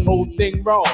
whole thing wrong.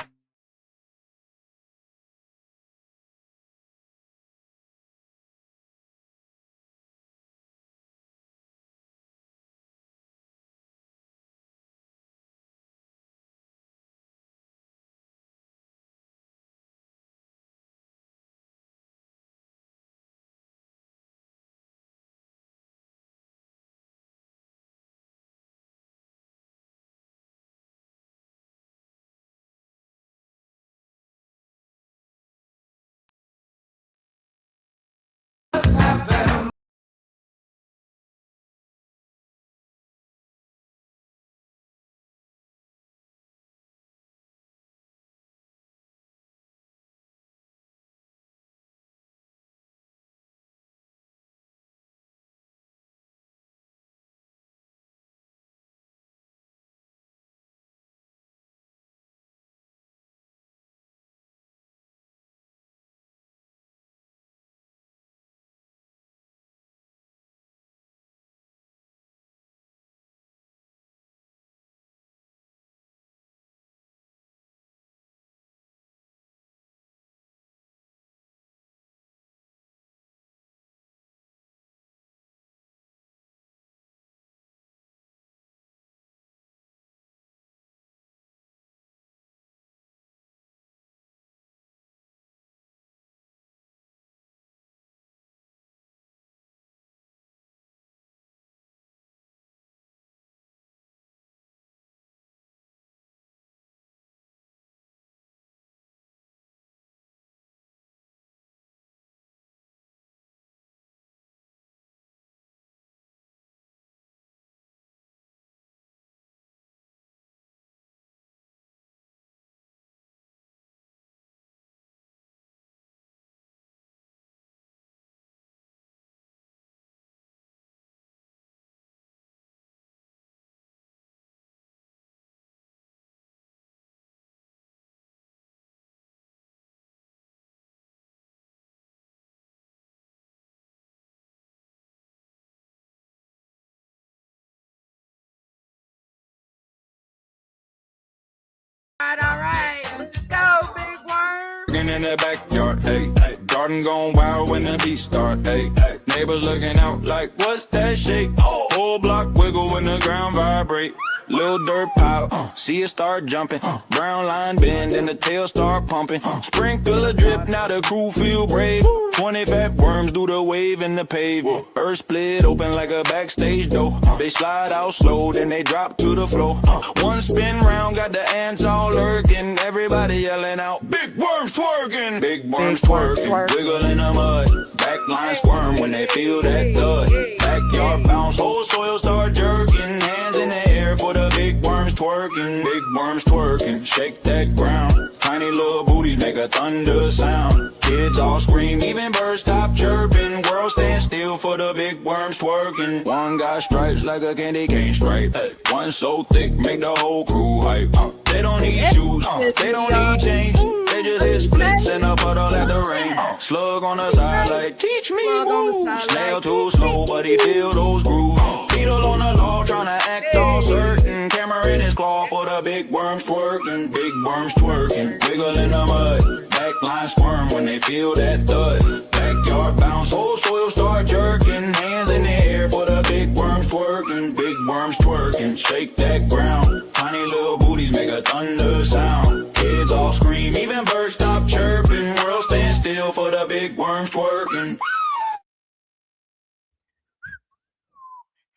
All right, let's go, big worm. In the backyard, hey, garden gone wild when the beat start, hey, neighbors looking out like, what's that shake? Whole block wiggle when the ground vibrate. Little dirt pile, see it start jumping. Brown line bend and the tail start pumping. Sprinkle a drip, now the crew feel brave. 20 fat worms do the wave in the pavement. First split open like a backstage door. They slide out slow, then they drop to the floor. One spin round, got the ants all lurking. Everybody yelling out, big worms twerking. Big worms twerking, wiggle in the mud. Backline squirm when they feel that thud. Backyard bounce, whole soil start jerking. Hands in the air for the big worms twerking. Big worms twerking, shake that ground. Tiny little booties make a thunder sound. Kids all scream, even birds stop chirping. World stand still for the big worms twerking. One got stripes like a candy cane stripe. One so thick, make the whole crew hype. They don't need shoes, they don't need change. They just hit splits in a puddle at the rain. Slug on the side like, teach me moves. Snail too slow, but he feel those grooves. Beetle on the law, tryna act all certain. Camera in his claw for the big worms twerking. Big worms twerking, wiggle in the mud. Backline squirm when they feel that thud. Backyard bounce, whole soil start jerking. Hands in the air for the big worms twerking. Big worms twerking, shake that ground. Tiny little booties make a thunder sound. Kids all scream, even birds stop chirping. World stand still for the big worms twerking.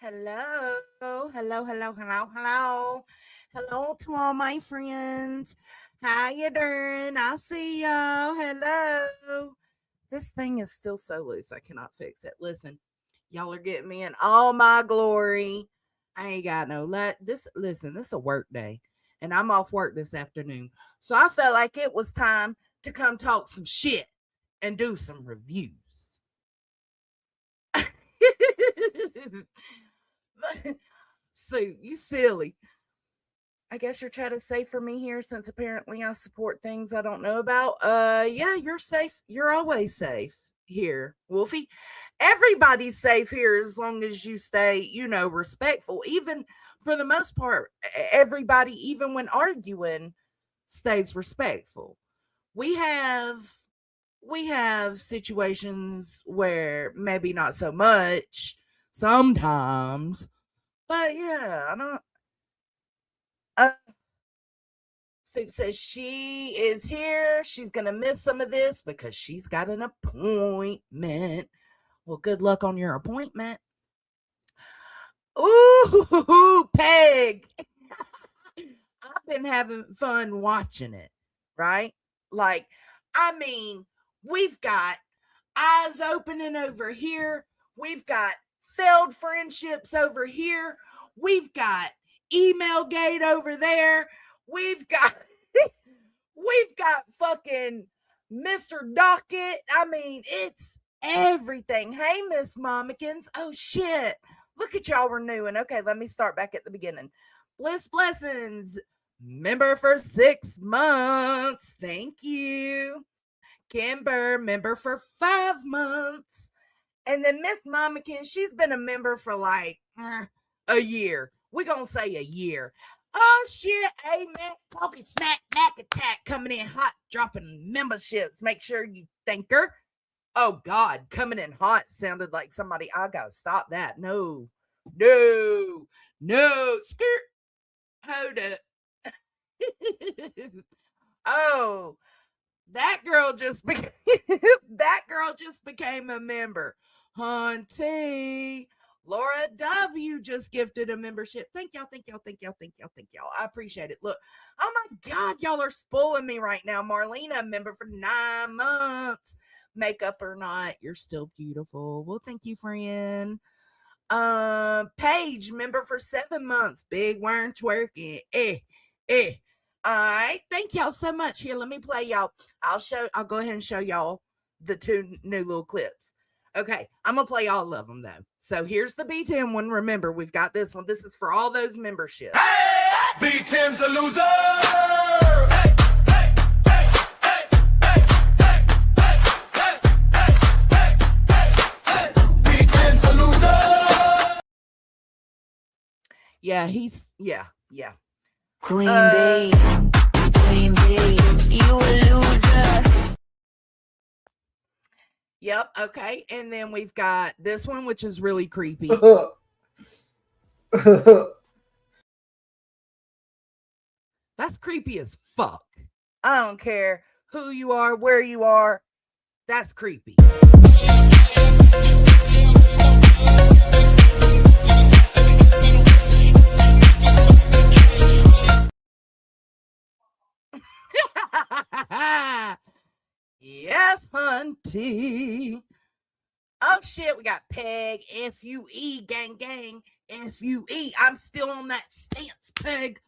Hello to all my friends. How you doing? I see y'all. Hello. This thing is still so loose. I cannot fix it. Listen, y'all are getting me in all my glory. I ain't got no this is a work day and I'm off work this afternoon. So I felt like it was time to come talk some shit and do some reviews. So you silly. I guess you're trying to say for me here since apparently I support things I don't know about. Yeah, you're safe. You're always safe here, Wolfie. Everybody's safe here as long as you stay, respectful. Even for the most part, everybody, even when arguing, stays respectful. We have situations where maybe not so much sometimes, but yeah, I don't. Uh, Soup says she is here. She's gonna miss some of this because she's got an appointment. Well, good luck on your appointment. Ooh, Peg. I've been having fun watching it, right? Like, I mean, we've got eyes opening over here. We've got failed friendships over here. We've got email gate over there. We've got we've got fucking Mr. Docket. I mean, it's everything. Hey, Miss Momikins. Oh shit. Look at y'all renewing. Okay, let me start back at the beginning. Bliss Blessings, member for 6 months. Thank you. Kimber, member for 5 months. And then Miss Mamakin, she's been a member for like a year. We're going to say a year. Oh, shit. Hey, man. Talking smack, Mac attack coming in hot, dropping memberships. Make sure you thank her. Oh, God. Coming in hot sounded like somebody. I got to stop that. No. Skirt. Hold up. Oh, that girl just became a member. Hunty. Laura W just gifted a membership. Thank y'all. I appreciate it. Look, oh my God, y'all are spoiling me right now. Marlena, a member for 9 months. Makeup or not, you're still beautiful. Well, thank you, friend. Paige, member for 7 months. Big worm twerking. All right, thank y'all so much. Here, let me play y'all. I'll go ahead and show y'all the 2 new little clips. Okay, I'm gonna play all of them though. So here's the B10 one. Remember, we've got this one. This is for all those memberships. Hey, B10's a loser. Yeah, Queen bee, you a loser. Yep, okay. And then we've got this one, which is really creepy. That's creepy as fuck. I don't care who you are, where you are. That's creepy. Yes, hunty. Oh shit, we got Peg, FUE, gang, FUE. I'm still on that stance, Peg.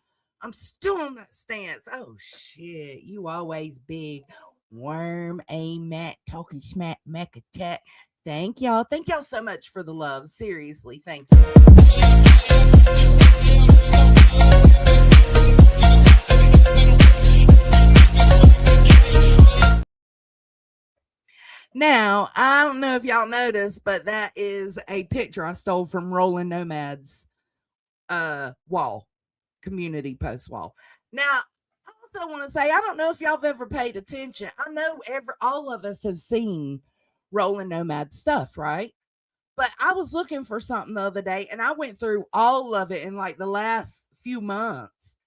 I'm still on that stance. Oh shit, you always big worm, Mac, talking smack, Mac attack. Thank y'all. Thank y'all so much for the love. Seriously, thank you. Now, I don't know if y'all noticed, but that is a picture I stole from Rolling Nomad's wall, community post wall. Now, I also want to say, I don't know if y'all have ever paid attention. I know all of us have seen Rolling Nomad stuff, right? But I was looking for something the other day and I went through all of it in like the last few months.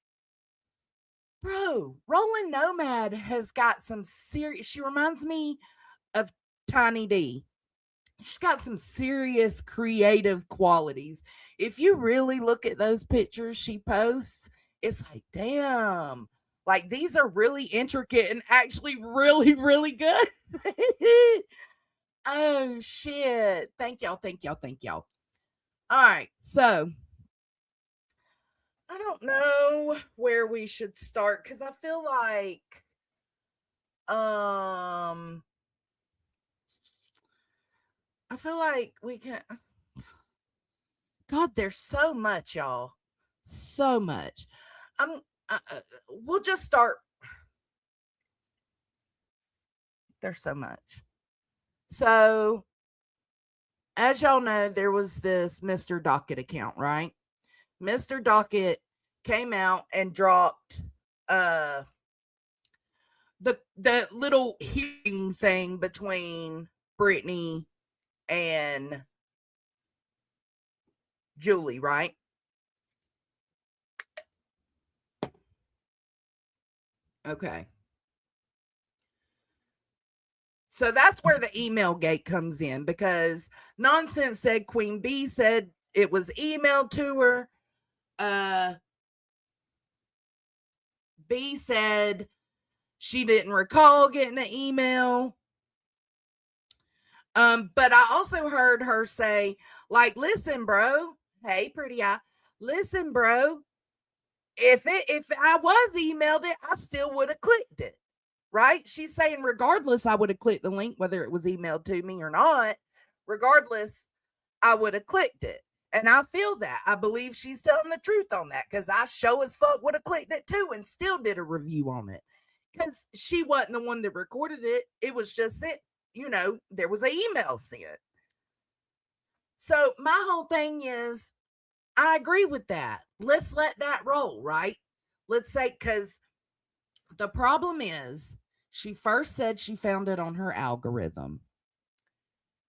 Bro, Rolling Nomad has got some serious, she reminds me of Tiny D. She's got some serious creative qualities. If you really look at those pictures she posts, it's like, damn, like these are really intricate and actually really, really good. Oh, shit. Thank y'all. All right. So I don't know where we should start because I feel like, we can. God, there's so much, y'all. So much. I'm. We'll just start. There's so much. So, as y'all know, there was this Mr. Docket account, right? Mr. Docket came out and dropped the little hearing thing between Brittany and Julie, right? Okay. So that's where the email gate comes in, because Nonsense said Queen Bee said it was emailed to her. B said she didn't recall getting an email. But I also heard her say, like, listen, bro. Hey, pretty eye. Listen, bro. If I was emailed it, I still would have clicked it. Right? She's saying, regardless, I would have clicked the link, whether it was emailed to me or not. Regardless, I would have clicked it. And I feel that. I believe she's telling the truth on that, because I sure as fuck would have clicked it too and still did a review on it. Because she wasn't the one that recorded it. It was just sent, there was an email sent. So my whole thing is, I agree with that. Let's let that roll, right? Let's say, because the problem is, she first said she found it on her algorithm.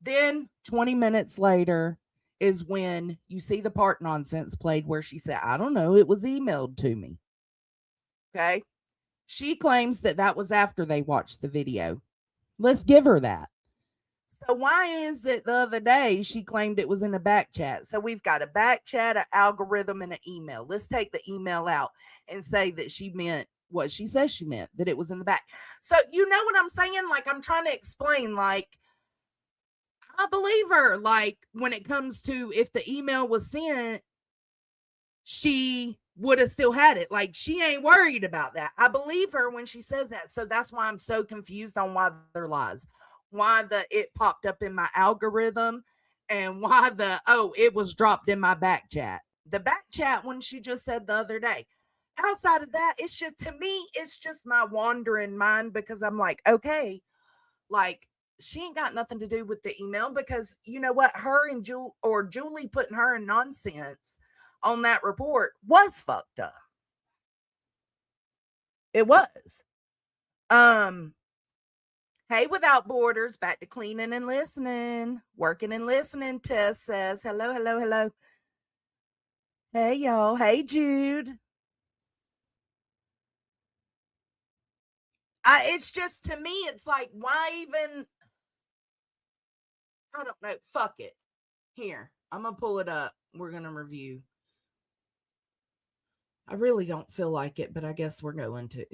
Then 20 minutes later is when you see the part Nonsense played where she said, I don't know, it was emailed to me. Okay. She claims that that was after they watched the video. Let's give her that. So why is it the other day she claimed it was in a back chat? So we've got a back chat, an algorithm, and an email. Let's take the email out and say that she meant what she says she meant, that it was in the back. So you know what I'm saying? Like, I'm trying to explain, like, I believe her. Like, when it comes to if the email was sent, she would have still had it. Like, she ain't worried about that. I believe her when she says that. So that's why I'm so confused on why they're lies. Why it popped up in my algorithm, and why it was dropped in my back chat. The back chat when she just said the other day. Outside of that, it's just, to me, it's just my wandering mind, because I'm like, okay, like, she ain't got nothing to do with the email, because you know what? Her and Julie putting her in Nonsense on that report was fucked up. It was. Um, Hey, Without Borders, back to cleaning and listening. Working and listening, Tess says. Hello, hello, hello. Hey, y'all. Hey, Jude. It's just, to me, it's like, why even? I don't know. Fuck it. Here, I'm going to pull it up. We're going to review. I really don't feel like it, but I guess we're going to.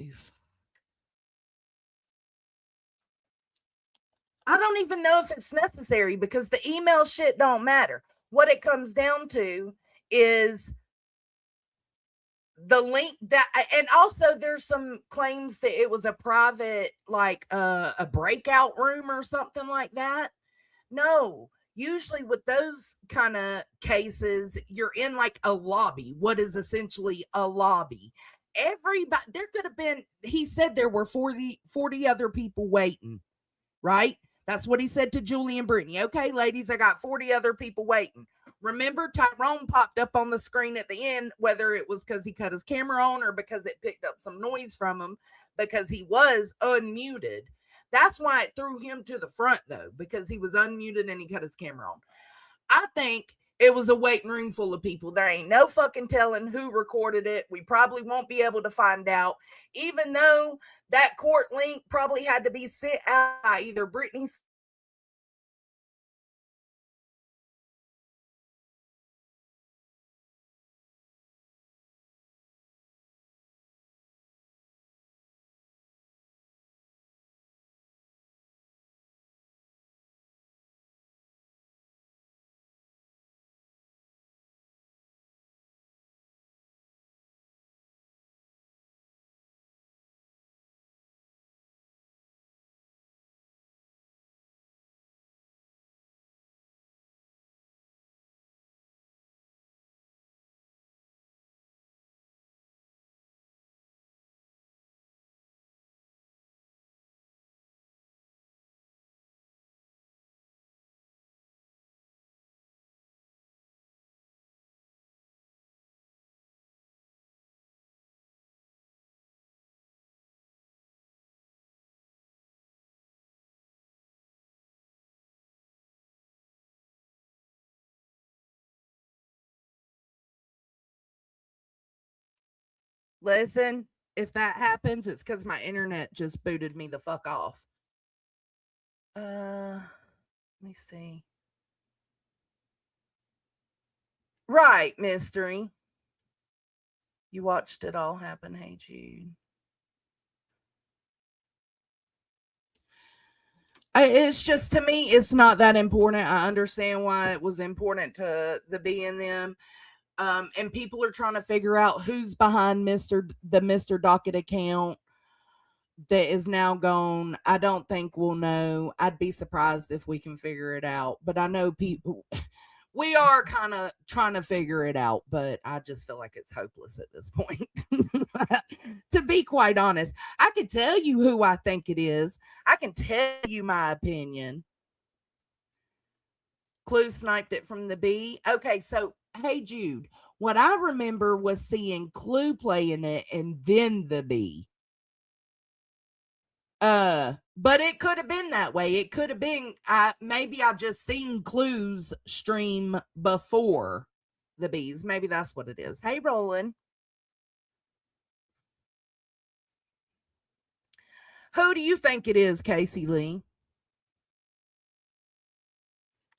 I don't even know if it's necessary, because the email shit don't matter. What it comes down to is the link that, and also there's some claims that it was a private, like a breakout room or something like that. No, usually with those kind of cases, you're in like a lobby, what is essentially a lobby. Everybody, there could have been, he said there were 40 other people waiting, right? That's what he said to Julie and Brittany. Okay, ladies, I got 40 other people waiting. Remember, Tyrone popped up on the screen at the end, whether it was because he cut his camera on or because it picked up some noise from him, because he was unmuted. That's why it threw him to the front, though, because he was unmuted and he cut his camera on. I think it was a waiting room full of people. There ain't no fucking telling who recorded it. We probably won't be able to find out, even though that court link probably had to be sent out by either Brittany's Listen, if that happens, it's because my internet just booted me the fuck off. Let me see. Right, mystery. You watched it all happen, hey Jude. It's just, to me, it's not that important. I understand why it was important to the B and them. And people are trying to figure out who's behind the Mr. Docket account that is now gone. I don't think we'll know. I'd be surprised if we can figure it out. But I know people, we are kind of trying to figure it out, but I just feel like it's hopeless at this point. To be quite honest, I can tell you who I think it is. I can tell you my opinion. Clue sniped it from the B. Okay, so hey Jude, what I remember was seeing Clue playing it and then the B. But it could have been that way. It could have been maybe I just seen Clue's stream before the B's. Maybe that's what it is. Hey Roland. Who do you think it is, Casey Lee?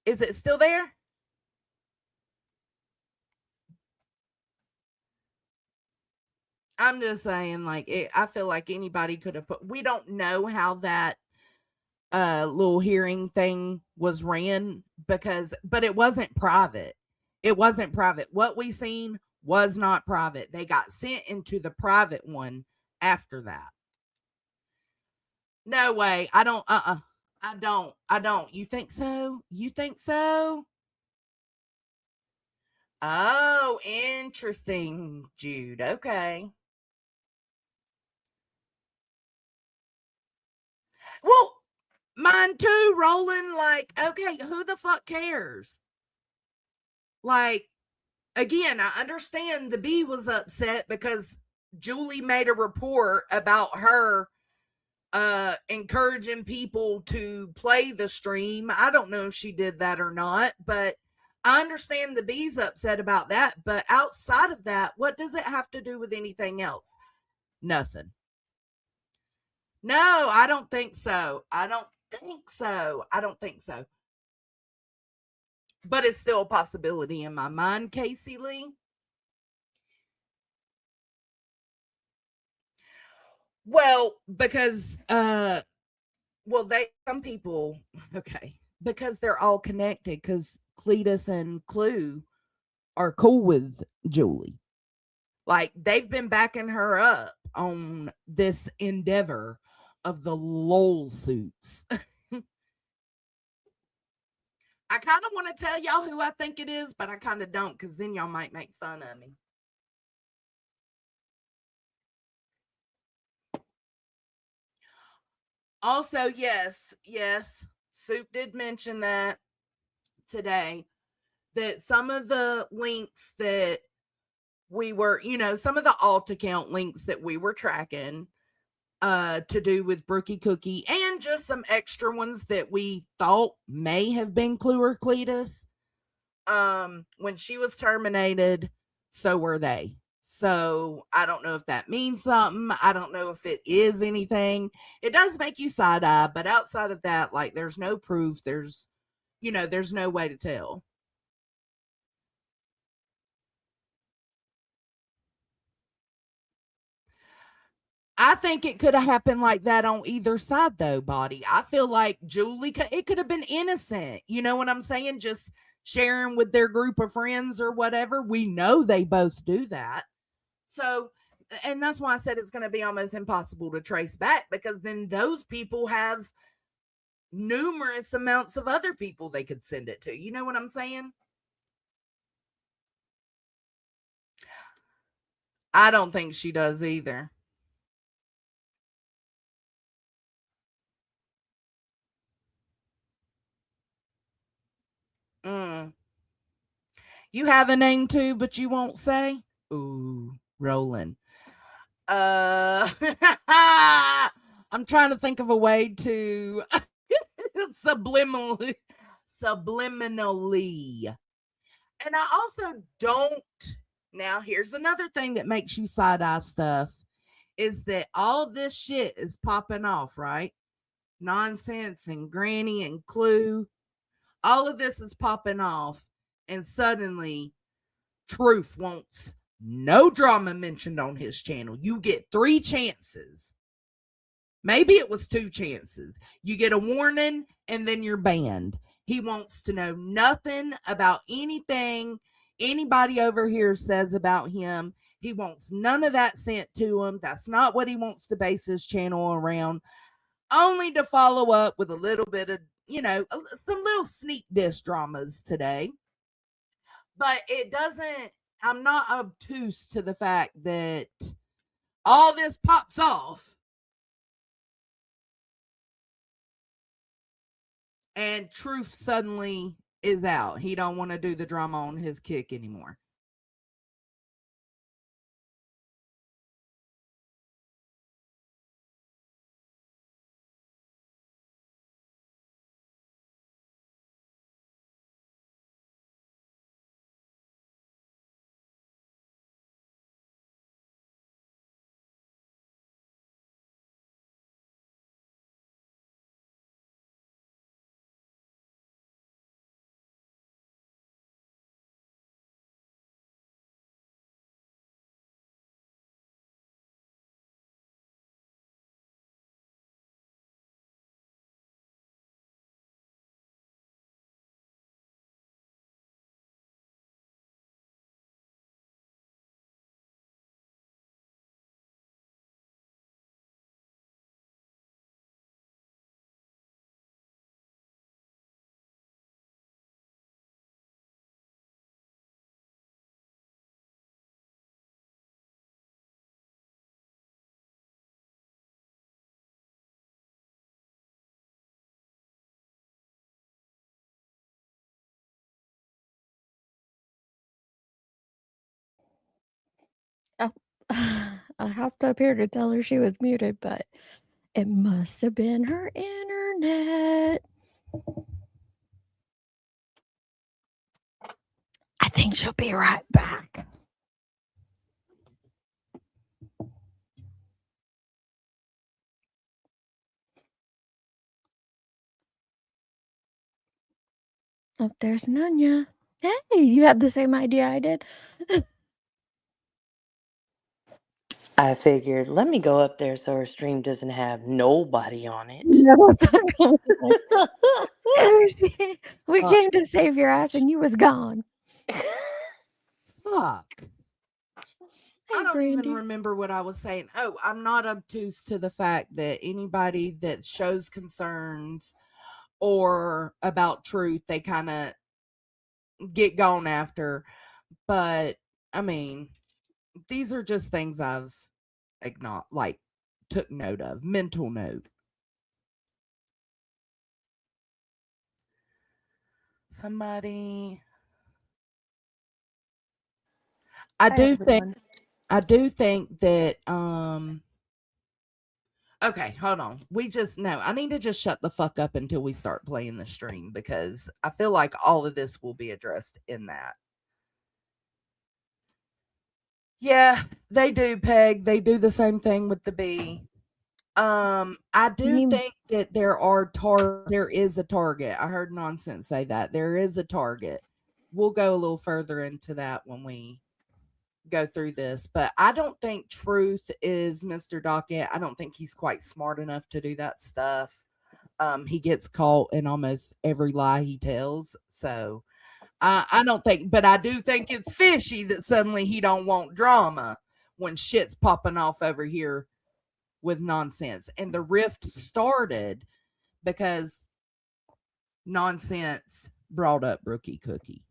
Is it still there? I'm just saying, like, I feel like anybody could have put. We don't know how that little hearing thing was ran but it wasn't private. It wasn't private. What we seen was not private. They got sent into the private one after that. No way. I don't. I don't. You think so? You think so? Oh, interesting, Jude. Okay. Well, mine too, Roland. Like, okay, who the fuck cares? Like, again, I understand the B was upset because Julie made a report about her encouraging people to play the stream. I don't know if she did that or not, but I understand the B's upset about that. But outside of that, what does it have to do with anything else? Nothing. No, I don't think so. I don't think so. I don't think so. But it's still a possibility in my mind, Casey Lee. Well, because some people, okay, because they're all connected, because Cletus and Clue are cool with Julie. Like, they've been backing her up on this endeavor of the LOL suits. I kind of want to tell y'all who I think it is, but I kind of don't, because then y'all might make fun of me. Also, yes, Soup did mention that today, that some of the links that we were, some of the alt account links that we were tracking to do with Brookie Cookie, and just some extra ones that we thought may have been Clue or Cletus. When she was terminated, so were they. So I don't know if that means something. I don't know if it is anything. It does make you side eye, but outside of that, like, there's no proof. There's no way to tell. I think it could have happened like that on either side, though, Body. I feel like Julie, it could have been innocent. You know what I'm saying? Just sharing with their group of friends or whatever. We know they both do that. So, and that's why I said it's going to be almost impossible to trace back, because then those people have numerous amounts of other people they could send it to. You know what I'm saying? I don't think she does either. Mm. You have a name too, but you won't say? Ooh, Roland. I'm trying to think of a way to subliminally. And I also don't Now, here's another thing that makes you side-eye stuff is that all this shit is popping off, right? Nonsense and Granny and Clue. All of this is popping off, and suddenly Truth wants no drama mentioned on his channel. You get 3 chances. Maybe it was 2 chances. You get a warning and then you're banned. He wants to know nothing about anything anybody over here says about him. He wants none of that sent to him. That's not what he wants to base his channel around. Only to follow up with a little bit of, some little sneak diss dramas today. But it doesn't, I'm not obtuse to the fact that all this pops off and Truth suddenly is out. He don't want to do the drama on his kick anymore. Oh, I hopped up here to tell her she was muted, but it must have been her internet. I think she'll be right back. Oh, there's Nunya. Hey, you had the same idea I did. I figured, let me go up there so her stream doesn't have nobody on it. Yeah, that's what I was like. We came to save your ass and you was gone. Fuck. I don't Brandy. even remember what I was saying. Oh, I'm not obtuse to the fact that anybody that shows concerns or about Truth, they kind of get gone after. But I mean, these are just things I've took note of, mental note. Somebody, I do think that okay, hold on. I need to just shut the fuck up until we start playing the stream because I feel like all of this will be addressed in that. Yeah, they do, Peg. They do the same thing with the bee. I do think that there is a target. I heard Nonsense say that. There is a target. We'll go a little further into that when we go through this, but I don't think Truth is Mr. Docket. I don't think he's quite smart enough to do that stuff. He gets caught in almost every lie he tells. So I don't think, but I do think it's fishy that suddenly he don't want drama when shit's popping off over here with Nonsense. And the rift started because Nonsense brought up Brookie Cookie.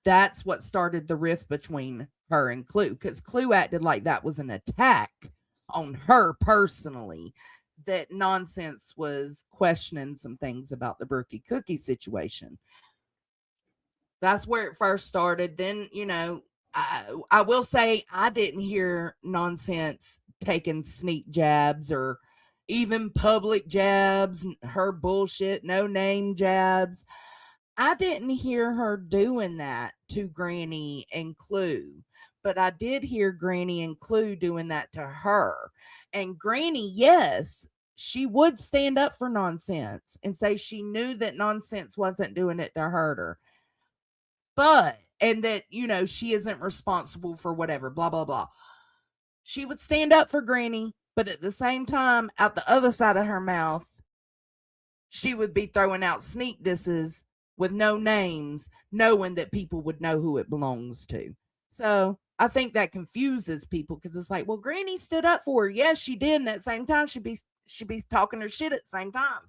That's what started the rift between her and Clue, because Clue acted like that was an attack on her personally, that Nonsense was questioning some things about the Brookie Cookie situation. That's where it first started. Then, I will say I didn't hear Nonsense taking sneak jabs or even public jabs, her bullshit, no name jabs. I didn't hear her doing that to Granny and Clue, but I did hear Granny and Clue doing that to her. And Granny, yes, she would stand up for nonsense and say she knew that nonsense wasn't doing it to hurt her. But, and that, she isn't responsible for whatever, blah, blah, blah. She would stand up for Granny, but at the same time, out the other side of her mouth, she would be throwing out sneak disses with no names, knowing that people would know who it belongs to. So I think that confuses people because it's like, well, Granny stood up for her. Yes, she did. And at the same time, she'd be talking her shit at the same time.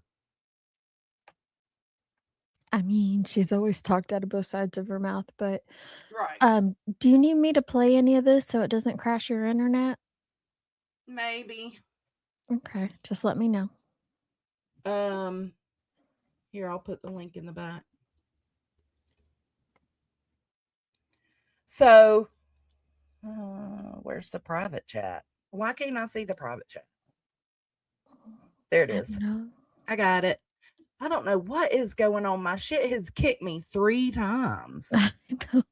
I mean, she's always talked out of both sides of her mouth, but Right. do you need me to play any of this so it doesn't crash your internet? Maybe. Okay, just let me know. Here, I'll put the link in the back. So, where's the private chat? Why can't I see the private chat? There it is. I got it. I don't know what is going on. My shit has kicked me 3 times. I know.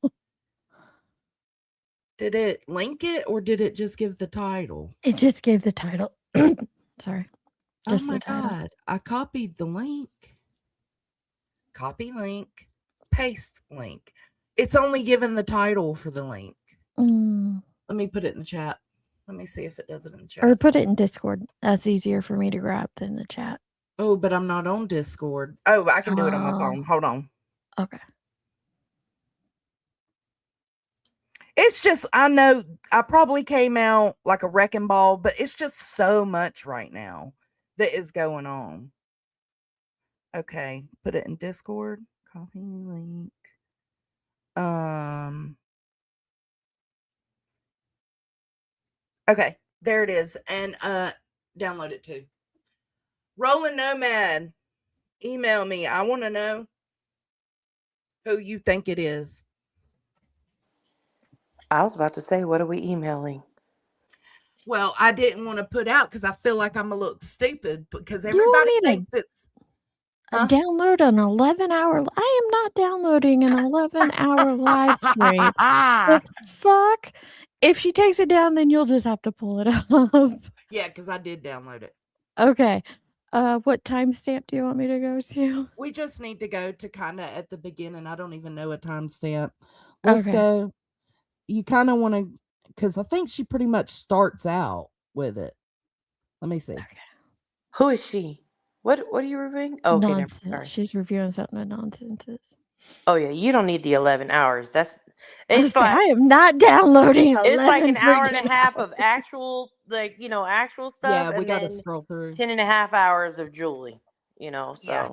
Did it link it or did it just give the title? It just gave the title. Sorry. Oh my God. I copied the link. Copy link. Paste link. It's only given the title for the link. Let me put it in the chat. Let me see if it does it in the chat. Or put it in Discord. That's easier for me to grab than the chat. Oh, but I'm not on Discord. Oh, I can do it on my phone. Hold on. Okay. It's just, I know I probably came out like a wrecking ball, but it's just so much right now that is going on. Okay, put it in Discord. Copy link. Okay, there it is. And download it too. Rolling Nomad, email me. I want to know who you think it is. I was about to say, what are we emailing? Well, I didn't want to put out because I feel like I'm a little stupid because everybody thinks it's download an 11-hour. I am not downloading an 11-hour live stream. The fuck? If she takes it down, then you'll just have to pull it up. Yeah, because I did download it. Okay. What timestamp do you want me to go to? We just need to go to kind of at the beginning. I don't even know a timestamp. Let's go. You kind of want to, because I think she pretty much starts out with it. Let me see. Okay. Who is she? What are you reviewing? Oh, okay, nonsense. Sorry. She's reviewing something of nonsense. Oh yeah, you don't need the 11 hours. I am not downloading 11. It's like an hour and a half of actual, actual stuff. Yeah, we and got to then scroll through. 10 and a half hours of Julie, so. Yeah.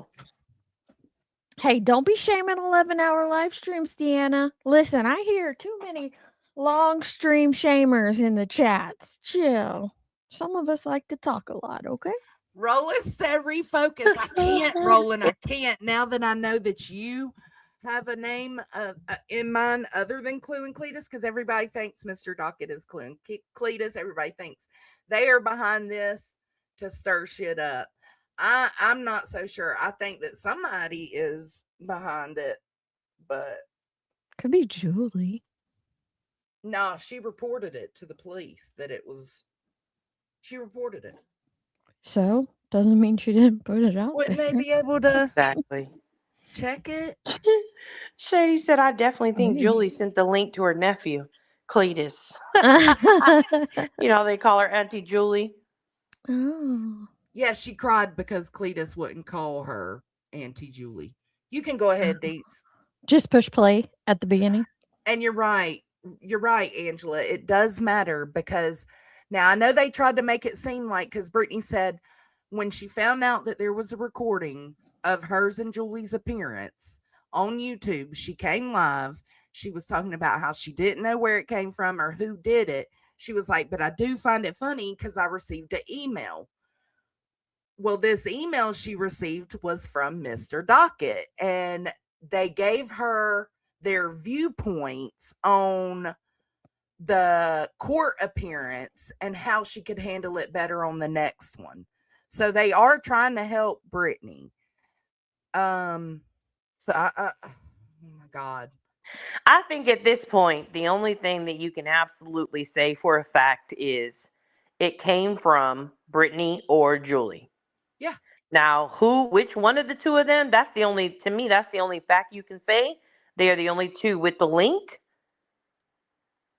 Hey, don't be shaming 11-hour live streams, Deanna. Listen, I hear too many long stream shamers in the chats. Chill. Some of us like to talk a lot, okay? Roland said refocus. I can't, Roland. I can't. Now that I know that you have a name in mind other than Clue and Cletus, because everybody thinks Mr. Docket is Clue and Cletus. Everybody thinks they are behind this to stir shit up. I'm not so sure. I think that somebody is behind it, but could be Julie. No, she reported it to the police that it was. She reported it. So doesn't mean she didn't put it out. Wouldn't there. they be able to exactly check it? Shady said, I definitely think Julie sent the link to her nephew, Cletus. They call her Auntie Julie. Oh. Yeah, she cried because Cletus wouldn't call her Auntie Julie. You can go ahead, Deets. Just push play at the beginning. And you're right. You're right, Angela. It does matter because now I know they tried to make it seem like, because Brittany said when she found out that there was a recording of hers and Julie's appearance on YouTube, she came live. She was talking about how she didn't know where it came from or who did it. She was like, but I do find it funny because I received an email. Well, this email she received was from Mr. Docket, and they gave her their viewpoints on the court appearance and how she could handle it better on the next one. So they are trying to help Brittany. So oh my God. I think at this point, the only thing that you can absolutely say for a fact is it came from Brittany or Julie. Yeah. Now, which one of the two of them? To me, that's the only fact you can say. They are the only two with the link.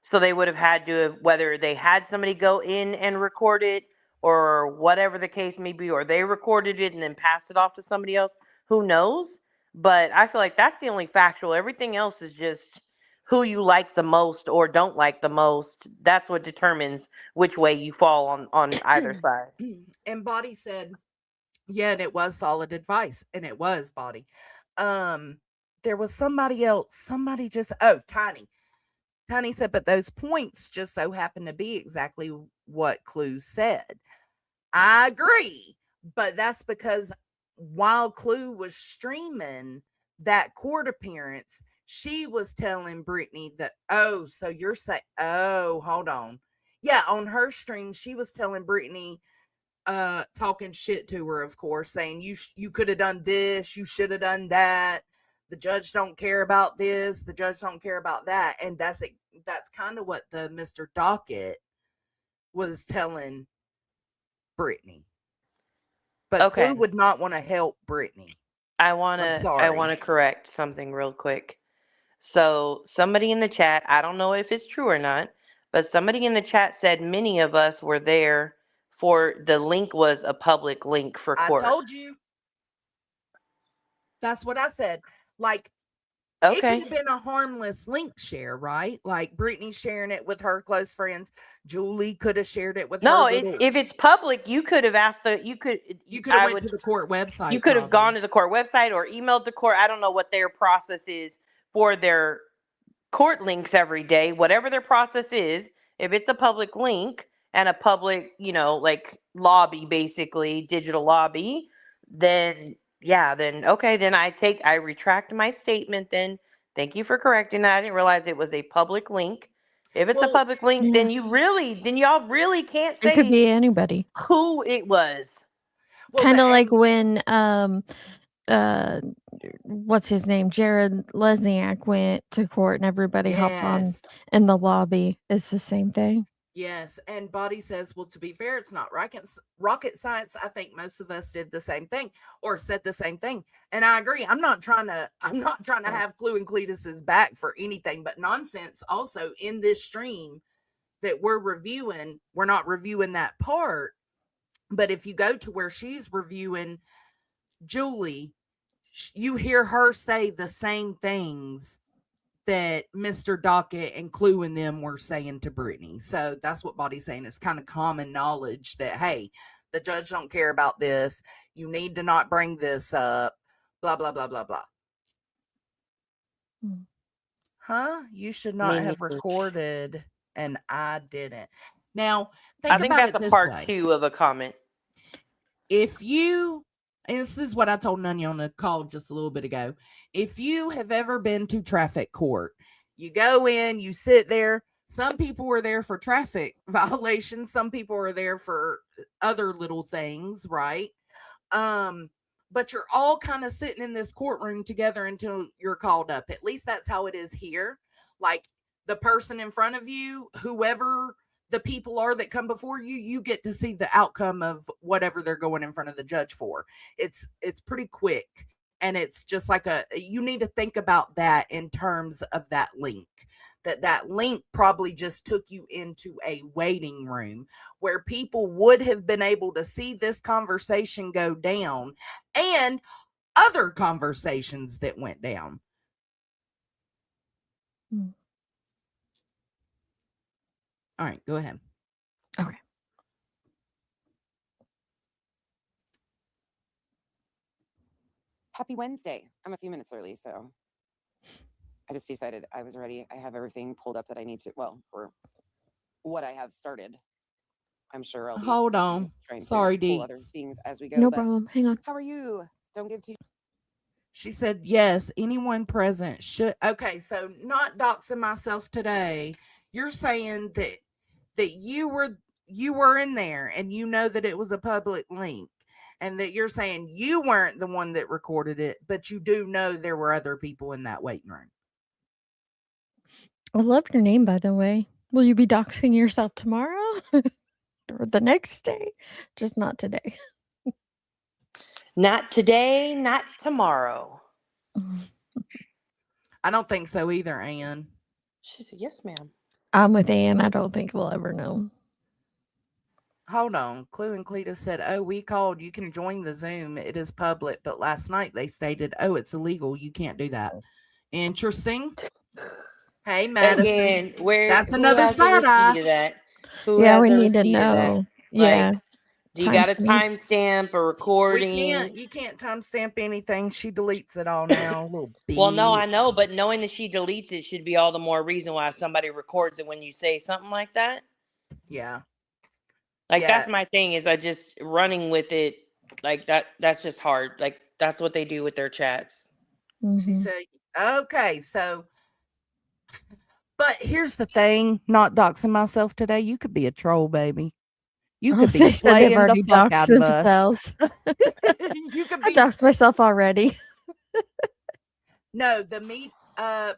So they would have had to have, whether they had somebody go in and record it or whatever the case may be, or they recorded it and then passed it off to somebody else. Who knows? But I feel like that's the only factual. Everything else is just who you like the most or don't like the most. That's what determines which way you fall on either side. And Body said, yeah, and it was solid advice. And it was, Body. There was somebody else, Tiny. Tiny said, but those points just so happen to be exactly what Clue said. I agree, but that's because while Clue was streaming that court appearance, she was telling Brittany that, oh, so you're saying, oh, hold on. Yeah, on her stream, she was telling Brittany, talking shit to her, of course, saying you could have done this, you should have done that. The judge don't care about this, the judge don't care about that. And that's kind of what the Mr. Docket was telling Brittany. But Okay. Clue would not want to help Brittany. I want to correct something real quick. So somebody in the chat, I don't know if it's true or not, but somebody in the chat said many of us were there for the link was a public link for court. I told you. That's what I said. Like, okay. It could have been a harmless link share, right? Like Brittany sharing it with her close friends. Julie could have shared it with her. No, if it's public, you could have asked you could have went to the court website. You could have gone to the court website or emailed the court. I don't know what their process is for their court links every day. Whatever their process is, if it's a public link and a public, like lobby, basically digital lobby, then okay, then I retract my statement then. Thank you for correcting that. I didn't realize it was a public link. If it's a public link, then y'all really can't say it could be anybody who it was. Well, kind of like when what's his name, Jared Lesniak went to court and everybody hopped on in the lobby. It's the same thing. Yes, and Body says, well, to be fair, it's not rocket science. I think most of us did the same thing or said the same thing. And I agree. I'm not trying to have Clue and Cletus's back for anything but nonsense. Also, in this stream that we're reviewing, we're not reviewing that part. But if you go to where she's reviewing Julie, you hear her say the same things that Mr. Docket and Clue and them were saying to Brittany. So that's what Body's saying. It's kind of common knowledge that, hey, the judge don't care about this. You need to not bring this up. Blah, blah, blah, blah, blah. Huh? You should not have recorded, and I didn't. Now, I think that's a part 2 of a comment. If you... And this is what I told Nunny on the call just a little bit ago. If you have ever been to traffic court, you go in, you sit there. Some people were there for traffic violations. Some people are there for other little things, right? But you're all kind of sitting in this courtroom together until you're called up. At least that's how it is here. Like the person in front of you, whoever the people are that come before you, you get to see the outcome of whatever they're going in front of the judge for. It's pretty quick. And it's just like you need to think about that in terms of that link. That link probably just took you into a waiting room where people would have been able to see this conversation go down and other conversations that went down. All right, go ahead. Okay. Happy Wednesday. I'm a few minutes early, so I just decided I was ready. I have everything pulled up that I need to, for what I have started. I'm sure I'll be hold on. Sorry, pull other things as we go. No problem. Hang on. How are you? Don't give too. She said, yes, anyone present should. Okay, so not doxing myself today. You're saying that you were in there and you know that it was a public link and that you're saying you weren't the one that recorded it, but you do know there were other people in that waiting room. I love your name, by the way. Will you be doxing yourself tomorrow or the next day? Just not today. Not today, not tomorrow. I don't think so either, Ann. She said, yes, ma'am. I'm with Ann. I don't think we'll ever know. Hold on. Clue and Cletus said, oh, we called. You can join the Zoom. It is public. But last night they stated, oh, it's illegal. You can't do that. Interesting. Hey, Madison. Again, who another has the side eye. receipt of that? Who Yeah, has we the need to receipt of that? know. Yeah. Like, do you got a Timestamps. timestamp or recording? You can't timestamp anything. She deletes it all now. Little bitch. Well, no, I know, but knowing that she deletes it should be all the more reason why somebody records it when you say something like that. Yeah. Like, Yeah. that's my thing, is I just running with it. Like, that's just hard. Like, that's what they do with their chats. She said, okay, so, but here's the thing, not doxing myself today. You could be a troll, baby. You could be playing the fuck out of us. You could be. I doxed myself already. No,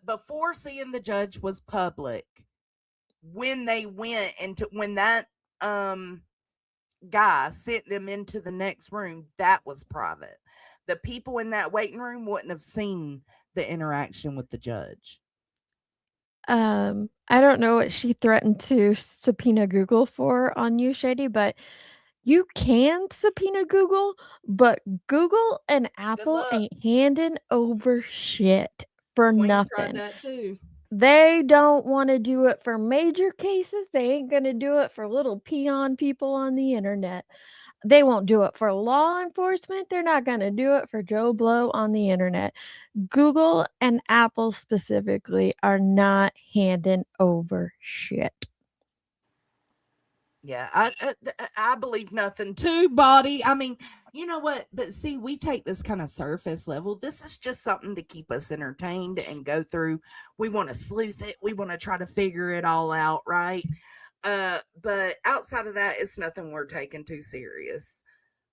before seeing the judge was public. When they went into, when that guy sent them into the next room, that was private. The people in that waiting room wouldn't have seen the interaction with the judge. I don't know what she threatened to subpoena Google for on you, Shady, but you can subpoena Google, but Google and Apple ain't handing over shit for nothing. That too. They don't want to do it for major cases. They ain't going to do it for little peon people on the internet. They won't do it for law enforcement. They're not going to do it for Joe Blow on the internet. Google and Apple specifically are not handing over shit. Yeah, I believe nothing too, body. I mean, you know what? But see, we take this kind of surface level. This is just something to keep us entertained and go through. We want to sleuth it. We want to try to figure it all out, right? But outside of that, it's nothing we're taking too serious.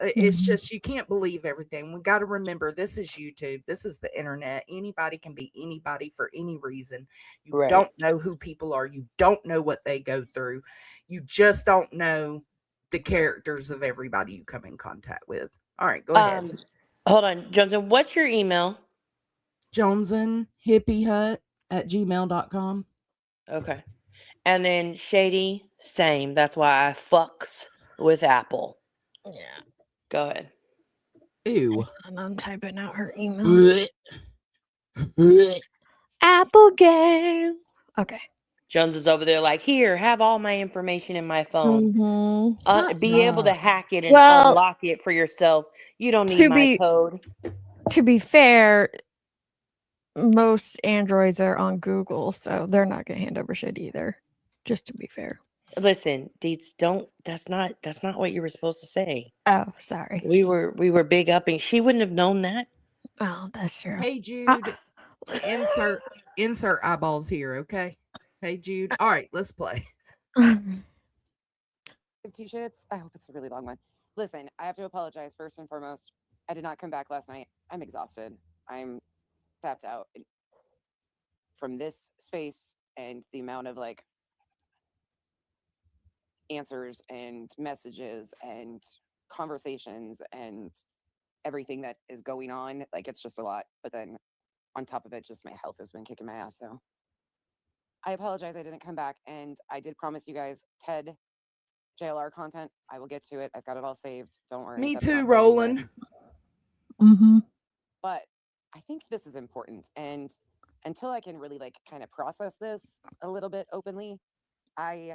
It's just, you can't believe everything. We got to remember, this is YouTube. This is the internet. Anybody can be anybody for any reason. You don't know who people are. You don't know what they go through. You just don't know the characters of everybody you come in contact with. All right, go ahead. Hold on, Johnson. What's your email? jonesnhippiehut@gmail.com. Okay. And then Shady, same. That's why I fucks with Apple. Yeah. Go ahead. Ew. And I'm typing out her email. Apple game. Okay. Jones is over there like, here, have all my information in my phone. Be able to hack it and unlock it for yourself. You don't need my code. To be fair, most Androids are on Google, so they're not going to hand over shit either. Just to be fair. Listen, Deets, that's not what you were supposed to say. Oh, sorry. We were big upping. She wouldn't have known that. Oh, that's true. Hey, Jude. Insert eyeballs here, okay? Hey, Jude. All right, let's play. 2 shits. I hope it's a really long one. Listen, I have to apologize first and foremost. I did not come back last night. I'm exhausted. I'm tapped out from this space and the amount of like answers and messages and conversations and everything that is going on. Like, it's just a lot. But then on top of it, just my health has been kicking my ass. So I apologize I didn't come back. And I did promise you guys TED JLR content. I will get to it. I've got it all saved. Don't worry. Me too, Roland. But I think this is important. And until I can really like kind of process this a little bit openly, I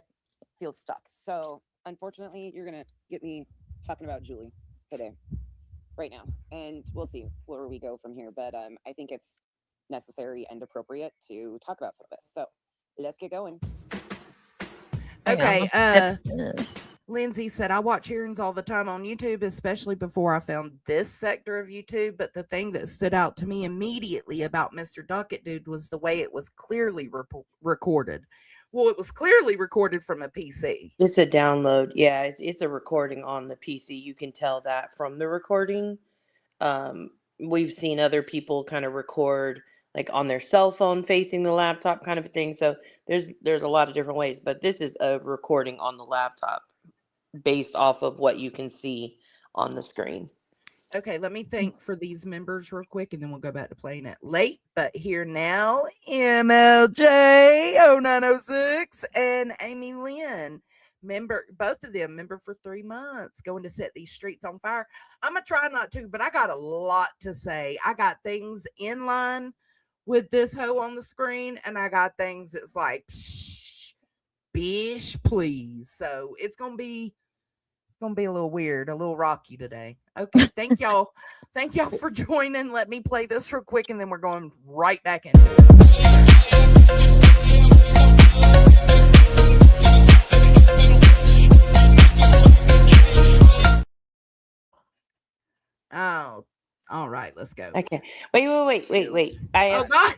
feel stuck. So unfortunately, you're going to get me talking about Julie today, right now. And we'll see where we go from here. But I think it's necessary and appropriate to talk about some of this. So let's get going. Okay. Lindsay said, I watch hearings all the time on YouTube, especially before I found this sector of YouTube. But the thing that stood out to me immediately about Mr. Docket Dude was the way it was clearly recorded. Well, it was clearly recorded from a PC. It's a download. Yeah, it's a recording on the PC. You can tell that from the recording. We've seen other people kind of record like on their cell phone facing the laptop kind of a thing. So there's a lot of different ways, but this is a recording on the laptop based off of what you can see on the screen. Okay, let me thank for these members real quick, and then we'll go back to playing it late. But here now, MLJ0906 and Amy Lynn. Member, both of them member for 3 months, going to set these streets on fire. I'm gonna try not to, but I got a lot to say. I got things in line with this hoe on the screen, and I got things that's like, psh, bish, please. So it's gonna be a little weird, a little rocky today. Okay, thank y'all. Thank y'all for joining. Let me play this real quick, and then we're going right back into it. Oh, all right, let's go. Okay. Wait. Oh God.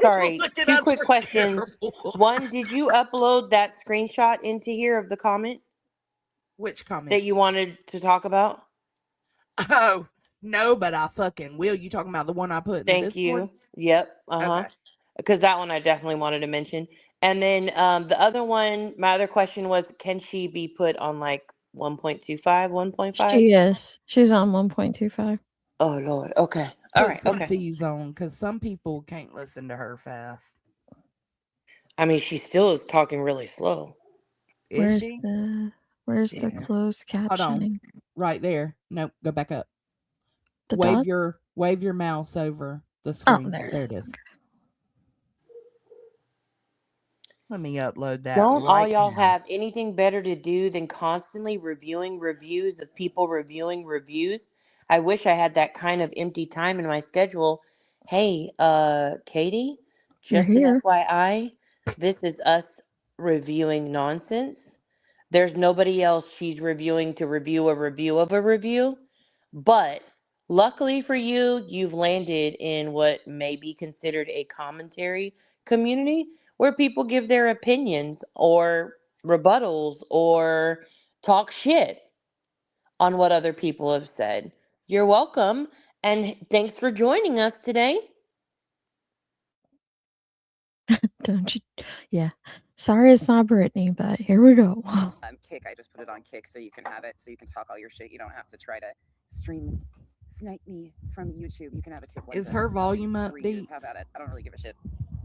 Sorry. Look at 2 us, quick we're questions. terrible. One, did you upload that screenshot into here of the comment Which comment? that you wanted to talk about? Oh no, but I fucking will. You talking about the one I put in Thank the Discord? you. Yep. Okay. Because that one I definitely wanted to mention. And then the other one, my other question was, can she be put on like 1.25, 1.5? She is. She's on 1.25. Oh Lord. Okay. All Put right. some Okay. C's on, because some people can't listen to her fast. I mean, she still is talking really slow. Is she? Where's the Yeah. closed Hold on. captioning? Right there. Nope. Go back up. The wave dot? your mouse over the Oh, screen. there There it is. Okay. Let me upload that. Don't all right y'all now. have anything better to do than constantly reviewing reviews of people reviewing reviews? I wish I had that kind of empty time in my schedule. Hey, Katie, You're just an here. FYI, this is us reviewing nonsense. There's nobody else she's reviewing to review a review of a review. But luckily for you, you've landed in what may be considered a commentary community where people give their opinions or rebuttals or talk shit on what other people have said. You're welcome, and thanks for joining us today. Don't you? Yeah. Sorry it's not Brittany, but here we go. Kick, I just put it on Kick so you can have it, so you can talk all your shit. You don't have to try to snipe me from YouTube. You can have a Kick. Is her volume up, Deets? Have at it. I don't really give a shit.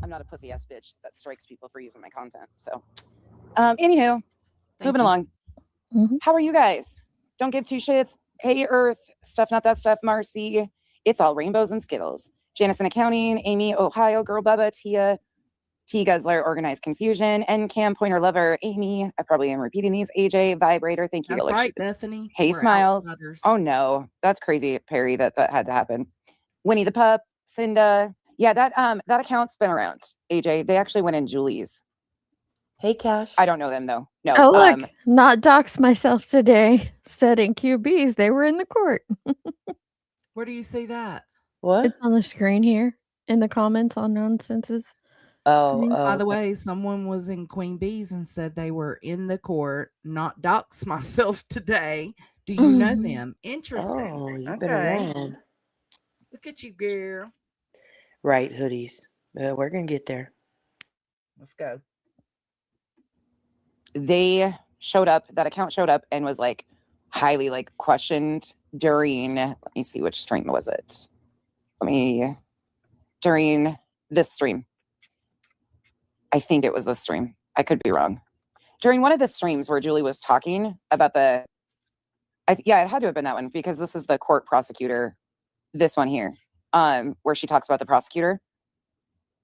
I'm not a pussy ass bitch that strikes people for using my content. So, anywho, moving along. How are you guys? Don't give 2 shits. Hey, Earth, stuff, not that stuff. Marcy, it's all rainbows and skittles. Janice in accounting, Amy, Ohio, girl, Bubba, Tia, T Guzzler, organized confusion, and Cam Pointer lover, Amy. I probably am repeating these. AJ, vibrator. Thank you. That's right, Bethany. Hey, We're Smiles. outsiders. Oh no, that's crazy, Perry. That had to happen. Winnie the Pup, Cinda. Yeah, that account's been around. AJ, they actually went in Julie's. Hey, Cash. I don't know them though. No. Oh look, not dox myself today. Said in QBs they were in the court. Where do you see that? What? It's on the screen here in the comments on nonsenses. By the way, someone was in Queen Bee's and said they were in the court. Not dox myself today. Do you know them? Interesting. Oh, you've been around. Look at you, girl. Right, hoodies. We're gonna get there. Let's go. They showed up. That account showed up and was like highly like questioned during. Let me see, which stream was it? During this stream. I think it was this stream. I could be wrong. During one of the streams where Julie was talking about it had to have been that one, because this is the court prosecutor, this one here, where she talks about the prosecutor.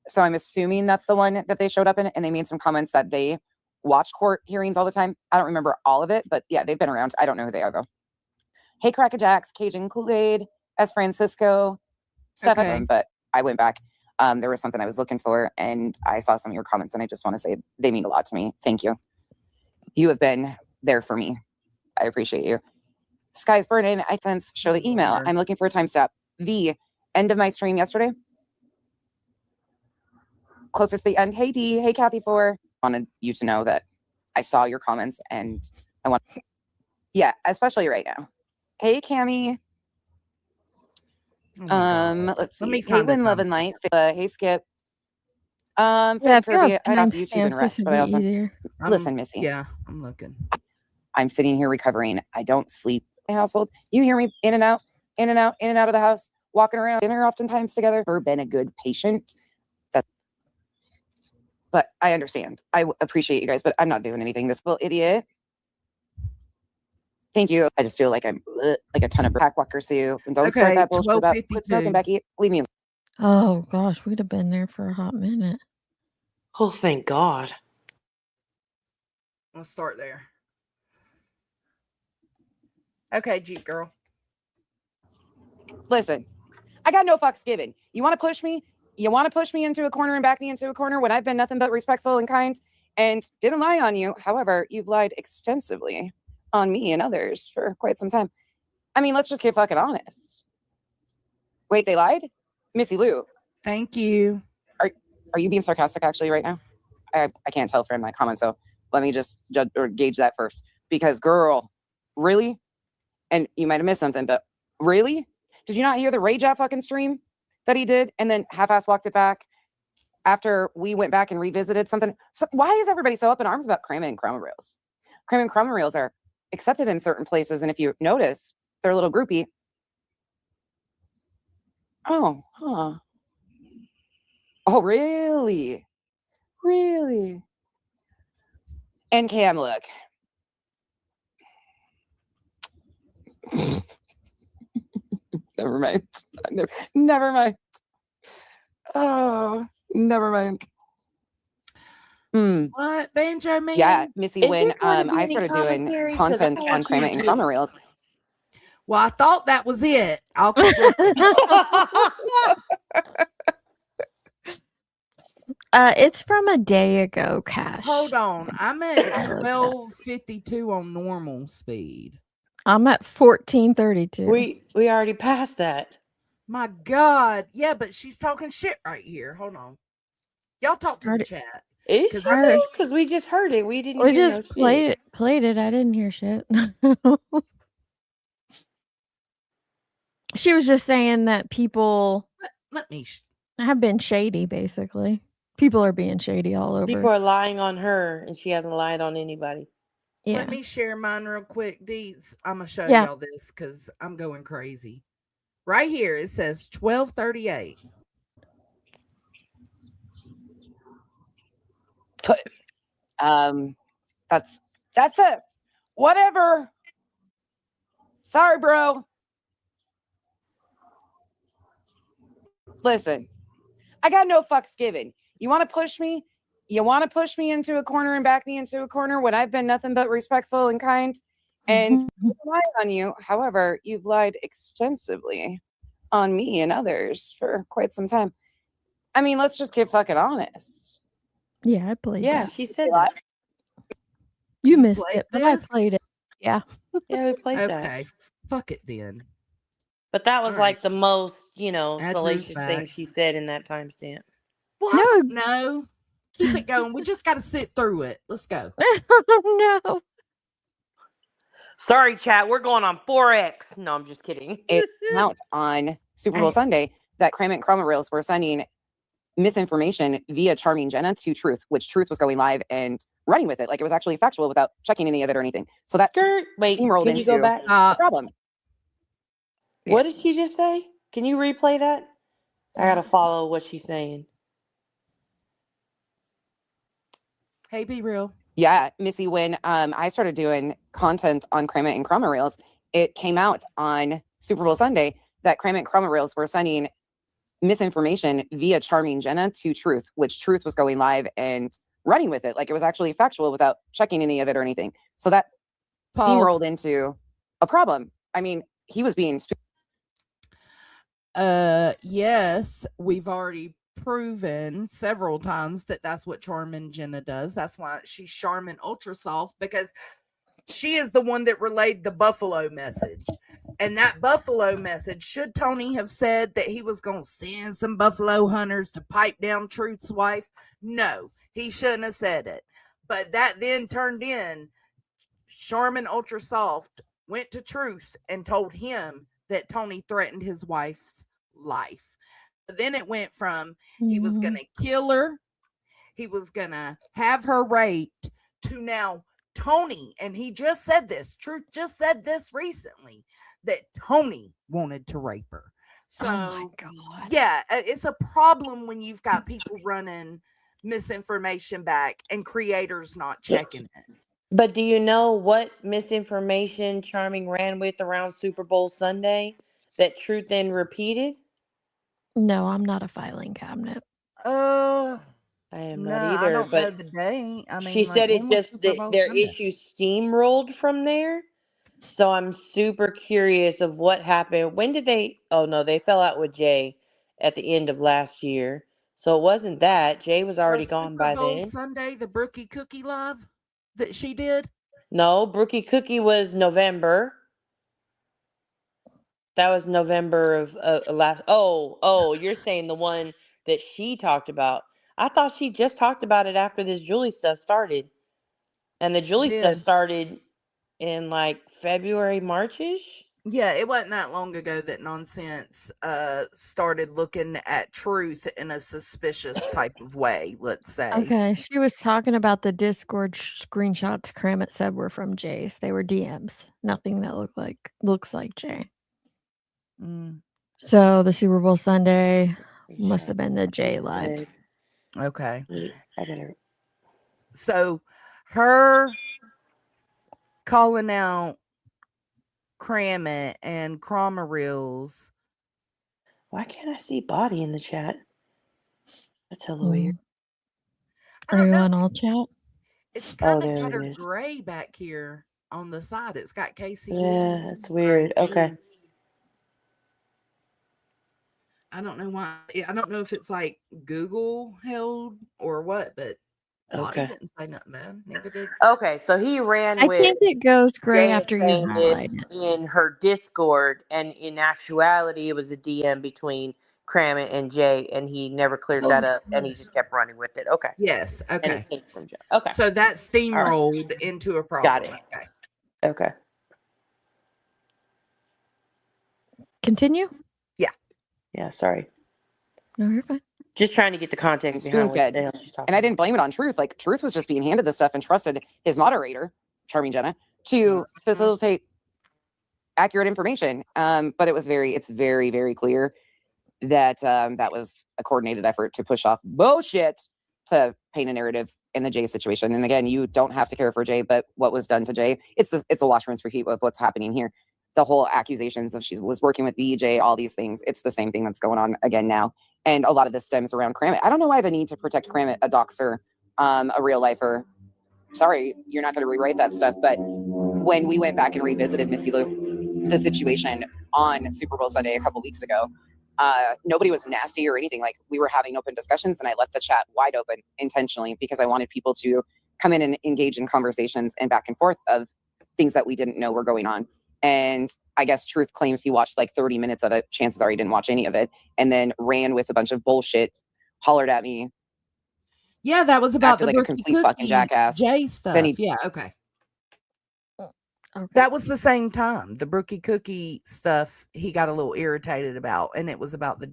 So I'm assuming that's the one that they showed up in, and they made some comments that they watch court hearings all the time. I don't remember all of it, but yeah, they've been around. I don't know who they are though. Hey, Crackajacks, Cajun Kool-Aid, S. Francisco, stuff of them, but I went back. There was something I was looking for, and I saw some of your comments, and I just want to say they mean a lot to me. Thank you. You have been there for me. I appreciate you. Sky's burning. I sense. Show the email. I'm looking for a time step. The end of my stream yesterday. Closer to the end. Hey, D. Hey, Kathy 4. wanted you to know that I saw your comments and I want, yeah, especially right now. Hey, Cammie. Oh my God. Let's Let me see. find a Caitlin Love time. and Light. Hey, Skip. Yeah, Philip if you have Kirby, I'd off YouTube and timestamps, this rest, would but be I also easier. listen, Missy. Yeah, I'm looking. I'm sitting here recovering. I don't sleep in my household. You hear me in and out, in and out, in and out of the house, walking around dinner oftentimes together. Never been a good patient. But I understand. I appreciate you guys, but I'm not doing anything. This little idiot. Thank you. I just feel like I'm like a ton of pack walker Sue. And don't start Okay, that bullshit about quit 12:52. smoking, Becky. Leave me alone. Oh gosh, we'd have been there for a hot minute. Oh, thank God. Let's start there. Okay, Jeep girl. Listen, I got no fucks given. You want to push me? You want to push me into a corner and back me into a corner when I've been nothing but respectful and kind and didn't lie on you. However, you've lied extensively on me and others for quite some time. I mean, let's just get fucking honest. Wait, they lied? Missy Lou, Thank you. are you being sarcastic actually right now? I can't tell from my comments, so let me just judge or gauge that first. Because girl, really? And you might have missed something, but really? Did you not hear the Rage Out fucking stream that he did and then half-ass walked it back after we went back and revisited something? So why is everybody so up in arms about crema and chroma reels? Crema and chroma reels are accepted in certain places, and if you notice, they're a little groupie. Oh, huh. Oh, really? Really? And Cam, look. Never mind. Never mind. Oh, never mind. What, Banjo Man? Yeah, Missy, Is when there going to be I any started doing commentary? 'Cause I content don't on want you crema to and get- chroma reels, Well, I thought that was it. I'll keep looking. It's from a day ago, Cash. Hold on. I'm at 12:52 on normal speed. I'm at 14:32. we already passed that. My God. Yeah, but she's talking shit right here. Hold on. Y'all talk to the Already- chat. Is 'Cause she I- though? Because we just heard it. We didn't We hear just no played shit. it. Played it. I didn't hear shit. She was just saying that people Let me. have been shady. Basically, people are being shady all over. People are lying on her, and she hasn't lied on anybody. Yeah. Let me share mine real quick, Deets. I'm gonna show Yeah. y'all this because I'm going crazy. Right here, it says 12:38. that's it. Whatever. Sorry, bro. Listen, I got no fucks given. You want to push me? You want to push me into a corner and back me into a corner when I've been nothing but respectful and kind and lie on you. However, you've lied extensively on me and others for quite some time. I mean, let's just get fucking honest. Yeah, I played Yeah, that. she said that. You missed played it, but I this? played it. Yeah. Yeah, we played that. Okay, fuck it then. But that was All right. like the most, Add salacious Bruce thing back. she said in that timestamp. What? No. No. Keep it going. We just got to sit through it. Let's go. No. Sorry, chat. We're going on 4X. No, I'm just kidding. It came out on Super Bowl Sunday that Crema and Chroma Reels were sending misinformation via Charming Jenna to Truth, which Truth was going live and running with it. Like it was actually factual without checking any of it or anything. So that Wait, steamrolled can you go into back? a problem. What did she just say? Can you replay that? I gotta follow what she's saying. Hey, be real. Yeah, Missy, when I started doing content on Crema and Chroma Reels, it came out on Super Bowl Sunday that Crema and Chroma Reels were sending misinformation via Charming Jenna to Truth, which Truth was going live and running with it. Like it was actually factual without checking any of it or anything. So that steamrolled into a problem. I mean, he was being Yes, we've already proven several times that that's what Charmin Jenna does. That's why she's Charmin Ultra Soft, because she is the one that relayed the Buffalo message. And that Buffalo message, should Tony have said that he was going to send some Buffalo hunters to pipe down Truth's wife? No, he shouldn't have said it. But that then turned in Charmin Ultra Soft went to Truth and told him that Tony threatened his wife's life. But then it went from he was going to kill her, he was going to have her raped, to now Tony, and he just said this, Truth just said this recently, that Tony wanted to rape her. So, Oh my God. yeah, it's a problem when you've got people running misinformation back and creators not checking it. But do you know what misinformation Charming ran with around Super Bowl Sunday that Truth then repeated? No, I'm not a filing cabinet. Uh, I am no, not I either. don't know But the date. I she mean, like, said it when was just Super Bowl their Sunday? issue steamrolled from there. So I'm super curious of what happened. When did they? Oh no, they fell out with Jay at the end of last year. So it wasn't that. Jay was already Was gone Super by Bowl then. Sunday the Brookie Cookie Love that she did? No, Brookie Cookie was November. That was November of last. Oh, you're saying the one that she talked about. I thought she just talked about it after this Julie stuff started. And the She Julie stuff did. started in like February, March-ish. Yeah, it wasn't that long ago that Nonsense started looking at Truth in a suspicious type of way, let's say. Okay, she was talking about the Discord screenshots Kramit said were from Jay's. They were DMs. Nothing that looks like Jay. Mm, So the Super Bowl Sunday must have been the Jay Said- live. okay. Wait, I better. So her calling out Kramit and Cromareels. Why can't I see body in the chat? That's hella Mm. weird. I Are don't you know. on all chat? It's Oh, kind of there got it her is. gray back here on the side. It's got Casey. Yeah, that's weird. Okay. I don't know why. I don't know if it's like Google held or what, but Lottie Okay. didn't say nothing bad. Neither did. Okay, so he ran I with think it goes gray Jay after you saying highlight this it. in her Discord, and in actuality, it was a DM between Kramit and Jay, and he never cleared that up, and he yes. just kept running with it. Okay. Yes. And Okay. it came from Jay. Okay. So that steamrolled into a problem. Got it. Okay. Okay. Continue? Yeah, sorry. No, you're fine. Just trying to get the context behind what the hell she's talking And I didn't blame it on Truth. Like, Truth was just being handed this stuff and trusted his moderator, Charming Jenna, to facilitate accurate information. But it's very, very clear that that was a coordinated effort to push off bullshit to paint a narrative in the Jay situation. And again, you don't have to care for Jay, but what was done to Jay, it's a wash, rinse, repeat of what's happening here. The whole accusations of she was working with BJ, all these things, it's the same thing that's going on again now. And a lot of this stems around Kramit. I don't know why the need to protect Kramit, a doxer, a real lifer. Sorry, you're not going to rewrite that stuff. But when we went back and revisited Missy Lou, the situation on Super Bowl Sunday a couple weeks ago, nobody was nasty or anything. Like, we were having open discussions, and I left the chat wide open intentionally because I wanted people to come in and engage in conversations and back and forth of things that we didn't know were going on. And I guess Truth claims he watched like 30 minutes of it. Chances are he didn't watch any of it, and then ran with a bunch of bullshit, hollered at me. Yeah, that was about acted the like a complete fucking jackass. Jay stuff. Then he- Yeah, okay. Okay. That was the same time. The Brookie Cookie stuff he got a little irritated about. And it was about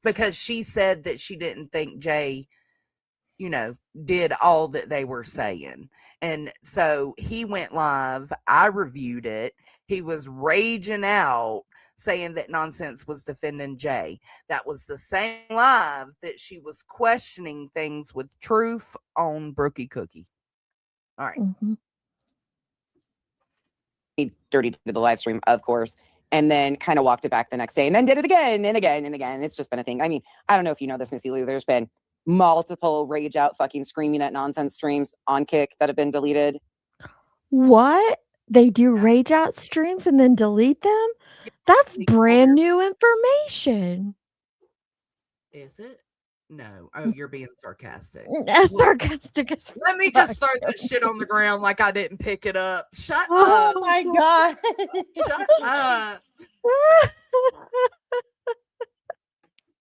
because she said that she didn't think Jay, did all that they were saying. And so he went live. I reviewed it. He was raging out, saying that Nonsense was defending Jay. That was the same live that she was questioning things with Truth on Brookie Cookie. All right. Mm-hmm. dirty to the live stream, of course, and then kind of walked it back the next day and then did it again and again and again. It's just been a thing. I mean, I don't know if you know this, Missy Lou, there's been multiple rage out fucking screaming at nonsense streams on Kick that have been deleted. What? They do rage out streams and then delete them? That's brand new information. Is it? No. Oh, you're being sarcastic. That's sarcastic as Let me just throw that shit on the ground like I didn't pick it up. Shut Oh up. my God. Shut up.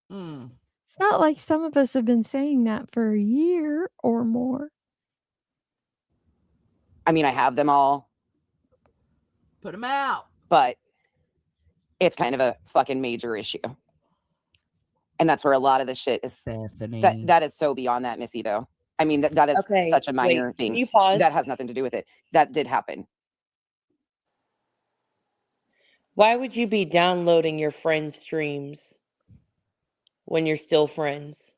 It's not like some of us have been saying that for a year or more. I mean, I have them all, Put them out. but it's kind of a fucking major issue. And that's where a lot of the shit is. Bethany. That is so beyond that, Missy, though. I mean, that is Okay, such a minor wait, thing. Can you pause? That has nothing to do with it. That did happen. Why would you be downloading your friends' streams when you're still friends?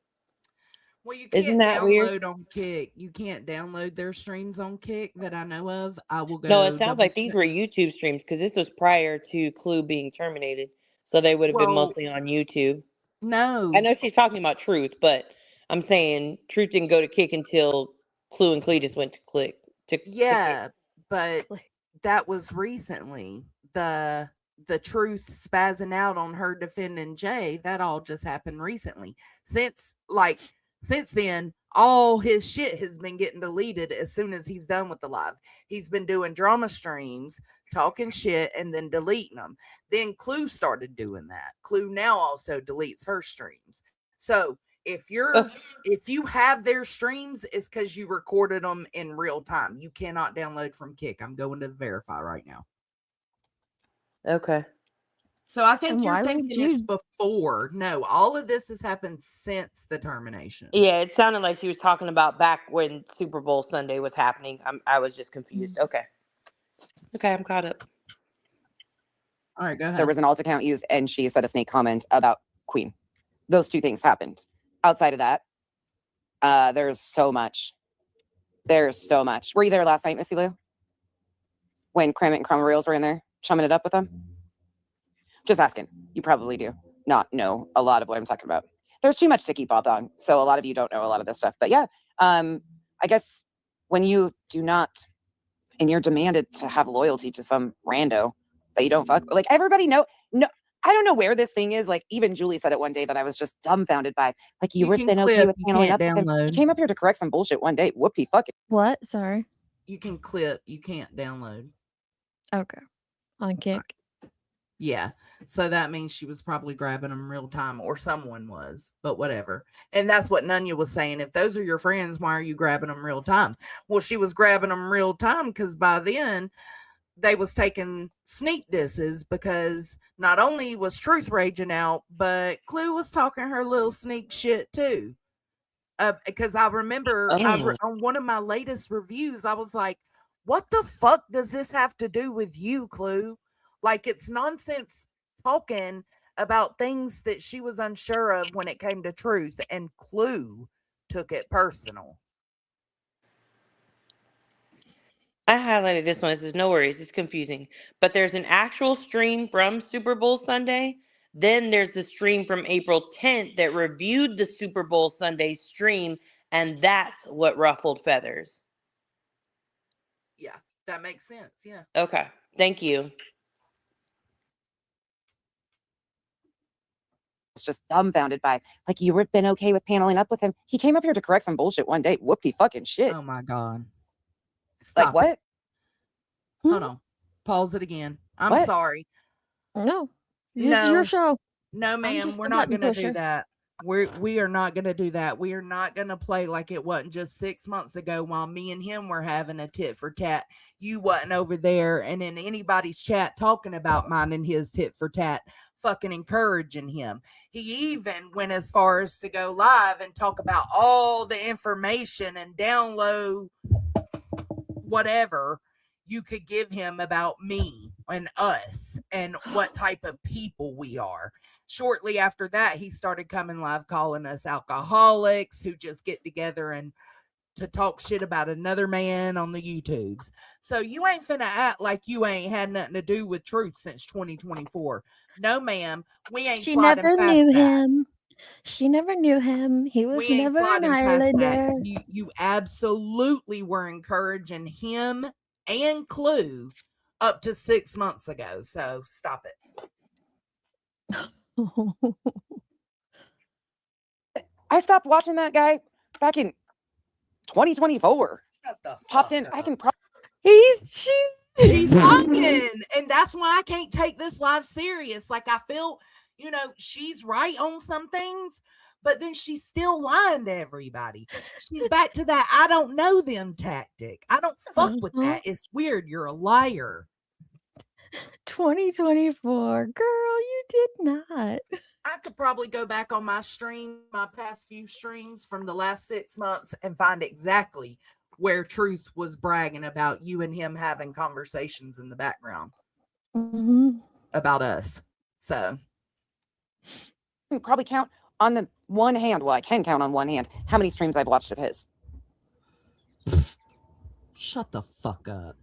Well, you Isn't can't that weird? download on Kick. You can't download their streams on Kick that I know of. I will go. No, it sounds like these double-check. were YouTube streams because this was prior to Clue being terminated. So they would have been Well, mostly on YouTube. No. I know she's talking about Truth, but I'm saying Truth didn't go to Kick until Clue and Cletus went to Click. To Kick. Yeah, but that was recently. The Truth spazzing out on her defending Jay, that all just happened recently. Since then, all his shit has been getting deleted as soon as he's done with the live. He's been doing drama streams, talking shit, and then deleting them. Then Clue started doing that. Clue now also deletes her streams. So if you have their streams, it's because you recorded them in real time. You cannot download from Kick. I'm going to verify right now. Okay. So I think And you're why would thinking you- it's before. No, all of this has happened since the termination. Yeah, it sounded like she was talking about back when Super Bowl Sunday was happening. I was just confused. Okay, I'm caught up. All right, go ahead. There was an alt account used, and she said a snake comment about Queen. Those two things happened. Outside of that, there's so much. There's so much. Were you there last night, Missy Lou? When Cramit and Crumb Reels were in there, chumming it up with them? Just asking. You probably do not know a lot of what I'm talking about. There's too much to keep up on, so a lot of you don't know a lot of this stuff. But yeah, I guess when you do not, and you're demanded to have loyalty to some rando that you don't fuck, like everybody no, I don't know where this thing is. Like even Julie said it one day that I was just dumbfounded by. Like you were can been okay clip, with you handling up can't with him. He download. came up here to correct some bullshit one day. Whoopty fucking. What? Sorry. You can clip, you can't download. Okay. On Kick. Yeah. So that means she was probably grabbing them real time, or someone was, but whatever. And that's what Nunya was saying. If those are your friends, why are you grabbing them real time? Well, she was grabbing them real time because by then they was taking sneak disses, because not only was Truth raging out, but Clue was talking her little sneak shit too. Because I remember on one of my latest reviews, I was like, what the fuck does this have to do with you, Clue? Like, it's nonsense talking about things that she was unsure of when it came to Truth, and Clue took it personal. I highlighted this one. It says, no worries, it's confusing. But there's an actual stream from Super Bowl Sunday. Then there's the stream from April 10th that reviewed the Super Bowl Sunday stream, and that's what ruffled feathers. Yeah, that makes sense. Yeah. Okay, thank you. It's just dumbfounded by, like, you were been okay with paneling up with him. He came up here to correct some bullshit one day. Whoopty fucking shit. Oh my God. Stop like, what? it. Hold on. Pause it again. I'm What? sorry. No. This No. is your show. No, ma'am, just we're a not button going to do pusher. that. We are not going to do that. We are not going to play like it wasn't just 6 months ago while me and him were having a tit for tat. You wasn't over there and in anybody's chat talking about mine and his tit for tat, fucking encouraging him. He even went as far as to go live and talk about all the information and download whatever you could give him about me and us and what type of people we are. Shortly after that, he started coming live calling us alcoholics who just get together and to talk shit about another man on the YouTubes. So you ain't finna act like you ain't had nothing to do with Truth since 2024. No, ma'am, we ain't She sliding never past knew that. him. She never knew him. He was We ain't never an sliding past that. Islander. You absolutely were encouraging him and Clue up to 6 months ago. So stop it. I stopped watching that guy back in 2024. Shut the Popped fuck in. up. I can She's lying, and that's why I can't take this live serious. Like, I feel, she's right on some things, but then she's still lying to everybody. She's back to that I don't know them tactic. I don't fuck with that. It's weird. You're a liar. 2024. Girl, you did not. I could probably go back on my past few streams from the last 6 months and find exactly where Truth was bragging about you and him having conversations in the background about us. So can probably count on the one hand. Well, I can count on one hand how many streams I've watched of his. Shut the fuck up.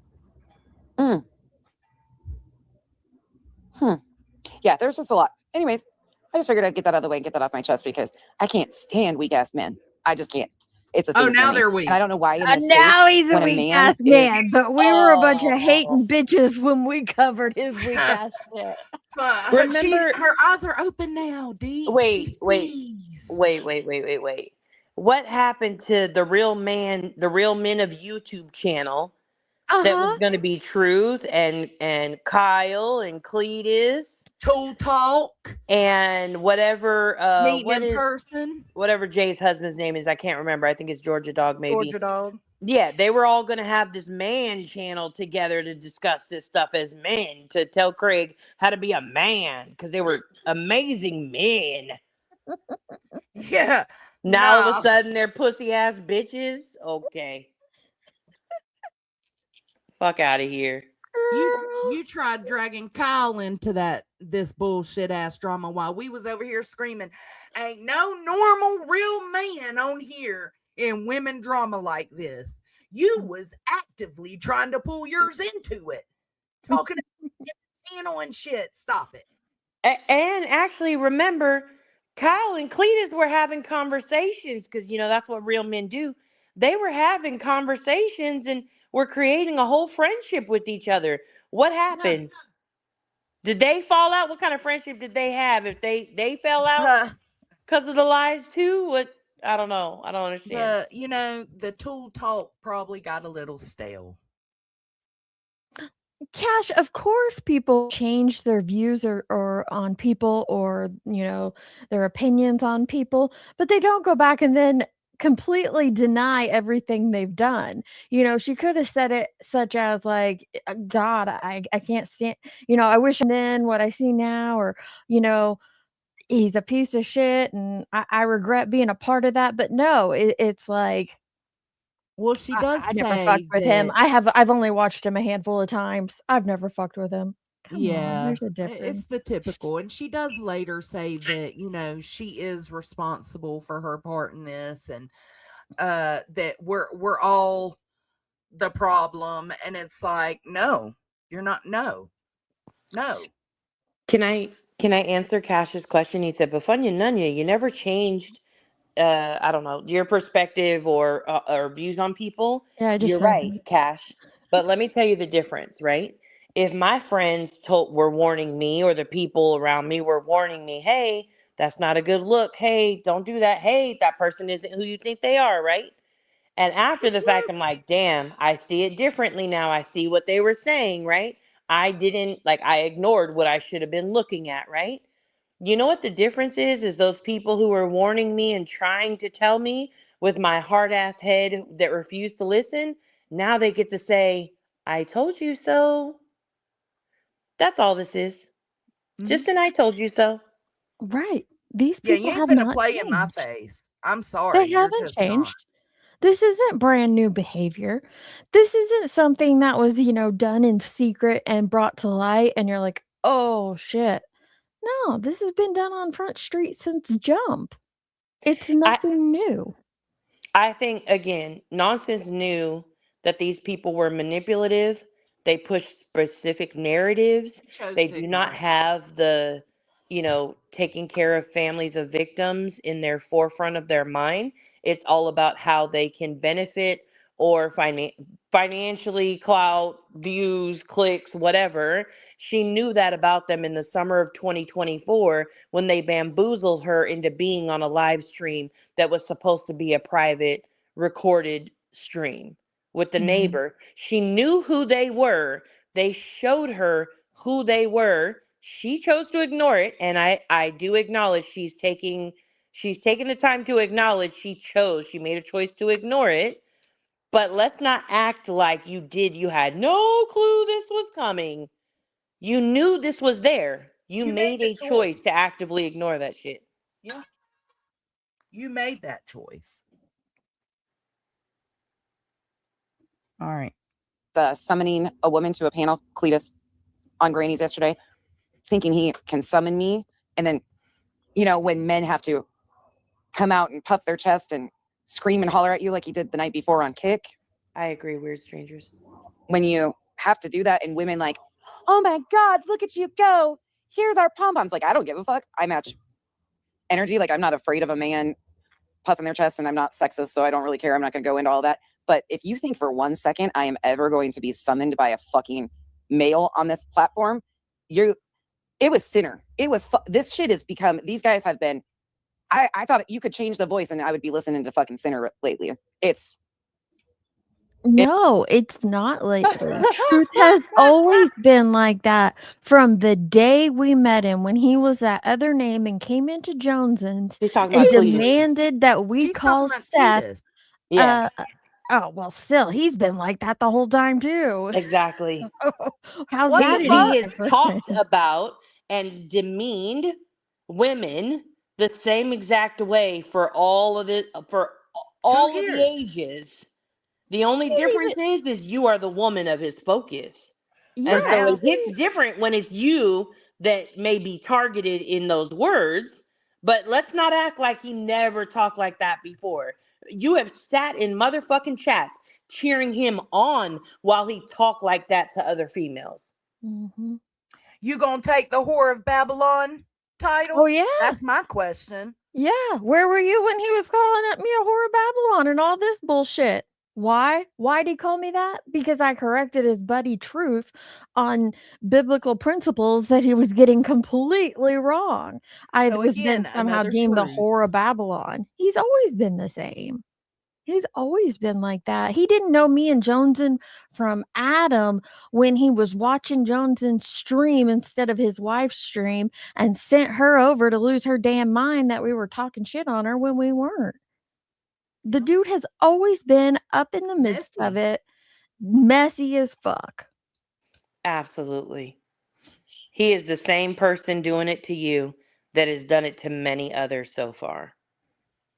Yeah, there's just a lot. Anyways, I just figured I'd get that out of the way and get that off my chest because I can't stand weak ass men. I just can't. It's a thing. Now for me. they're weak. And I don't know why. In this Now space, he's a when weak man ass is- man, but we were a bunch of hating bitches when we covered his weak ass shit. Remember- her eyes are open now, D. Wait. Wait. What happened to the real men of YouTube channel that was going to be Truth and Kyle and Cletus Tool Talk and whatever person, whatever Jay's husband's name is, I can't remember. I think it's Georgia Dog, maybe. Georgia Dog. Yeah, they were all going to have this man channel together to discuss this stuff as men, to tell Craig how to be a man, because they were amazing men. Yeah. Now all of a sudden they're pussy ass bitches. Okay. Fuck out of here. You tried dragging Kyle into this bullshit ass drama while we was over here screaming, ain't no normal real man on here in women drama like this. You was actively trying to pull yours into it, talking about channel and shit. Stop it. And actually, remember, Kyle and Cletus were having conversations, because that's what real men do. They were having conversations and were creating a whole friendship with each other. What happened? Did they fall out? What kind of friendship did they have? If they fell out because of the lies too? What? I don't know. I don't understand. The Tool Talk probably got a little stale. Cash, of course people change their views or on people, or their opinions on people, but they don't go back and then completely deny everything they've done. She could have said it such as like, God, I can't stand, I wish then what I see now, or he's a piece of shit and I regret being a part of that. But no, it's like, well, she does I say never fucked with him. I've only watched him a handful of times. I've never fucked with him. Come on, there's a difference. It's the typical. And she does later say that, she is responsible for her part in this, and that we're all the problem. And it's like, no, you're not. No. Can I answer Cash's question? He said, Bufunya Nunya, you never changed I don't know, your perspective or views on people. Yeah, I just You're heard right, that. Cash. But let me tell you the difference, right? If my friends were warning me, or the people around me were warning me, hey, that's not a good look. Hey, don't do that. Hey, that person isn't who you think they are, right? And after the fact, I'm like, damn, I see it differently now. I see what they were saying, right? I ignored what I should have been looking at, right? You know what the difference is those people who were warning me and trying to tell me with my hard ass head that refused to listen, now they get to say, I told you so. That's all this is. Just an I told you so. Right. These Yeah, people you ain't have finna not play changed. in my face. I'm sorry. They haven't changed. This isn't brand new behavior. This isn't something that was, done in secret and brought to light and you're like, oh shit. No, this has been done on Front Street since jump. It's nothing new. I think, again, Nonsense knew that these people were manipulative. They push specific narratives. They do not have the, taking care of families of victims in their forefront of their mind. It's all about how they can benefit or financially, clout, views, clicks, whatever. She knew that about them in the summer of 2024 when they bamboozled her into being on a live stream that was supposed to be a private recorded stream with the neighbor. She knew who they were. They showed her who they were. She chose to ignore it. And I do acknowledge she's taking She's taken the time to acknowledge she made a choice to ignore it. But let's not act like you had no clue this was coming. You knew this was there. You made the a choice to actively ignore that shit. Yeah. You made that choice. All right. Summoning a woman to a panel, Cletus, on Granny's yesterday, thinking he can summon me. And then, when men have to come out and puff their chest and scream and holler at you like he did the night before on Kick. I agree, Weird Strangers. When you have to do that and women like, oh my God, look at you go. Here's our pom-poms. Like, I don't give a fuck. I match energy. Like, I'm not afraid of a man puffing their chest, and I'm not sexist, so I don't really care. I'm not going to go into all that. But if you think for 1 second I am ever going to be summoned by a fucking male on this platform, it was sinner. This shit has become, these guys have been, I thought you could change the voice and I would be listening to fucking Sinner lately. No, it's not lately. Truth has always been like that from the day we met him when he was that other name and came into Jones's She's talking and about Cletus. demanded that we She's call talking about Seth. Cletus. Yeah, Oh, well, still, he's been like that the whole time, too. exactly. How's What that the any fuck? He has different? talked about and demeaned women the same exact way for all of it, for all of the years. ages. The only difference is you are the woman of his focus. Yeah, And so Now- it hits different when it's you that may be targeted in those words. But let's not act like he never talked like that before. You have sat in motherfucking chats cheering him on while he talked like that to other females. mm-hmm. You gonna take the Whore of Babylon title? Oh, yeah. That's my question. Yeah. Where were you when he was calling at me a whore of Babylon and all this bullshit? Why? Why did he call me that? Because I corrected his buddy Truth on biblical principles that he was getting completely wrong. I So was again, then somehow another deemed the truth. whore of Babylon. He's always been the same. He's always been like that. He didn't know me and Joneson from Adam when he was watching Joneson's stream instead of his wife's stream and sent her over to lose her damn mind that we were talking shit on her when we weren't. The dude has always been up in the midst of Messy. it, messy as fuck. Absolutely. He is the same person doing it to you that has done it to many others so far.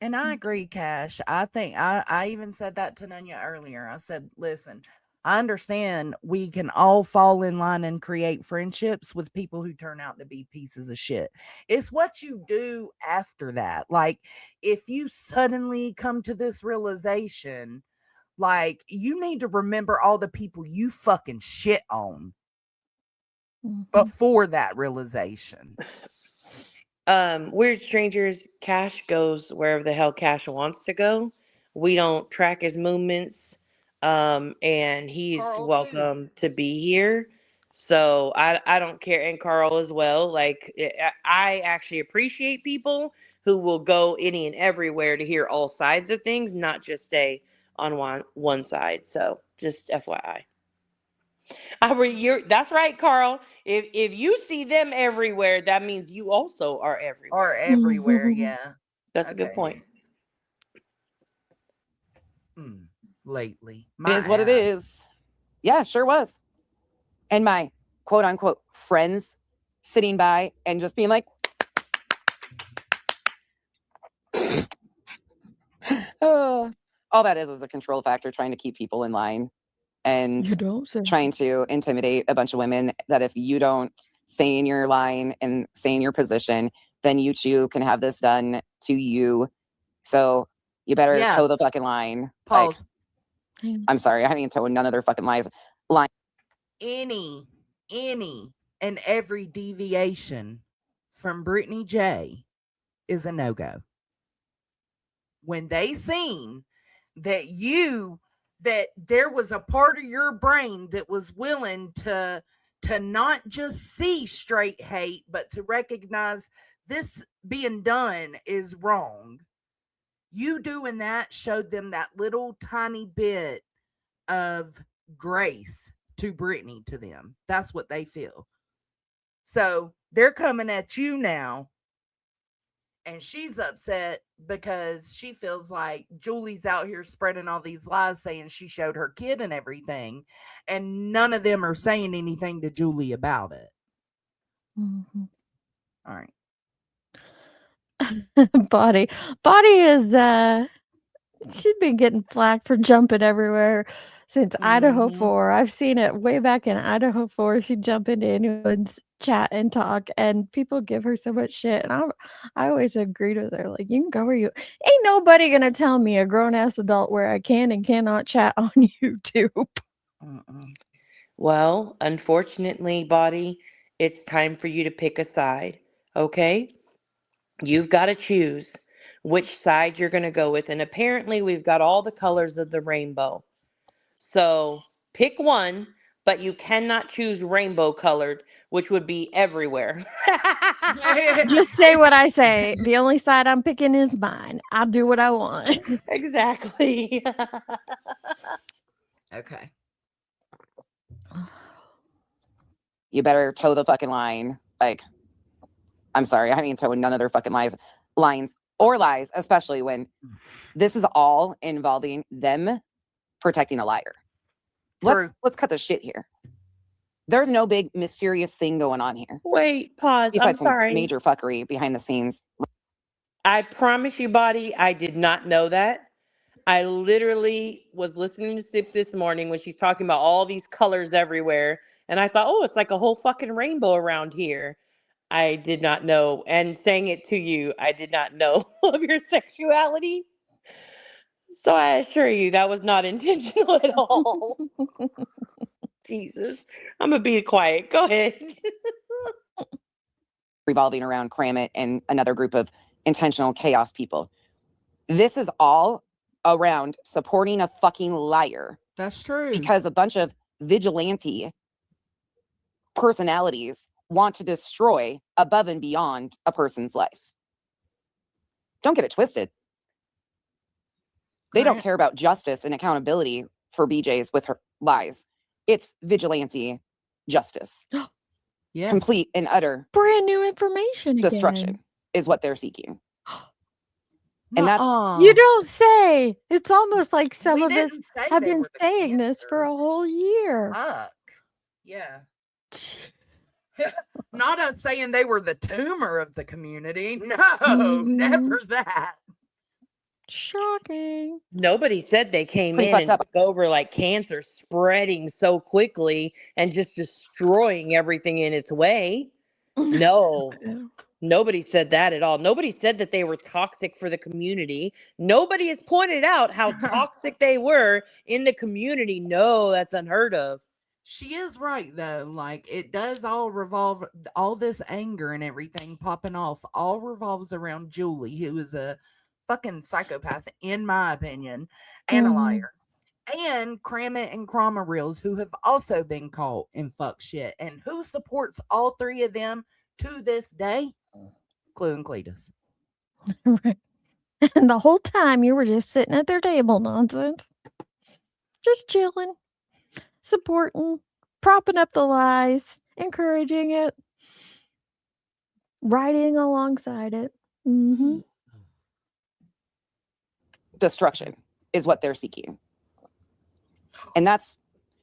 And I agree, Cash. I think I even said that to Nunya earlier. I said, listen, I understand we can all fall in line and create friendships with people who turn out to be pieces of shit. It's what you do after that. Like, if you suddenly come to this realization, like, you need to remember all the people you fucking shit on before that realization. Weird Strangers, Cash goes wherever the hell Cash wants to go. We don't track his movements. And he's Carl, too. welcome to be here. So I don't care. And Carl as well. Like, I actually appreciate people who will go any and everywhere to hear all sides of things, not just stay on one side. So just FYI. That's right, Carl. If you see them everywhere, that means you also are everywhere. Or everywhere, yeah. That's a good point. Lately. It is what it is. Yeah, sure was. And my quote unquote friends sitting by and just being like, all that is a control factor trying to keep people in line and trying to intimidate a bunch of women that if you don't stay in your line and stay in your position, then you too can have this done to you. So you better toe the fucking line. Pause. Like, I'm sorry, I didn't toe none of their fucking line. Any and every deviation from Brittany J is a no-go. When they seen that there was a part of your brain that was willing to not just see straight hate, but to recognize this being done is wrong. You doing that showed them that little tiny bit of grace to Brittany, to them. That's what they feel. So they're coming at you now And she's upset because she feels like Julie's out here spreading all these lies saying she showed her kid and everything. And none of them are saying anything to Julie about it. Mhm. All right. Body is she's been getting flack for jumping everywhere since Idaho Mhm. 4. I've seen it way back in Idaho 4. She'd jump into anyone's chat and talk, and people give her so much shit. And I always agreed with her, like, you can go where you ain't nobody gonna tell me, a grown ass adult, where I can and cannot chat on YouTube. Mm-mm. Well, unfortunately, Body, it's time for you to pick a side, okay? You've got to choose which side you're going to go with. And apparently, we've got all the colors of the rainbow. So pick one, but you cannot choose rainbow colored, which would be everywhere. Just say what I say. The only side I'm picking is mine. I'll do what I want. Exactly. Okay. You better toe the fucking line. Like, I'm sorry, I ain't towing none of their fucking lines, especially when this is all involving them protecting a liar. True. Let's cut the shit here. There's no big mysterious thing going on here. Wait, pause. I'm Besides some sorry. major fuckery behind the scenes. I promise you, Body, I did not know that. I literally was listening to Sip this morning when she's talking about all these colors everywhere. And I thought, oh, it's like a whole fucking rainbow around here. I did not know. And saying it to you, I did not know of your sexuality. So I assure you, that was not intentional at all. Jesus. I'm going to be quiet. Go ahead. Revolving around Kramit and another group of intentional chaos people. This is all around supporting a fucking liar. That's true. Because a bunch of vigilante personalities want to destroy above and beyond a person's life. Don't get it twisted. They don't care about justice and accountability for BJ's with her lies. It's vigilante justice. Yes. Complete and utter Brand new information destruction again. is what they're seeking. And that's You don't say. It's almost like some We of us didn't say have they been were the saying this for a whole year. Fuck. Yeah. Not us saying they were the tumor of the community. No, never that. Shocking. Nobody said they came Pretty in and fucked up. took over like cancer spreading so quickly and just destroying everything in its way. No, nobody said that at all. Nobody said that they were toxic for the community. Nobody has pointed out how toxic they were in the community. No, that's unheard of. She is right though. Like it does all revolve, all this anger and everything popping off all revolves around Julie, who is a fucking psychopath in my opinion, and a liar. And Kramit and Reels, who have also been caught in fuck shit, and who supports all three of them to this day? Clue and Cletus. Right. And the whole time you were just sitting at their table, nonsense. Just chilling, supporting, propping up the lies, encouraging it, riding alongside it. Mm-hmm. Destruction is what they're seeking. And that's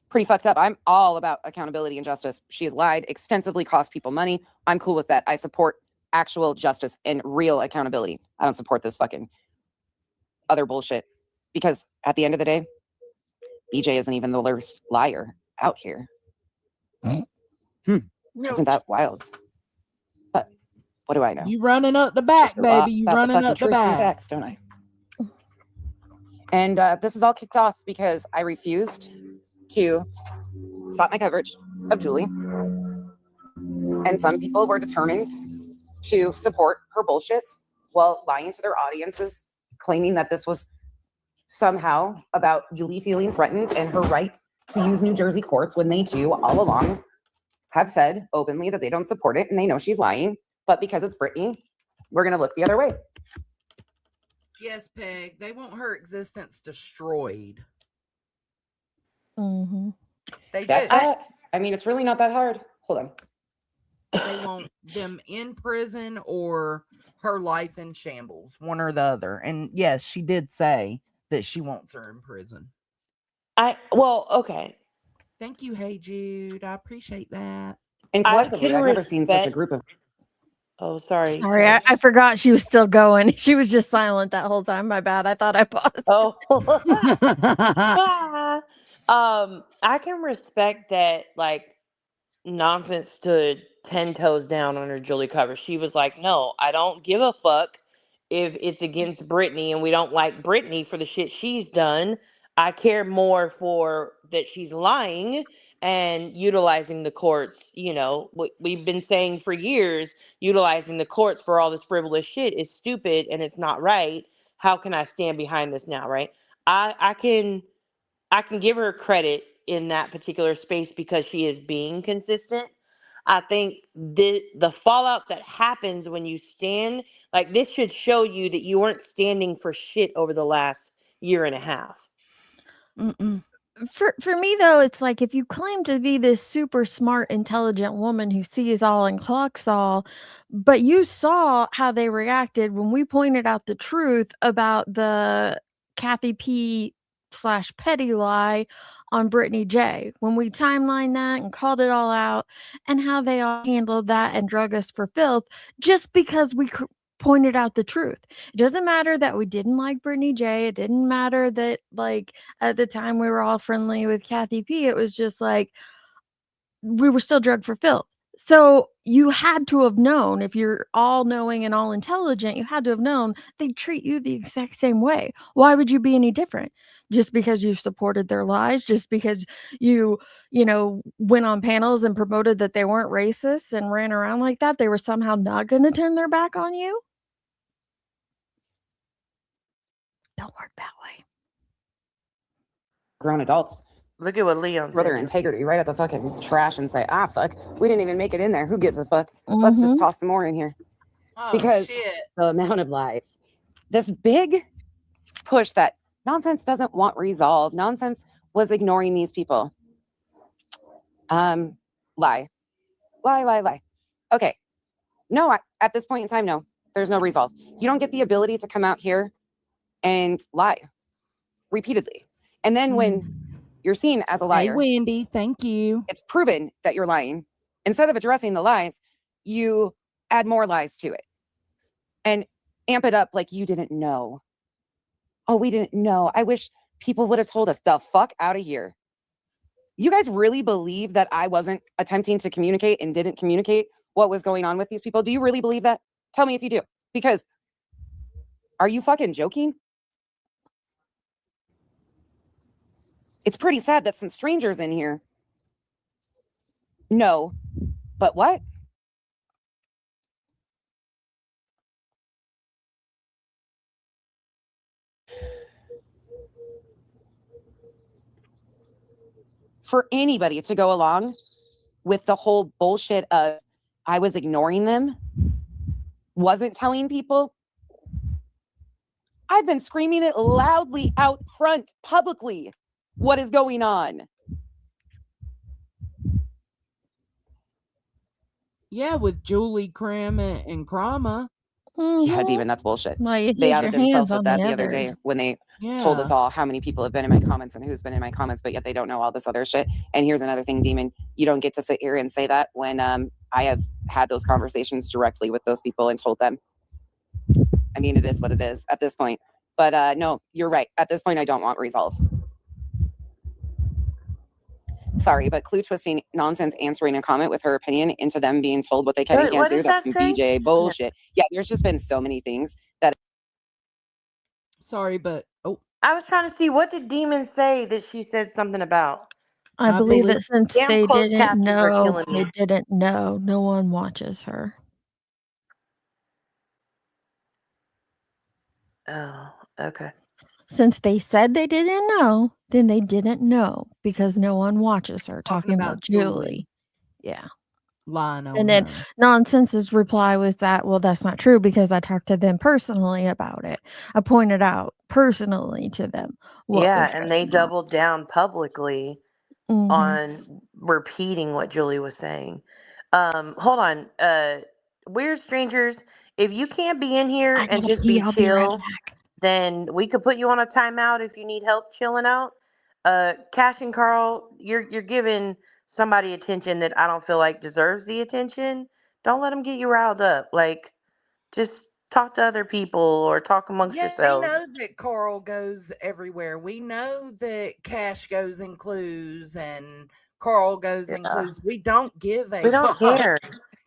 pretty fucked up. I'm all about accountability and justice. She has lied, extensively cost people money. I'm cool with that. I support actual justice and real accountability. I don't support this fucking other bullshit. Because at the end of the day, BJ isn't even the worst liar out here. Isn't that wild? But what do I know? You running up the back, baby. You About running fucking up the truth and back. facts, don't I? And this is all kicked off because I refused to stop my coverage of Julie. And some people were determined to support her bullshit while lying to their audiences, claiming that this was somehow about Julie feeling threatened and her right to use New Jersey courts when they too, all along, have said openly that they don't support it and they know she's lying. But because it's Brittany, we're going to look the other way. Yes, Peg. They want her existence destroyed. Mm-hmm. They That's do. that. I mean, it's really not that hard. Hold on. They want them in prison or her life in shambles, one or the other. And yes, she did say that she wants her in prison. Okay. Thank you, Hey Jude. I appreciate that. And I collectively, can I've never seen such a respect. group of. Oh, sorry. Sorry, I forgot she was still going. She was just silent that whole time. My bad. I thought I paused. Oh. I can respect that, like, Nonsense stood 10 toes down on her Julie cover. She was like, no, I don't give a fuck if it's against Britney and we don't like Britney for the shit she's done. I care more for that she's lying and utilizing the courts. You know, we've been saying for years, utilizing the courts for all this frivolous shit is stupid and it's not right. How can I stand behind this now, right? I can give her credit in that particular space because she is being consistent. I think the fallout that happens when you stand, like, this should show you that you weren't standing for shit over the last year and a half. Mm-mm. For me though, it's like if you claim to be this super smart, intelligent woman who sees all and clocks all, but you saw how they reacted when we pointed out the truth about the Kathy P / petty lie on Brittany J. When we timelined that and called it all out, and how they all handled that and drug us for filth just because we pointed out the truth. It doesn't matter that we didn't like Brittany J. It didn't matter that, like, at the time we were all friendly with Kathy P. It was just like we were still drugged for filth. So you had to have known, if you're all knowing and all intelligent, you had to have known they'd treat you the exact same way. Why would you be any different? Just because you supported their lies, just because you went on panels and promoted that they weren't racist and ran around like that, they were somehow not going to turn their back on you? Don't work that way. Grown adults Look at what Leon throw their said. integrity right at the fucking trash and say, fuck, we didn't even make it in there. Who gives a fuck? Let's just toss some more in here. Oh, Because shit. the amount of lies, this big push that Nonsense doesn't want resolve. Nonsense was ignoring these people. Lie. Okay. No, at this point in time, no, there's no resolve. You don't get the ability to come out here and lie repeatedly. And then when you're seen as a liar, Hey, Wendy, thank you. It's proven that you're lying. Instead of addressing the lies, you add more lies to it and amp it up like you didn't know. Oh, we didn't know. I wish people would have told us. The fuck out of here. You guys really believe that I wasn't attempting to communicate and didn't communicate what was going on with these people? Do you really believe that? Tell me if you do. Because are you fucking joking? It's pretty sad that some strangers in here know. But what? For anybody to go along with the whole bullshit of I was ignoring them, wasn't telling people. I've been screaming it loudly out front, publicly. What is going on? Yeah, with Julie, Cram, and Krama. Yeah, Demon, that's bullshit. Well, you They had outed your themselves hands with on that the the other day others. when they Yeah. told us all how many people have been in my comments and who's been in my comments, but yet they don't know all this other shit. And here's another thing, Demon, you don't get to sit here and say that when I have had those conversations directly with those people and told them. I mean, it is what it is at this point. But no, you're right. At this point, I don't want resolve. Sorry, but clue twisting nonsense answering a comment with her opinion into them being told what they can and can't do. That's some BJ bullshit. Yeah, there's just been so many things that. Sorry, but I was trying to see, what did Demon say that she said something about? I believe that since Damn they closed didn't captions are know, killing me. no one watches her. Oh, okay. Since they said they didn't know, then they didn't know because no one watches her. Talking about Julie. Yeah. Lying on And then her. Nonsense's reply was that, well, that's not true because I talked to them personally about it. I pointed out personally to them what was and they going on. doubled down publicly on repeating what Julie was saying. Hold on. Weird Strangers, if you can't be in here I and gotta just pee. be I'll be right chill, back. then we could put you on a timeout if you need help chilling out. Cash and Carl, you're giving somebody attention that I don't feel like deserves the attention. Don't let them get you riled up. Like, just talk to other people or talk amongst Yeah, we yourselves. know that Carl goes everywhere. We know that Cash goes in clues and Carl goes in Yeah. clues. We don't give a We don't fuck. care.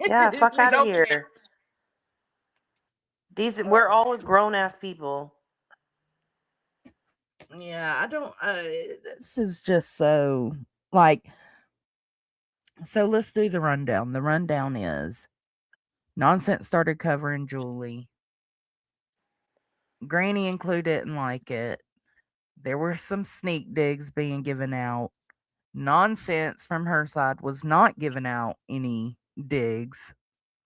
Yeah, fuck We out of don't care. here. We're all grown ass people. Yeah, I don't. This is just so like. So let's do the rundown. The rundown is Nonsense started covering Julie. Granny and Clue didn't like it. There were some sneak digs being given out. Nonsense from her side was not giving out any digs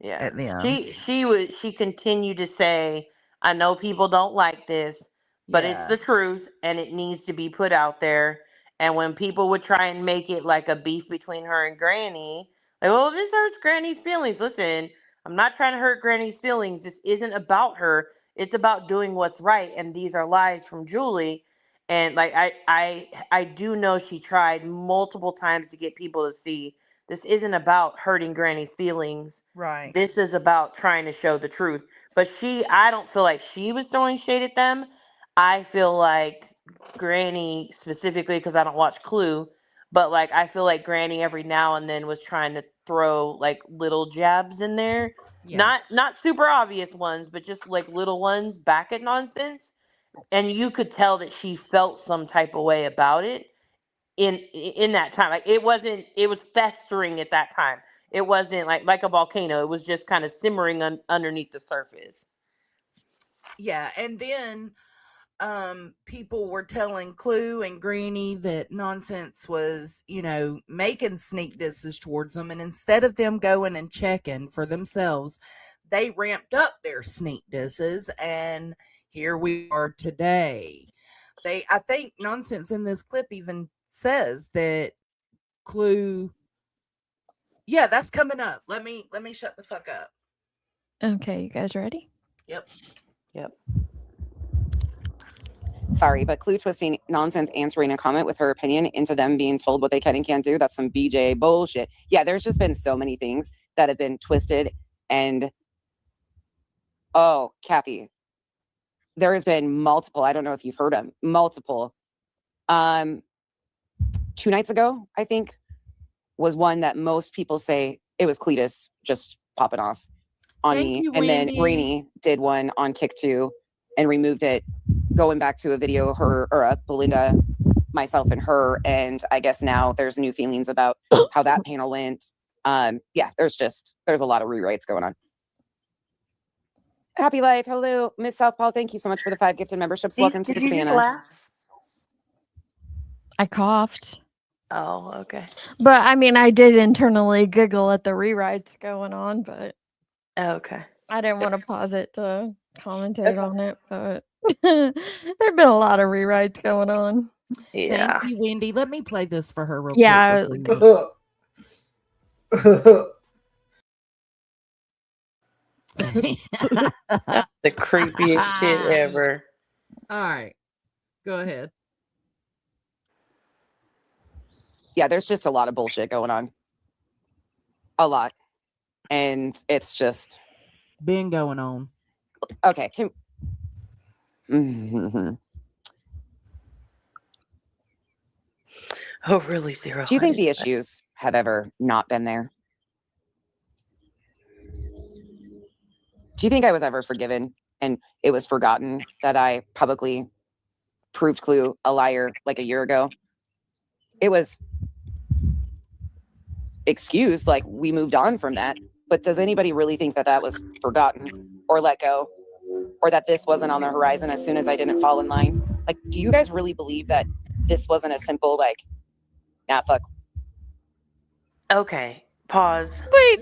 Yeah. at them. She continued to say, I know people don't like this, but it's Yeah. the truth and it needs to be put out there. And when people would try and make it like a beef between her and Granny, like, well, this hurts Granny's feelings. Listen, I'm not trying to hurt Granny's feelings. This isn't about her. It's about doing what's right. And these are lies from Julie. And like I do know she tried multiple times to get people to see this isn't about hurting Granny's feelings. Right. This is about trying to show the truth. But I don't feel like she was throwing shade at them. I feel like Granny, specifically because I don't watch Clue, but like I feel like Granny every now and then was trying to throw like little jabs in there. Yeah. Not super obvious ones, but just like little ones back at Nonsense. And you could tell that she felt some type of way about it in that time. Like it was festering at that time. It wasn't like a volcano. It was just kind of simmering underneath the surface. Yeah. And then people were telling Clue and Greenie that Nonsense was, making sneak disses towards them, and instead of them going and checking for themselves, they ramped up their sneak disses, and here we are today. I think Nonsense in this clip even says that Clue. Yeah, that's coming up. Let me shut the fuck up. Okay, you guys ready? Yep. Yep. Sorry, but Clue twisting Nonsense answering a comment with her opinion into them being told what they can and can't do. That's some BJ bullshit. Yeah, there's just been so many things that have been twisted. And oh, Kathy, there has been multiple. I don't know if you've heard them. Multiple. 2 nights ago, I think, was one that most people say it was Cletus just popping off on Thank me. you, And then Wendy. Rainey did one on Kick 2 and removed it, going back to a video of Belinda, myself, and her. And I guess now there's new feelings about how that panel went. Yeah, there's a lot of rewrites going on. Happy life. Hello, Miss Southpaw. Thank you so much for the 5 gifted memberships. Welcome to Did the you just cabana. laugh? I coughed. Oh, okay. But I mean, I did internally giggle at the rewrites going on, but Okay. I didn't want to pause it to commentate on it. But there've been a lot of rewrites going on. Yeah. Thank you, Wendy. Let me play this for her real Yeah, quick. before we- The creepiest shit ever. All right. Go ahead. Yeah, there's just a lot of bullshit going on. A lot. And it's just Been going on. okay. Mhm. Oh, really, Zero? Do you I think the didn't- issues have ever not been there? Do you think I was ever forgiven and it was forgotten that I publicly proved Clue a liar like a year ago? It was excused, like we moved on from that. But does anybody really think that that was forgotten or let go, or that this wasn't on the horizon as soon as I didn't fall in line? Like, do you guys really believe that this wasn't a simple, like, nah, fuck? Okay. Pause. wait,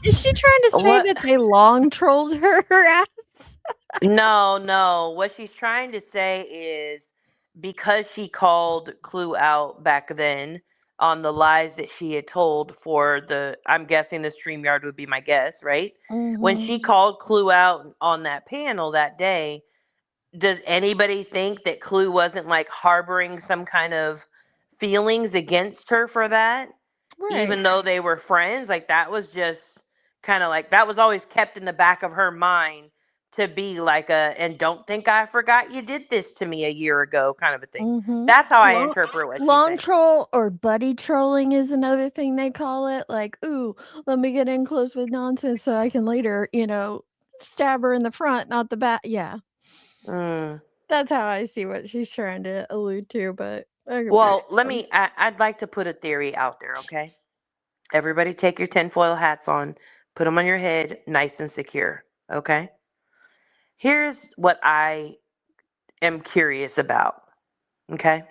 is she trying to say What? that they long trolled her ass? No. What she's trying to say is because she called Clue out back then, on the lies that she had told for I'm guessing the StreamYard would be my guess, right? When she called Clue out on that panel that day, does anybody think that Clue wasn't like harboring some kind of feelings against her for that? Right. Even though they were friends, like that was just kind of like that was always kept in the back of her mind to be like and don't think I forgot you did this to me a year ago kind of a thing. That's how I interpret what she's Long saying. troll or buddy trolling is another thing they call it. Like, ooh, let me get in close with nonsense so I can later, stab her in the front, not the back. Yeah. Mm. That's how I see what she's trying to allude to, but Well, I'd like to put a theory out there, okay? Everybody take your tinfoil hats on, put them on your head, nice and secure, okay? Here's what I am curious about, okay?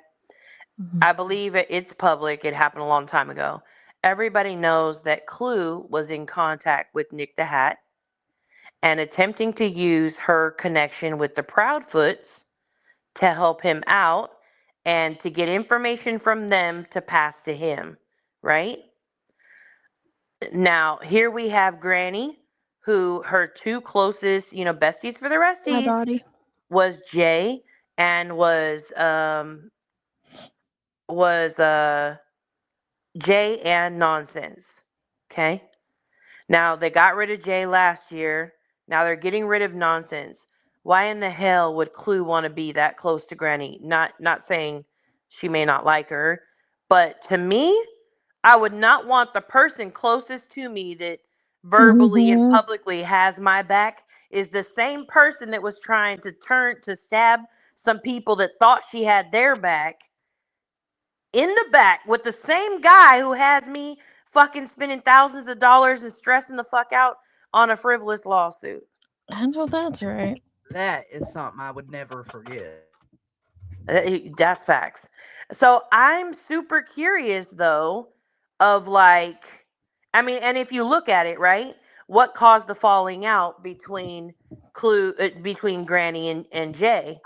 I believe it's public. It happened a long time ago. Everybody knows that Clue was in contact with Nick the Hat and attempting to use her connection with the Proudfoots to help him out and to get information from them to pass to him, right? Now, here we have Granny, who her two closest, besties for the my resties body. was Jay and was Jay and Nonsense. Okay? Now, they got rid of Jay last year. Now they're getting rid of Nonsense. Why in the hell would Clue want to be that close to Granny? Not saying she may not like her, but to me, I would not want the person closest to me that verbally and publicly has my back is the same person that was trying to stab some people that thought she had their back in the back with the same guy who has me fucking spending thousands of dollars and stressing the fuck out on a frivolous lawsuit. I know that's right. That is something I would never forget. That's facts. So I'm super curious though of like, I mean, and if you look at it, right, what caused the falling out between between Granny and Jay?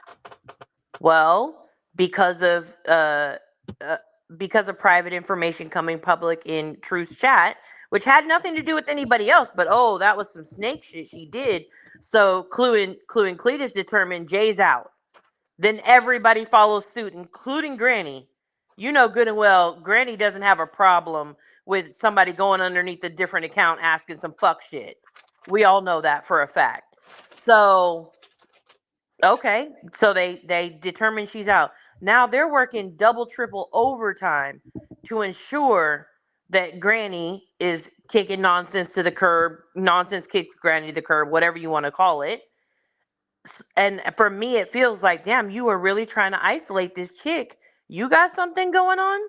Well, because of uh, uh because of private information coming public in Truth's chat, which had nothing to do with anybody else, but oh, that was some snake shit she did. So Clue and Cletus determined Jay's out. Then everybody follows suit, including Granny. You know good and well, Granny doesn't have a problem with somebody going underneath a different account asking some fuck shit. We all know that for a fact. So, okay, so they determine she's out. Now they're working double, triple overtime to ensure that Granny is kicking nonsense to the curb. Nonsense kicks Granny to the curb, whatever you want to call it. And for me, it feels like, damn, you were really trying to isolate this chick. You got something going on?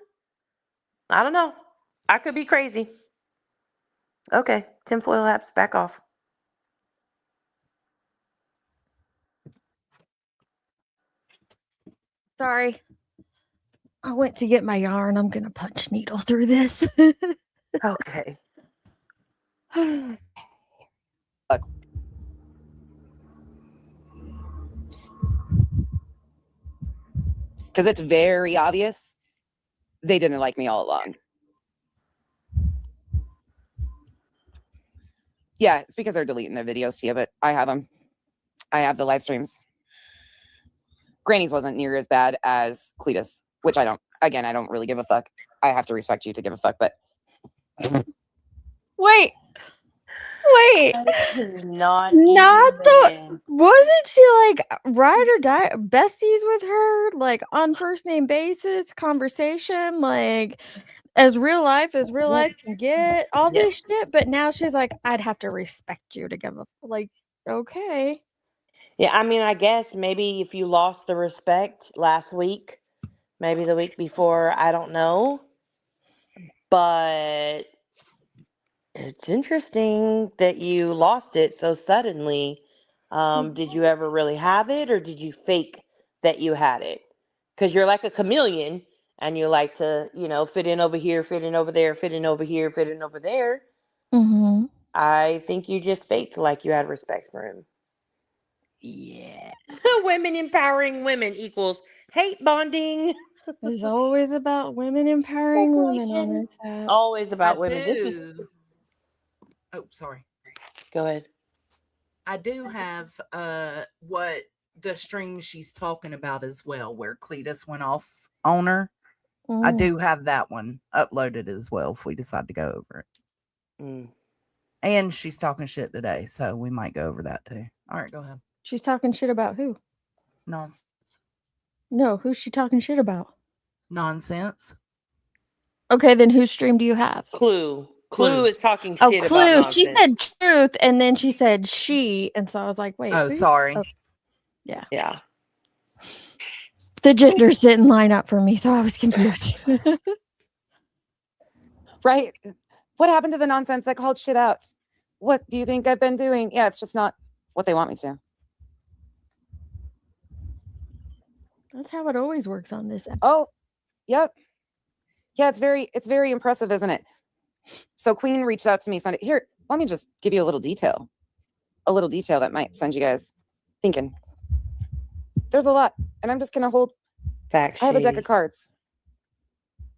I don't know. I could be crazy. Okay, tinfoil hats, back off. Sorry. I went to get my yarn. I'm gonna punch needle through this. Okay. Because it's very obvious they didn't like me all along. Yeah, it's because they're deleting their videos, Tia, but I have them. I have the live streams. Granny's wasn't near as bad as Cletus, which I don't really give a fuck. I have to respect you to give a fuck, but Wait. Not the wasn't she like ride or die besties with her, like on first name basis, conversation, like as real life can get, all this shit, but now she's like, I'd have to respect you to give a like, okay. Yeah, I mean, I guess maybe if you lost the respect last week, maybe the week before, I don't know. But it's interesting that you lost it so suddenly. Did you ever really have it, or did you fake that you had it? Because you're like a chameleon and you like to, fit in over here, fit in over there, fit in over here, fit in over there. Mm-hmm. I think you just faked like you had respect for him. Yeah. Women empowering women equals hate bonding. It's always about women empowering That's women on like this app. always I about women. This is do. Oh, sorry. go ahead. I do have what the string she's talking about as well, where Cletus went off on her. I Mm. do have that one uploaded as well if we decide to go over it. Mm. And she's talking shit today, so we might go over that too. All right, go ahead. She's talking shit about who? Nonsense. No, who's she talking shit about? Nonsense. Okay, then whose stream do you have? Clue Clue. is talking Oh, shit about Clue. She said nonsense. truth, and then she said she, and so I was like, wait. Oh, who? sorry. Oh, yeah. Yeah. The genders didn't line up for me, so I was confused. Right? What happened to the nonsense that called shit out? What do you think I've been doing? Yeah, it's just not what they want me to. That's how it always works on this app. Oh, yep. Yeah, it's very impressive, isn't it? So Queen reached out to me Sunday. Here, let me just give you a little detail that might send you guys thinking. There's a lot, and I'm just gonna hold. Fact I have a deck shady. of cards,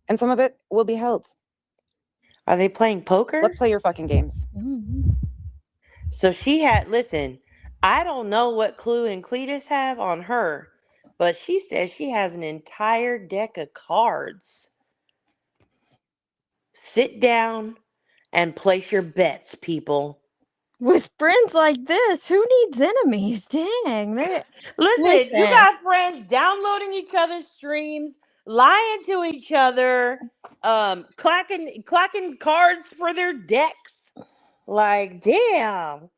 and some of it will be held. Are they playing poker? Let's play your fucking games. Mm-hmm. So she had, listen, I don't know what Clue and Cletus have on her, but she says she has an entire deck of cards. Sit down and place your bets, people. With friends like this, who needs enemies? Dang, they Listen, you listen. got friends downloading each other's streams, lying to each other, clacking cards for their decks. Like, damn.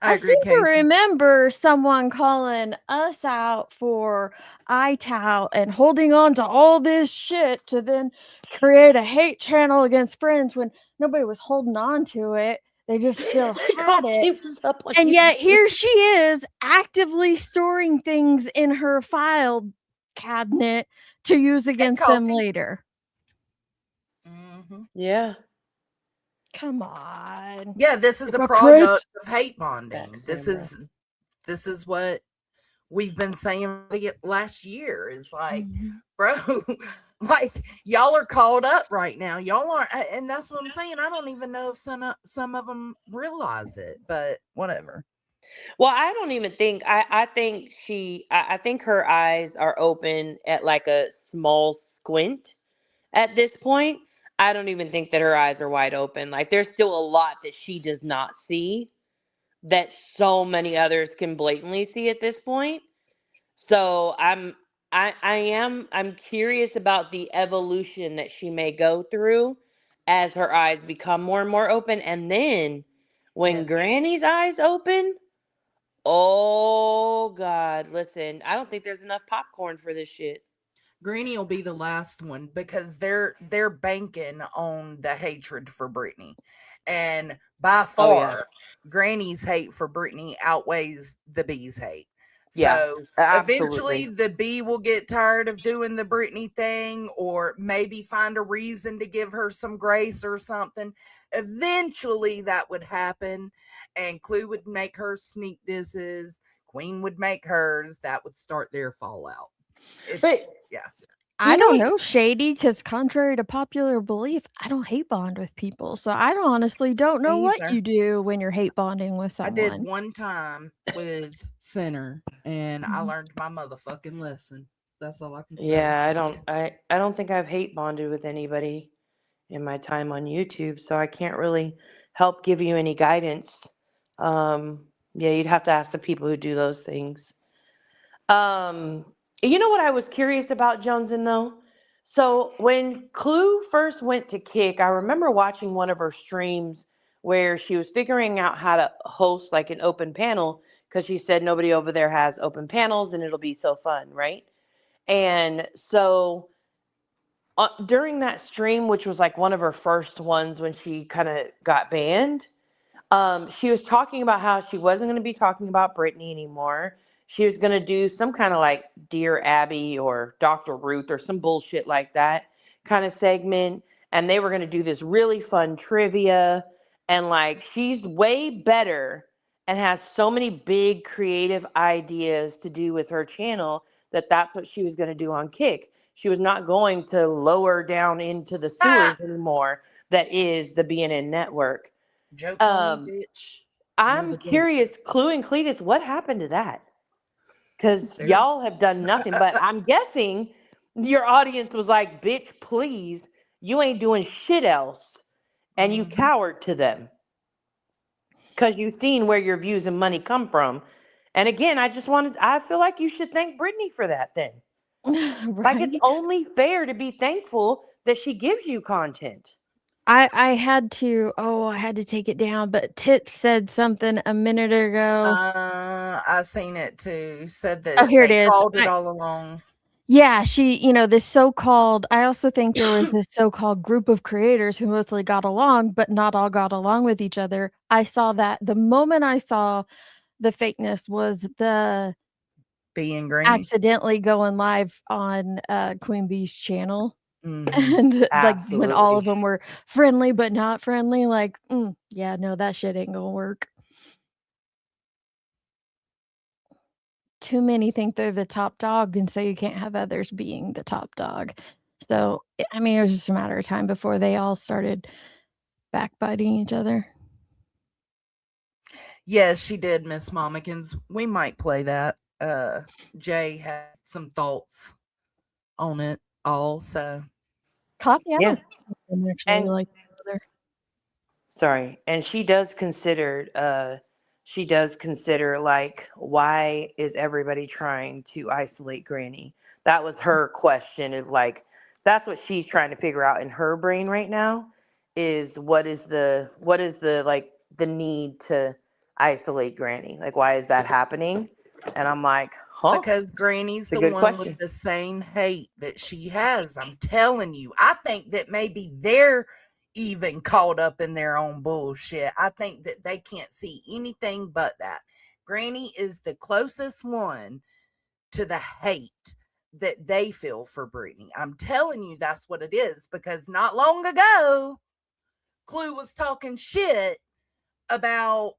I agree, seem to Casey. remember someone calling us out for iTout and holding on to all this shit to then create a hate channel against friends when nobody was holding on to it. They just still had it. Up on And yet YouTube. here she is actively storing things in her file cabinet to use against them Coffee. later. Mm-hmm. Yeah. Come on. Yeah, this is It's a a product of hate bonding. Facts, This Sandra. is what we've been saying last year. Is like, Mhm. bro, like y'all are caught up right now. Y'all aren't, and that's what I'm saying. I don't even know if some of them realize it, but whatever. Well, I don't even think I think I think her eyes are open at like a small squint at this point. I don't even think that her eyes are wide open. Like there's still a lot that she does not see that so many others can blatantly see at this point. So I'm curious about the evolution that she may go through as her eyes become more and more open. And then when Yes. Granny's eyes open, oh God, listen, I don't think there's enough popcorn for this shit. Granny will be the last one because they're banking on the hatred for Britney. And by Oh, yeah. far, Granny's hate for Britney outweighs the B's hate. Yeah, So absolutely. eventually the B will get tired of doing the Britney thing, or maybe find a reason to give her some grace or something. Eventually that would happen, and Clue would make her sneak disses, Queen would make hers. That would start their fallout. But Yeah. I know don't what- know, Shady, because contrary to popular belief, I don't hate bond with people. So I honestly don't know what either. you do when you're hate bonding with I someone. did one time with Center, and I learned my motherfucking lesson. That's all I can say. Yeah, I don't think I've hate bonded with anybody in my time on YouTube, so I can't really help give you any guidance. Yeah, you'd have to ask the people who do those things. You know what I was curious about, Jonesin, though? So when Clue first went to Kick, I remember watching one of her streams where she was figuring out how to host like an open panel because she said nobody over there has open panels and it'll be so fun, right? And so during that stream, which was like one of her first ones when she kind of got banned, she was talking about how she wasn't going to be talking about Britney anymore. She was going to do some kind of like Dear Abby or Dr. Ruth or some bullshit like that kind of segment. And they were going to do this really fun trivia. And like, she's way better and has so many big creative ideas to do with her channel that that's what she was going to do on Kick. She was not going to lower down into the sewers anymore. That is the BNN network. Joke's on you, bitch. Know I'm the joke. curious, Clue and Cletus, what happened to that? Because They're- y'all have done nothing, but I'm guessing your audience was like, bitch, please, you ain't doing shit else. And you Mhm. cowered to them. Because you've seen where your views and money come from. And again, I feel like you should thank Brittany for that then. Like, it's Right? only fair to be thankful that she gives you content. I had to take it down, but Tit said something a minute ago. I seen it too. Said Oh, that here it they is. called it all along. Yeah, she, this so-called, I also think there was this so-called group of creators who mostly got along, but not all got along with each other. I saw that the moment I saw the fakeness was the Being green. accidentally going live on Queen Bee's channel. Mhm. And like when all Absolutely. of them were friendly but not friendly, like, yeah, no, that shit ain't gonna work. Too many think they're the top dog, and so you can't have others being the top dog. So, I mean, it was just a matter of time before they all started backbiting each other. Yes, she did, Miss Momikins. We might play that. Jay had some thoughts on it also. Coffee, I Yeah. don't think them actually And like each other. sorry, and she does consider like, why is everybody trying to isolate Granny? That was her question of like, that's what she's trying to figure out in her brain right now, is what is the like the need to isolate Granny? Like, why is that happening? And I'm like, huh? Because Granny's It's a the good one question. with the same hate that she has. I'm telling you. I think that maybe they're even caught up in their own bullshit. I think that they can't see anything but that. Granny is the closest one to the hate that they feel for Brittany. I'm telling you, that's what it is. Because not long ago, Clue was talking shit about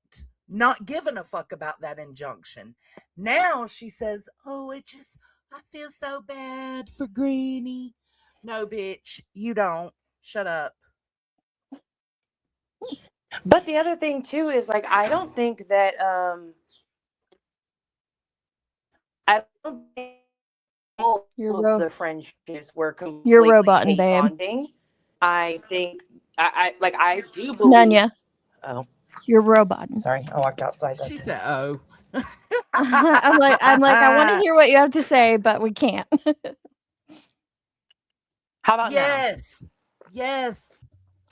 not giving a fuck about that injunction. Now she says, "Oh, I feel so bad for Granny." No, bitch, you don't. Shut up. But the other thing too is like, I don't think all You're of the friendships were you're completely roboting, hate babe. bonding. I think I do believe. Nunya, Oh, you're roboting. sorry, I walked outside. She said, "Oh." I'm like, I want to hear what you have to say, but we can't. How about now? Yes. Yes.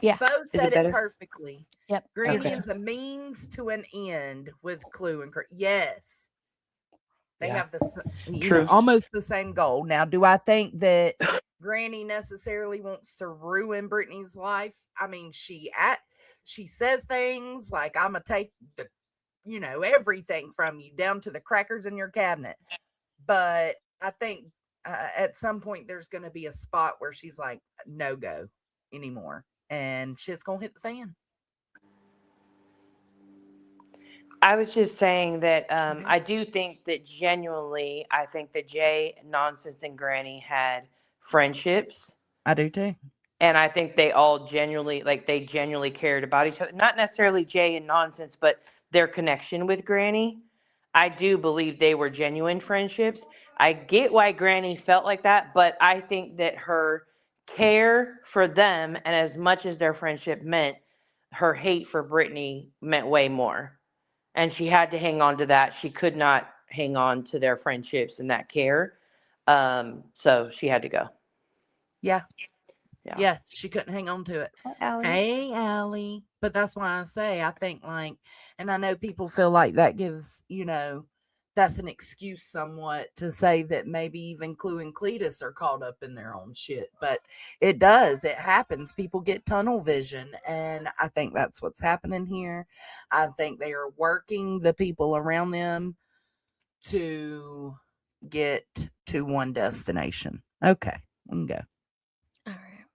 Yeah. Bo Is it said it better? perfectly. Yep. Granny Okay. is a means to an end with Clue and yes. They Yeah. have the True. almost the same goal. Now, do I think that Granny necessarily wants to ruin Brittany's life? I mean, she says things like, "I'm gonna take the everything from you down to the crackers in your cabinet." But I think at some point there's going to be a spot where she's like, "No go anymore," and shit's gonna hit the fan. I was just saying that Mhm. I do think that genuinely, I think that Jay, Nonsense, and Granny had friendships. I do too. And I think they all genuinely cared about each other. Not necessarily Jay and Nonsense, but their connection with Granny. I do believe they were genuine friendships. I get why Granny felt like that, but I think that her care for them, and as much as their friendship meant, her hate for Brittany meant way more. And she had to hang on to that. She could not hang on to their friendships and that care. So she had to go. Yeah. Yeah. Yeah, she couldn't hang on to it. Hi, Allie. Hey, Allie. But that's why I say I think and I know people feel like that gives, that's an excuse somewhat to say that maybe even Clue and Cletus are caught up in their own shit. But it does. It happens. People get tunnel vision. And I think that's what's happening here. I think they are working the people around them to get to one destination. Okay, we can go. All right.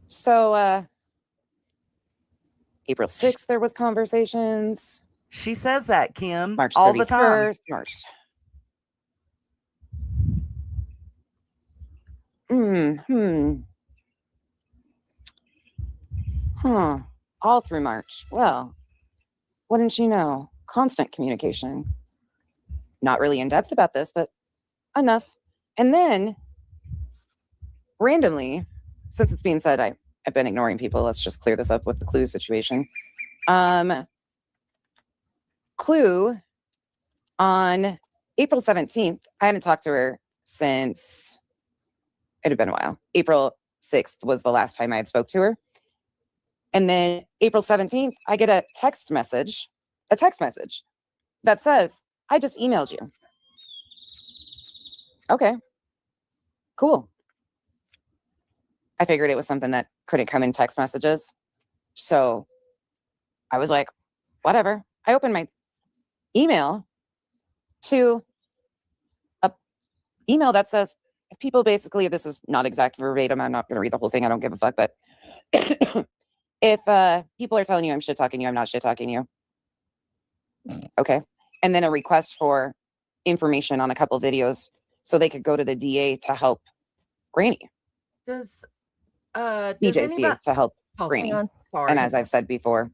So April 6th, there was conversations. She says that, Kim, March all the time. 31st, March. All through March. Well, wouldn't you know? Constant communication. Not really in depth about this, but enough. And then, randomly, since it's being said I've been ignoring people, let's just clear this up with the Clue situation. Clue, on April 17th, I hadn't talked to her since, it had been a while. April 6th was the last time I had spoke to her. And then April 17th, I get a text message that says, I just emailed you. Okay, cool. I figured it was something that couldn't come in text messages. So I was like, whatever. I opened my email to a email that says, people basically, this is not exact verbatim, I'm not going to read the whole thing, I don't give a fuck, but if people are telling you I'm shit talking you, I'm not shit talking you. Okay. And then a request for information on a couple videos so they could go to the DA to help Granny. Does DJ's anybody DA to help Oh, Granny. sorry. And as I've said before,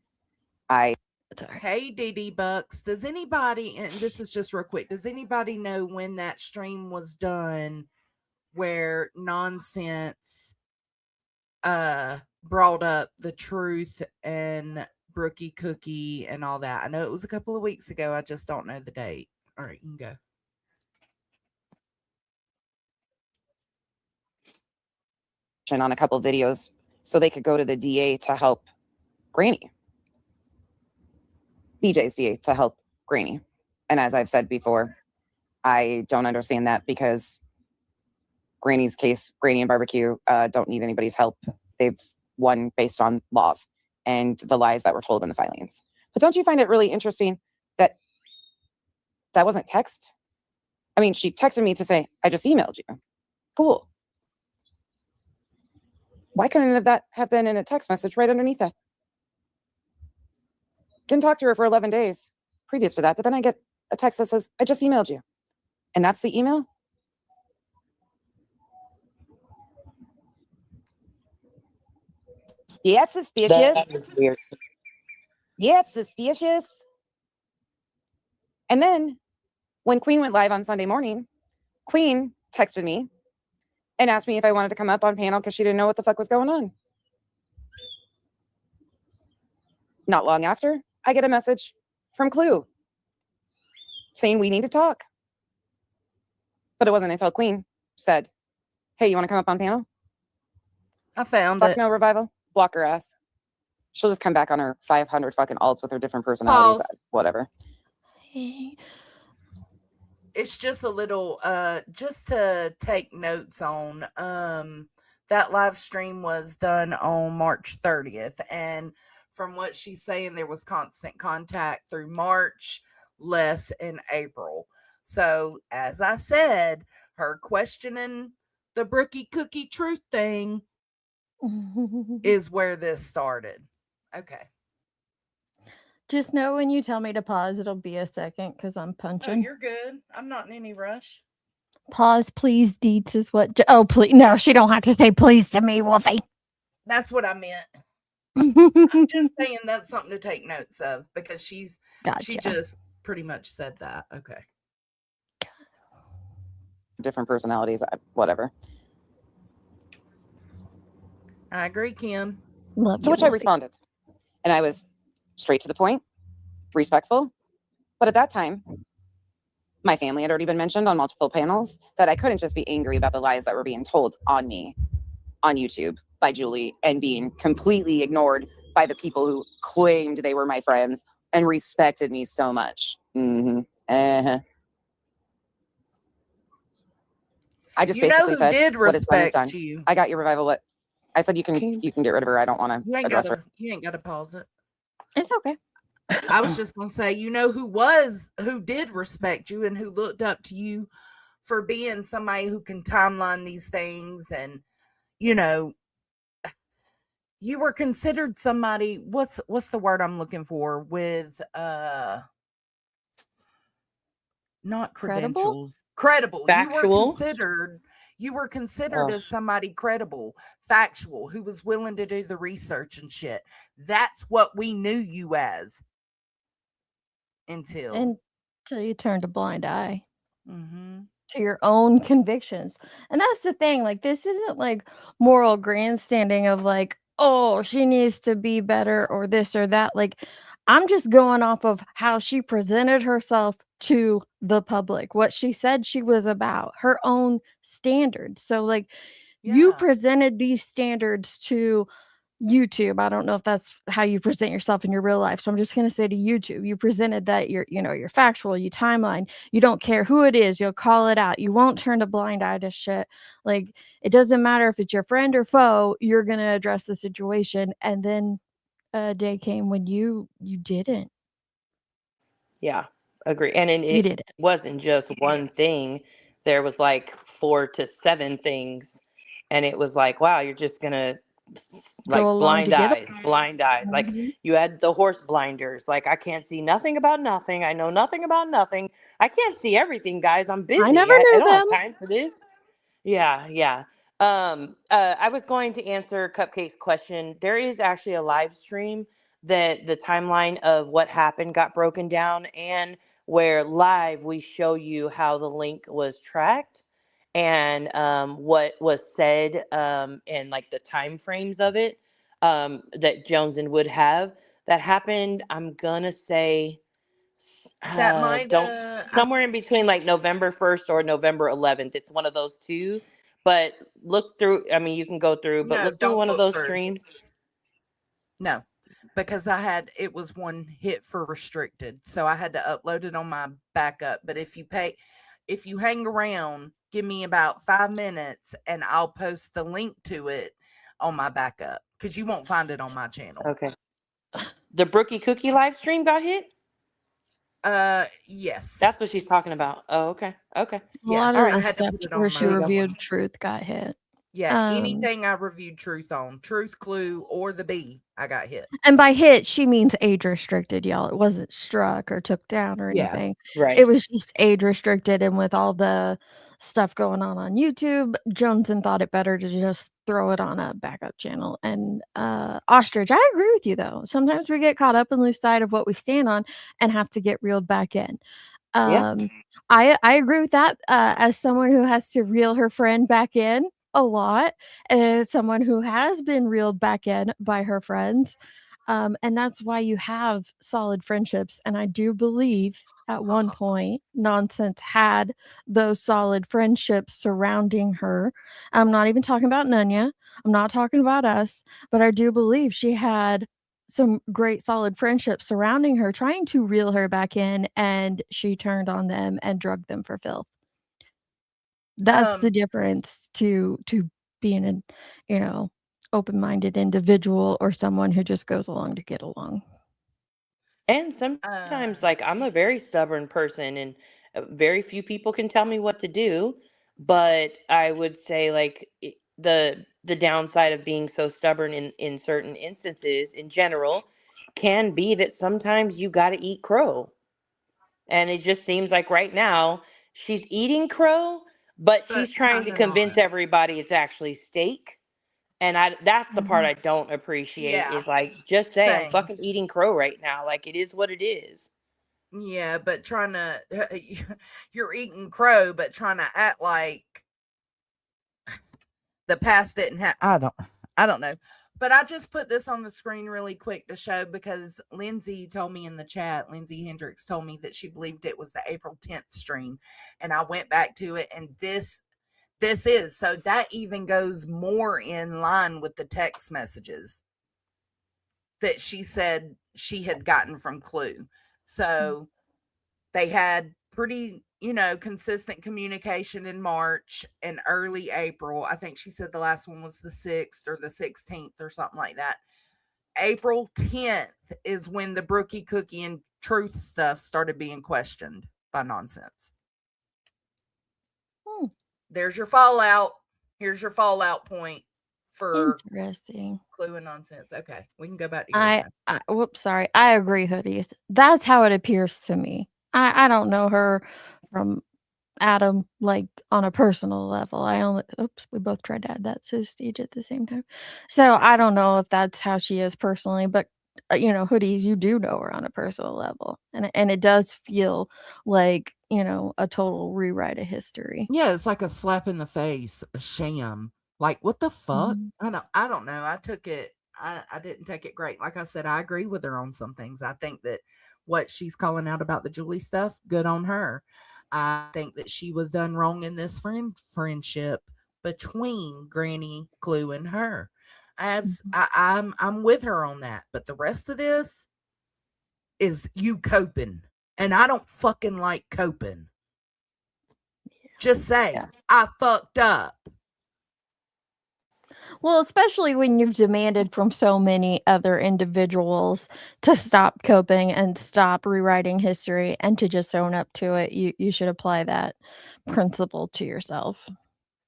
Hey, DD Bucks, does anybody, and this is just real quick, does anybody know when that stream was done where Nonsense brought up the truth and Brookie Cookie and all that? I know it was a couple of weeks ago. I just don't know the date. All right, you can go. on a couple videos so they could go to the DA to help Granny. DJ's DA to help Granny. And as I've said before, I don't understand that because Granny's case, Granny and Barbecue, don't need anybody's help. They've won based on laws and the lies that were told in the filings. But don't you find it really interesting that that wasn't text? I mean, she texted me to say, I just emailed you. Cool. Why couldn't that have been in a text message right underneath that? Didn't talk to her for 11 days previous to that, but then I get a text that says, I just emailed you. And that's the email? Yeah, it's suspicious. That is weird. Yeah, it's suspicious. And then when Queen went live on Sunday morning, Queen texted me and asked me if I wanted to come up on panel because she didn't know what the fuck was going on. Not long after, I get a message from Clue saying we need to talk. But it wasn't until Queen said, hey, you want to come up on panel? I found Fuck it. no, Revival. Block her ass. She'll just come back on her 500 fucking alts with her different personalities. Pause. Whatever. It's just a little just to take notes on that live stream was done on March 30th, and from what she's saying there was constant contact through March, less in April. So as I said, her questioning the Brookie Cookie truth thing is where this started. Okay. Just know when you tell me to pause, it'll be a second because I'm Oh, punching. you're good. I'm not in any rush. Pause, please, Deets is what. Oh, please. No, she don't have to say please to me, Wolfie. That's what I meant. I'm just saying that's something to take notes of because she just pretty much said that. Okay. Different personalities, whatever. I agree, Kim. Love To you, which I Wolfie. responded. And I was straight to the point, respectful. But at that time, my family had already been mentioned on multiple panels that I couldn't just be angry about the lies that were being told on me on YouTube by Julie and being completely ignored by the people who claimed they were my friends and respected me so much. I just basically said, did what is done is done. respect you? I got your Revival. What I said, you can get rid of her. I don't want to address her. You ain't gotta pause it. It's okay. I was just gonna say, who did respect you and who looked up to you for being somebody who can timeline these things and you were considered somebody, what's the word I'm looking for, with not Credible? credentials, credible. Factual. You were considered Ugh. as somebody credible, factual, who was willing to do the research and shit. That's what we knew you as until Until you turned a blind eye mm-hmm. to your own convictions. And that's the thing, like, this isn't like moral grandstanding of like, oh, she needs to be better or this or that. Like, I'm just going off of how she presented herself to the public, what she said she was about, her own standards. So, like, you Yeah. presented these standards to YouTube. I don't know if that's how you present yourself in your real life. So I'm just going to say to YouTube, you presented that you're factual, you timeline, you don't care who it is, you'll call it out. You won't turn a blind eye to shit. Like, it doesn't matter if it's your friend or foe, you're going to address the situation. And then a day came when you didn't. Yeah, agree. And You it didn't. wasn't just one thing. There was like 4 to 7 things, and it was like, wow, you're just gonna Go like along to get them. blind eyes. Like Mhm. you had the horse blinders. Like I can't see nothing about nothing. I know nothing about nothing. I can't see everything, guys. I'm I busy. never I knew don't have them. time for this. Yeah, yeah. I was going to answer Cupcake's question. There is actually a live stream that the timeline of what happened got broken down, and where live we show you how the link was tracked and what was said and like the time frames of it that Jones and Wood have. That happened, I'm gonna say That might don't I somewhere in between like November 1st or November 11th. It's one of those two. But look through, I mean, you can go through, but no, look through don't one of look those through. streams. No, because it was one hit for restricted. So I had to upload it on my backup. But if you hang around, give me about 5 minutes and I'll post the link to it on my backup because you won't find it on my channel. Okay. The Brookie Cookie live stream got hit? Yes. That's what she's talking about. Oh, okay. Okay. A Yeah. lot All of right. I the had to put steps it where on she There you my go. one. reviewed truth got hit. Yeah. Anything I reviewed truth on, truth, clue, or the B, I got hit. And by hit, she means age restricted, y'all. It wasn't struck or took down or Yeah. anything. Right. It was just age restricted, and with all the stuff going on YouTube, Joneson thought it better to just throw it on a backup channel. And Ostrich, I agree with you though. Sometimes we get caught up and lose sight of what we stand on and have to get reeled back in. Yeah. I agree with that, as someone who has to reel her friend back in a lot, as someone who has been reeled back in by her friends, and that's why you have solid friendships, and I do believe at one point, Nonsense had those solid friendships surrounding her. I'm not even talking about Nunya, I'm not talking about us, but I do believe she had some great solid friendships surrounding her, trying to reel her back in, and she turned on them and drugged them for filth. That's the difference to being an, open-minded individual or someone who just goes along to get along. And sometimes, like, I'm a very stubborn person, and very few people can tell me what to do. But I would say, like, the downside of being so stubborn in certain instances, in general, can be that sometimes you got to eat crow. And it just seems like right now she's eating crow, but but she's trying to kind of convince not. everybody it's actually steak. And that's the part Mhm. I don't appreciate, Yeah. is like, just say I'm Same. fucking eating crow right now. Like, it is what it is. Yeah, but trying to you're eating crow, but trying to act like the past didn't happen. I don't know. But I just put this on the screen really quick to show because Lindsay told me in the chat, Lindsay Hendricks told me that she believed it was the April 10th stream. And I went back to it, and this is, so that even goes more in line with the text messages that she said she had gotten from Clue. So they had pretty, consistent communication in March and early April. I think she said the last one was the 6th or the 16th or something like that. April 10th is when the Brookie Cookie and Truth stuff started being questioned by Nonsense. There's your fallout. Here's your fallout point for Interesting. Clue and nonsense. Okay, we can go back to yours now. Whoops, sorry. I agree, hoodies. That's how it appears to me. I don't know her from Adam, like, on a personal level. Oops, we both tried to add that to the stage at the same time. So, I don't know if that's how she is personally, but, hoodies, you do know her on a personal level. And it does feel like, a total rewrite of history. Yeah, it's like a slap in the face, a sham. Like, what the fuck? Mhm. I don't know. I took it. I didn't take it great. Like I said, I agree with her on some things. I think that what she's calling out about the Julie stuff, good on her. I think that she was done wrong in this friendship between Granny, Clue, and her. I'm with her on that. But the rest of this is you coping, and I don't fucking like coping. Just say, Yeah. I fucked up. Well, especially when you've demanded from so many other individuals to stop coping and stop rewriting history and to just own up to it, you should apply that principle to yourself.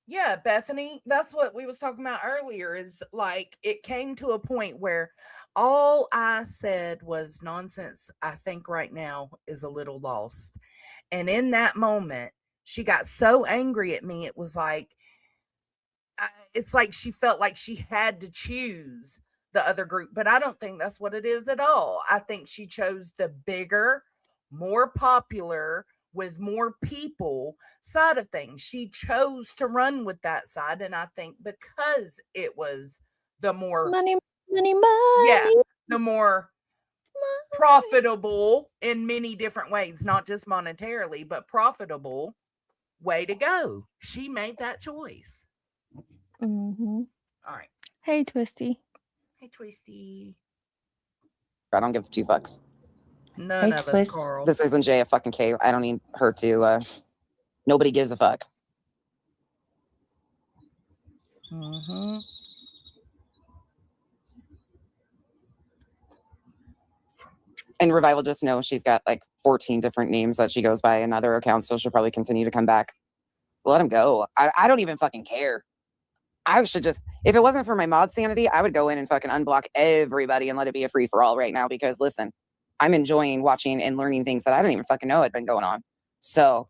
Yeah, Bethany, that's what we was talking about earlier, is like it came to a point where all I said was nonsense. I think right now is a little lost. And in that moment, she got so angry at me. It was like, it's like she felt like she had to choose the other group, but I don't think that's what it is at all. I think she chose the bigger, more popular, with more people side of things. She chose to run with that side, and I think because it was the more Money, money, yeah, money. the more profitable in many different ways, not just monetarily, but profitable way to go. She made that choice. Mhm. All right. Hey, Twisty. Hey, Twisty. I don't give two fucks. None of us, Carl. This isn't J a fucking K. I don't need her to. Nobody gives a fuck. Mm-hmm. And Revival, just know she's got like 14 different names that she goes by in other accounts, so she'll probably continue to come back. Let him go. I don't even fucking care. I should just, if it wasn't for my mod sanity, I would go in and fucking unblock everybody and let it be a free for all right now, because listen, I'm enjoying watching and learning things that I didn't even fucking know had been going on. So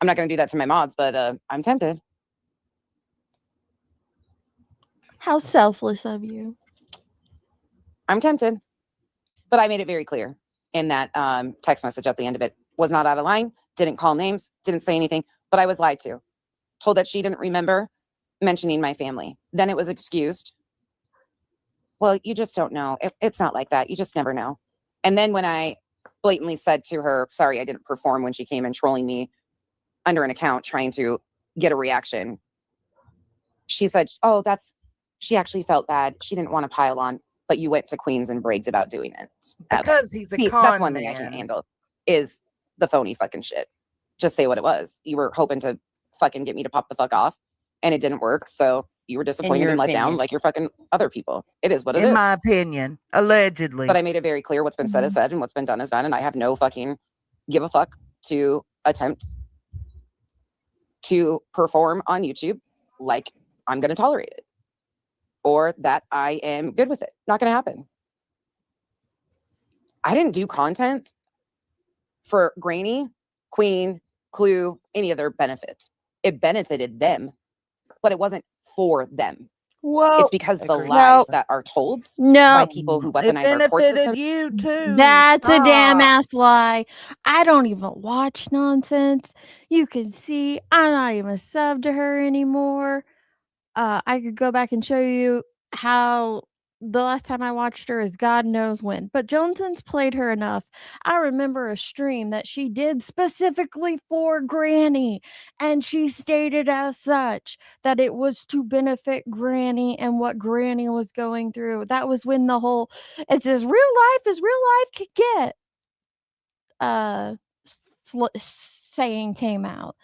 I'm not going to do that to my mods, but I'm tempted. How selfless of you. I'm tempted. But I made it very clear in that text message at the end of it. Was not out of line, didn't call names, didn't say anything, but I was lied to. Told that she didn't remember mentioning my family. Then it was excused. Well, you just don't know. It's not like that. You just never know. And then when I blatantly said to her, sorry, I didn't perform, when she came in trolling me under an account trying to get a reaction, she said, oh, she actually felt bad. She didn't want to pile on, but you went to Queens and bragged about doing it. Because he's a con that's one thing I man. can't handle, is the phony fucking shit. Just say what it was. You were hoping to fucking get me to pop the fuck off, and it didn't work. So you were disappointed your and let down opinion. like your fucking other people. It is what it is. In my opinion, allegedly. But I made it very clear what's been said is said and what's been done is done. And I have no fucking give a fuck to attempt to perform on YouTube like I'm going to tolerate it, or that I am good with it. Not going to happen. I didn't do content for Granny, Queen, Clue, any other benefits. It benefited them, but it wasn't for them. Whoa. It's because the Agreed. lies No. that are told by No. people who It weaponize our court system. benefited you too. That's a damn Stop. ass lie. I don't even watch nonsense. You can see I'm not even sub to her anymore. I could go back and show you how the last time I watched her is God knows when. But Joneson's played her enough. I remember a stream that she did specifically for Granny, and she stated as such that it was to benefit Granny and what Granny was going through. That was when the whole "it's as real life as real life could get" saying came out.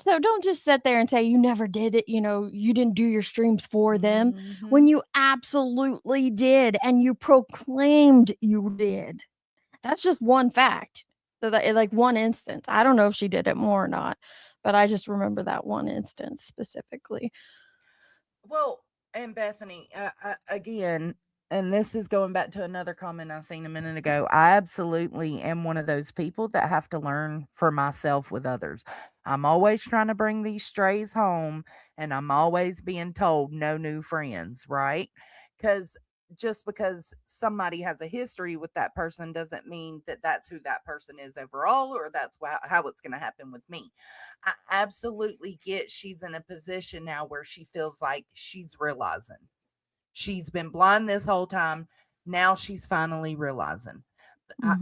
So don't just sit there and say you never did it, you didn't do your streams for them, when you absolutely did, and you proclaimed you did. That's just one fact. Like one instance. I don't know if she did it more or not, but I just remember that one instance specifically. Well, And Bethany, again, and this is going back to another comment I seen a minute ago. I absolutely am one of those people that have to learn for myself with others. I'm always trying to bring these strays home, and I'm always being told no new friends, right? Because just because somebody has a history with that person doesn't mean that that's who that person is overall, or that's how it's going to happen with me. I absolutely get she's in a position now where she feels like she's realizing. She's been blind this whole time. Now she's finally realizing.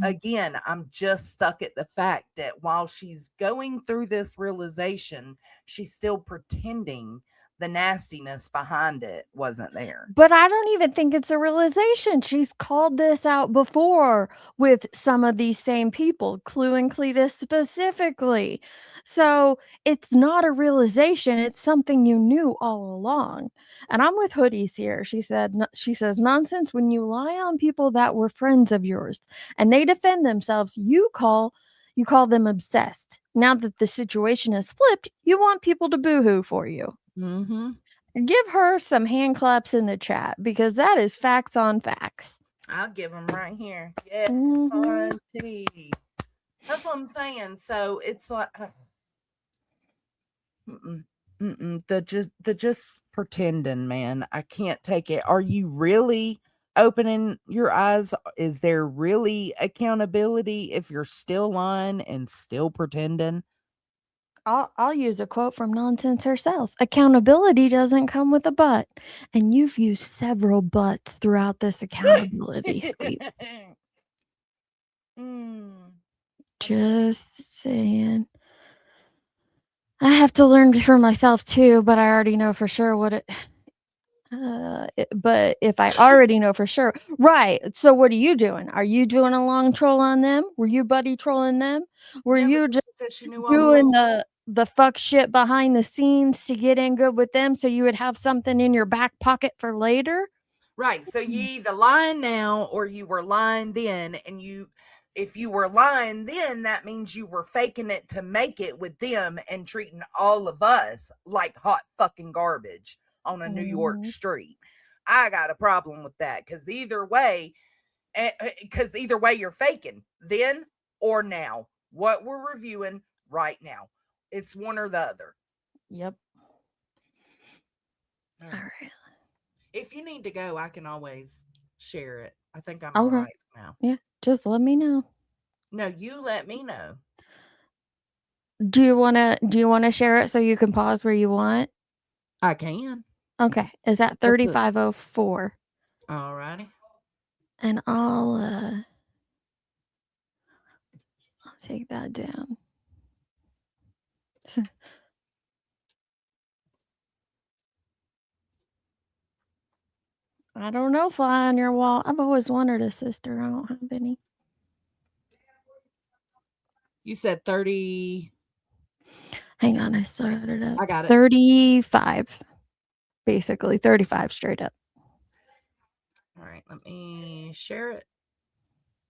Again, I'm just stuck at the fact that while she's going through this realization, she's still pretending the nastiness behind it wasn't there. But I don't even think it's a realization. She's called this out before with some of these same people, Clue and Cletus specifically. So it's not a realization. It's something you knew all along. And I'm with Hoodies here. She says nonsense when you lie on people that were friends of yours and they defend themselves. You call them obsessed. Now that the situation has flipped, you want people to boohoo for you. Mm-hmm. Give her some hand claps in the chat because that is facts on facts. I'll give them right here. Yes, Mhm. auntie. That's what I'm saying. So it's like, the just pretending, man. I can't take it. Are you really opening your eyes? Is there really accountability if you're still lying and still pretending? I'll use a quote from Nonsense herself. Accountability doesn't come with a butt. And you've used several butts throughout this accountability sweep. Just saying. I have to learn for myself too, but I already know for sure what it but if I already know for sure, right? So what are you doing? Are you doing a long troll on them? Were you buddy trolling them? Were Yeah, you because just she said she knew all doing along. the fuck shit behind the scenes to get in good with them so you would have something in your back pocket for later? Right. So you either lying now or you were lying then. And if you were lying then, that means you were faking it to make it with them and treating all of us like hot fucking garbage on a New York Mhm. street. I got a problem with that because either way, you're faking then or now. What we're reviewing right now, it's one or the other. Yep. All All right. right. If you need to go, I can always share it. I think I'm all Okay. right now. Yeah. Just let me know. No, you let me know. Do you wanna share it so you can pause where you want? I can. Okay. Is that What's the 3504? all righty. And I'll take that down. I don't know, fly on your wall. I've always wanted a sister. I don't have any. You said 30. Hang on, I started up. I got it. 35. Basically, 35 straight up. All right, let me share it.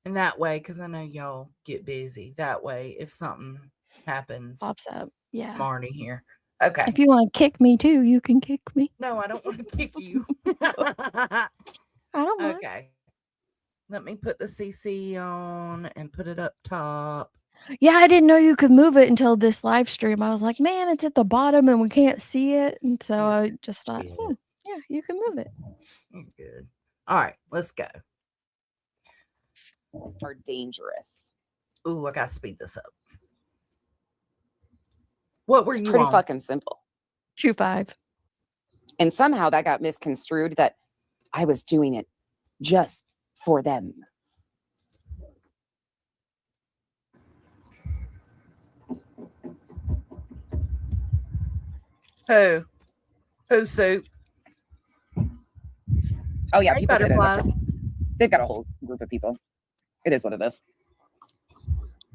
And that way, because I know y'all get busy. That way, if something happens, Pops up. Yeah. I'm already here. Okay. If you want to kick me too, you can kick me. No, I don't want to kick you. I don't mind. Okay. Let me put the CC on and put it up top. Yeah, I didn't know you could move it until this live stream. I was like, man, it's at the bottom and we can't see it. And so I just thought, yeah, you can move it. Good. All right, let's go. Are dangerous. Ooh, I gotta speed this up. What were It's you pretty on? fucking simple. 2-5. And somehow that got misconstrued that I was doing it just for them. Who Soup? Oh yeah, Hey, people did it. butterflies. They've got a whole group of people. It is what it is.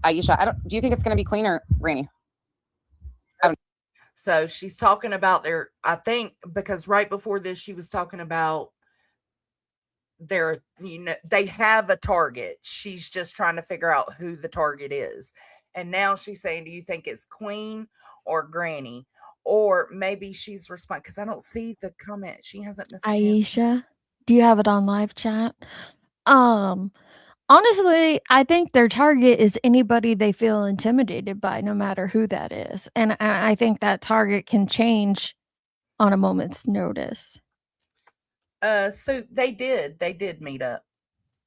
Aisha, do you think it's gonna be Queen or Granny? So she's talking about I think because right before this, she was talking about they have a target. She's just trying to figure out who the target is. And now she's saying, do you think it's Queen or Granny? or maybe she's responding because I don't see the comment. She hasn't messaged in. Aisha, do you have it on live chat? Honestly, I think their target is anybody they feel intimidated by, no matter who that is. And I think that target can change on a moment's notice. So they did meet up.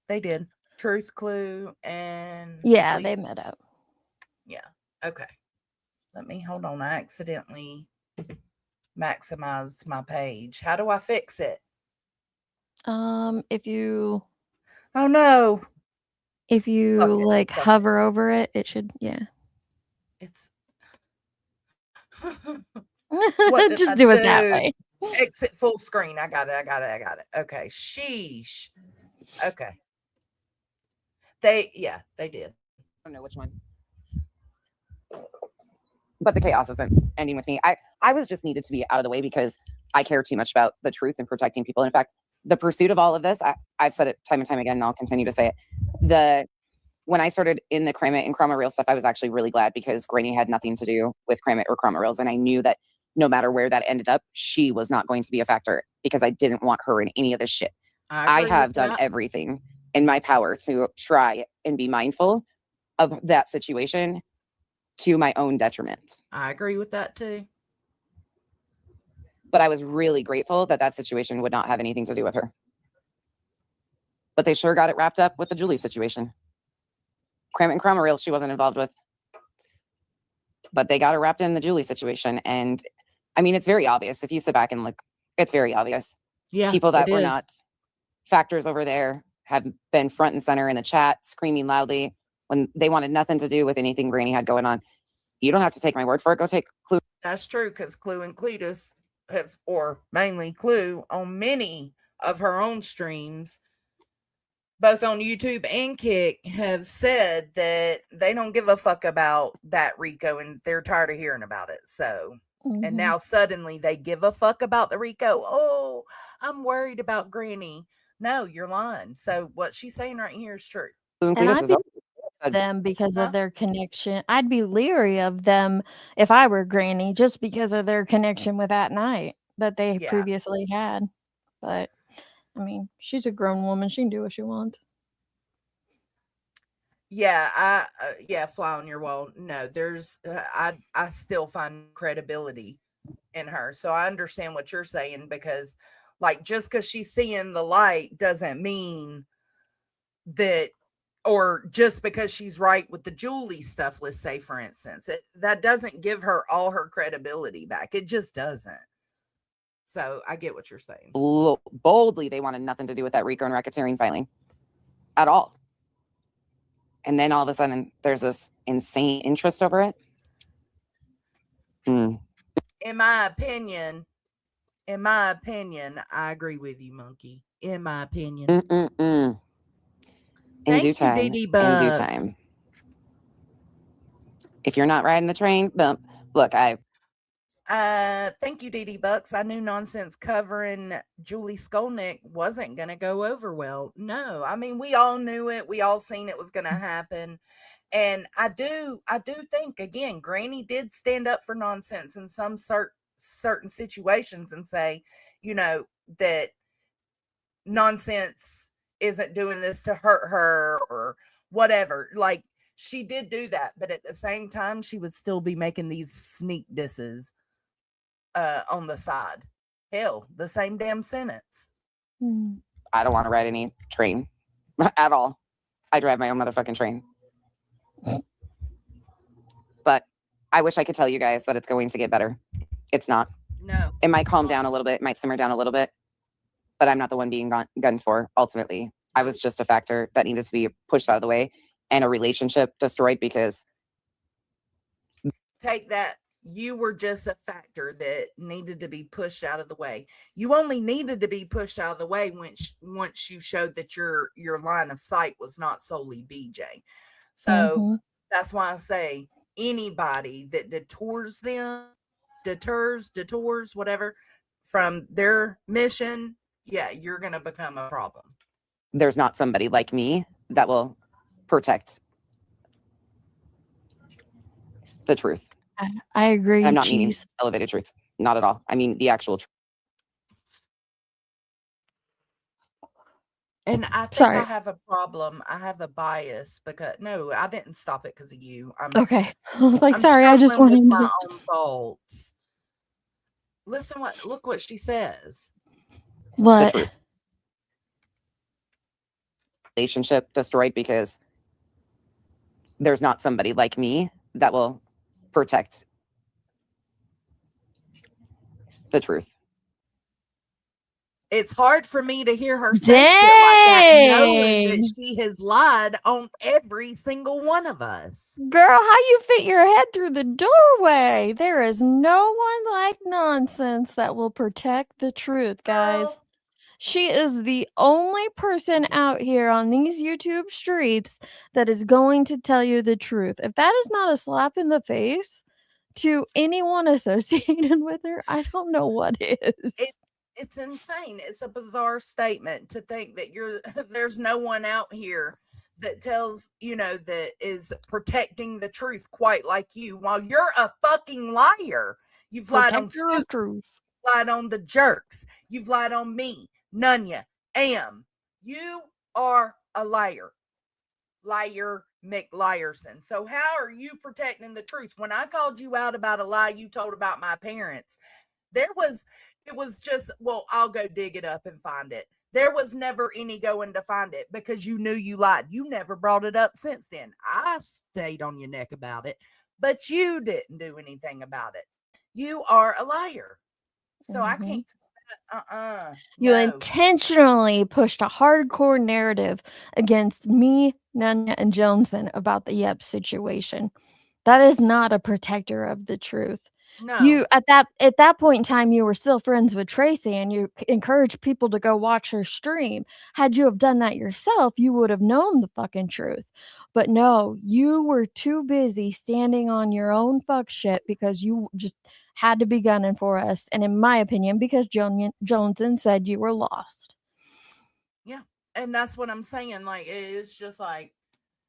They did. Truth Clue and Yeah, Complete. they met up. Yeah. Okay. Let me hold on. I accidentally maximized my page. How do I fix it? If you Oh no. If you Fuck it, like fuck it. hover over it, it should, yeah. It's what did Just I do it that way. Exit full screen. I got it. Okay. Sheesh. Okay. They did. I don't know which one. But the chaos isn't ending with me. I was just needed to be out of the way because I care too much about the truth and protecting people. In fact, the pursuit of all of this, I've said it time and time again, and I'll continue to say it. When I started in the Cram It and Chroma Reel stuff, I was actually really glad because Granny had nothing to do with Cram It or Chroma Reels. And I knew that no matter where that ended up, she was not going to be a factor because I didn't want her in any of this shit. I have done everything in my power to try and be mindful of that situation to my own detriment. I agree with that too. But I was really grateful that that situation would not have anything to do with her. But they sure got it wrapped up with the Julie situation. Cram It and Chroma Reels she wasn't involved with. But they got her wrapped in the Julie situation. And I mean, it's very obvious. If you sit back and look, it's very obvious. Yeah. People that were not factors over there have been front and center in the chat, screaming loudly when they wanted nothing to do with anything Granny had going on. You don't have to take my word for it. Go take Clue. That's true, because Clue and Cletus have, or mainly Clue, on many of her own streams, both on YouTube and Kick, have said that they don't give a fuck about that Rico and they're tired of hearing about it. So, and now suddenly they give a fuck about the Rico. Oh, I'm worried about Granny. No, you're lying. So what she's saying right here is true. And I'd be them because of their connection. I'd be leery of them if I were Granny, just because of their connection with that night that they previously had. But I mean, she's a grown woman; she can do what she wants. Yeah, fly on your wall. No, there's I still find credibility in her. So I understand what you're saying, because like just because she's seeing the light doesn't mean that, or just because she's right with the Julie stuff, let's say for instance, that doesn't give her all her credibility back. It just doesn't. So I get what you're saying. Boldly, they wanted nothing to do with that RICO and racketeering filing at all. And then all of a sudden, there's this insane interest over it. In my opinion, I agree with you, Monkey. In my opinion. In due time. If you're not riding the train, look, thank you, DD Bucks. I knew nonsense covering Julie Skolnick wasn't going to go over well. No, I mean, we all knew it. We all seen it was going to happen. And I do think, again, Granny did stand up for nonsense in some certain situations and say, you know, that nonsense isn't doing this to hurt her or whatever. Like, she did do that, but at the same time, she would still be making these sneak disses on the side. Hell, the same damn sentence. I don't want to ride any train at all. I drive my own motherfucking train. But I wish I could tell you guys that it's going to get better. It's not. No. It might calm down a little bit. It might simmer down a little bit. But I'm not the one being gunned for, ultimately. I was just a factor that needed to be pushed out of the way and a relationship destroyed because... Take that. You were just a factor that needed to be pushed out of the way. You only needed to be pushed out of the way once you showed that your line of sight was not solely BJ. So that's why I say anybody that deters, whatever, from their mission, yeah, you're going to become a problem. There's not somebody like me that will protect the truth. I agree. And I'm not meaning Cheese. elevated truth. Not at all. I mean the actual truth. And I think Sorry. I have a problem. I have a bias because no, I didn't stop it because of you. Okay. I was like, I'm sorry, I just struggling with wanted my to. own thoughts. Look what she says. The What? truth. Relationship destroyed because there's not somebody like me that will protect the truth. It's hard for me to hear her say shit like that, knowing Dang. that she has lied on every single one of us. Girl, how you fit your head through the doorway? There is no one like nonsense that will protect the truth, guys. Girl, She is the only person out here on these YouTube streets that is going to tell you the truth. If that is not a slap in the face to anyone associated with her, I don't know what is. it's insane. It's a bizarre statement to think that there's no one out here that tells, that is protecting the truth quite like you, while you're a fucking liar. You've lied on Protector of Scoop, truth. lied on the jerks. You've lied on me, Nunya, Am. You are a liar. Liar McLiarson. So how are you protecting the truth? When I called you out about a lie you told about my parents, it was just, well, I'll go dig it up and find it. There was never any going to find it because you knew you lied. You never brought it up since then. I stayed on your neck about it, but you didn't do anything about it. You are a liar. So I can't. You No. intentionally pushed a hardcore narrative against me, Nunya, and Joneson about the Yep situation. That is not a protector of the truth. No. You at that point in time, you were still friends with Tracy, and you encouraged people to go watch her stream. Had you have done that yourself, you would have known the fucking truth. But no, you were too busy standing on your own fuck shit because you just had to be gunning for us. And in my opinion, because Joneson said you were lost. Yeah. And that's what I'm saying. Like, it's just like,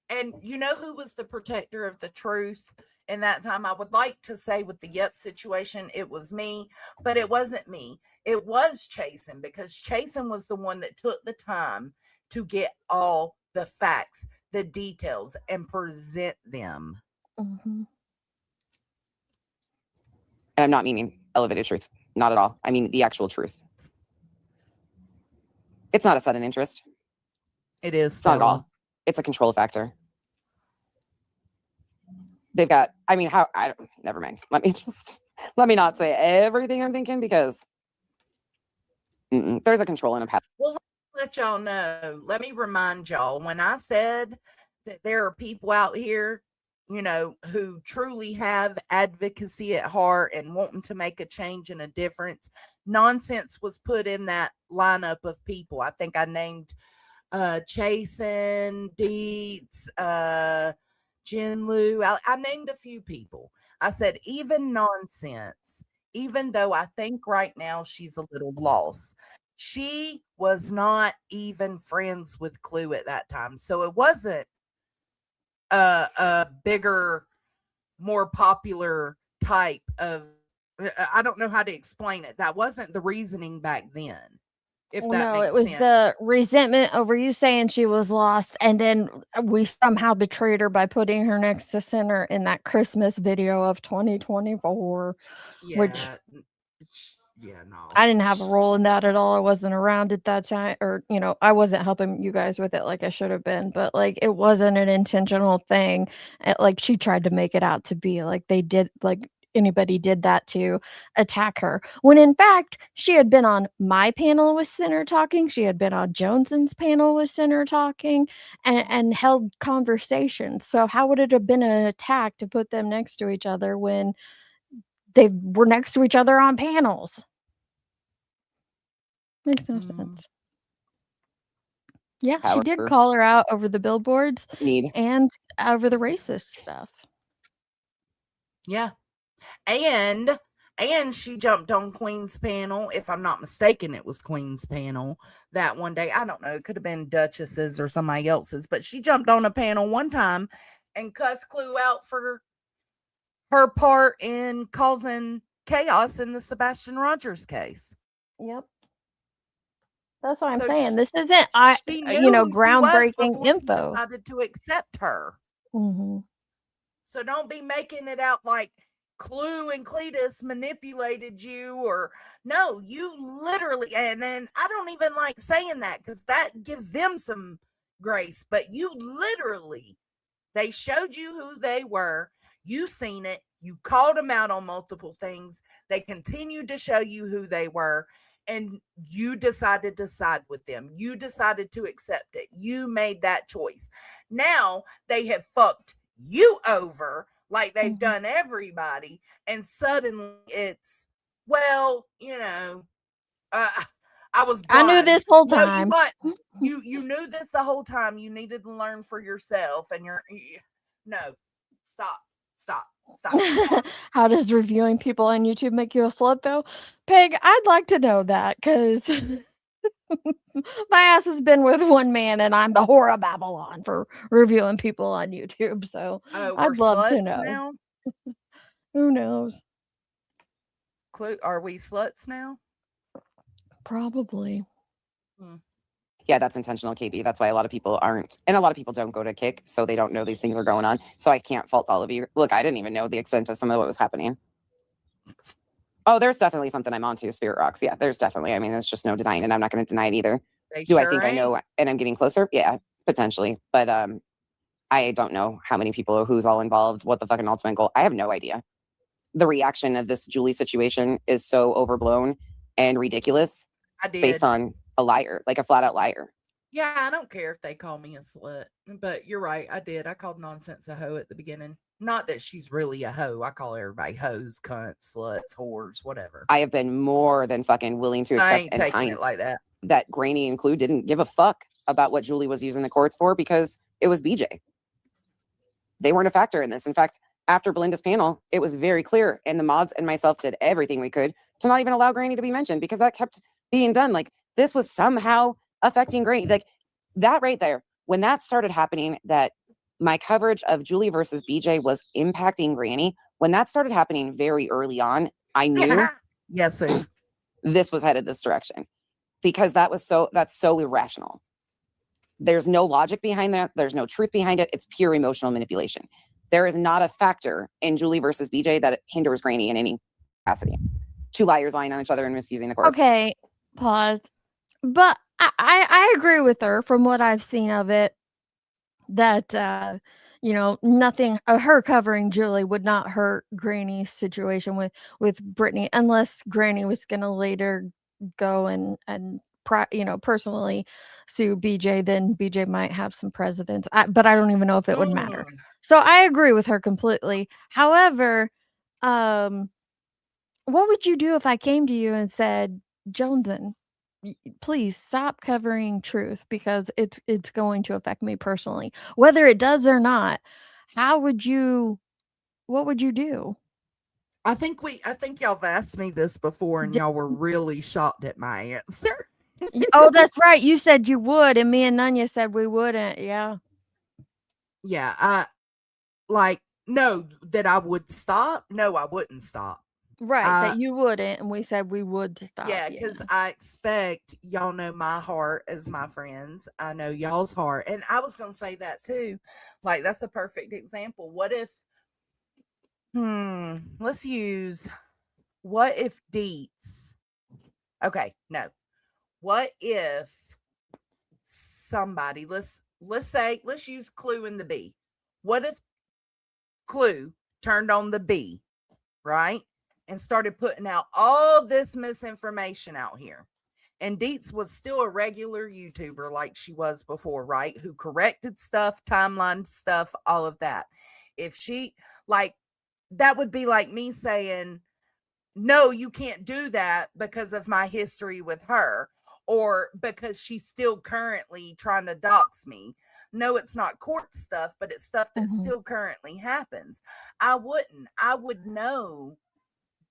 and you know who was the protector of the truth in that time? I would like to say with the Yep situation, it was me, but it wasn't me. It was Chasen, because Chasen was the one that took the time to get all the facts, the details, and present them. Mm-hmm. And I'm not meaning elevated truth. Not at all. I mean the actual truth. It's not a sudden interest. It is. It's not at all. It's a control factor. They've got, I mean, never mind. Let me not say everything I'm thinking, because there's a control and a pattern. Well, let y'all know. Let me remind y'all, when I said that there are people out here, who truly have advocacy at heart and wanting to make a change and a difference, nonsense was put in that lineup of people. I think I named Chasen, Dietz, Jin Lu. I named a few people. I said, even nonsense, even though I think right now she's a little lost, she was not even friends with Clue at that time. So it wasn't a bigger, more popular type of, I don't know how to explain it. That wasn't the reasoning back then. If that makes it was sense. the resentment over you saying she was lost, and then we somehow betrayed her by putting her next to Center in that Christmas video of 2024. Yeah. Which yeah, no. I didn't have a role in that at all. I wasn't around at that time, or I wasn't helping you guys with it like I should have been. But like, it wasn't an intentional thing. Like, she tried to make it out to be like they did, like anybody did that to attack her, when in fact she had been on my panel with Center talking, she had been on Joneson's panel with Center talking, and held conversations. So how would it have been an attack to put them next to each other when they were next to each other on panels? Makes no sense. Yeah, she did However, call her out over the billboards need and over the racist stuff. Yeah. And she jumped on Queen's panel. If I'm not mistaken, it was Queen's panel that one day. I don't know. It could have been Duchess's or somebody else's, but she jumped on a panel one time and cussed Clue out for her part in causing chaos in the Sebastian Rogers case. Yep. That's what I'm So saying. This isn't, she knew who she was groundbreaking before she info. decided to accept her. Mm-hmm. So don't be making it out like Clue and Cletus manipulated you, or no, you literally, and I don't even like saying that because that gives them some grace, but you literally, they showed you who they were. You seen it. You called them out on multiple things. They continued to show you who they were, and you decided to side with them. You decided to accept it. You made that choice. Now they have fucked you over like they've done everybody, and suddenly it's, well, I was blind. I knew this whole No, you time. what? You knew this the whole time. You needed to learn for yourself, and no, stop. How does reviewing people on YouTube make you a slut, though? Peg, I'd like to know that, because my ass has been with one man, and I'm the whore of Babylon for reviewing people on YouTube. So We're I'd love to sluts know. now. Who knows? Are we sluts now? Probably. Yeah, that's intentional, KB. That's why a lot of people aren't, and a lot of people don't go to Kick, so they don't know these things are going on. So I can't fault all of you. Look, I didn't even know the extent of some of what was happening. Oh, there's definitely something I'm onto, Spirit Rocks. Yeah, there's definitely. I mean, there's just no denying it. I'm not going to deny it either. Do I think I know and I'm getting closer? Yeah, potentially. But I don't know how many people or who's all involved, what the fucking ultimate goal. I have no idea. The reaction of this Julie situation is so overblown and ridiculous. Based on a liar, like a flat out liar. Yeah, I don't care if they call me a slut, but you're right. I did. I called Nonsense a hoe at the beginning. Not that she's really a hoe. I call everybody hoes, cunts, sluts, whores, whatever. I have been more than fucking willing to accept I ain't taking it like that. That Granny and Clue didn't give a fuck about what Julie was using the courts for because it was BJ. They weren't a factor in this. In fact, after Belinda's panel, it was very clear, and the mods and myself did everything we could to not even allow Granny to be mentioned because that kept being done. Like, this was somehow affecting Granny. Like, that right there, when that started happening, that my coverage of Julie versus BJ was impacting Granny, when that started happening very early on, I knew yes, this was headed this direction because that's so irrational. There's no logic behind that. There's no truth behind it. It's pure emotional manipulation. There is not a factor in Julie versus BJ that hinders Granny in any capacity. Two liars lying on each other and misusing the courts. Okay, pause. But I agree with her from what I've seen of it, that nothing, her covering Julie would not hurt Granny's situation with Brittany, unless Granny was gonna later go and personally sue BJ. Then BJ might have some precedence, but I don't even know if it would matter. So I agree with her completely. However, what would you do if I came to you and said, Joneson, please stop covering truth because it's going to affect me personally, whether it does or not? What would you do? I think y'all have asked me this before, and y'all were really shocked at my answer. Oh, that's right. You said you would, and me and Nunya said we wouldn't. Yeah. Yeah. No, that I would stop. No, I wouldn't stop. Right. That you wouldn't. And we said we would stop. Yeah. Because I expect y'all know my heart as my friends. I know y'all's heart. And I was going to say that too. Like, that's the perfect example. What if, let's use, what if Deets, okay, no. What if somebody, let's use Clue and the bee. What if Clue turned on the bee, right? And started putting out all this misinformation out here. And Deets was still a regular YouTuber like she was before, right? Who corrected stuff, timeline stuff, all of that. If she, like, that would be like me saying, no, you can't do that because of my history with her, or because she's still currently trying to dox me. No, it's not court stuff, but it's stuff that still currently happens. I wouldn't. I would know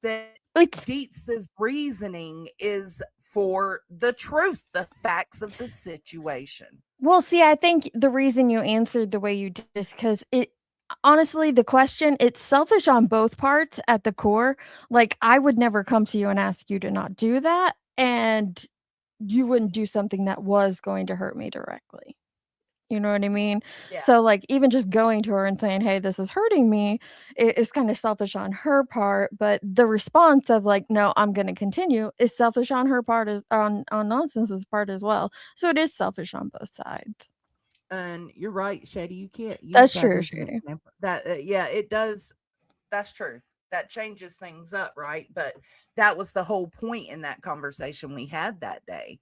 that Deets' reasoning is for the truth, the facts of the situation. Well, see, I think the reason you answered the way you did is because honestly, the question, it's selfish on both parts at the core. Like, I would never come to you and ask you to not do that, and you wouldn't do something that was going to hurt me directly. You know what I mean? Yeah. So, like, even just going to her and saying, "Hey, this is hurting me," is kinda selfish on her part, but the response of, like, "No, I'm gonna continue," is selfish on her part as on Nonsense's part as well. So it is selfish on both sides. And you're right, Shady. You can't use That's that true, as an Shady. example. That yeah, it does. That's true. That changes things up, right? But that was the whole point in that conversation we had that day.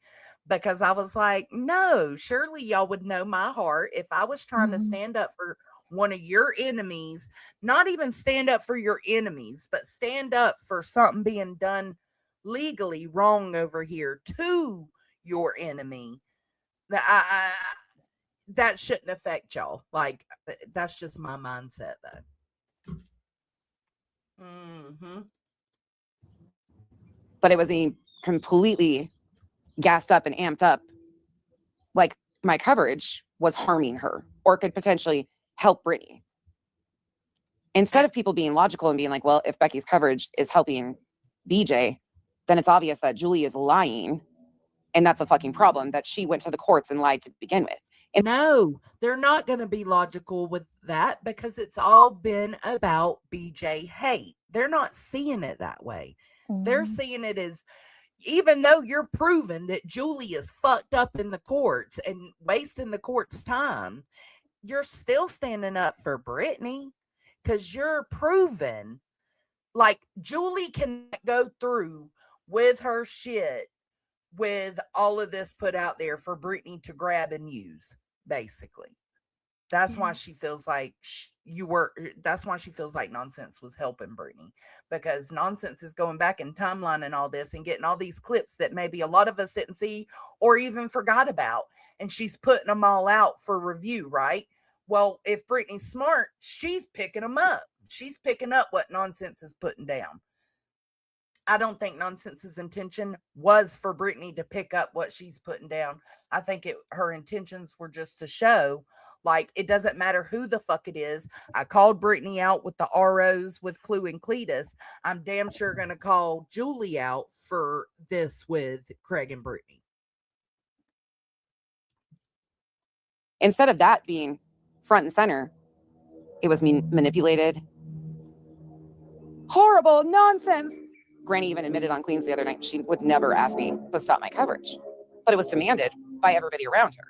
Because I was like, no, surely y'all would know my heart if I was trying to Mhm. stand up for one of your enemies, not even stand up for your enemies, but stand up for something being done legally wrong over here to your enemy. That shouldn't affect y'all. Like, that's just my mindset, though. Mm-hmm. But it was a completely gassed up and amped up, like my coverage was harming her or could potentially help Brittany. Instead of people being logical and being like, well, if Becky's coverage is helping BJ, then it's obvious that Julie is lying. And that's a fucking problem that she went to the courts and lied to begin with. And no, they're not going to be logical with that because it's all been about BJ hate. They're not seeing it that way. They're Mhm. seeing it as, even though you're proving that Julie is fucked up in the courts and wasting the court's time, you're still standing up for Brittany because you're proving like Julie can go through with her shit with all of this put out there for Brittany to grab and use, basically. That's why she feels like that's why she feels like Nonsense was helping Brittany, because Nonsense is going back in timeline and all this and getting all these clips that maybe a lot of us didn't see or even forgot about. And she's putting them all out for review, right? Well, if Brittany's smart, she's picking them up. She's picking up what Nonsense is putting down. I don't think Nonsense's intention was for Brittany to pick up what she's putting down. I think her intentions were just to show, like, it doesn't matter who the fuck it is. I called Brittany out with the ROs with Clue and Cletus. I'm damn sure going to call Julie out for this with Craig and Brittany. instead of that being front and center, it was manipulated. Horrible nonsense. Granny even admitted on Queens the other night she would never ask me to stop my coverage, but it was demanded by everybody around her.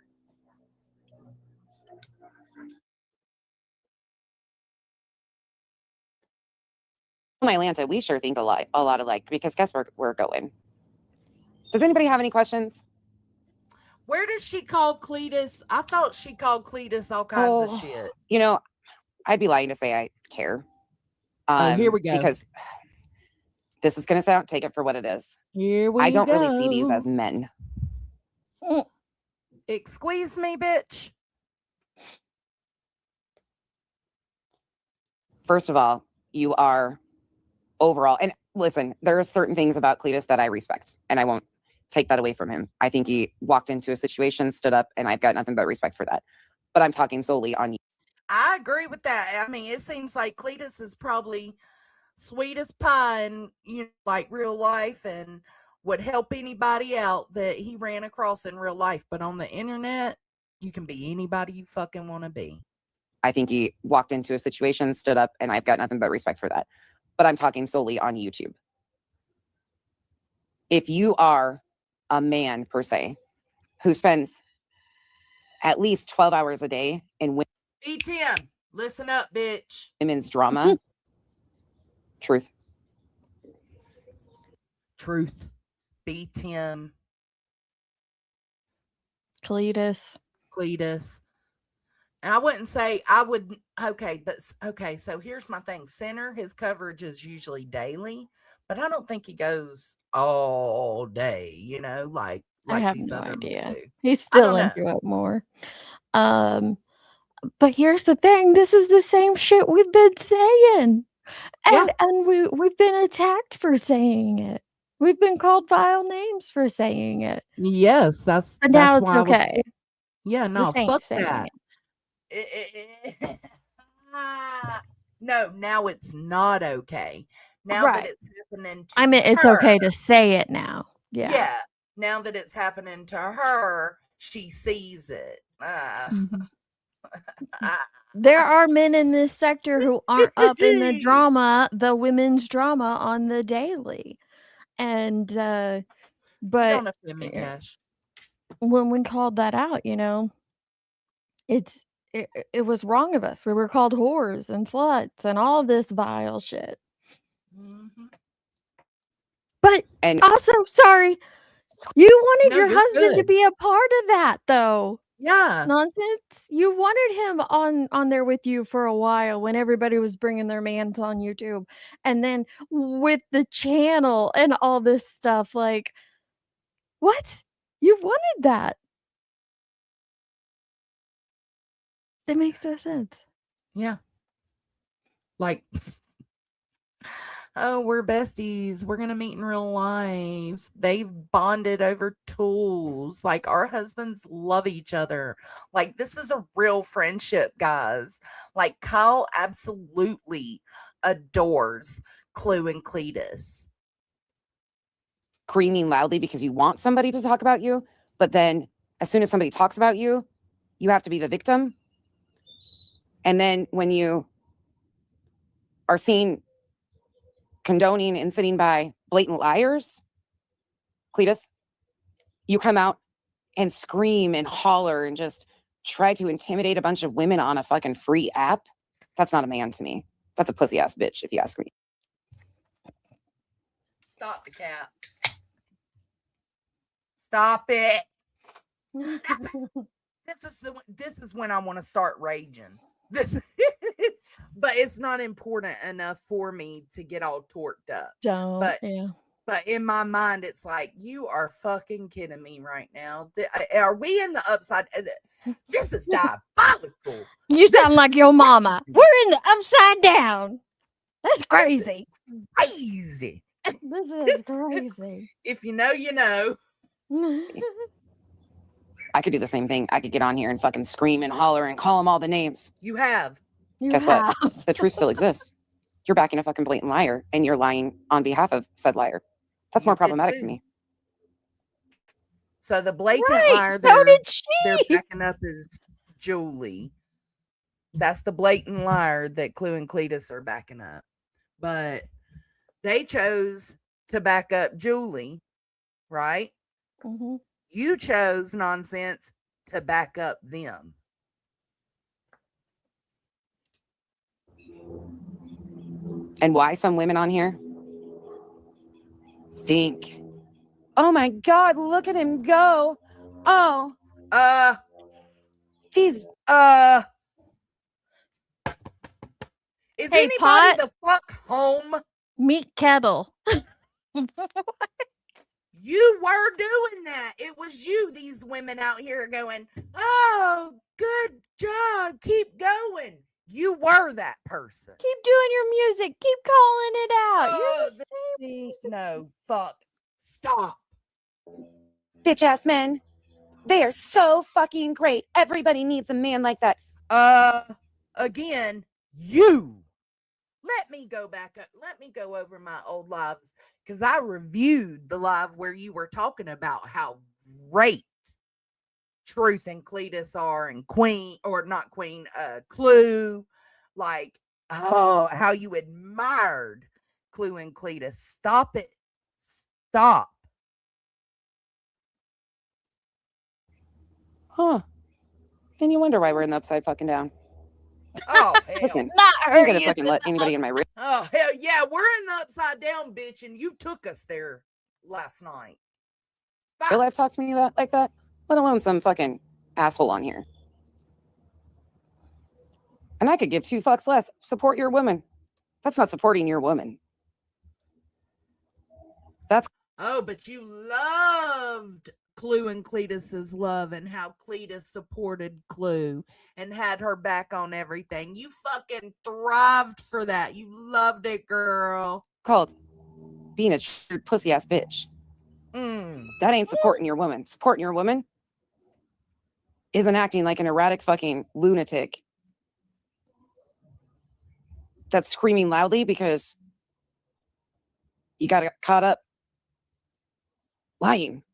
In Atlanta, we sure think a lot alike, because guess where we're going? Does anybody have any questions? Where does she call Cletus? I thought she called Cletus all kinds of shit. You know, I'd be lying to say I care. Here we go. Because this is going to sound, take it for what it is. Here we go. I don't really see these as men. Excuse me, bitch. First of all, you are overall, and listen, there are certain things about Cletus that I respect, and I won't take that away from him. I think he walked into a situation, stood up, and I've got nothing but respect for that. But I'm talking solely on you. I agree with that. I mean, it seems like Cletus is probably sweet as pie and, like real life, and would help anybody out that he ran across in real life. But on the internet, you can be anybody you fucking want to be. I think he walked into a situation, stood up, and I've got nothing but respect for that. But I'm talking solely on YouTube. If you are a man, per se, who spends at least 12 hours a day in BTM, listen up, bitch. women's drama, truth. BTM. Cletus. And I wouldn't say I would. Okay. So here's my thing. Center, his coverage is usually daily, but I don't think he goes all day, like I have these no other men idea. do. He's still don't into it more. But here's the thing, this is the same shit we've been saying. Yeah. And we've been attacked for saying it. We've been called vile names for saying it. Yes, that's But now it's why okay. yeah, The no, saints fuck saying that. it. No, now it's not okay. Now Right. that it's happening to I mean, it's her, okay to say it now. yeah. Yeah. Now that it's happening to her, she sees it. Mhm. There are men in this sector who aren't up in the drama, the women's drama on the daily. And but Don't offend me, eh, Cash. when we called that out, you know, it was wrong of us. We were called whores and sluts and all this vile shit. Mhm. But And also, sorry, you wanted No, your you're husband to good. be a part of that though. Yeah. Nonsense. You wanted him on there with you for a while when everybody was bringing their mans on YouTube. And then with the channel and all this stuff, like, what? You wanted that. That makes no sense. Yeah. Like, oh, we're besties. We're going to meet in real life. They've bonded over tools. Like, our husbands love each other. Like, this is a real friendship, guys. Like, Kyle absolutely adores Clue and Cletus. screaming loudly because you want somebody to talk about you, but then as soon as somebody talks about you, you have to be the victim. And then when you are seen condoning and sitting by blatant liars, Cletus, you come out and scream and holler and just try to intimidate a bunch of women on a fucking free app. That's not a man to me. That's a pussy ass bitch, if you ask me. Stop the cat. Stop it. Stop it. This is when I want to start raging. This, but it's not important enough for me to get all torqued up. Don't. But Yeah. But in my mind, it's like, you are fucking kidding me right now. Are we in the upside? This is diabolical. You This sound like is your mama. crazy. We're in the upside down. That's crazy. Crazy. This is crazy. If you know, you know. I could do the same thing. I could get on here and fucking scream and holler and call them all the names. You have. You Guess have. what? The truth still exists. You're backing a fucking blatant liar, and you're lying on behalf of said liar. That's You more did problematic to too. me. So the blatant Right. liar So did they're she. backing up is Julie. That's the blatant liar that Clue and Cletus are backing up. But they chose to back up Julie, right? Mhm. You chose nonsense to back up them. And why some women on here think, oh my God, look at him go. Oh, these. Is Hey, anybody Pot. the fuck home? Meat kettle. You were doing that. It was you, these women out here going, oh, good job. Keep going. You were that person. Keep doing your music. Keep calling it out. Oh, You're the same. no, fuck. Stop. Bitch ass men. They are so fucking great. Everybody needs a man like that. Again, you. Let me go back up. Let me go over my old lives because I reviewed the live where you were talking about how great Truth and Cletus are, and Queen, or not Queen, Clue. Like, oh, how you admired Clue and Cletus. Stop it. Stop. Huh. And you wonder why we're in the upside fucking down. Oh, hell. Listen, Not I'm her. gonna fucking let anybody in my room. Oh, hell yeah. We're in the upside down, bitch, and you took us there last night. Real life talks to me like that, let alone some fucking asshole on here. And I could give 2 fucks less. Support your woman. That's not supporting your woman. That's. Oh, but you loved Clue and Cletus's love and how Cletus supported Clue and had her back on everything. You fucking thrived for that. You loved it, girl. Called being a pussy ass bitch. That ain't supporting your woman. Supporting your woman isn't acting like an erratic fucking lunatic that's screaming loudly because you got caught up lying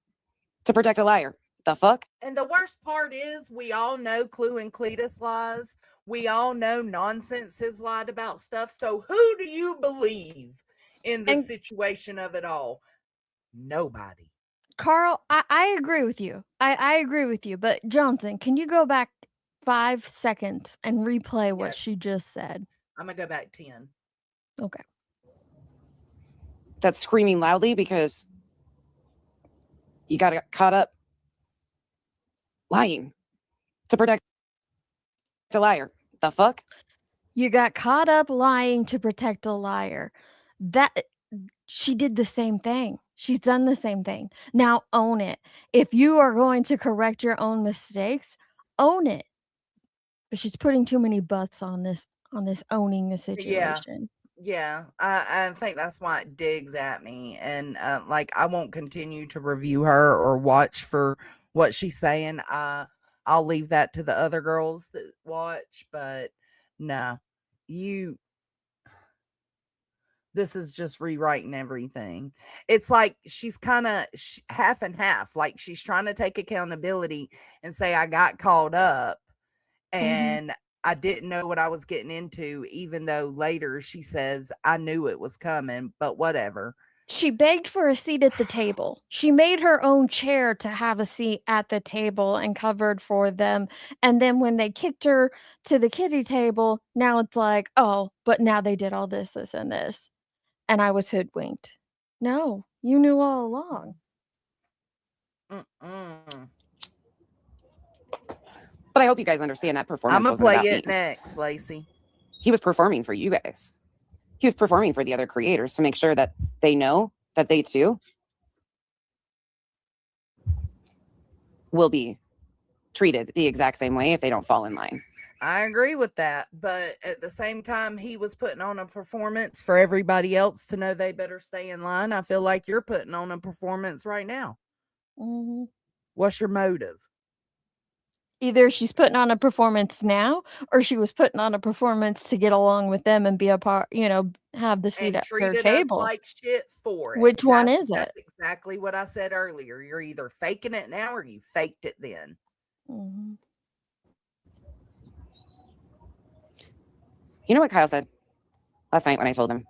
to protect a liar. The fuck? And the worst part is we all know Clue and Cletus lies. We all know Nonsense has lied about stuff. So who do you believe in the situation of it all? Nobody. Carl, I agree with you. I agree with you. But Johnson, can you go back 5 seconds and replay what Yes. she just said? I'm going to go back 10. Okay. That's screaming loudly because you got caught up lying to protect a liar. The fuck? You got caught up lying to protect a liar. That she did the same thing. She's done the same thing. Now own it. If you are going to correct your own mistakes, own it. But she's putting too many buts on this owning the situation. Yeah, I think that's why it digs at me. And like, I won't continue to review her or watch for what she's saying. I'll leave that to the other girls that watch. But no, this is just rewriting everything. It's like she's kind of half and half. Like, she's trying to take accountability and say, I got caught up and I didn't know what I was getting into, even though later she says, I knew it was coming, but whatever. She begged for a seat at the table. She made her own chair to have a seat at the table and covered for them. And then when they kicked her to the kiddie table, now it's like, oh, but now they did all this, this, and this. And I was hoodwinked. No, you knew all along. But I hope you guys understand that performance. I'm going to play it next, Lacey. He was performing for you guys. He was performing for the other creators to make sure that they know that they too will be treated the exact same way if they don't fall in line. I agree with that. But at the same time, he was putting on a performance for everybody else to know they better stay in line. I feel like you're putting on a performance right now. What's your motive? Either she's putting on a performance now, or she was putting on a performance to get along with them and be a part, have the seat And at their treated table. us like shit for it. Which one is it? That's exactly what I said earlier. You're either faking it now or you faked it then. You know what Kyle said last night when I told him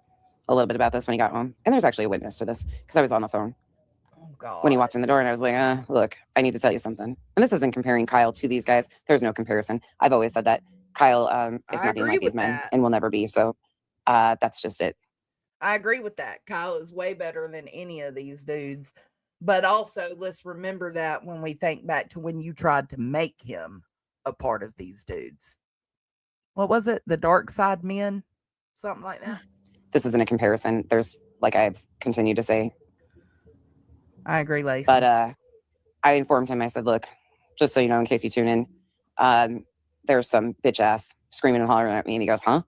a little bit about this when he got home? And there's actually a witness to this because I was on the phone. When he walked in the door and I was like, look, I need to tell you something. And this isn't comparing Kyle to these guys. There's no comparison. I've always said that Kyle is nothing like these men and will never be. So that's just it. I agree with that. Kyle is way better than any of these dudes. But also, let's remember that when we think back to when you tried to make him a part of these dudes. What was it? The dark side men? Something like that? This isn't a comparison. There's, like I've continued to say, I agree, Lacey. But I informed him. I said, look, just so you know, in case you tune in, there's some bitch ass screaming and hollering at me. And he goes, huh?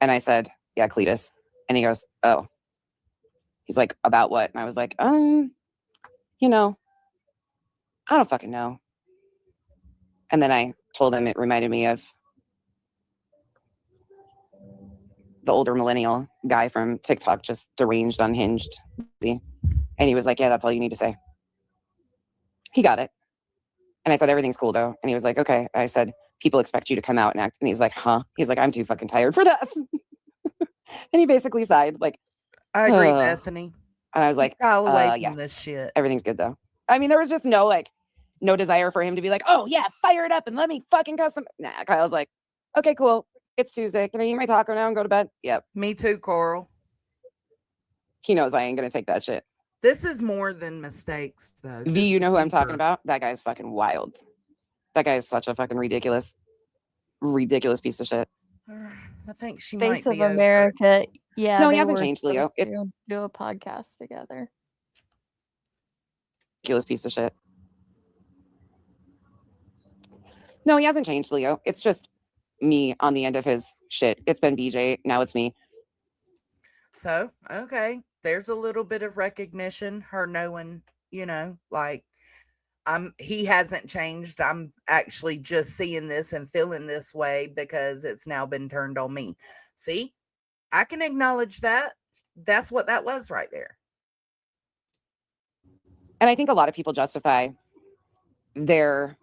And I said, yeah, Cletus. And he goes, oh. He's like, about what? And I was like, I don't fucking know. And then I told him it reminded me of the older millennial guy from TikTok, just deranged, unhinged. And he was like, yeah, that's all you need to say. He got it. And I said, everything's cool though. And he was like, okay. I said, people expect you to come out and act. And he's like, huh? He's like, I'm too fucking tired for that. And he basically sighed like, I agree, Bethany. And I was like, away yeah, from this shit. Everything's good though. I mean, there was just no desire for him to be like, oh yeah, fire it up and let me fucking cuss them. Nah, Kyle's like, okay, cool. It's Tuesday. Can I eat my taco now and go to bed? Yep. Me too, Coral. He knows I ain't going to take that shit. This is more than mistakes, though. V, you know who I'm talking about? That guy's fucking wild. That guy is such a fucking ridiculous piece of shit. I think she Face might of be America. Yeah. No, he hasn't changed, Leo. Do a podcast together. Ridiculous piece of shit. No, he hasn't changed, Leo. It's just me on the end of his shit. It's been BJ. Now it's me. So, okay. There's a little bit of recognition, her knowing, he hasn't changed. I'm actually just seeing this and feeling this way because it's now been turned on me. See, I can acknowledge that. That's what that was right there. And I think a lot of people justify their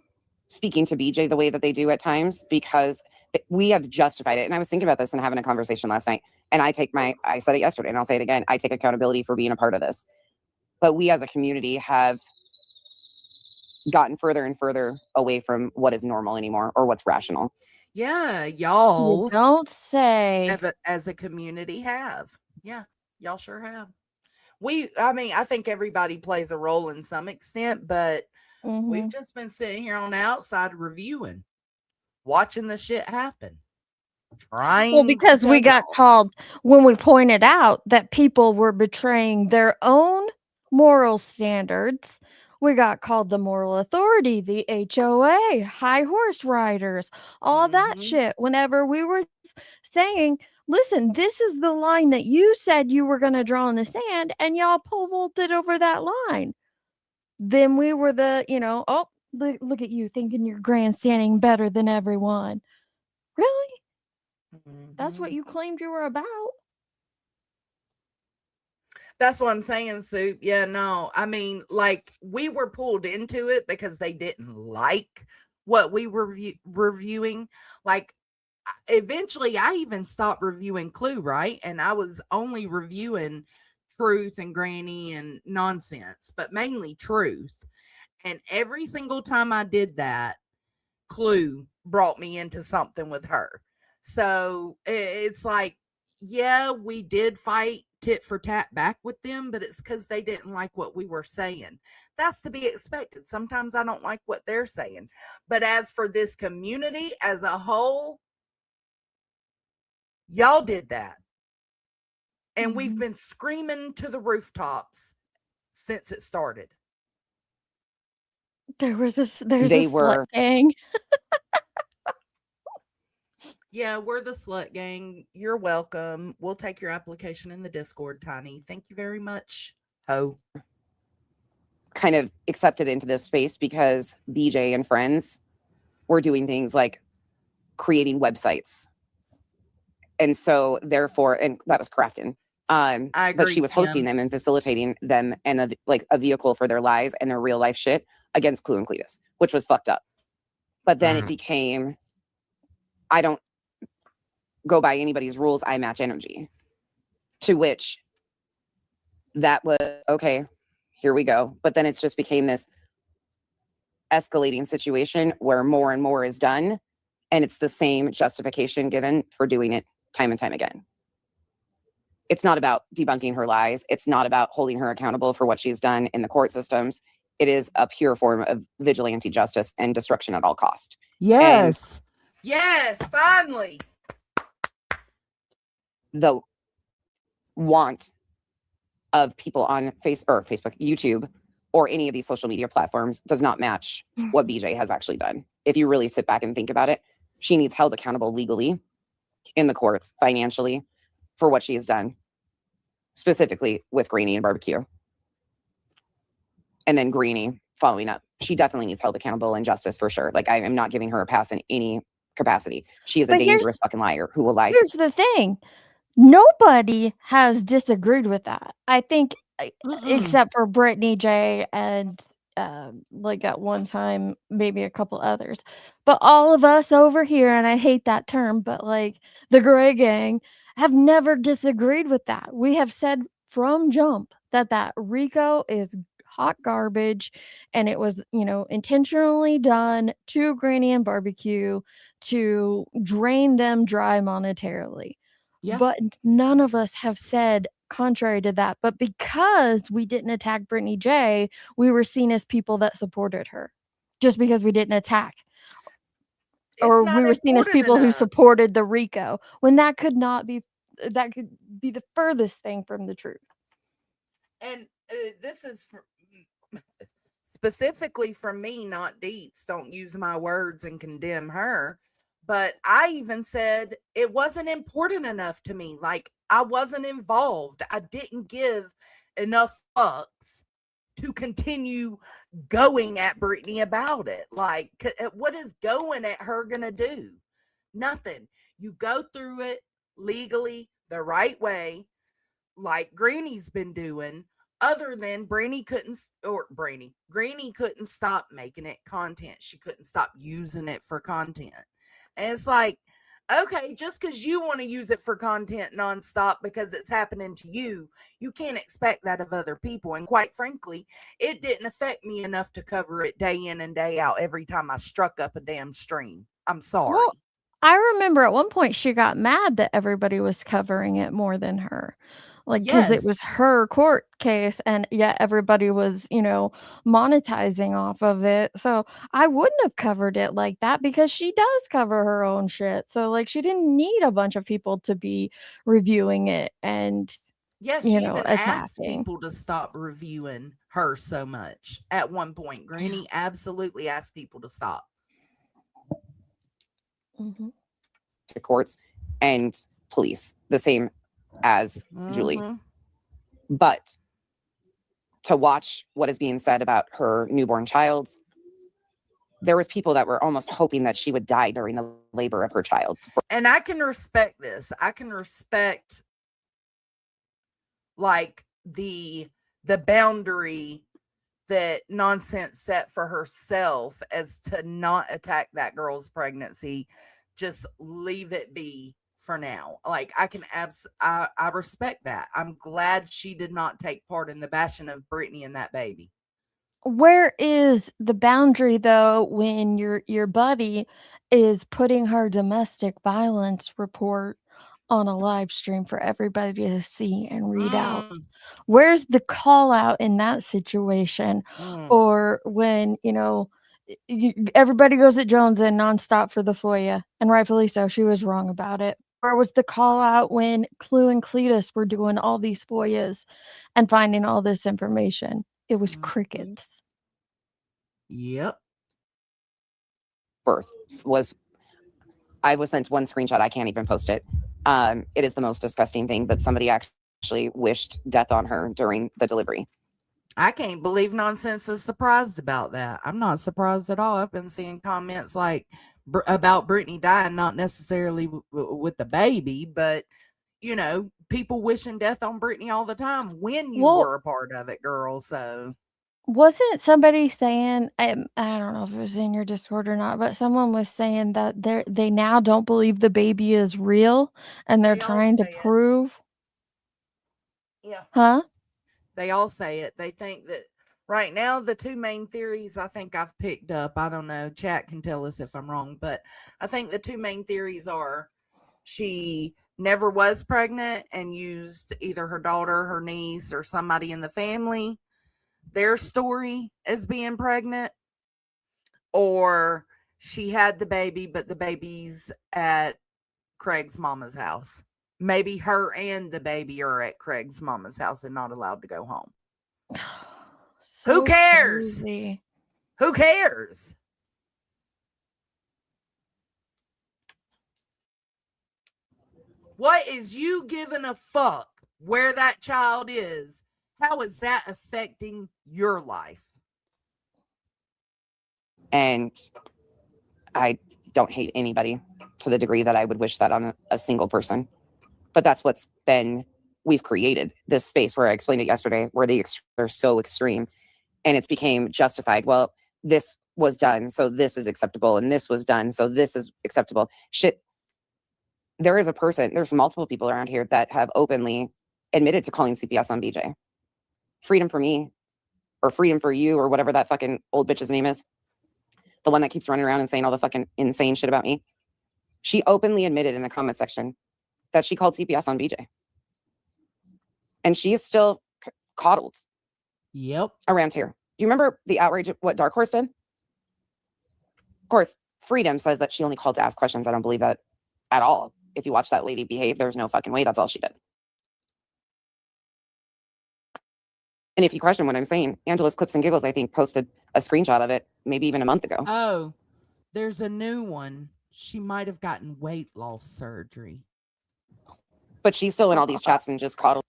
speaking to BJ the way that they do at times because we have justified it. And I was thinking about this and having a conversation last night. And I said it yesterday and I'll say it again. I take accountability for being a part of this. But we as a community have gotten further and further away from what is normal anymore or what's rational. Yeah, You y'all don't say. as a community have. Yeah, y'all sure have. I think everybody plays a role in some extent, but we've just been sitting here on the outside reviewing, watching the shit happen. Well, because we got called when we pointed out that people were betraying their own moral standards. We got called the moral authority, the HOA, high horse riders, all that shit. Whenever we were saying, listen, this is the line that you said you were going to draw in the sand, and y'all pole vaulted over that line. Then we were the, oh, look at you thinking you're grandstanding better than everyone. Really? That's what you claimed you were about. That's what I'm saying, Soup. Yeah, no. I mean, like, we were pulled into it because they didn't like what we were reviewing. Like, eventually, I even stopped reviewing Clue, right? And I was only reviewing truth and granny and nonsense, but mainly truth. And every single time I did that, Clue brought me into something with her. So it's like, yeah, we did fight tit for tat back with them, but it's because they didn't like what we were saying. That's to be expected. Sometimes I don't like what they're saying. But as for this community as a whole, y'all did that. And we've been screaming to the rooftops since it started. There's a slut gang. Yeah, we're the slut gang. You're welcome. We'll take your application in the Discord, Tiny. Thank you very much. Ho. Kind of accepted into this space because BJ and friends were doing things like creating websites. And so therefore, and that was Crafton. I agree, but she was hosting them and facilitating them and a vehicle for their lies and their real life shit against Clue and Cletus, which was fucked up. But then it became, I don't go by anybody's rules, I match energy. To which that was, okay, here we go. But then it's just became this escalating situation where more and more is done. And it's the same justification given for doing it time and time again. It's not about debunking her lies. It's not about holding her accountable for what she's done in the court systems. It is a pure form of vigilante justice and destruction at all cost. Yes. Yes, finally. The want of people on Facebook, YouTube, or any of these social media platforms does not match what BJ has actually done. If you really sit back and think about it, she needs held accountable legally in the courts, financially, for what she has done, specifically with Greenie and barbecue. And then Greenie following up. She definitely needs held accountable and justice for sure. Like, I am not giving her a pass in any capacity. She is a dangerous fucking liar who will lie. Here's the thing. Nobody has disagreed with that. I think except for Brittany J and like at one time maybe a couple others, but all of us over here, and I hate that term, but like the gray gang have never disagreed with that. We have said from jump that Rico is hot garbage, and it was intentionally done to Granny and Barbecue to drain them dry monetarily. Yeah. But none of us have said contrary to that. But because we didn't attack Brittany J, we were seen as people that supported her just because we didn't attack. Or we were seen as people who supported the Rico when that could be the furthest thing from the truth. And this is specifically from me, not Deets. Don't use my words and condemn her. But I even said it wasn't important enough to me. Like, I wasn't involved. I didn't give enough fucks to continue going at Brittany about it. Like, what is going at her gonna do? Nothing. You go through it, legally the right way, like Granny's been doing, other than Greeny couldn't stop making it content. She couldn't stop using it for content. And it's like, okay, just because you want to use it for content nonstop because it's happening to you, you can't expect that of other people. And quite frankly, it didn't affect me enough to cover it day in and day out every time I struck up a damn stream. I'm sorry. Well, I remember at one point she got mad that everybody was covering it more than her. Like, because it Yes. was her court case, and yet everybody was, monetizing off of it. So I wouldn't have covered it like that because she does cover her own shit. So, like, she didn't need a bunch of people to be reviewing it and, Yeah, she even asked attacking. people to stop reviewing her so much at one point. Granny absolutely asked people to stop. Mhm. To courts and police, the same as Julie. Mhm. But to watch what is being said about her newborn child, there was people that were almost hoping that she would die during the labor of her child. And I can respect this. I can respect like the boundary that Nonsense set for herself as to not attack that girl's pregnancy. Just leave it be for now. Like I can I respect that. I'm glad she did not take part in the bashing of Brittany and that baby. Where is the boundary though when your buddy is putting her domestic violence report on a live stream for everybody to see and read out? Mm, Where's the call out in that situation? mm. Or when, everybody goes at Jones and nonstop for the FOIA, and rightfully so, she was wrong about it. Where was the call out when Clue and Cletus were doing all these FOIAs and finding all this information? It was Mhm. crickets. Yep. Birth was, I was sent one screenshot. I can't even post it. It is the most disgusting thing, but somebody actually wished death on her during the delivery. I can't believe Nonsense is surprised about that. I'm not surprised at all. I've been seeing comments like about Brittany dying, not necessarily with the baby, but people wishing death on Brittany all the time when you Well, were a part of it, girl. So wasn't somebody saying, I don't know if it was in your Discord or not, but someone was saying that they now don't believe the baby is real and they're they all trying to say it. prove, Yeah, huh? they all say it. They think that right now the two main theories I think I've picked up. I don't know. Chat can tell us if I'm wrong, but I think the two main theories are she never was pregnant and used either her daughter, her niece, or somebody in the family, their story as being pregnant, or she had the baby, but the baby's at Craig's mama's house. Maybe her and the baby are at Craig's mama's house and not allowed to go home. Who So cares? crazy. Who cares? What is you giving a fuck where that child is? How is that affecting your life? And I don't hate anybody to the degree that I would wish that on a single person. But that's what's been, we've created this space where I explained it yesterday, where they're so extreme and it's became justified. Well, this was done, so this is acceptable. And this was done, so this is acceptable. Shit. There's multiple people around here that have openly admitted to calling CPS on BJ. Freedom for me, or freedom for you, or whatever that fucking old bitch's name is. The one that keeps running around and saying all the fucking insane shit about me. She openly admitted in the comment section that she called CPS on BJ. And she is still coddled. Yep. Around here. Do you remember the outrage of what Dark Horse did? Of course, Freedom says that she only called to ask questions. I don't believe that at all. If you watch that lady behave, there's no fucking way that's all she did. And if you question what I'm saying, Angela's Clips and Giggles, I think, posted a screenshot of it maybe even a month ago. Oh, there's a new one. She might have gotten weight loss surgery. But she's still in all these chats and just coddled.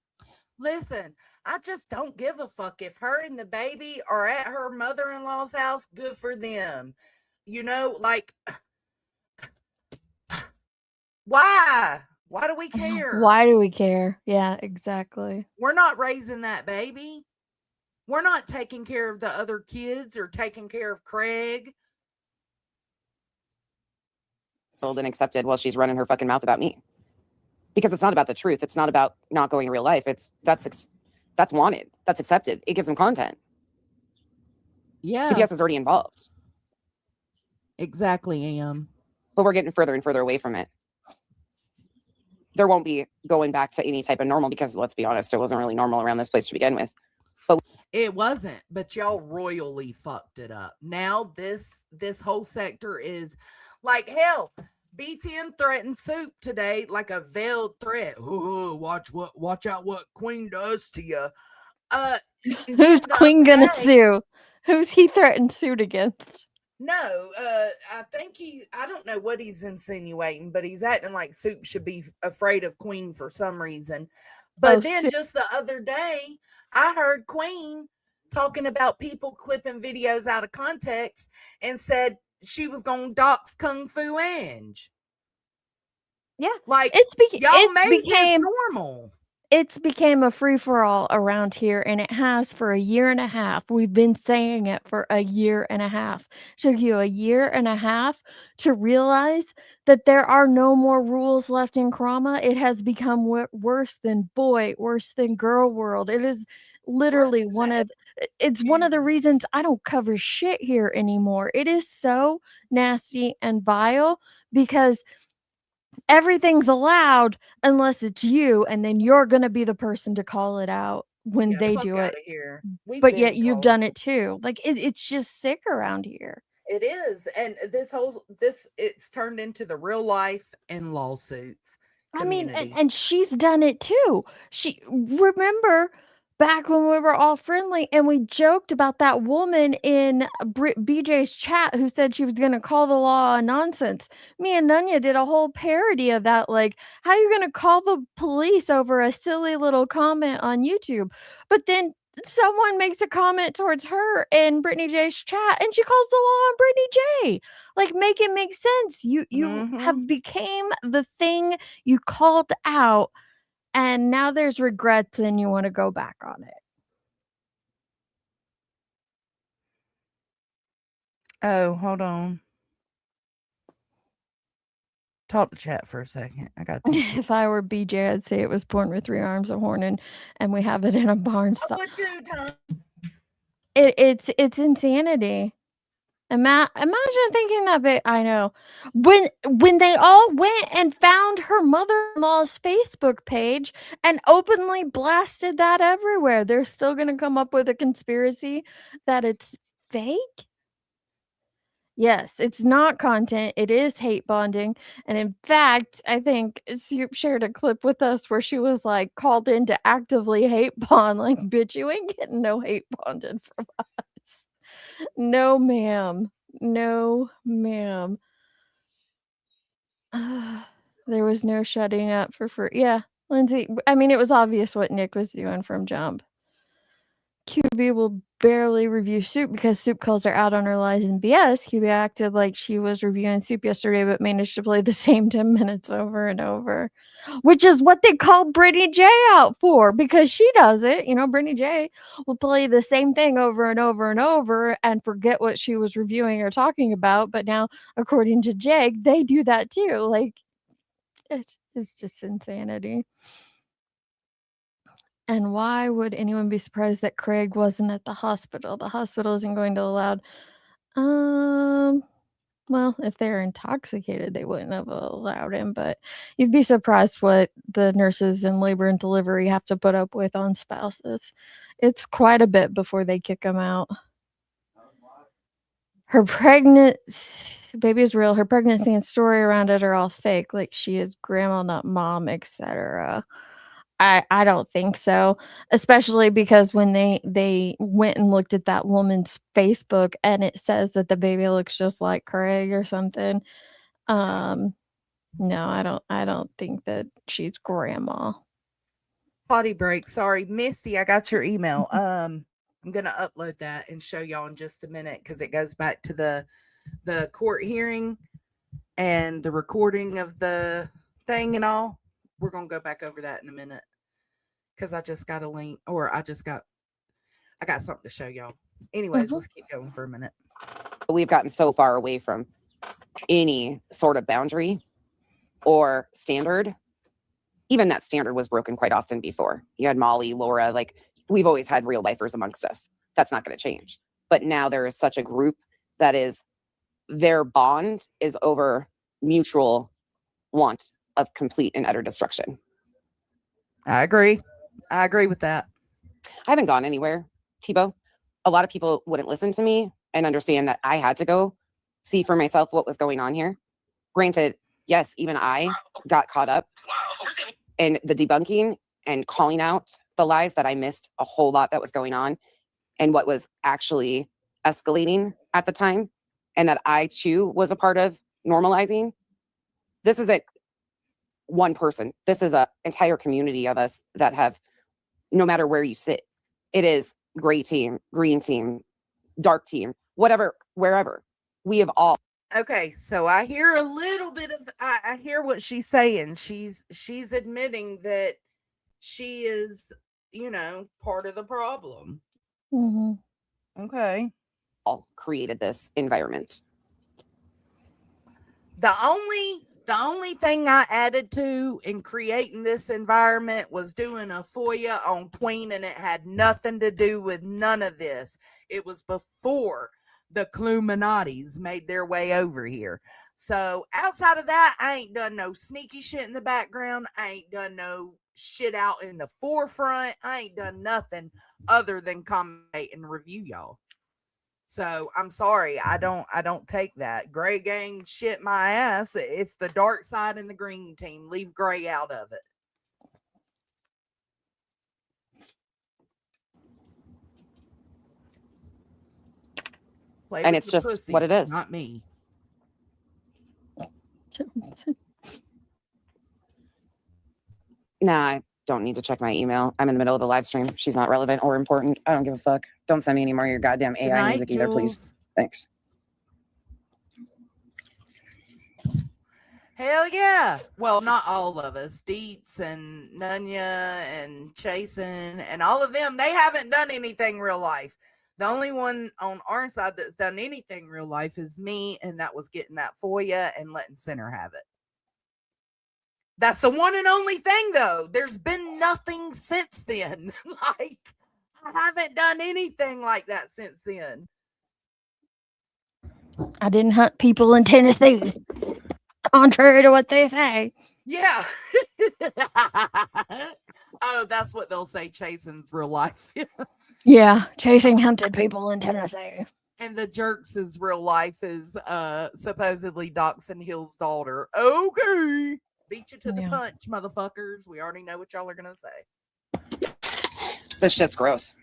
Listen, I just don't give a fuck if her and the baby are at her mother-in-law's house. Good for them. Like, why? Why do we care? Why do we care? Yeah, exactly. We're not raising that baby. We're not taking care of the other kids or taking care of Craig. And accepted while she's running her fucking mouth about me. Because it's not about the truth. It's not about not going in real life. That's wanted. That's accepted. It gives them content. Yeah. CBS is already involved. Exactly, Am. But we're getting further and further away from it. There won't be going back to any type of normal because, let's be honest, it wasn't really normal around this place to begin with. But it wasn't, but y'all royally fucked it up. Now this whole sector is like hell. B10 threatened Soup today like a veiled threat. Ooh, watch out what Queen does to you. Who's Queen gonna sue? Who's he threatened suit against? No, I think I don't know what he's insinuating, but he's acting like Soup should be afraid of Queen for some reason. But then just the other day, I heard Queen talking about people clipping videos out of context and said she was going to dox Kung Fu Ange. Yeah. Like, y'all made this normal. It's became a free-for-all around here, and it has for a year and a half. We've been saying it for a year and a half. It took you a year and a half to realize that there are no more rules left in Krama. It has become worse than boy, worse than girl world. It is literally one of the reasons I don't cover shit here anymore. It is so nasty and vile because everything's allowed unless it's you, and then you're gonna be the person to call it out when they do it. Here. But yet you've done it too. Like it's just sick around here. It is, and it's turned into the real life and lawsuits community. I mean, and she's done it too. She remember back when we were all friendly and we joked about that woman in BJ's chat who said she was going to call the law nonsense. Me and Nunya did a whole parody of that. Like, how are you going to call the police over a silly little comment on YouTube? But then someone makes a comment towards her in Brittany J's chat and she calls the law on Brittany J. Like, make it make sense. You have became the thing you called out, and now there's regrets and you want to go back on it. Oh, hold on. Talk to chat for a second. I got if I were BJ, I'd say it was born with 3 arms, a horn, and we have it in a barn stall. It's insanity. Imagine thinking that big. I know when they all went and found her mother-in-law's Facebook page and openly blasted that everywhere, they're still gonna come up with a conspiracy that it's fake. Yes, it's not content. It is hate bonding. And in fact, I think Soup shared a clip with us where she was like called in to actively hate bond. Like, bitch, you ain't getting no hate bonded from us. No, ma'am. No, ma'am. There was no shutting up for free. Yeah, Lindsay. I mean, it was obvious what Nick was doing from jump. QB will barely review Soup because Soup calls her out on her lies and BS. QB acted like she was reviewing Soup yesterday, but managed to play the same 10 minutes over and over, which is what they called Brittany J out for, because she does it. You know, Brittany J will play the same thing over and over and over and forget what she was reviewing or talking about. But now, according to Jake, they do that too. Like, it's just insanity. And why would anyone be surprised that Craig wasn't at the hospital? The hospital isn't going to allow. Well, if they're intoxicated, they wouldn't have allowed him. But you'd be surprised what the nurses in labor and delivery have to put up with on spouses. It's quite a bit before they kick them out. Her baby is real. Her pregnancy and story around it are all fake. Like she is grandma, not mom, etc. I don't think so, especially because when they went and looked at that woman's Facebook and it says that the baby looks just like Craig or something. No, I don't think that she's grandma. Potty break. Sorry, Misty, I got your email. I'm gonna upload that and show y'all in just a minute because it goes back to the court hearing and the recording of the thing and all. we're gonna go back over that in a minute because I just got a link, or I got something to show y'all. Anyways, let's keep going for a minute. We've gotten so far away from any sort of boundary or standard. Even that standard was broken quite often before. You had Molly, Laura, like we've always had real lifers amongst us. That's not going to change. But now there is such a group that is, their bond is over mutual want of complete and utter destruction. I agree with that. I haven't gone anywhere, Tebow. A lot of people wouldn't listen to me and understand that I had to go see for myself what was going on here. Granted, yes, even I got caught up in the debunking and calling out the lies that I missed a whole lot that was going on and what was actually escalating at the time, and that I too was a part of normalizing. This isn't one person. This is an entire community of us that have, no matter where you sit, it is gray team, green team, dark team, whatever, wherever. We have all. Okay, so I hear a little bit of I hear what she's saying. She's admitting that she is, part of the problem. Okay. all created this environment. The only thing I added to in creating this environment was doing a FOIA on Queen, and it had nothing to do with none of this. It was before the Cluminatis made their way over here. So outside of that, I ain't done no sneaky shit in the background. I ain't done no shit out in the forefront. I ain't done nothing other than commentate and review y'all. So I'm sorry, I don't take that. Gray gang shit my ass. It's the dark side and the green team. Leave Gray out of it. Play And with it's the just pussy, what it is. not me. Nah, I don't need to check my email. I'm in the middle of the live stream. She's not relevant or important. I don't give a fuck. Don't send me any more of your goddamn AI Good night, music either, please. Jules. Thanks. Hell yeah. Well, not all of us. Deets and Nunya and Chasen and all of them, they haven't done anything real life. The only one on our side that's done anything real life is me, and that was getting that FOIA and letting Center have it. That's the one and only thing, though. There's been nothing since then. Like, I haven't done anything like that since then. I didn't hunt people in Tennessee, contrary to what they say. Yeah. Oh, that's what they'll say. Chasen's real life. Yeah, chasing hunted people in Tennessee. And the Jerks' real life is supposedly Doxson Hill's daughter. Okay. Beat you to the punch, motherfuckers. We already know what y'all are going to say. This shit's gross.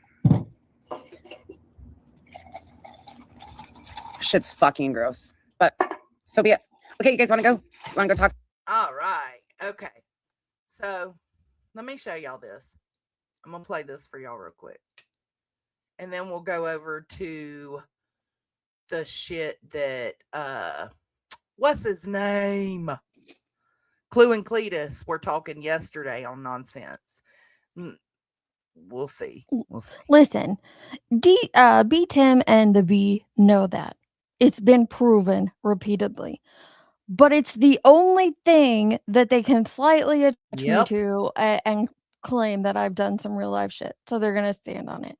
Shit's fucking gross. But so be it. Okay, you guys want to go? You want to go talk? All right. Okay. So let me show y'all this. I'm going to play this for y'all real quick. And then we'll go over to the shit that, what's his name? Clue and Cletus were talking yesterday on Nonsense. We'll see. Listen, B Tim and the B know that. It's been proven repeatedly. But it's the only thing that they can slightly attach me to and claim that I've done some real life shit. So they're going to stand on it.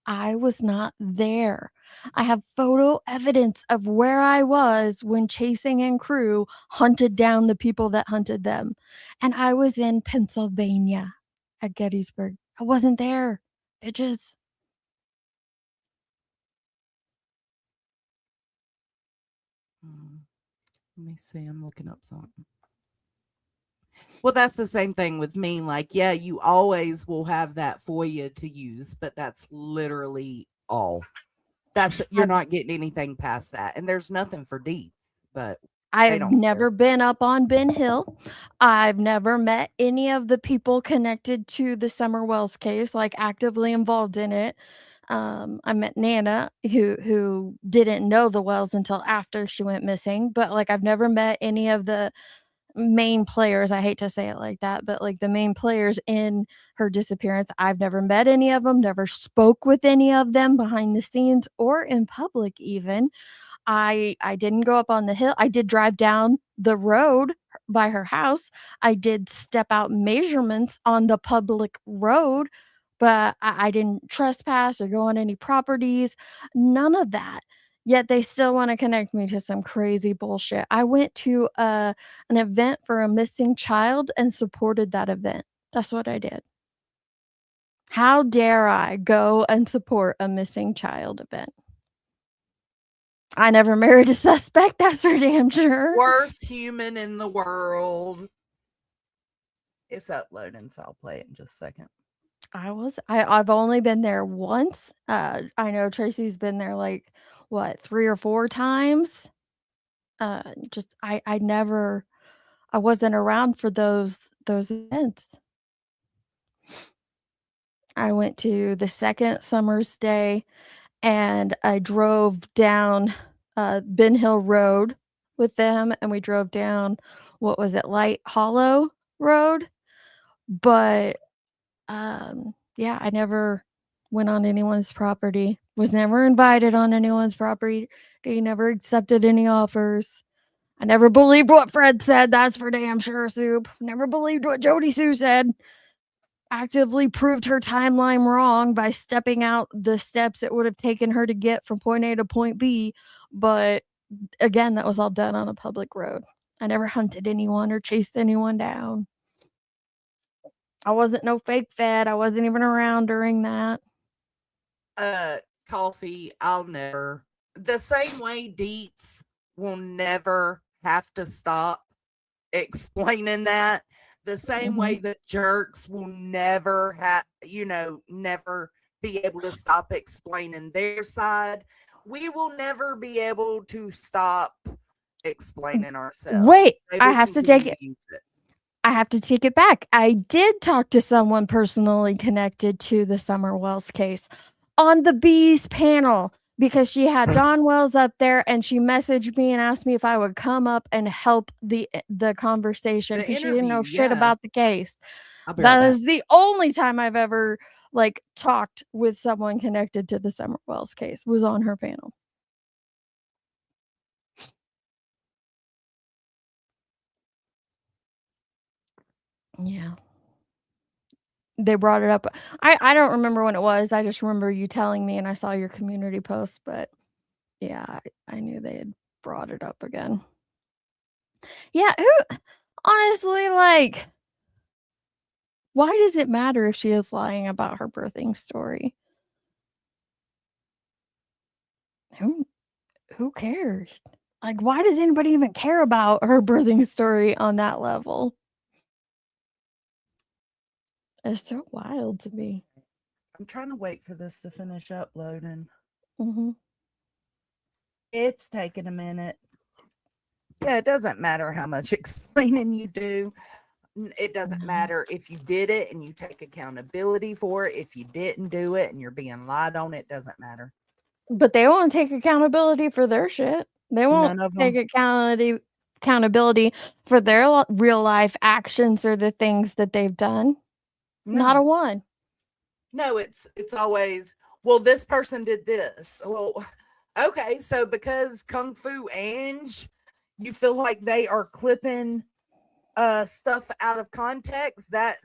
I was not there. I have photo evidence of where I was when Chasing and crew hunted down the people that hunted them. And I was in Pennsylvania at Gettysburg. I wasn't there, bitches. Let me see. I'm looking up something. Well, that's the same thing with me. Like, yeah, you always will have that FOIA to use, but that's literally all. You're not getting anything past that. And there's nothing for deeds, but I've never been up on Ben Hill. I've never met any of the people connected to the Summer Wells case, like actively involved in it. I met Nana, who didn't know the Wells until after she went missing. But like, I've never met any of the main players, I hate to say it like that, but like the main players in her disappearance, I've never met any of them, never spoke with any of them behind the scenes or in public even. I didn't go up on the hill. I did drive down the road by her house. I did step out measurements on the public road, but I didn't trespass or go on any properties. None of that. Yet they still want to connect me to some crazy bullshit. I went to an event for a missing child and supported that event. That's what I did. How dare I go and support a missing child event? I never married a suspect, that's for damn sure. Worst human in the world. It's uploading, so I'll play it in just a second. I've only been there once. I know Tracy's been there like what, 3 or 4 times. Just I wasn't around for those events. I went to the second Summer's Day and I drove down Ben Hill Road with them, and we drove down, what was it, Light Hollow Road? But yeah, I never went on anyone's property, was never invited on anyone's property, they never accepted any offers. I never believed what Fred said, that's for damn sure, Soup. Never believed what Jody Sue said. Actively proved her timeline wrong by stepping out the steps it would have taken her to get from point A to point B, but again, that was all done on a public road. I never hunted anyone or chased anyone down. I wasn't no fake fed. I wasn't even around during that. Coffee, I'll never. The same way Deets will never have to stop explaining that. The same way that jerks will never have, never be able to stop explaining their side. We will never be able to stop explaining ourselves. Wait, They I will have to continue take it. to use it. I have to take it back. I did talk to someone personally connected to the Summer Wells case on the Bees panel because she had Don Wells up there and she messaged me and asked me if I would come up and help the conversation The because she didn't know interview, shit yeah. about the case. I'll be right That back. is the only time I've ever like talked with someone connected to the Summer Wells case, was on her panel. Yeah. They brought it up. I don't remember when it was. I just remember you telling me and I saw your community post, but yeah, I knew they had brought it up again. Yeah, honestly, like, why does it matter if she is lying about her birthing story? Who cares? Like, why does anybody even care about her birthing story on that level? It's so wild to me. I'm trying to wait for this to finish uploading. Mhm. It's taking a minute. Yeah, it doesn't matter how much explaining you do. It doesn't matter if you did it and you take accountability for it. If you didn't do it and you're being lied on, it doesn't matter. But they won't take accountability for their shit. They won't None of take them. accountability for their real life actions or the things that they've done. Not a No. one. No, it's always, well, this person did this. Well, okay, so because Kung Fu Ange, you feel like they are clipping stuff out of context, that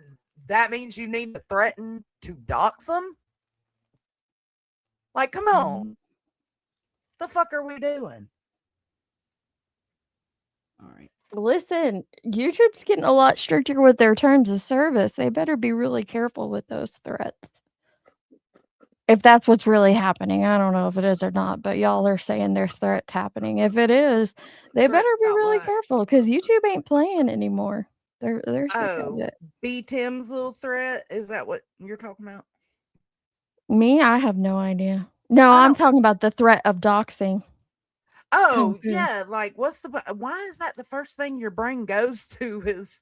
means you need to threaten to dox them? Like, come on. The fuck are we doing? All right. Listen, YouTube's getting a lot stricter with their terms of service. They better be really careful with those threats. If that's what's really happening. I don't know if it is or not, but y'all are saying there's threats happening. If it is, they Threat better be about really what? careful because YouTube ain't playing anymore. They're sick of Oh, it. B Tim's little threat? Is that what you're talking about? Me, I have no idea. No, I I'm don't. talking about the threat of doxing. Oh, Kung Fu. yeah. Like, why is that the first thing your brain goes to is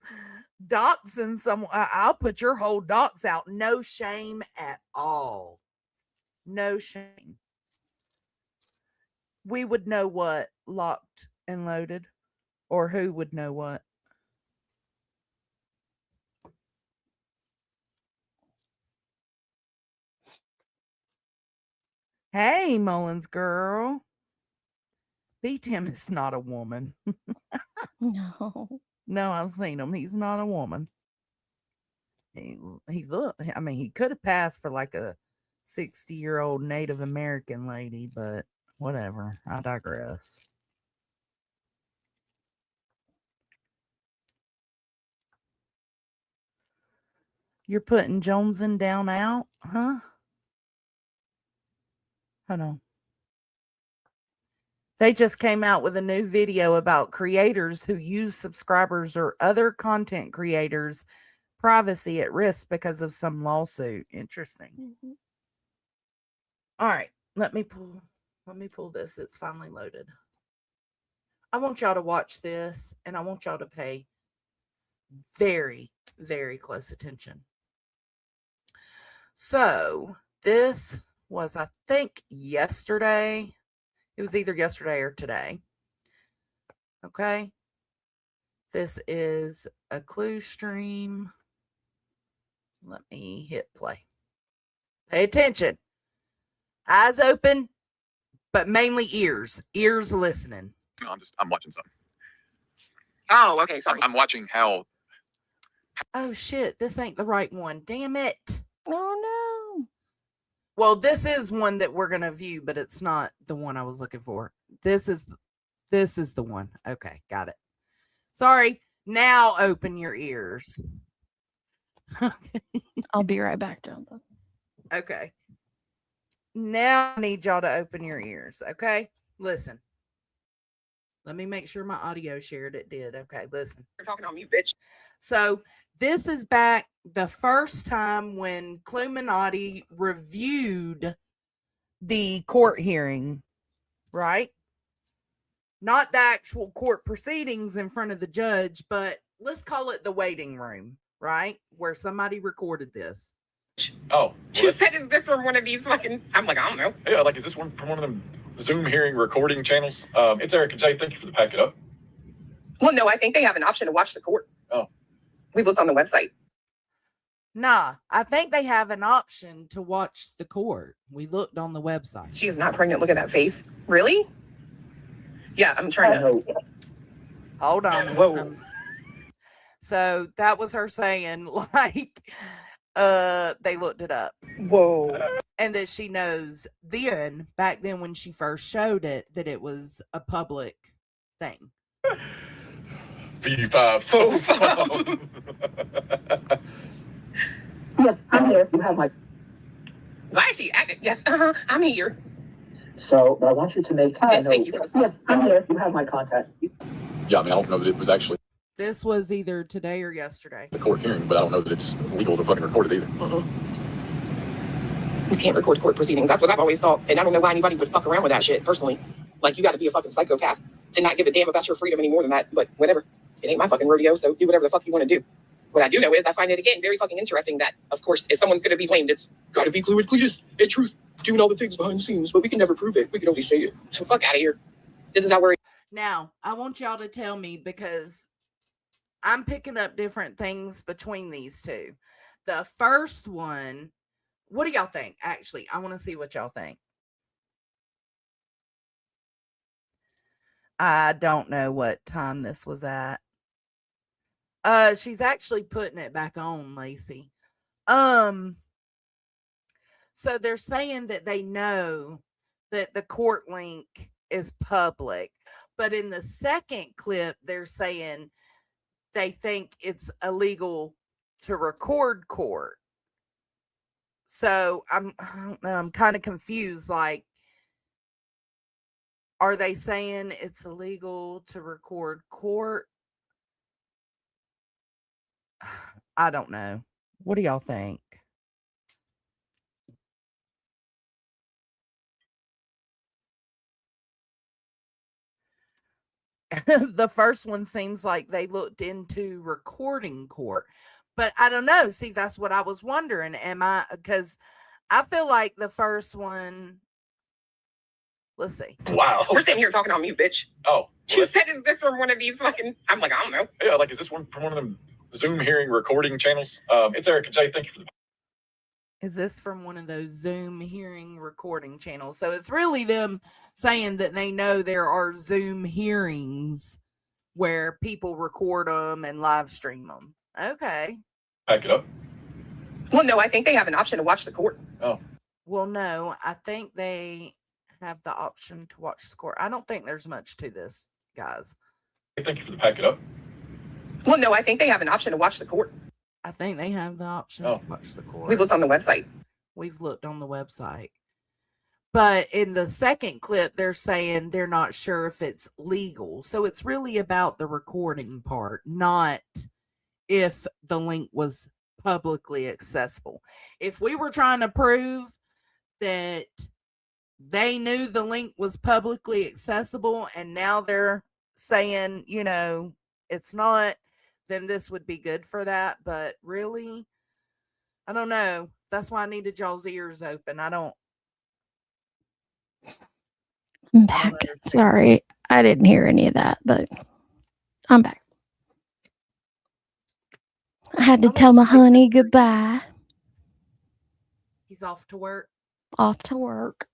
doxing someone? I'll put your whole dox out. No shame at all. No shame. We would know what locked and loaded, or who would know what. Hey, Mullins girl. B-Tim is not a woman. No. No, I've seen him. He's not a woman. He I mean, he could have passed for like a 60-year-old Native American lady, but whatever. I digress. You're putting Jonesin down out, huh? Hold on. They just came out with a new video about creators who use subscribers or other content creators' privacy at risk because of some lawsuit. Interesting. Mhm. All right, let me pull this. It's finally loaded. I want y'all to watch this, and I want y'all to pay very, very close attention. So this was, I think, yesterday. It was either yesterday or today. Okay. This is a clue stream. Let me hit play. Pay attention. Eyes open, but mainly ears. Ears listening. No, I'm watching something. Oh, okay. Sorry. I'm watching how. Oh shit, this ain't the right one. Damn it. Oh no. Well, this is one that we're going to view, but it's not the one I was looking for. This is the one. Okay, got it. Sorry. Now open your ears. I'll be right back, Jonathan. Okay. Now I need y'all to open your ears. Okay. Listen. Let me make sure my audio shared. It did. Okay. Listen. You're talking on mute, bitch. So this is back the first time when Cluminati reviewed the court hearing, right? Not the actual court proceedings in front of the judge, but let's call it the waiting room, right? Where somebody recorded this. Oh, You said, is this from one of these fucking... I'm like, I don't know. yeah, like, is this one from one of them Zoom hearing recording channels? It's Eric and Jay. Thank you for the packet up. Well, no, I think they have an option to watch the court. Oh. We looked on the website. Nah, I think they have an option to watch the court. We looked on the website. She is not pregnant. Look at that face. Really? Yeah, I'm trying to... Hold on. Whoa. So that was her saying, like, they looked it up. Whoa. And that she knows then, back then when she first showed it, that it was a public thing. V5. Yes, I'm here. You have my. Why is she acting? Yes, I'm here. So, but I want you to make. Yes, thank you for this. Yes, I'm here. You have my contact. Yeah, I mean, I don't know that it was actually This was either today or yesterday. the court hearing, but I don't know that it's legal to fucking record it either. You can't record court proceedings. That's what I've always thought. And I don't know why anybody would fuck around with that shit, personally. Like, you got to be a fucking psychopath to not give a damn about your freedom any more than that. But whatever. It ain't my fucking rodeo, so do whatever the fuck you want to do. What I do know is I find it, again, very fucking interesting that, of course, if someone's going to be blamed, it's got to be Clue and Cletus and Truth doing all the things behind the scenes, but we can never prove it. We can only say it. So fuck out of here. This is how we're... Now, I want y'all to tell me, because I'm picking up different things between these two. The first one, what do y'all think? Actually, I want to see what y'all think. I don't know what time this was at. She's actually putting it back on, Lacey. So they're saying that they know that the court link is public, but in the second clip, they're saying they think it's illegal to record court. So I don't know, I'm kind of confused. Like, are they saying it's illegal to record court? I don't know. What do y'all think? The first one seems like they looked into recording court, but I don't know. See, that's what I was wondering. Because I feel like the first one, let's see. Wow. We're sitting here talking on mute, bitch. Oh. You said, is this from one of these fucking... I'm like, I don't know. Yeah, like, is this one from one of them Zoom hearing recording channels? It's Eric and Jay. Thank you for the Is this from one of those Zoom hearing recording channels? So it's really them saying that they know there are Zoom hearings where people record them and live stream them. Okay. Pack it up. Well, no, I think they have an option to watch the court. Oh, Well, no, I think they have the option to watch the court. I don't think there's much to this, guys. thank you for the pack it up. Well, no, I think they have an option to watch the court. I think they have the option Oh. to watch the court. We looked on the website. We've looked on the website. But in the second clip, they're saying they're not sure if it's legal. So it's really about the recording part, not if the link was publicly accessible. If we were trying to prove that they knew the link was publicly accessible and now they're saying, you know, it's not, then this would be good for that. But really, I don't know. That's why I needed y'all's ears open. I'm I back. don't understand. Sorry, I didn't hear any of that, but I'm back. I had to I'm tell my gonna take honey this break. goodbye. He's off to work. Off to work.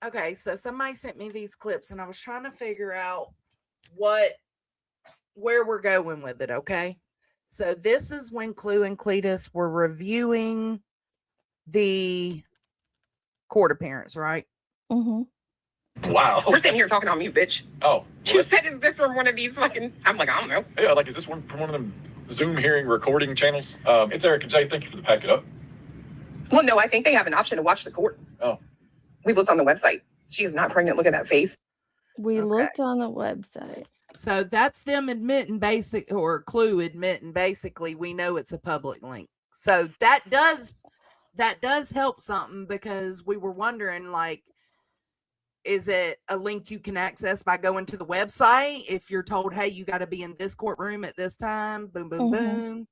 Okay, so somebody sent me these clips and I was trying to figure out where we're going with it, okay? So this is when Clue and Cletus were reviewing the court appearance, right? Mm-hmm. Wow. We're sitting here talking on mute, bitch. Oh. You said, is this from one of these fucking... I'm like, I don't know. Yeah, like, is this one from one of them Zoom hearing recording channels? It's Eric and Jay. Thank you for the pack it up. Well, no, I think they have an option to watch the court. Oh. We looked on the website. She is not pregnant. Look at that face. We Okay. looked on the website. So that's them admitting Clue admitting basically we know it's a public link. So that does help something, because we were wondering, like, is it a link you can access by going to the website if you're told, hey, you got to be in this courtroom at this time, boom, boom, boom?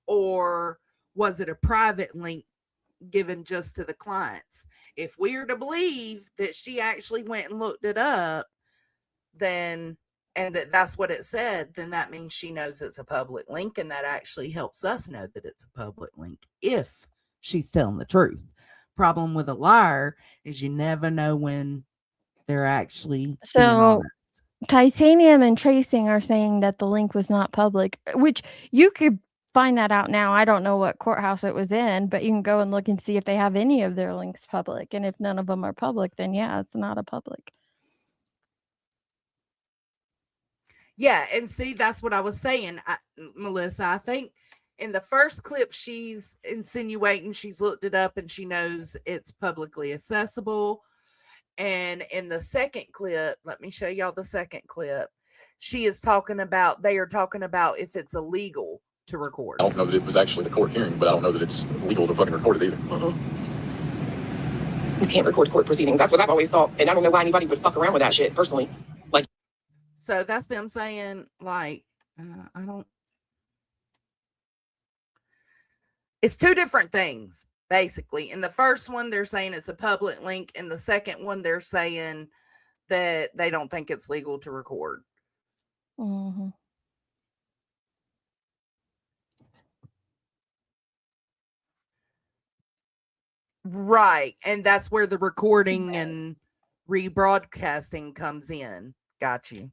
Or was it a private link given just to the clients? If we are to believe that she actually went and looked it up, then, and that's what it said, then that means she knows it's a public link, and that actually helps us know that it's a public link if she's telling the truth. Problem with a liar is you never know when they're actually being So honest. Titanium and Chasing are saying that the link was not public, which you could find that out now. I don't know what courthouse it was in, but you can go and look and see if they have any of their links public. And if none of them are public, then yeah, it's not a public. Yeah, and see, that's what I was saying, Melissa. I think in the first clip, she's insinuating she's looked it up and she knows it's publicly accessible. And in the second clip, let me show y'all the second clip. They are talking about if it's illegal to record. I don't know that it was actually the court hearing, but I don't know that it's legal to fucking record it either. You can't record court proceedings. That's what I've always thought. And I don't know why anybody would fuck around with that shit, personally. So that's them saying, like, it's two different things, basically. In the first one, they're saying it's a public link. In the second one, they're saying that they don't think it's legal to record. Mm-hmm. Right. And that's where the recording and rebroadcasting comes in. Got you.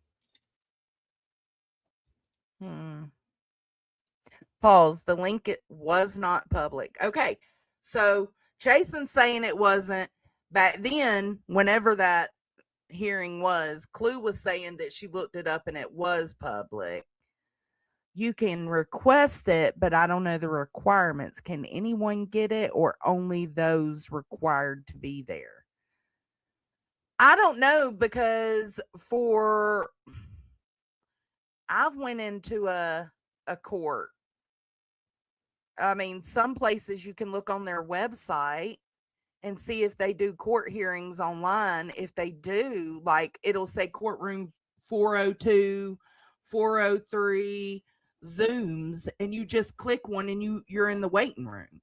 Pause. The link, it was not public. Okay. So Jason's saying it wasn't. Back then, whenever that hearing was, Clue was saying that she looked it up and it was public. You can request it, but I don't know the requirements. Can anyone get it, or only those required to be there? I don't know, because I've went into a court. I mean, some places you can look on their website and see if they do court hearings online. If they do, like, it'll say courtroom 402, 403, Zooms, and you just click one and you're in the waiting room.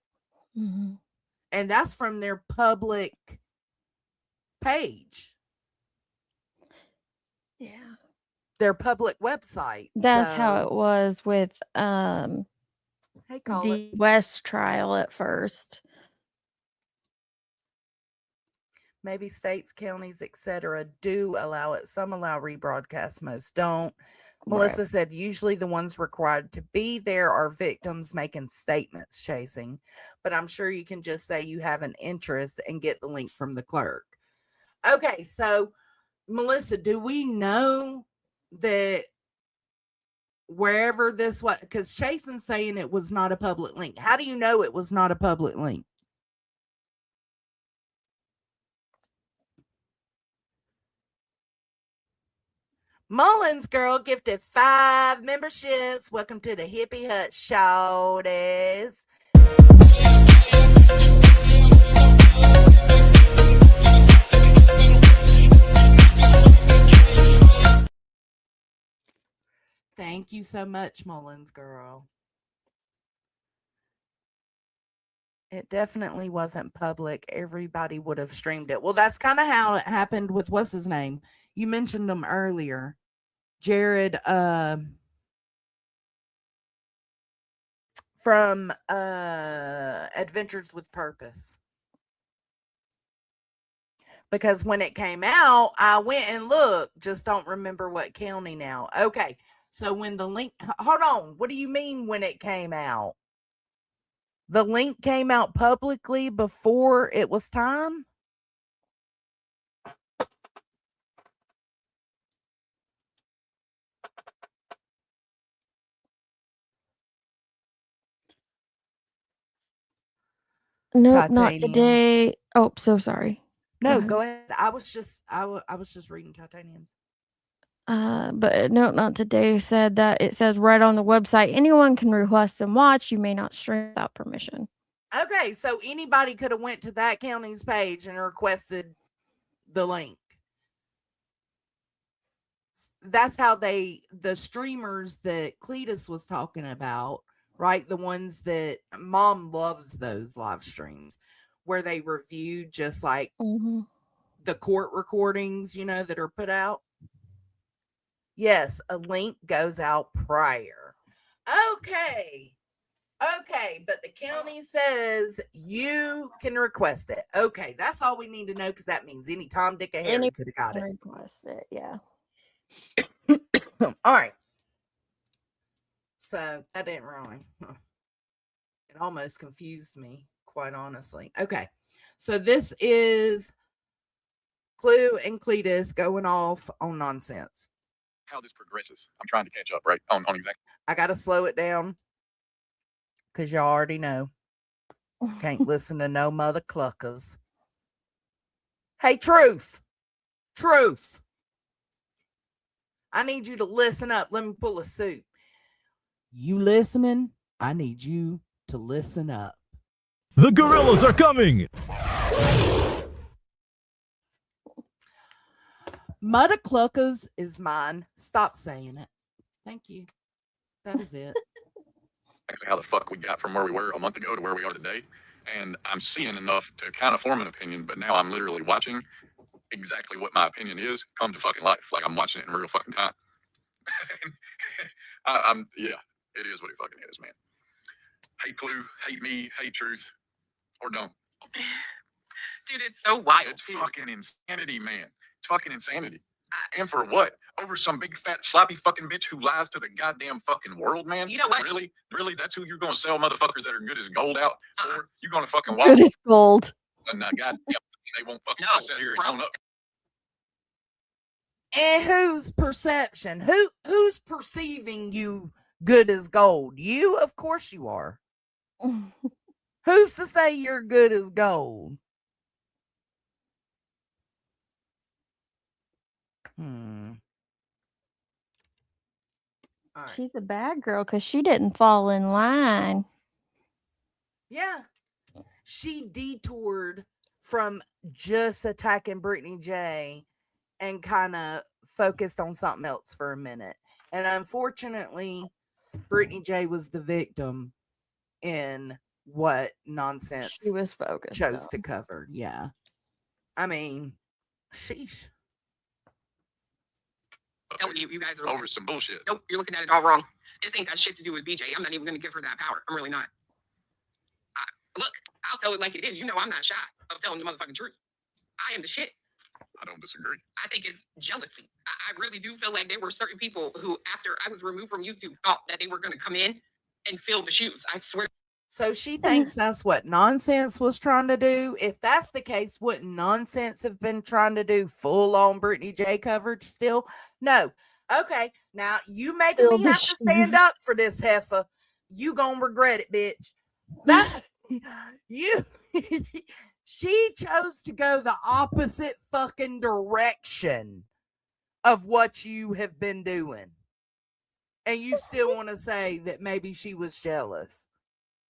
Mm-hmm. And that's from their public page. Yeah. Their public website. That's how it was with Hey, caller. the West trial at first. Maybe states, counties, etc. do allow it. Some allow rebroadcast, most don't. Melissa said usually the ones required to be there are victims making statements, chasing. But I'm sure you can just say you have an interest and get the link from the clerk. Okay, so Melissa, do we know that wherever this was, because Chasen's saying it was not a public link. How do you know it was not a public link? Mullins girl gifted 5 memberships. Welcome to the Hippie Hut shouties. Thank you so much, Mullins girl. It definitely wasn't public. Everybody would have streamed it. Well, that's kind of how it happened with what's his name? You mentioned him earlier. Jared from Adventures with Purpose. Because when it came out, I went and looked, just don't remember what county now. Okay. So when the link, hold on, what do you mean when it came out? The link came out publicly before it was time? Nope, not Titanium. today. Oh, so sorry. No, go ahead. I was just reading titaniums. But no, not today. Said that it says right on the website, anyone can request and watch. You may not stream without permission. Okay, so anybody could have went to that county's page and requested the link. That's how the streamers that Cletus was talking about, right? The ones that Mom loves those live streams where they review just like the court recordings, that are put out. Yes, a link goes out prior. Okay, but the county says you can request it. Okay, that's all we need to know because that means any Tom, Dick, and Harry could have got it. Request it, yeah. All right. So that didn't really. It almost confused me, quite honestly. Okay, so this is Clue and Cletus going off on nonsense. How this progresses. I'm trying to catch up, right? On exactly. I got to slow it down because y'all already know. Can't listen to no mother cluckers. Hey, Truth. I need you to listen up. Let me pull a suit. You listening? I need you to listen up. The gorillas are coming! Mudda Cluckers is mine. Stop saying it. Thank you. That is it. How the fuck we got from where we were a month ago to where we are today. And I'm seeing enough to kind of form an opinion, but now I'm literally watching exactly what my opinion is come to fucking life. Like I'm watching it in real fucking time. Yeah, it is what it fucking is, man. Hate Clue, hate me, hate Truth, or don't. Dude, it's so wild. It's fucking insanity, man. It's fucking insanity. And for what? Over some big fat sloppy fucking bitch who lies to the goddamn fucking world, man? You know what? Really? That's who you're gonna sell motherfuckers that are good as gold out for? You're gonna fucking walk. Good as gold. And goddamn, they won't fucking sit here and own up. And whose perception? Who's perceiving you good as gold? You? Of course you are. Who's to say you're good as gold? Right. She's a bad girl because she didn't fall in line. Yeah. She detoured from just attacking Brittany J and kind of focused on something else for a minute. And unfortunately, Brittany J was the victim in what nonsense she was focused chose on. to cover. Yeah. I mean, sheesh. No, you guys are over some bullshit. Nope, you're looking at it all wrong. This ain't got shit to do with BJ. I'm not even going to give her that power. I'm really not. Look, I'll tell it like it is. You know I'm not shy of telling the motherfucking truth. I am the shit. I don't disagree. I think it's jealousy. I really do feel like there were certain people who, after I was removed from YouTube, thought that they were going to come in and fill the shoes. I swear. So she thinks that's what Nonsense was trying to do. If that's the case, wouldn't Nonsense have been trying to do full on Brittany J coverage still? No. Okay. Now you making Fill me the have to stand shoes. up for this heifer. You gonna regret it, bitch. That you she chose to go the opposite fucking direction of what you have been doing. And you still want to say that maybe she was jealous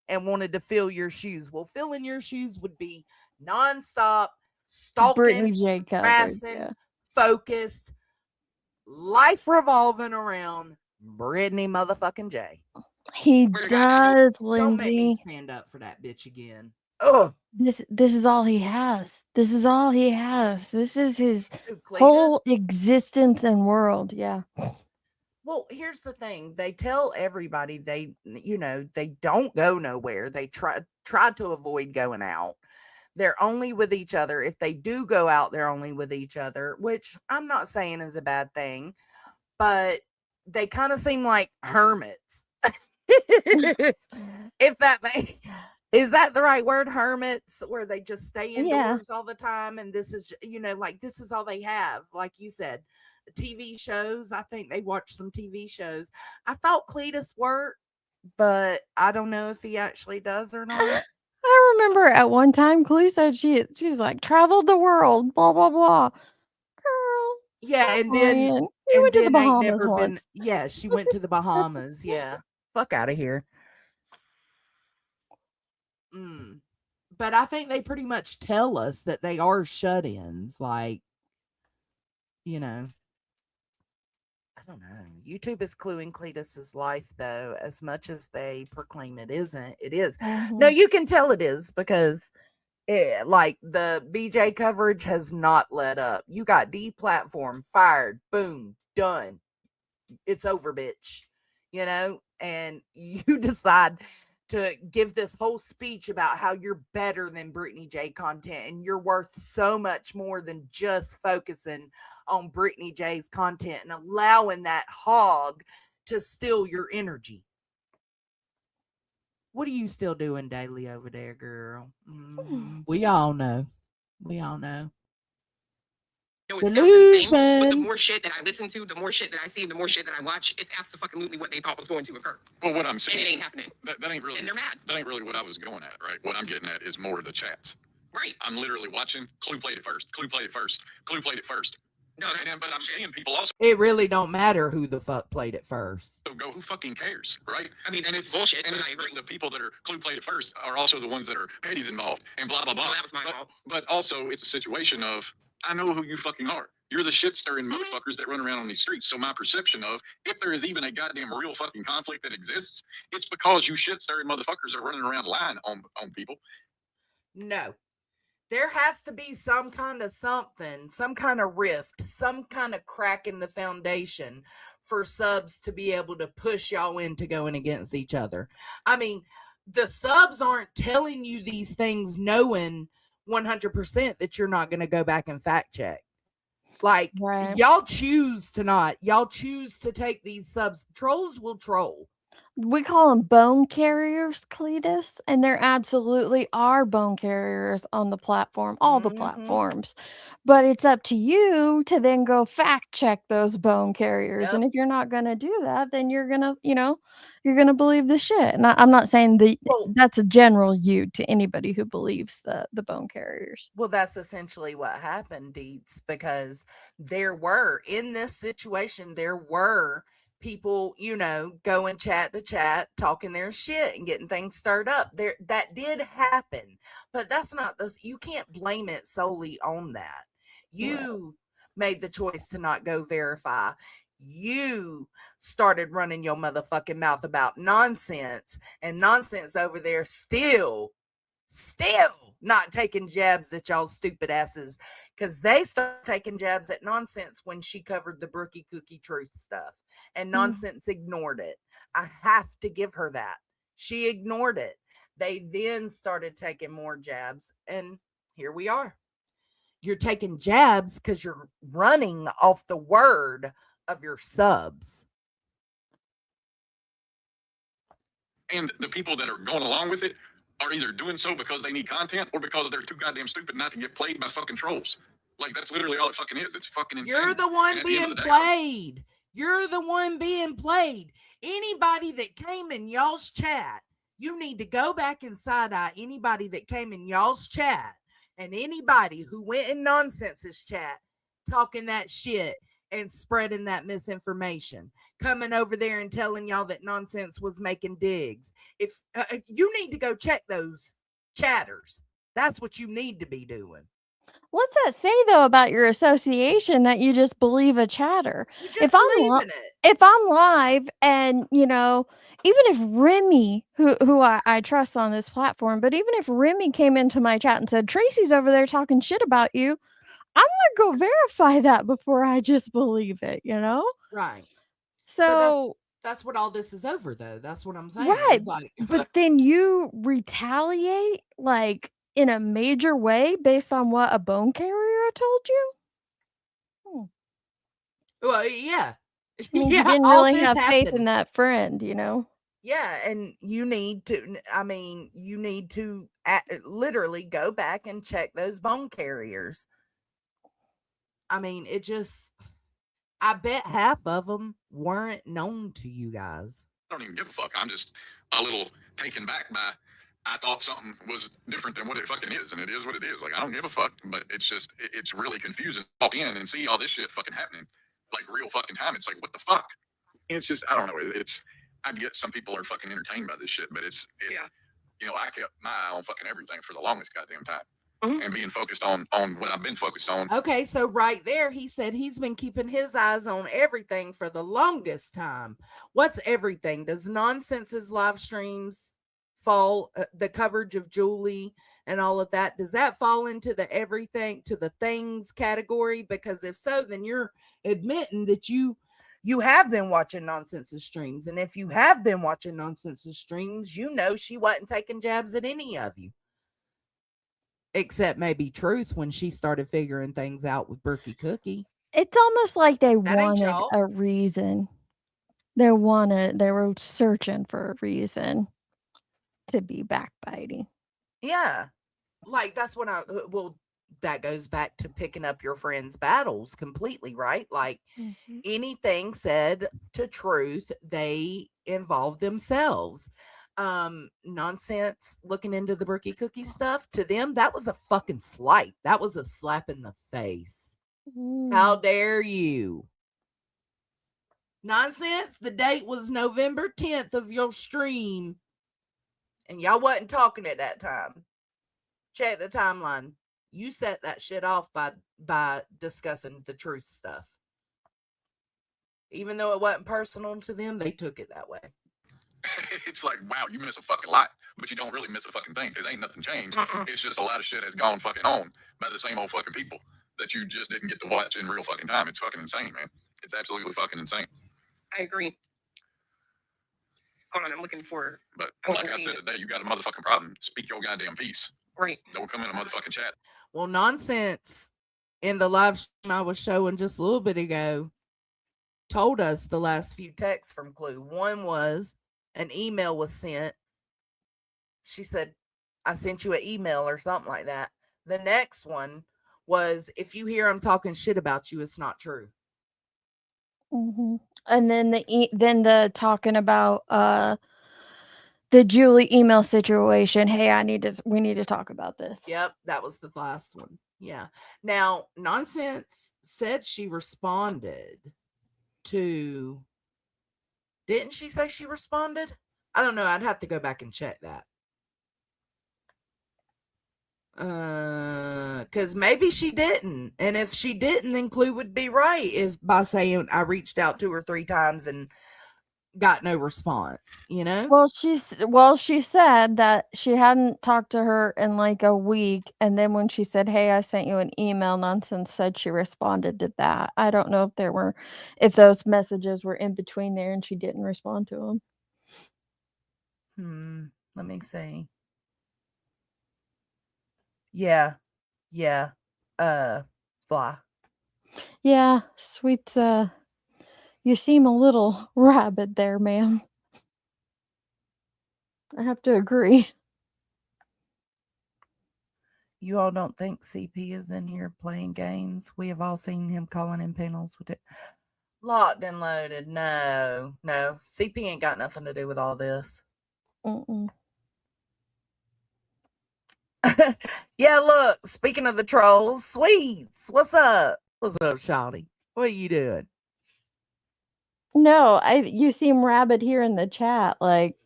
and wanted to fill your shoes. Well, filling your shoes would be nonstop, Brittany stalking, J coverage. harassing, Yeah. focused, life revolving around Brittany motherfucking J. He Swear to God, I does, Don't make me Lindsay. stand up for that bitch again. Ugh. This is all he has. This is all he has. This is his Who, Cletus? whole existence and world. Yeah. Well, here's the thing. They tell everybody they don't go nowhere. They try to avoid going out. They're only with each other. If they do go out, they're only with each other, which I'm not saying is a bad thing, but they kind of seem like hermits. If that is that the right word, hermits, where they just stay indoors all the time, and this is like this is all they have, like you said. TV shows. I think they watch some TV shows. I thought Cletus worked, but I don't know if he actually does or not. I remember at one time Clue said she's like traveled the world, blah blah blah. Girl, Yeah, and come then on. You went to the ain't Bahamas never been. once. Yeah, she went to the Bahamas. Yeah, fuck out of here. But I think they pretty much tell us that they are shut-ins. Like, I don't know. YouTube is cluing Cletus's life, though, as much as they proclaim it isn't. It is. No, you can tell it is because, like, the BJ coverage has not let up. You got deplatformed, fired, boom, done. It's over, bitch. And you decide to give this whole speech about how you're better than Brittany J content and you're worth so much more than just focusing on Brittany J's content and allowing that hog to steal your energy. What are you still doing daily over there, girl? We all know. Delusion. But the more shit that I listen to, the more shit that I see, the more shit that I watch, it's absolutely what they thought was going to occur. Well, what I'm saying, and it ain't happening. That ain't really. And they're mad. That ain't really what I was going at, right? What I'm getting at is more of the chats. Right. I'm literally watching. Clue played it first. Clue played it first. Clue played it first. No, but I'm seeing people also. It really don't matter who the fuck played it first. So go, who fucking cares, right? I mean, and it's bullshit. And the people that are Clue played it first are also the ones that are petties involved and blah blah blah. Well, that was my fault. But also, it's a situation of I know who you fucking are. You're the shit stirring motherfuckers that run around on these streets. So my perception of if there is even a goddamn real fucking conflict that exists, it's because you shit stirring motherfuckers are running around lying on people. No. There has to be some kind of something, some kind of rift, some kind of crack in the foundation for subs to be able to push y'all into going against each other. I mean, the subs aren't telling you these things knowing 100% that you're not going to go back and fact check. Like, Right. y'all choose to not. Y'all choose to take these subs. Trolls will troll. We call them bone carriers, Cletus, and there absolutely are bone carriers on the platform, all the platforms. But it's up to you to then go fact check those bone carriers. Yep. And if you're not going to do that, then you're going to, you're going to believe the shit. And I'm not saying that's a general you to anybody who believes the bone carriers. Well, that's essentially what happened, Deets, because there were, in this situation, there were people, going chat to chat, talking their shit and getting things stirred up. That did happen, but that's not this. You can't blame it solely on that. You made the choice to not go verify. You started running your motherfucking mouth about nonsense, and nonsense over there still not taking jabs at y'all stupid asses, because they started taking jabs at nonsense when she covered the Brookie Cookie Truth stuff, and nonsense ignored it. I have to give her that. She ignored it. They then started taking more jabs, and here we are. You're taking jabs because you're running off the word of your subs. And the people that are going along with it are either doing so because they need content or because they're too goddamn stupid not to get played by fucking trolls. Like, that's literally all it fucking is. It's fucking insane. You're the one being played. You're the one being played. Anybody that came in y'all's chat, you need to go back and side-eye anybody that came in y'all's chat and anybody who went in Nonsense's chat talking that shit and spreading that misinformation, coming over there and telling y'all that Nonsense was making digs. If you need to go check those chatters, that's what you need to be doing. What's that say though about your association that you just believe a chatter? You just believe in it. If I'm live and even if Remy, who I trust on this platform, but even if Remy came into my chat and said Tracy's over there talking shit about you, I'm gonna go verify that before I just believe it, Right. So that's what all this is over, though. That's what I'm saying. right, It's like, but then you retaliate like in a major way based on what a bone carrier told you. well, yeah. I mean, Yeah, you didn't all really this have faith happened. in that friend, Yeah, and you need to, literally go back and check those bone carriers. I mean, I bet half of them weren't known to you guys. I don't even give a fuck. I'm just a little taken back by, I thought something was different than what it fucking is, and it is what it is. Like, I don't give a fuck, but it's just, it's really confusing. Walk in and see all this shit fucking happening, like real fucking time. It's like, what the fuck? It's just, I don't know. I get some people are fucking entertained by this shit, but I kept my eye on fucking everything for the longest goddamn time. Mm-hmm. And being focused on what I've been focused on. Okay, so right there, he said he's been keeping his eyes on everything for the longest time. What's everything? Does Nonsense's live streams fall, the coverage of Julie and all of that, does that fall into the everything, to the things category? Because if so, then you're admitting that you have been watching Nonsense's streams. And if you have been watching Nonsense's streams, she wasn't taking jabs at any of you. Except maybe Truth when she started figuring things out with Berkey Cookie. It's almost like they That ain't wanted y'all. a reason. They were searching for a reason to be backbiting. Yeah. Like, that's when that goes back to picking up your friends' battles completely, right? Like, anything said to Truth, they involve themselves. Nonsense looking into the Berkey Cookie stuff, to them, that was a fucking slight. That was a slap in the face. How dare you? Nonsense, the date was November 10th of your stream, and y'all wasn't talking at that time. Check the timeline. You set that shit off by discussing the Truth stuff. Even though it wasn't personal to them, they took it that way. It's like, wow, you miss a fucking lot, but you don't really miss a fucking thing, because ain't nothing changed. It's just a lot of shit has gone fucking on by the same old fucking people that you just didn't get to watch in real fucking time. It's fucking insane, man. It's absolutely fucking insane. I agree. Hold on, I'm looking for. But like I said today, you got a motherfucking problem. Speak your goddamn piece. Right. Don't come in a motherfucking chat. Well, Nonsense in the live stream I was showing just a little bit ago told us the last few texts from Clue. One was an email was sent. She said, I sent you an email or something like that. The next one was, if you hear I'm talking shit about you, it's not true. Mm-hmm. And then the talking about the Julie email situation. Hey, we need to talk about this. Yep, that was the last one. Yeah. Now, Nonsense said she responded to. Didn't she say she responded? I don't know. I'd have to go back and check that. Because maybe she didn't. And if she didn't, then Clue would be right by saying I reached out 2 or 3 times and got no response, Well, she said that she hadn't talked to her in like a week, and then when she said, "Hey, I sent you an email," Nonsense said she responded to that. I don't know if those messages were in between there and she didn't respond to them. Let me see. Yeah. Fly. Yeah, sweet. You seem a little rabid there, ma'am. I have to agree. You all don't think CP is in here playing games? We have all seen him calling in panels with it. Locked and loaded. No. CP ain't got nothing to do with all this. Mm-mm. Yeah, look, speaking of the trolls, Sweets, what's up? What's up, Shawty? What are you doing? No, you seem rabid here in the chat. Like,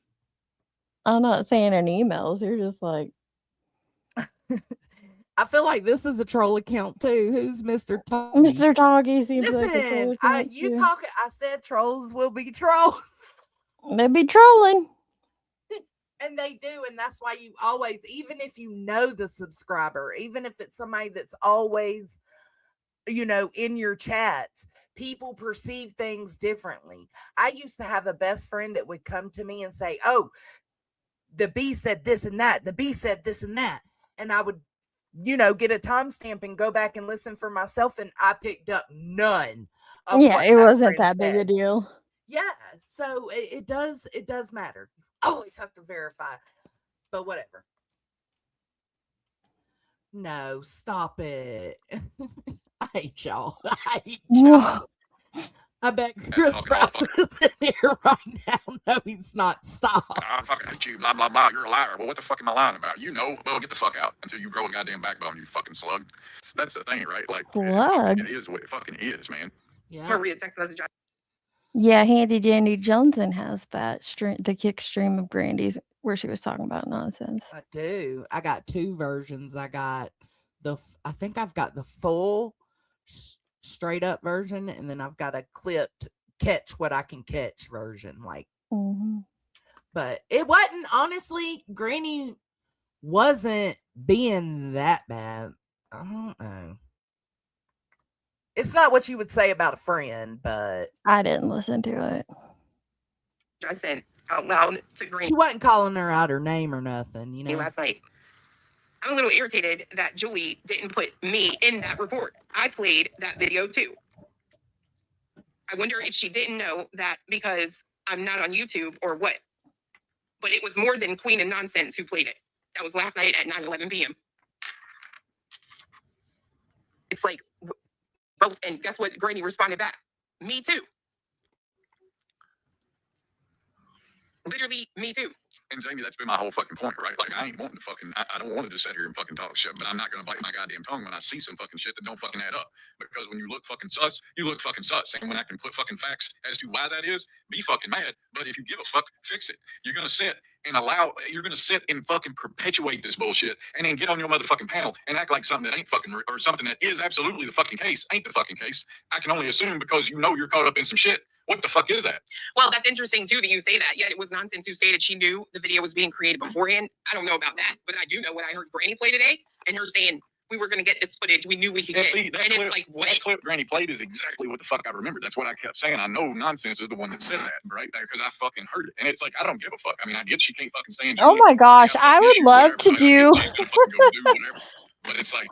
I'm not saying in emails. You're just like, I feel like this is a troll account too. Who's Mr. Toggy? Mr. Toggy seems like a troll Listen, account you too. talking, I said trolls will be trolls. They be trolling. And they do, and that's why you always, even if you know the subscriber, even if it's somebody that's always, in your chats, people perceive things differently. I used to have a best friend that would come to me and say, oh, the B said this and that, the B said this and that. And I would, get a timestamp and go back and listen for myself, and I picked up none of Yeah, what it that wasn't friend that big a said. deal. Yeah, so it does matter. Always have to verify, but whatever. No, stop it. I hate y'all. I hate y'all. I bet Chris Cross is in here right now. No, he's not. Stop. I fucking hate you, blah, blah, blah, you're a liar. Well, what the fuck am I lying about? Well, get the fuck out until you grow a goddamn backbone, you fucking slug. That's the thing, right? Like, Slug? it is what it fucking is, man. Yeah. Maria text message. Yeah, Handy Dandy Johnson has that stream, the kick stream of Grandy's, where she was talking about nonsense. I do. I got two versions. I think I've got the full straight up version, and then I've got a clipped catch what I can catch version. Like, but it wasn't, honestly, Granny wasn't being that bad. I don't know. It's not what you would say about a friend, but I didn't listen to it. I said out loud to Green. She wasn't calling her out her name or nothing, Last night. I'm a little irritated that Julie didn't put me in that report. I played that video too. I wonder if she didn't know that because I'm not on YouTube or what. But it was more than Queen and Nonsense who played it. That was last night at 9:11 p.m. It's like both, and guess what? Granny responded back. Me too. Literally, me too. And Jamie, that's been my whole fucking point, right? Like, I ain't wanting to fucking, I don't want to just sit here and fucking talk shit, but I'm not going to bite my goddamn tongue when I see some fucking shit that don't fucking add up. Because when you look fucking sus, you look fucking sus. And when I can put fucking facts as to why that is, be fucking mad. But if you give a fuck, fix it. You're going to sit and fucking perpetuate this bullshit and then get on your motherfucking panel and act like something that ain't fucking, or something that is absolutely the fucking case ain't the fucking case. I can only assume because you know you're caught up in some shit. What the fuck is that? Well, that's interesting too that you say that. Yet it was Nonsense who stated she knew the video was being created beforehand. I don't know about that, but I do know what I heard Granny play today, and her saying we were going to get this footage. We knew we could get. See, and clip, it's like, what? That clip Granny played is exactly what the fuck I remember. That's what I kept saying. I know Nonsense is the one that said that, right? Because I fucking heard it, and it's like I don't give a fuck. I mean, I get she can't fucking stand. Oh my gosh, I would love to do. But it's like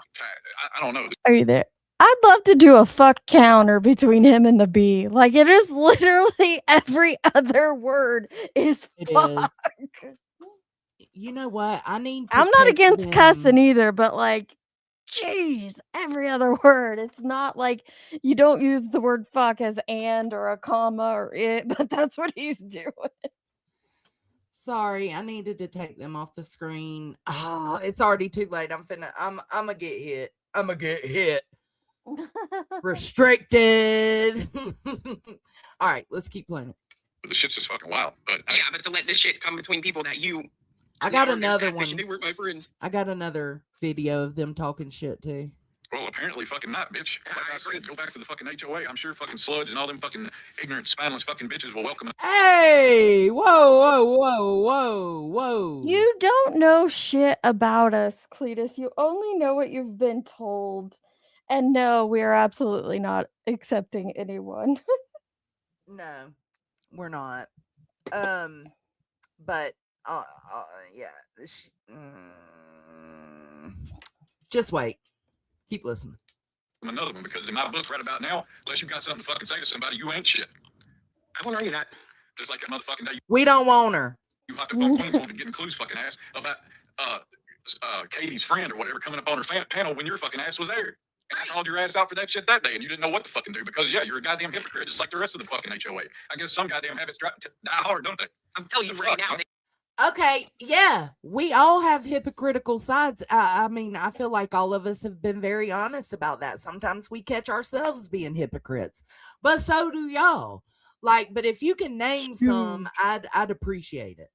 I don't know. Are you there? I'd love to do a fuck counter between him and the B. Like, it is literally every other word is fuck. You know what? I'm not against cussing either, but like, geez, every other word. It's not like you don't use the word fuck as and or a comma or it, but that's what he's doing. Sorry, I needed to take them off the screen. Oh, it's already too late. I'm gonna get hit. I'm gonna get hit. Restricted. All right, let's keep playing it. The shit's just fucking wild. But yeah, but to let this shit come between people that you. I got another one. They were my friends. I got another video of them talking shit too. Well, apparently fucking not, bitch. Like I said, go back to the fucking HOA. I'm sure fucking Sludge and all them fucking ignorant, spineless fucking bitches will welcome us. Hey! Whoa. You don't know shit about us, Cletus. You only know what you've been told. And no, we are absolutely not accepting anyone. No, we're not. But yeah. Just wait. Keep listening. Another one, because in my book right about now, unless you got something to fucking say to somebody, you ain't shit. I won't argue that. Just like that motherfucking day We don't want her. you hopped up on Queen Pool to get Clue's fucking ass about Katie's friend or whatever coming up on her panel when your fucking ass was there. And I called your ass out for that shit that day, and you didn't know what to fucking do because, yeah, you're a goddamn hypocrite, just like the rest of the fucking HOA. I guess some goddamn habits die hard, don't they? I'm telling you right now. Okay, yeah, we all have hypocritical sides. I mean, I feel like all of us have been very honest about that. Sometimes we catch ourselves being hypocrites, but so do y'all. Like, but if you can name some, I'd appreciate it.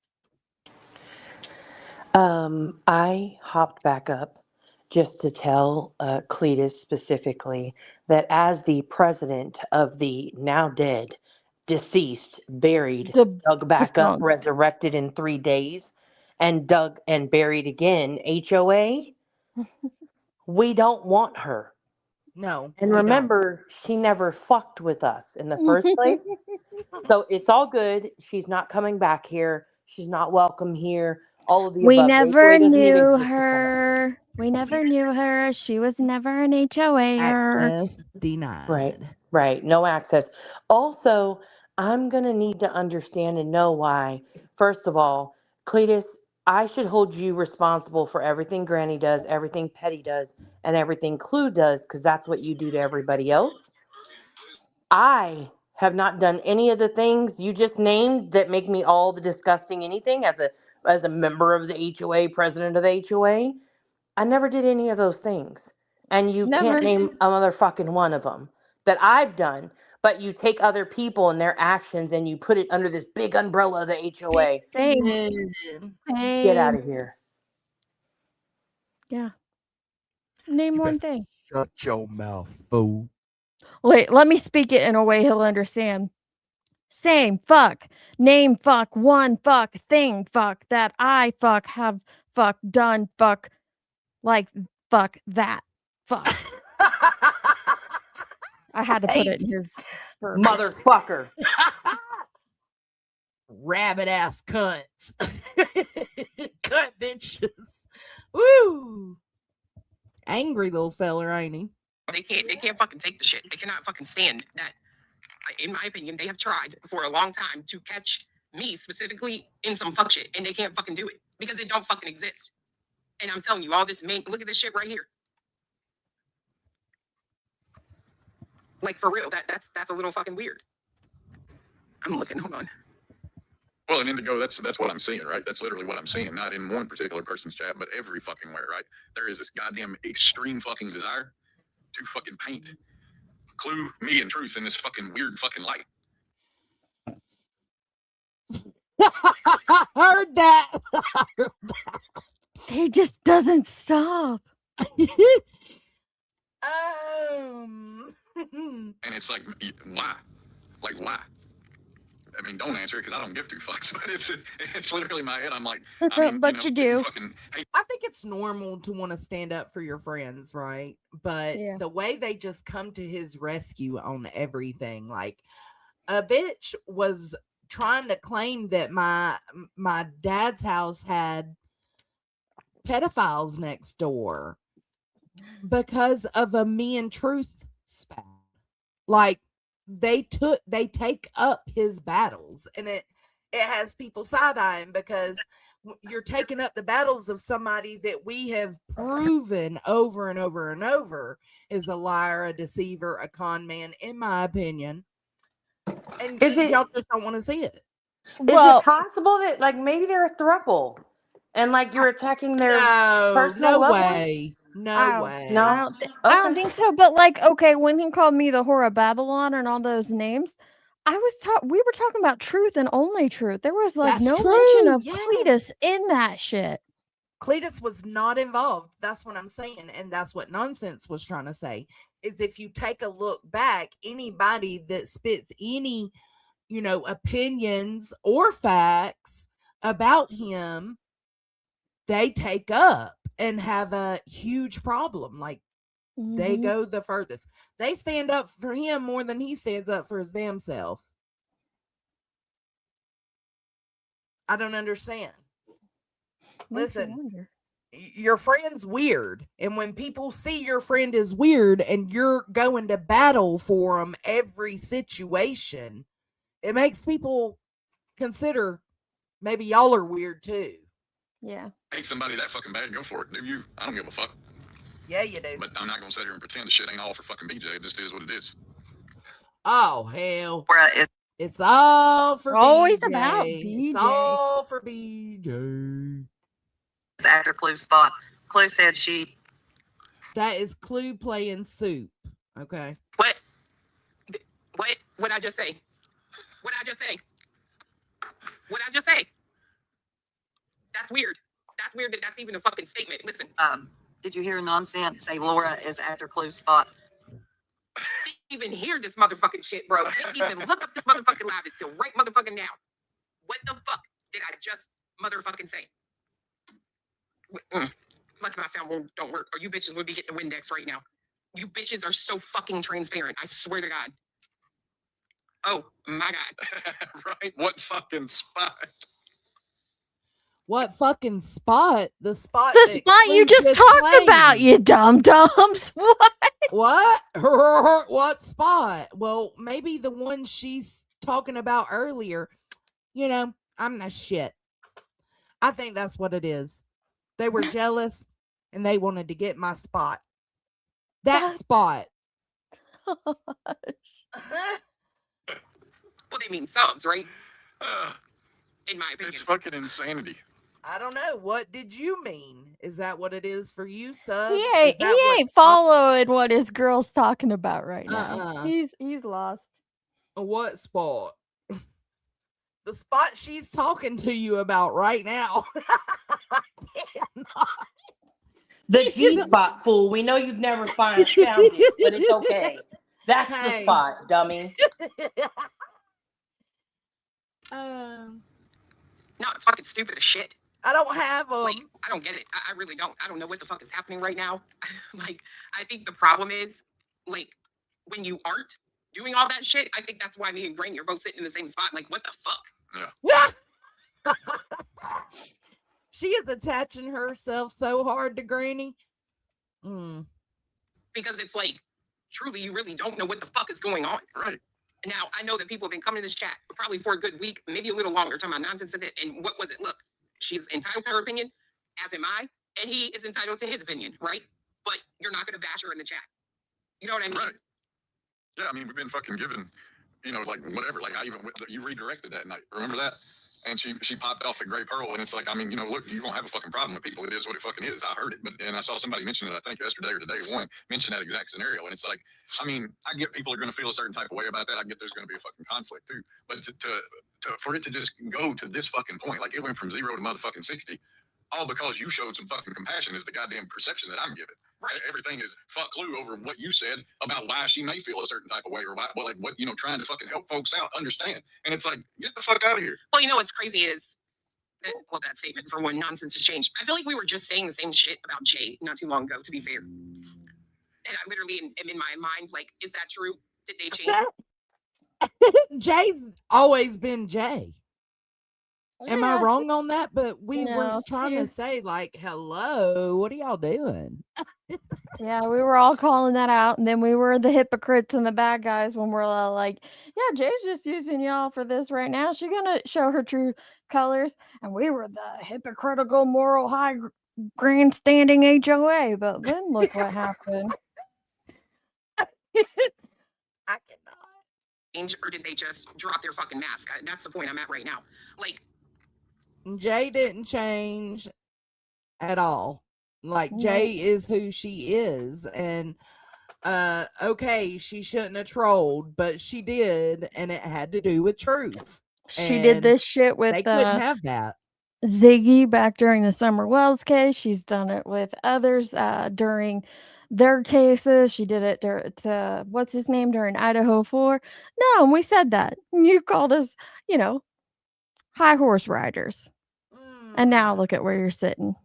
I hopped back up just to tell Cletus specifically that as the president of the now dead, deceased, buried, dug back up, resurrected in 3 days, and dug and buried again, HOA, we don't want her. No. And remember, she never fucked with us in the first place. So it's all good. She's not coming back here. She's not welcome here. All of the We above. never knew her. We never knew her. She was never an HOA. Access denied. Right. No access. Also, I'm going to need to understand and know why. First of all, Cletus, I should hold you responsible for everything Granny does, everything Petty does, and everything Clue does, because that's what you do to everybody else. I have not done any of the things you just named that make me all the disgusting anything as a member of the HOA, president of the HOA. I never did any of those things. And you can't name a motherfucking one of them that I've done, but you take other people and their actions and you put it under this big umbrella of the HOA. Get out of here. Yeah. Name one thing. Shut your mouth, fool. Wait, let me speak it in a way he'll understand. Same fuck. Name fuck. One fuck. Thing fuck. That I fuck. Have fuck. Done fuck. Like fuck. That fuck. I had to put it in his motherfucker. Rabbit ass cunts. Cunt bitches. Woo. Angry little feller, ain't he? They can't fucking take the shit. They cannot fucking stand that. In my opinion, they have tried for a long time to catch me specifically in some fuck shit, and they can't fucking do it because it don't fucking exist. And I'm telling you, all this look at this shit right here. Like for real, that's a little fucking weird. I'm looking, hold on. Well, and Indigo, that's what I'm seeing, right? That's literally what I'm seeing, not in one particular person's chat, but every fucking where, right? There is this goddamn extreme fucking desire to fucking paint Clue, me, and Truth in this fucking weird fucking light. I heard that. He just doesn't stop. And it's like, why? Like, why? I mean, don't answer it because I don't give two fucks. But it's literally my head. I'm like, I mean, but you do. I think it's normal to want to stand up for your friends, right? But the way they just come to his rescue on everything, like a bitch was trying to claim that my dad's house had pedophiles next door because of a me and Truth spat. Like they take up his battles, and it has people side-eyeing because you're taking up the battles of somebody that we have proven over and over and over is a liar, a deceiver, a con man, in my opinion. And y'all just don't want to see it. Is it possible that like maybe they're a throuple and like you're attacking their personal no loved way. No way. No, I don't think so. But like, okay, when he called me the whore of Babylon and all those names, we were talking about Truth and only Truth. There was like no mention of Cletus in that shit. Cletus was not involved. That's what I'm saying. And that's what Nonsense was trying to say, is if you take a look back, anybody that spits any, opinions or facts about him, they take up and have a huge problem. Like they go the furthest. They stand up for him more than he stands up for his damn self. I don't understand. Listen, your friend's weird. And when people see your friend is weird and you're going to battle for them every situation, it makes people consider maybe y'all are weird too. Yeah. Hate somebody that fucking bad, go for it. Do you? I don't give a fuck. Yeah, you do. But I'm not gonna sit here and pretend the shit ain't all for fucking BJ. It just is what it is. Oh, hell. It's all for Always BJ. about It's BJ. all for BJ. After Clue spot. Clue said she. That is Clue playing soup. Okay. What? What I just say? What I just say? What I just say? That's weird. That's weird that that's even a fucking statement. Listen. Did you hear nonsense say Laura is after Clue spot? Didn't even hear this motherfucking shit, bro. Didn't even look up this motherfucking live until right motherfucking now. What the fuck did I just motherfucking say? Lucky my sound don't work, or you bitches would be getting the Windex right now. You bitches are so fucking transparent. I swear to God. Oh my God. Right? What fucking spot? What fucking spot? The spot. The that spot you Clue just talked played. about, you dum-dums. What? What? What spot? Well, maybe the one she's talking about earlier. You know, I'm the shit. I think that's what it is. They were jealous and they wanted to get my spot. That spot. Well, they mean subs, right? In my opinion. It's fucking insanity. I don't know. What did you mean? Is that what it is for you, subs? He Is ain't, that he what ain't spot- following what his girl's talking about right now. He's lost. What spot? The spot she's talking to you about right now. The G spot, fool. We know you've never found it, but it's okay. That's the Hey. spot, dummy. No, it's fucking stupid as shit. I don't have them. Like, I don't get it. I really don't. I don't know what the fuck is happening right now. Like, I think the problem is, like, when you aren't doing all that shit, I think that's why me and Granny are both sitting in the same spot. Like, what the fuck? Yeah. She is attaching herself so hard to Granny. Because it's like, truly, you really don't know what the fuck is going on. Right. Now, I know that people have been coming to this chat probably for a good week, maybe a little longer, talking about nonsense of it. And what was it? Look, she's entitled to her opinion, as am I, and he is entitled to his opinion, right? But you're not going to bash her in the chat. You know what I mean? Right. Yeah, I mean, we've been fucking given, you know, like whatever. Like I even you redirected that night. Remember that? And she popped off at Gray Pearl, and it's like, I mean, you know, look, you don't have a fucking problem with people. It is what it fucking is. I heard it, and I saw somebody mention it. I think yesterday or today, one mentioned that exact scenario, and it's like, I mean, I get people are going to feel a certain type of way about that. I get there's going to be a fucking conflict too, but for it to just go to this fucking point, like it went from 0 to motherfucking 60. All because you showed some fucking compassion is the goddamn perception that I'm giving. Right? Everything is fuck Clue over what you said about why she may feel a certain type of way or why, well, like what, you know, trying to fucking help folks out, understand. And it's like, get the fuck out of here. Well, you know what's crazy is, well, that statement for when nonsense has changed. I feel like we were just saying the same shit about Jay not too long ago, to be fair. And I literally am in my mind, like, is that true? Did they change? Jay's always been Jay. Am I Yeah, wrong on that? But we were No, trying to she's- say, like, hello, what are y'all doing? Yeah, we were all calling that out, and then we were the hypocrites and the bad guys when we're all like, "Yeah, Jay's just using y'all for this right now. She's gonna show her true colors," and we were the hypocritical, moral high grandstanding HOA. But then look what happened. I cannot. Change, or did they just drop their fucking mask? That's the point I'm at right now. Like, Jay didn't change at all. Like, No. Jay is who she is, and okay, she shouldn't have trolled, but she did, and it had to do with truth. She did And this shit They with couldn't have that. Ziggy back during the Summer Wells case. She's done it with others during their cases. She did it to what's his name during Idaho 4. No, and we said that. You called us, you know, high horse riders. And now look at where you're sitting.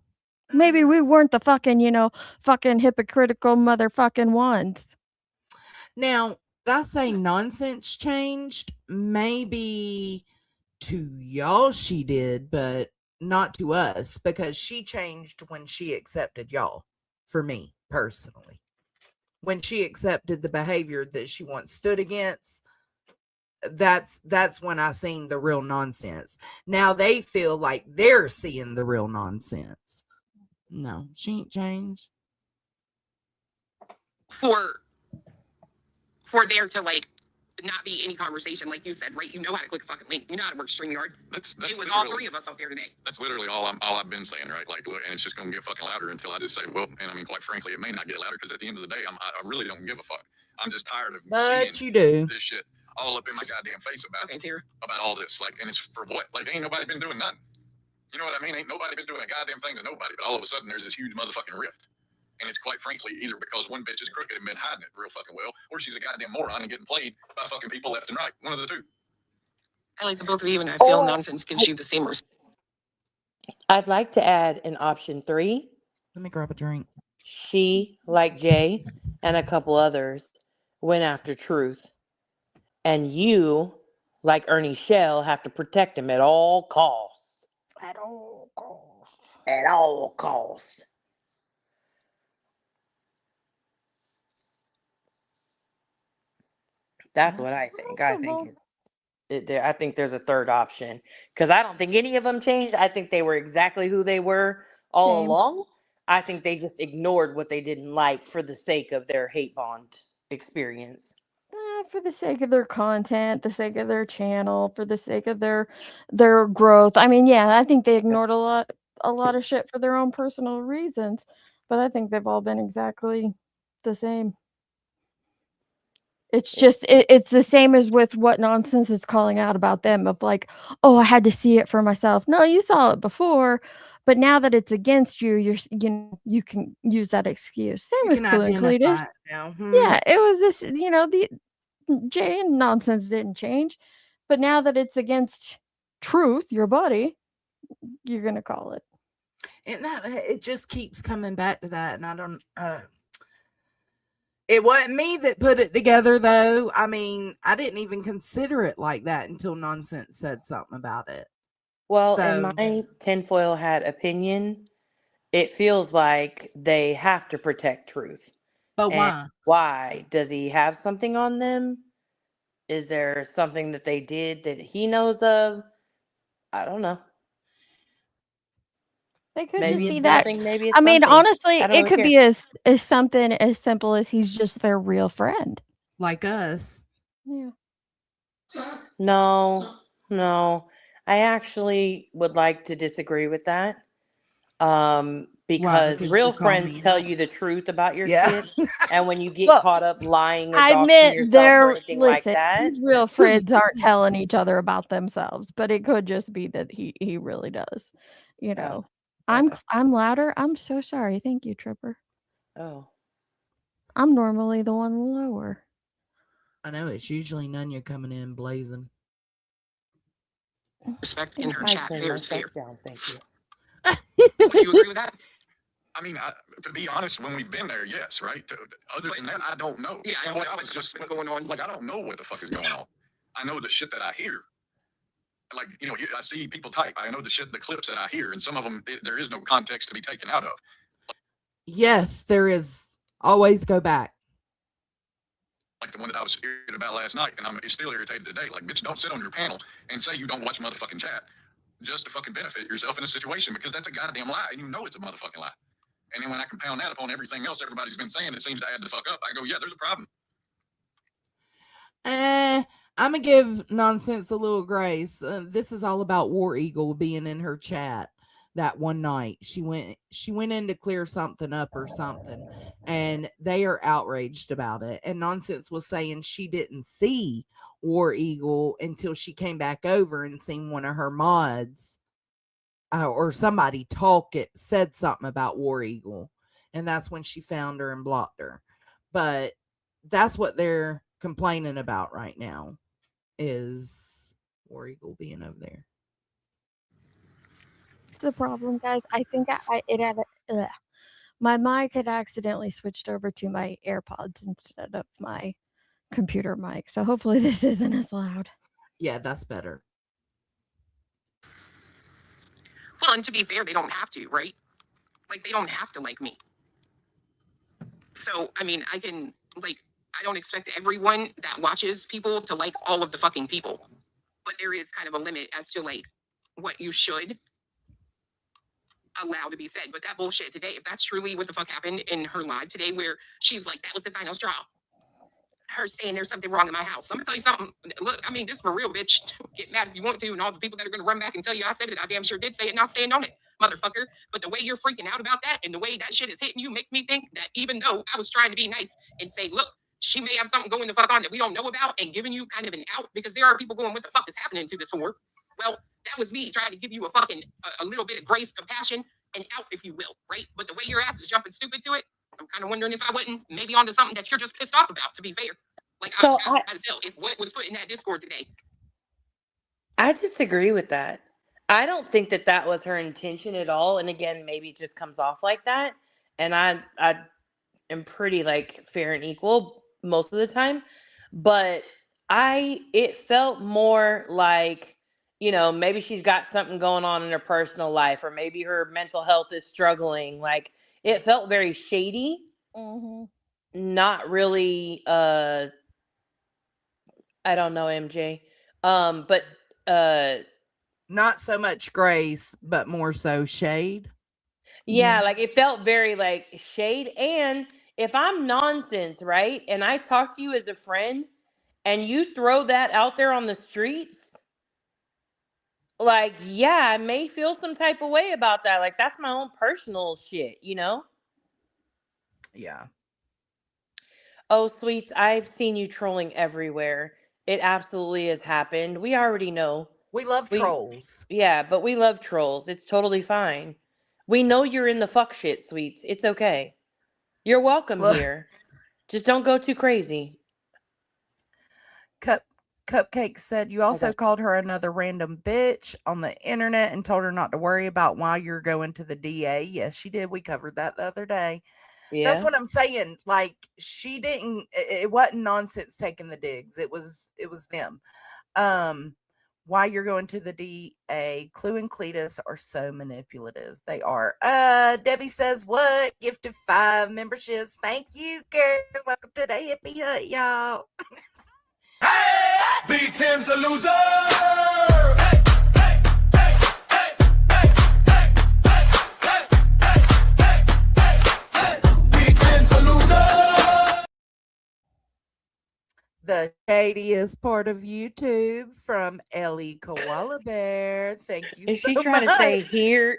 Maybe we weren't the fucking, you know, fucking hypocritical motherfucking ones. Now, did I say nonsense changed? Maybe to y'all she did, but not to us, because she changed when she accepted y'all. For me personally, when she accepted the behavior that she once stood against, that's when I seen the real nonsense. Now they feel like they're seeing the real nonsense. No, she ain't changed. For there to like not be any conversation, like you said, right? You know how to click a fucking link. You know how to work StreamYard. That's It was all three of us out there today. That's literally all I've been saying, right? Like, look, and it's just gonna get fucking louder until I just say, well, and I mean, quite frankly, it may not get louder because at the end of the day, I really don't give a fuck. I'm just tired of But seeing you do. this shit all up in my goddamn face about Okay, Tara. about all this. Like, and it's for what? Like, ain't nobody been doing nothing. You know what I mean? Ain't nobody been doing a goddamn thing to nobody. But all of a sudden, there's this huge motherfucking rift. And it's quite frankly either because one bitch is crooked and been hiding it real fucking well, or she's a goddamn moron and getting played by fucking people left and right. One of the two. I like the both of you, and I feel nonsense gives you the same response. I'd like to add an option 3. Let me grab a drink. She, like Jay and a couple others, went after truth. And you, like Ernie Shell, have to protect him at all costs. At all costs. At all costs. That's what I think. I think there's a third option because I don't think any of them changed. I think they were exactly who they were all Same. along. I think they just ignored what they didn't like for the sake of their hate bond experience. For the sake of their content, the sake of their channel, for the sake of their growth. I mean, yeah, I think they ignored a lot of shit for their own personal reasons, but I think they've all been exactly the same. It's just it's the same as with what nonsense is calling out about them of like, oh, I had to see it for myself. No, you saw it before, but now that it's against you, you can use that excuse. Same You with can Clue and identify Cletus. it now. Yeah, it was this, the Jay and nonsense didn't change, but now that it's against truth, your buddy, you're gonna call it. And that it just keeps coming back to that, and I don't. It wasn't me that put it together, though. I mean, I didn't even consider it like that until Nonsense said something about it. Well, So- in my tinfoil hat opinion, it feels like they have to protect truth. But And why? why? Does he have something on them? Is there something that they did that he knows of? I don't know. They could Maybe just it's be that. nothing. Maybe it's I mean, something. honestly, I don't it really could care. be as something as simple as he's just their real friend. Like us. Yeah. No. I actually would like to disagree with that. Because Because real you call friends me tell out? you the truth about your Yeah. shit. And when you get Well, caught up lying or I doxing meant yourself or anything like listen, that, these real friends aren't telling each other about themselves, but it could just be that he really does. You know. okay. I'm louder. I'm so sorry. Thank you, Tripper. Oh. I'm normally the one lower. I know it's usually Nunya coming in blazing. Respect in her I chat. turn Fair is fair. myself down, thank you. Would you agree with that? I mean, to be honest, when we've been there, yes, right? Other than that, I don't know. Yeah, I And don't what know I was just what's going on. like, I don't know what the fuck is going on. I know the shit that I hear. Like, I see people type. I know the clips that I hear, and some of them, there is no context to be taken out of. Yes, there is. Always go back. Like the one that I was irritated about last night, and I'm still irritated today. Like, bitch, don't sit on your panel and say you don't watch motherfucking chat just to fucking benefit yourself in a situation, because that's a goddamn lie, and you know it's a motherfucking lie. And then when I compound that upon everything else everybody's been saying, it seems to add the fuck up. I go, yeah, there's a problem. I'm gonna give Nonsense a little grace. This is all about War Eagle being in her chat that one night. She went in to clear something up or something, and they are outraged about it. And Nonsense was saying she didn't see War Eagle until she came back over and seen one of her mods or somebody said something about War Eagle, and that's when she found her and blocked her. But that's what they're complaining about right now, is War Eagle being over there. It's the problem, guys. I think my mic had accidentally switched over to my AirPods instead of my computer mic. So hopefully this isn't as loud. Yeah, that's better. Well, and to be fair, they don't have to, right? Like, they don't have to like me. So, I mean, I don't expect everyone that watches people to like all of the fucking people. But there is kind of a limit as to, like, what you should allow to be said. But that bullshit today, if that's truly what the fuck happened in her live today, where she's like, that was the final straw. Her saying there's something wrong in my house. Let me tell you something. Look, I mean, this for real, bitch. Get mad if you want to, and all the people that are gonna run back and tell you I said it, I damn sure did say it, and I'll stand on it, motherfucker. But the way you're freaking out about that and the way that shit is hitting you makes me think that even though I was trying to be nice and say, look, she may have something going the fuck on that we don't know about, and giving you kind of an out, because there are people going, what the fuck is happening to this whore? Well, that was me trying to give you a little bit of grace, compassion, and out, if you will, right? But the way your ass is jumping stupid to it, I'm kind of wondering if I wasn't maybe onto something that you're just pissed off about, to be fair. Like, So I gotta tell if what was put in that Discord today. I disagree with that. I don't think that that was her intention at all. And again, maybe it just comes off like that. And I am pretty like fair and equal most of the time. But it felt more like, maybe she's got something going on in her personal life, or maybe her mental health is struggling. Like, it felt very shady. Mm-hmm. Not really, I don't know, MJ. But Not so much grace, but more so shade. yeah, like it felt very like shade. And if I'm nonsense, right, and I talk to you as a friend and you throw that out there on the streets, like, yeah, I may feel some type of way about that. Like, that's my own personal shit, Yeah. Oh, sweets, I've seen you trolling everywhere. It absolutely has happened. We already know. We love trolls. Yeah, but we love trolls. It's totally fine. We know you're in the fuck shit, sweets. It's okay. You're welcome Look. here. Just don't go too crazy. Cupcake said you also called her another random bitch on the internet and told her not to worry about why you're going to the DA. Yes, she did. We covered that the other day. Yeah. That's what I'm saying. Like, she didn't, it wasn't nonsense taking the digs. It was them. Why you're going to the DA, Clue and Cletus are so manipulative. They are. Debbie says, what? Gifted 5 memberships. Thank you, girl. Welcome to the Hippie Hut, y'all. Hey, Big Tim's a loser. Hey, hey, hey, hey, hey, hey, hey, hey, hey, hey, Big Tim's a loser. The shadiest part of YouTube from Ellie Koala Bear. Thank you Is so she trying much. to say here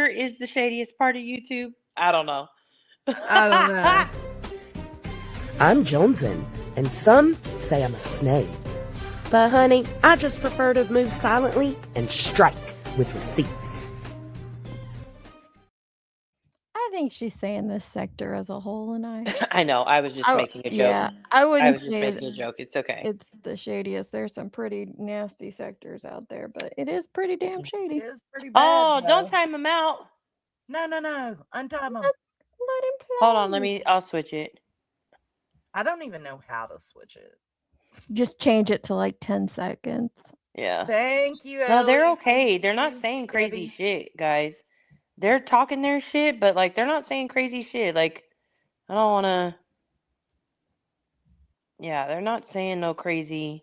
is the shadiest part of YouTube? I don't know. I don't know. I'm Jonesin, and some say I'm a snake. But honey, I just prefer to move silently and strike with receipts. I think she's saying this sector as a whole, and I know. I was just making a joke. Yeah, I wouldn't I was just say making a joke. It's okay. it's the shadiest. There's some pretty nasty sectors out there, but it is pretty damn shady. It is pretty bad. Oh, though. don't time him out. No. Untime him. Let him play. Hold on. I'll switch it. I don't even know how to switch it. Just change it to like 10 seconds. Yeah. Thank you, Ellie. No, they're okay. Thank They're not you, saying crazy Debbie. shit, guys. They're talking their shit, but like they're not saying crazy shit. Like, I don't want to. Yeah, they're not saying no crazy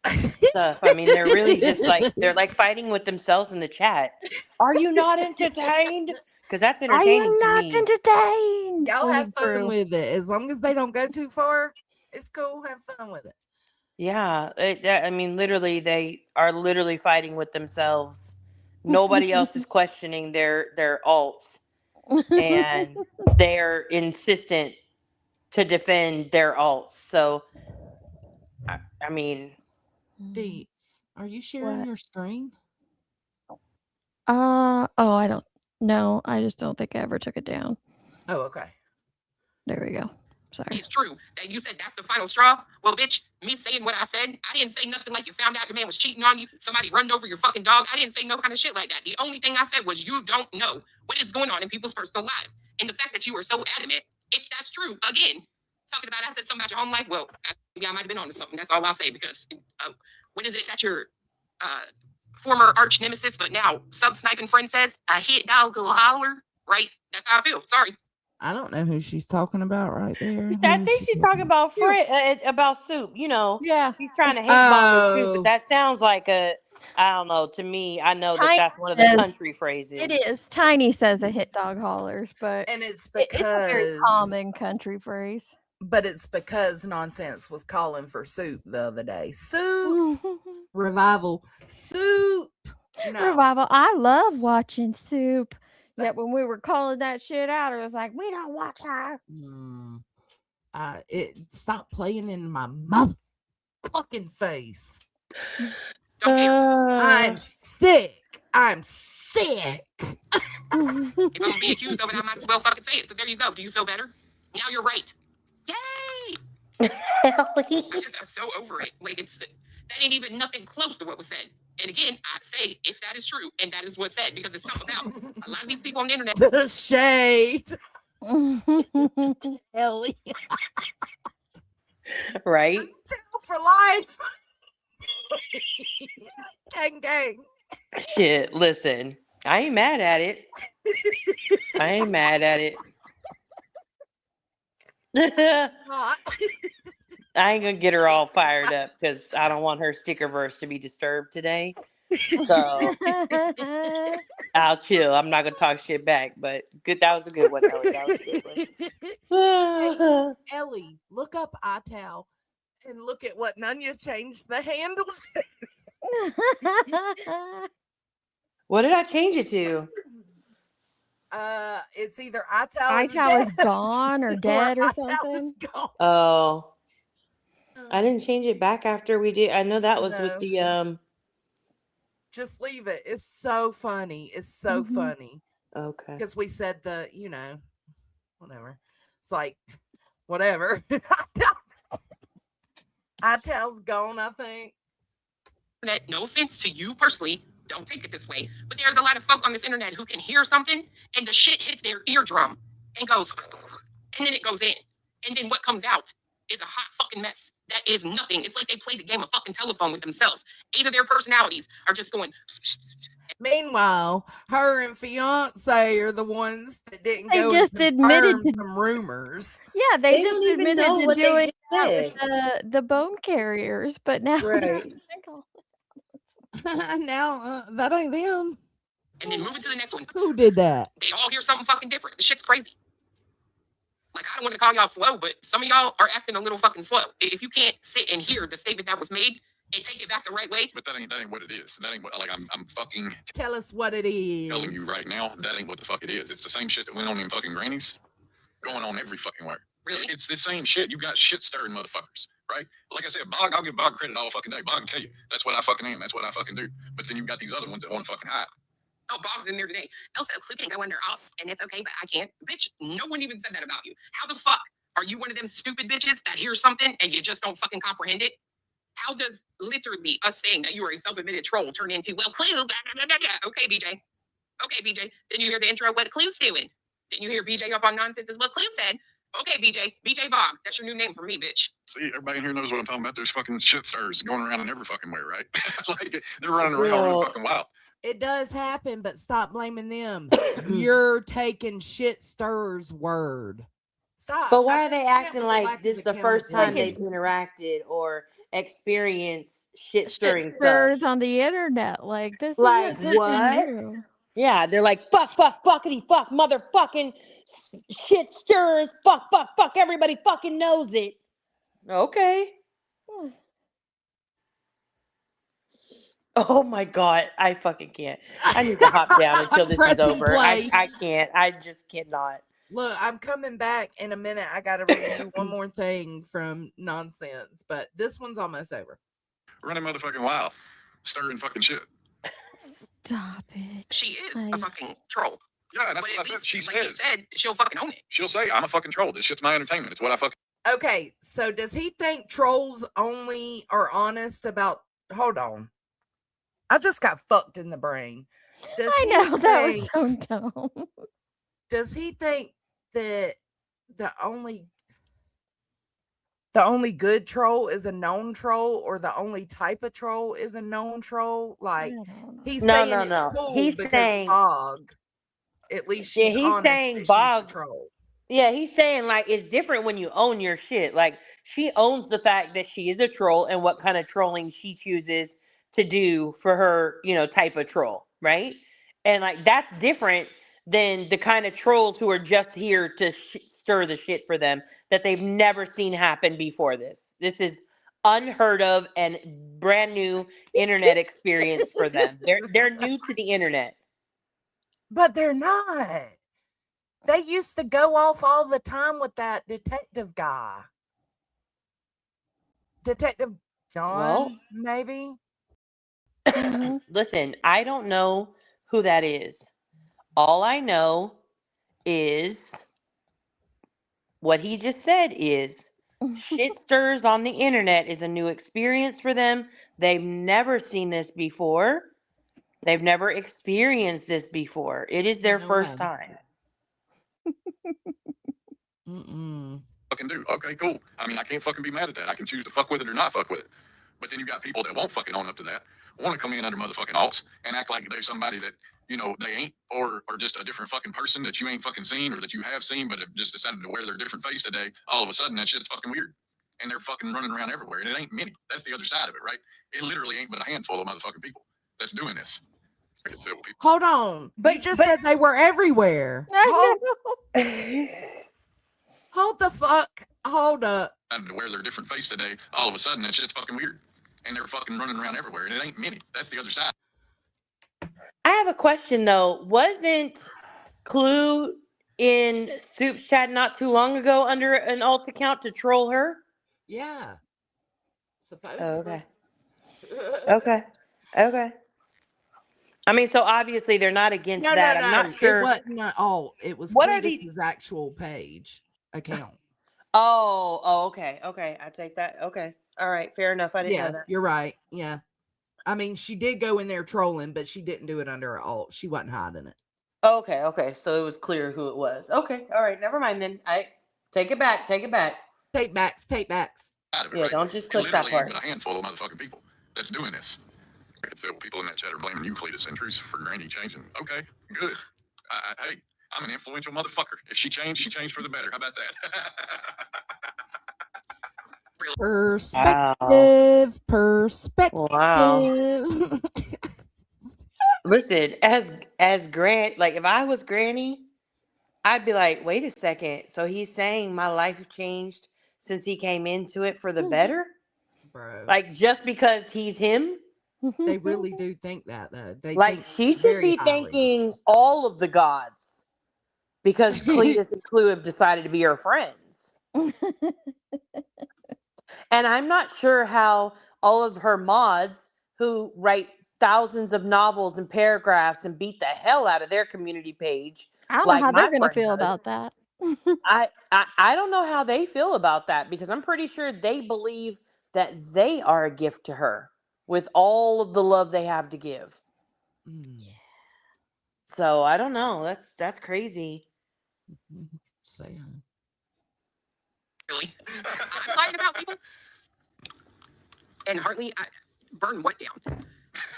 stuff. I mean, they're really just like they're like fighting with themselves in the chat. Are you not entertained? Because that's entertaining Are you to not me. entertained? Y'all have fun True. with it. As long as they don't go too far, it's cool. Have fun with it. Yeah, I mean, literally, they are literally fighting with themselves. Nobody else is questioning their alts, and they're insistent to defend their alts. So, I mean, Deets, are you sharing your screen? Oh, I don't know. I just don't think I ever took it down. Oh, okay. There we go. Sorry. It's true that you said that's the final straw. Well, bitch, me saying what I said, I didn't say nothing like you found out your man was cheating on you. Somebody run over your fucking dog. I didn't say no kind of shit like that. The only thing I said was you don't know what is going on in people's personal lives. And the fact that you were so adamant, if that's true, again, talking about I said something about your home life. Well, maybe I might have been on to something. That's all I'll say because what is it that you're former arch nemesis, but now sub-sniping friend says, a hit dog will holler, right? That's how I feel. Sorry. I don't know who she's talking about right there. I Who is think she she's talking about Soup. about Soup. You know, Yeah. she's trying to hate bomb with Soup, but Oh, that sounds like I don't know. To me, I know Tiny that's one of the says country phrases. it is. Tiny says a hit dog hollers, but and it's it's a very because common country phrase. Nonsense was calling for Soup the other day. Soup revival. Soup. No. Revival. I love watching Soup. Yet when we were calling that shit out, it was like, we don't watch her. It stopped playing in my mouth fucking face. I'm sick. I'm sick. If I'm gonna be accused of it, I might as well fucking say it. So there you go. Do you feel better? Now you're right. Yay! I'm so over it. Like that ain't even nothing close to what was said. And again, I say if that is true and that is what's said, because it's something about a lot of these people on the internet. The shade. Ellie. Right? Tell for life. Gang gang. Shit, listen, I ain't mad at it. I ain't mad at it. I ain't gonna get her all fired up because I don't want her stickerverse to be disturbed today. So I'll chill. I'm not gonna talk shit back, but good. That was a good one, Ellie. That was a good one. Hey, Ellie, look up iTowel and look at what Nunya changed the handles. What did I change it to? It's either iTowel is gone or dead or something. Oh, I didn't change it back after we did. I know that was with the Just leave it. It's so funny. It's so funny. Okay. Because we said whatever. It's like, whatever. iTowel's gone, I think. No offense to you personally, don't take it this way, but there's a lot of folk on this internet who can hear something and the shit hits their eardrum and goes, and then it goes in. And then what comes out is a hot fucking mess. That is nothing. It's like they played a game of fucking telephone with themselves. 8 of their personalities are just going. Meanwhile, her and fiance are the ones that didn't They go just and admitted confirm some rumors. Yeah, they don't just even admitted know to what they doing just that with said. the bone carriers, but now Right. Now that ain't them. And then moving to the next one. Who did that? They all hear something fucking different. The shit's crazy. Like, I don't want to call y'all slow, but some of y'all are acting a little fucking slow. If you can't sit and hear the statement that was made and take it back the right way. But that ain't what it is. That ain't what, like, I'm fucking Tell us what it is. telling you right now, that ain't what the fuck it is. It's the same shit that went on in fucking grannies going on every fucking where. Really? It's the same shit. You got shit stirring motherfuckers, right? Like I said, Bog, I'll give Bog credit all fucking day. Bog can tell you, that's what I fucking am. That's what I fucking do. But then you got these other ones that want to fucking hide. Oh, Bob's in there today. Elsa, who can go under off and it's okay, but I can't. Bitch, no one even said that about you. How the fuck are you one of them stupid bitches that hears something and you just don't fucking comprehend it? How does literally us saying that you are a self-admitted troll turn into, well, Clue, blah, blah, blah, blah, blah. Okay, BJ. Okay, BJ. Then you hear the intro, what Clue's doing. Then you hear BJ up on nonsense, is what Clue said. Okay, BJ. BJ Bog. That's your new name for me, bitch. See, everybody in here knows what I'm talking about. There's fucking shit stirs going around in every fucking way, right? Like, they're running around really fucking wild. It does happen, but stop blaming them. You're taking shit stirrers' word. Stop. But why are they acting like this is the first time they've interacted or experienced shit stirring stirs stuff? on the internet? Like this Like isn't what? new. Yeah, they're like fuckity fuck motherfucking shit stirs, fuck, everybody fucking knows it. Okay. Oh my god, I fucking can't. I need to hop down until this is over. I can't. I just cannot. Look, I'm coming back in a minute. I got to review one more thing from Nonsense, but this one's almost over. Running motherfucking wild. Stirring fucking shit. Stop it. She is a fucking troll. Yeah, that's but what I said. She like says. said, she'll fucking own it. She'll say, I'm a fucking troll. This shit's my entertainment. It's what I fucking... Okay, so does he think trolls only are honest about... Hold on. I just got fucked in the brain. I know, that was so dumb. Does he think that the the only good troll is a known troll, or the only type of troll is a known troll. Like, he's No, saying no, it's no. cool He's because saying, Bog, at least yeah, she's he's honest saying that she's a Bog. troll. Yeah, he's saying like it's different when you own your shit. Like she owns the fact that she is a troll and what kind of trolling she chooses to do for her, type of troll, right? And like that's different than the kind of trolls who are just here to stir the shit for them that they've never seen happen before this. This is unheard of and brand new internet experience for them. They're new to the internet. But they're not. They used to go off all the time with that detective guy. Detective John, Well, maybe? listen, I don't know who that is. All I know is what he just said is shit stirs on the internet is a new experience for them. They've never seen this before. They've never experienced this before. It is their first time. Fucking do. Okay, cool. I mean, I can't fucking be mad at that. I can choose to fuck with it or not fuck with it. But then you got people that won't fucking own up to that, want to come in under motherfucking alts and act like they're somebody that, they ain't, or just a different fucking person that you ain't fucking seen or that you have seen, but have just decided to wear their different face today. All of a sudden, that shit's fucking weird. And they're fucking running around everywhere. And it ain't many. That's the other side of it, right? It literally ain't but a handful of motherfucking people that's doing this. Hold on. You just said they were everywhere. Hold the fuck. Hold up. To wear their different face today, all of a sudden that shit's fucking weird. And they're fucking running around everywhere. And it ain't many. That's the other side. I have a question though. Wasn't Clue in Soup's chat not too long ago under an alt account to troll her? Yeah. Supposedly. Okay. Okay. I mean, so obviously they're not against that. No. I'm not sure. It wasn't alt. It was What are these? Cletus's actual page account. Okay. I take that. Okay. All right. Fair enough. I didn't know that. You're right. Yeah. I mean, she did go in there trolling, but she didn't do it under an alt. She wasn't hiding it. Okay. So it was clear who it was. Okay. All right. Never mind then. I take it back. Take backs. Yeah, don't just click that part. A handful of motherfucking people that's doing this. So people in that chat are blaming you, Cletus and Truce, for Granny changing. Okay, good. Hey, I'm an influential motherfucker. If she changed, she changed for the better. How about that? Perspective. Wow. Listen, as Grant, like if I was Granny, I'd be like, wait a second. So he's saying my life changed since he came into it for the better? Bro. Like just because he's him? They really do think that though. They like he should be thanking all of the gods because Cletus and Clue have decided to be her friends. And I'm not sure how all of her mods who write thousands of novels and paragraphs and beat the hell out of their community page. I don't know how they're going to feel about that. I don't know how they feel about that because I'm pretty sure they believe that they are a gift to her with all of the love they have to give. Yeah. So I don't know. That's crazy. Say Really? I'm lying about people. And Hartley, burn what down?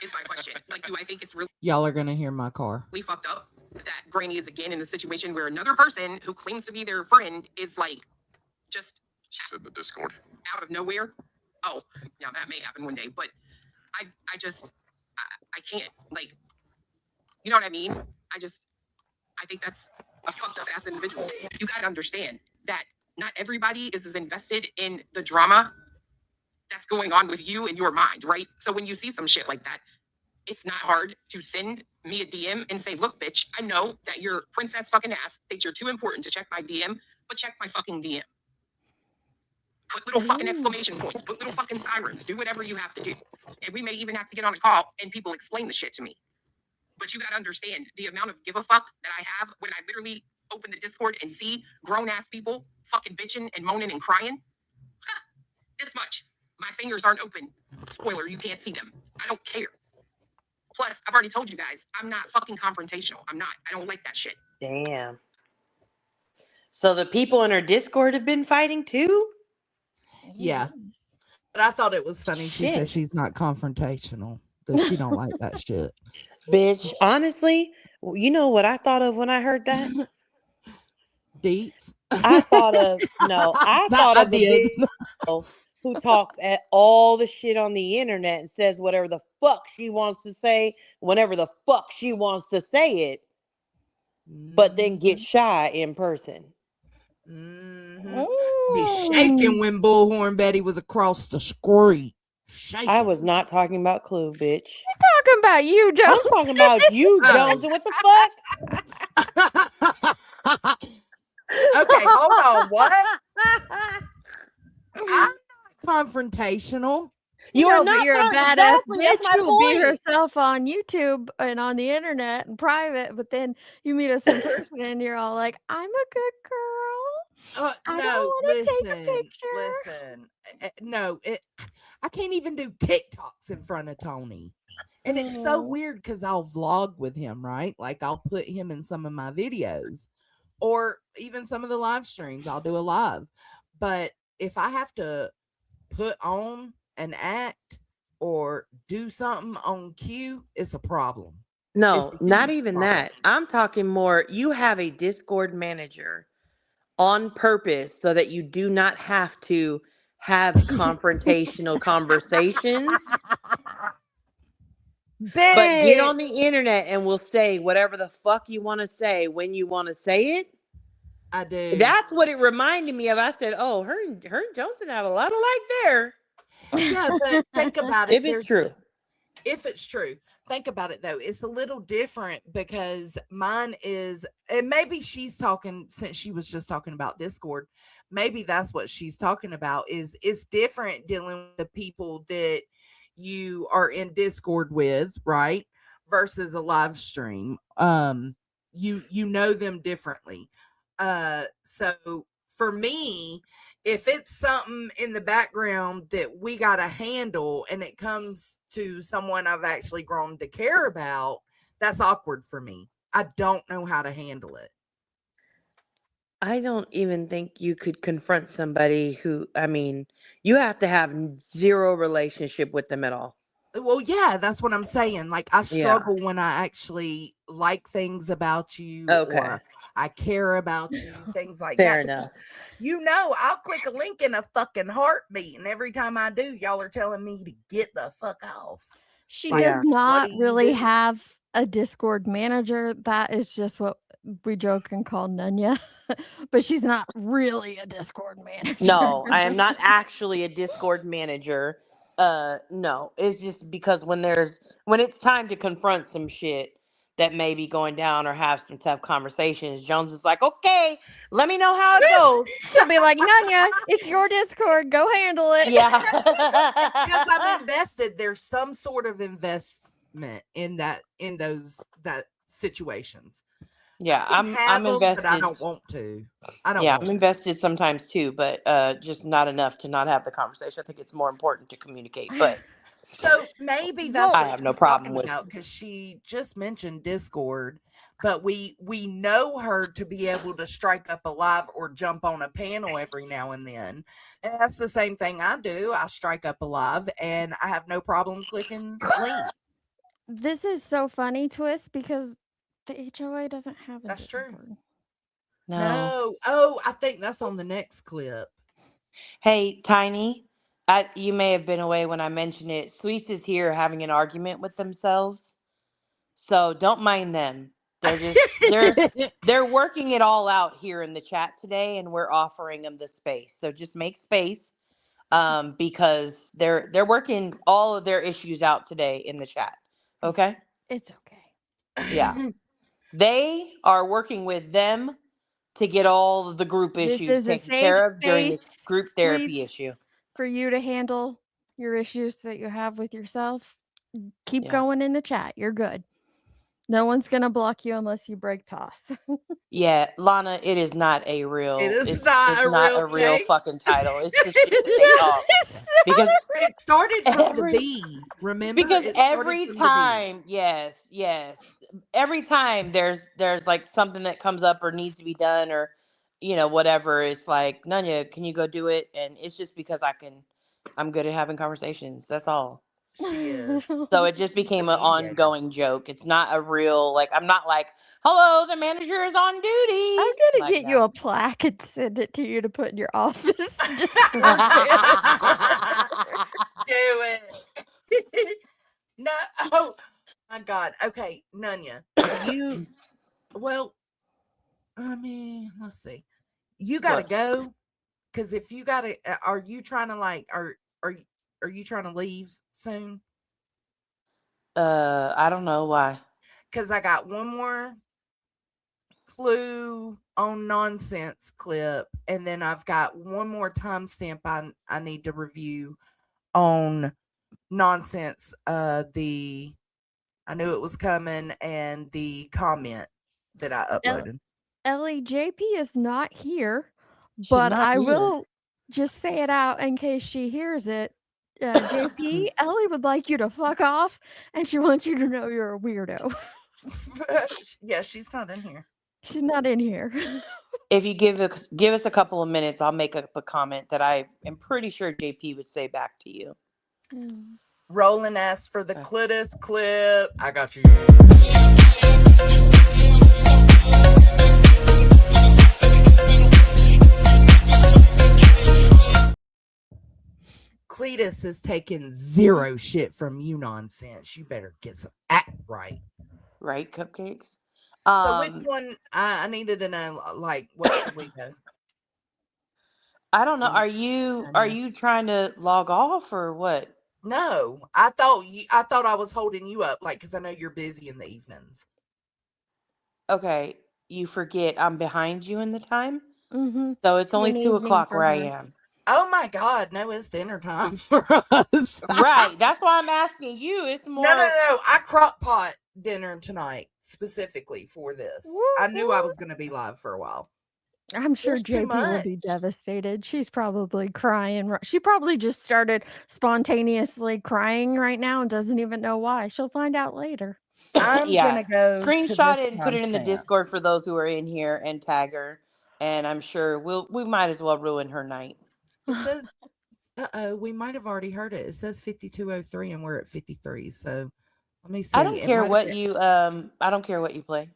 Is my question. Like, do I think it's really y'all are gonna hear my car? We fucked up that Granny is again in a situation where another person who claims to be their friend is like just said the Discord out of nowhere. Oh, now that may happen one day, but I can't, like, you know what I mean? I think that's a fucked up ass individual. You gotta understand that not everybody is as invested in the drama that's going on with you in your mind, right? So when you see some shit like that, it's not hard to send me a DM and say, look, bitch, I know that your princess fucking ass thinks you're too important to check my DM, but check my fucking DM. Put little fucking exclamation points, put little fucking sirens, do whatever you have to do. And we may even have to get on a call and people explain the shit to me. But you gotta understand the amount of give a fuck that I have when I literally open the Discord and see grown ass people fucking bitching and moaning and crying. This much. My fingers aren't open. Spoiler, you can't see them. I don't care. Plus, I've already told you guys, I'm not fucking confrontational. I'm not. I don't like that shit. Damn. So the people in her Discord have been fighting too? Yeah. But I thought it was funny. She said she's not confrontational. That she don't like that shit. Bitch, honestly, you know what I thought of when I heard that? Deets. I thought of I the did. big girl who talks at all the shit on the internet and says whatever the fuck she wants to say, whenever the fuck she wants to say it, but then get shy in person. Be shaking when Bullhorn Betty was across the street. Shaking. I was not talking about Clue, bitch. Talking about you, Jones. I'm talking about you, Jones. And what the fuck? Okay, hold on. What? I'm not confrontational. You are know, but not you're a badass exactly, that's bitch my who'll be point. herself on YouTube and on the internet and private, but then you meet us in person and you're all like, I'm a good girl. I don't No, want to take a listen, picture. no, I can't even do TikToks in front of Tony. And it's so weird because I'll vlog with him, right? Like I'll put him in some of my videos or even some of the live streams. I'll do a live. But if I have to put on an act or do something on cue, it's a problem. No, It's a not huge even problem. that. I'm talking more, you have a Discord manager on purpose so that you do not have to have confrontational conversations. But get on the internet and we'll say whatever the fuck you want to say when you want to say it. I do. That's what it reminded me of. I said, "Oh, her and Johnson have a lot of like there." Yeah, but think about it. If it's true. If it's true, think about it though. It's a little different because mine is, and maybe she's talking since she was just talking about Discord. Maybe that's what she's talking about. Is it's different dealing with the people that you are in Discord with, right? Versus a live stream. You know them differently. So for me, if it's something in the background that we got to handle and it comes to someone I've actually grown to care about, that's awkward for me. I don't know how to handle it. I don't even think you could confront somebody who, I mean, you have to have zero relationship with them at all. Well, yeah, that's what I'm saying. Like I struggle when I actually like things about you or I care about you, things like Fair that. enough. You know, I'll click a link in a fucking heartbeat, and every time I do, y'all are telling me to get the fuck off. She Like, does not do you really do? have a Discord manager. That is just what we joke and call Nunya. But she's not really a Discord manager. No, I am not actually a Discord manager. No, it's just because when it's time to confront some shit that may be going down or have some tough conversations, Jones is like, okay, let me know how it goes. She'll be like, Nunya, it's your Discord. Go handle it. Yeah. Because I'm invested. There's some sort of investment in those situations. Yeah, I'm invested. But I don't want to. I'm invested sometimes too, but just not enough to not have the conversation. I think it's more important to communicate. But so maybe that's what I have no she's problem talking with about because she just mentioned Discord, but we know her to be able to strike up a live or jump on a panel every now and then, and that's the same thing I do. I strike up a live, and I have no problem clicking links. This is so funny, Twist, because the HOA doesn't have a That's Discord. true. No. Oh, I think that's on the next clip. Hey, Tiny, you may have been away when I mentioned it. Sweets is here having an argument with themselves, so don't mind them. They're just they're working it all out here in the chat today, and we're offering them the space. So just make space, because they're working all of their issues out today in the chat. Okay? It's okay. Yeah. They are working with them to get all of the group issues taken care of during this group therapy issue. For you to handle your issues that you have with yourself. Keep going in the chat. You're good. No one's going to block you unless you break toss. Yeah, Lana, it is not a real. It's not a real fucking title. It's the shit that they talk. Because it started from the B. Remember? Because every time, yes, every time there's like something that comes up or needs to be done, or whatever, it's like, Nunya, can you go do it? And it's just because I'm good at having conversations. That's all. She is. So it just She's the became an mediator. ongoing joke. It's not a real, like, I'm not like, hello, the manager is on duty. I'm gonna Like get you that. a plaque and send it to you to put in your office. Just Do it. No. Oh my God. Okay, Nunya. Well, I mean, let's see. You got to What? go, because if you got to, are you trying to are you trying to leave soon? I don't know why. Because I got one more clue on nonsense clip, and then I've got one more timestamp I need to review on nonsense. I knew it was coming, and the comment that I uploaded. Ellie, JP is not here, She's but not I here. will just say it out in case she hears it. JP, Ellie would like you to fuck off, and she wants you to know you're a weirdo. Yeah, she's not in here. She's not in here. If you give us a couple of minutes, I'll make up a comment that I am pretty sure JP would say back to you. Roland asked for the clitoris clip. I got you. Cletus is taking zero shit from you nonsense. You better get some act right. Right, cupcakes? So which one? I needed to know, like, what should we do? I don't know. Are you trying to log off or what? No, I thought I was holding you up, like, because I know you're busy in the evenings. Okay, you forget I'm behind you in the time? Mm-hmm. So it's only 2 o'clock where I am. Oh my God, no, it's dinner time for us. Right, that's why I'm asking you. It's more... No, I crock pot dinner tonight specifically for this. I knew I was going to be live for a while. I'm sure There's too JP will be devastated. She's probably crying. She probably just started spontaneously crying right now and doesn't even know why. She'll find out later. I'm gonna go screenshot it and put it in the Discord for those who are in here and tag her. And I'm sure we might as well ruin her night. It says, we might have already heard it. It says 5203 and we're at 53. So let me see. I don't care what you I don't care what you play.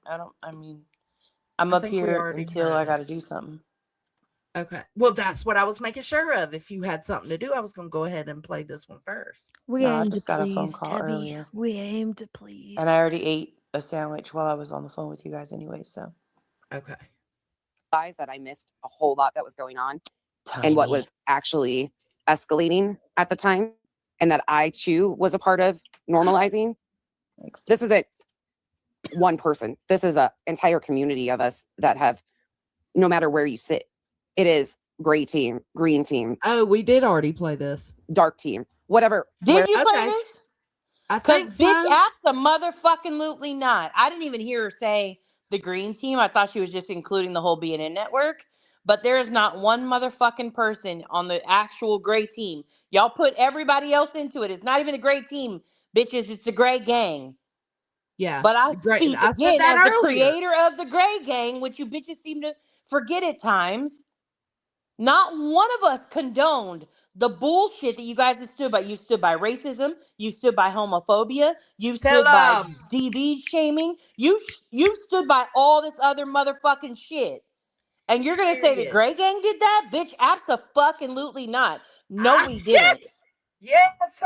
I'm up here until I got to do something. Okay. Well, that's what I was making sure of. If you had something to do, I was going to go ahead and play this one first. I just got a phone call earlier. We aim to please. And I already ate a sandwich while I was on the phone with you guys anyway, so. Okay. That I missed a whole lot that was going on and what was actually escalating at the time, and that I too was a part of normalizing. This isn't one person. This is an entire community of us that have, no matter where you sit, it is gray team, green team. Oh, we did already play this. Dark team, whatever. Did you play this? I think so. Bitch apps a motherfucking lootly not. I didn't even hear her say the green team. I thought she was just including the whole BNN network. But there is not one motherfucking person on the actual gray team. Y'all put everybody else into it. It's not even the gray team, bitches. It's the gray gang. Yeah. But I speak again as the earlier. creator of the gray gang, which you bitches seem to forget at times. Not one of us condoned the bullshit that you guys have stood by. You stood by racism. You stood by homophobia. You stood by DV shaming. You stood by all this other motherfucking shit. And you're going to say the Gray Gang did that? Bitch, abso-fucking-lutely not. No, we didn't. Yes,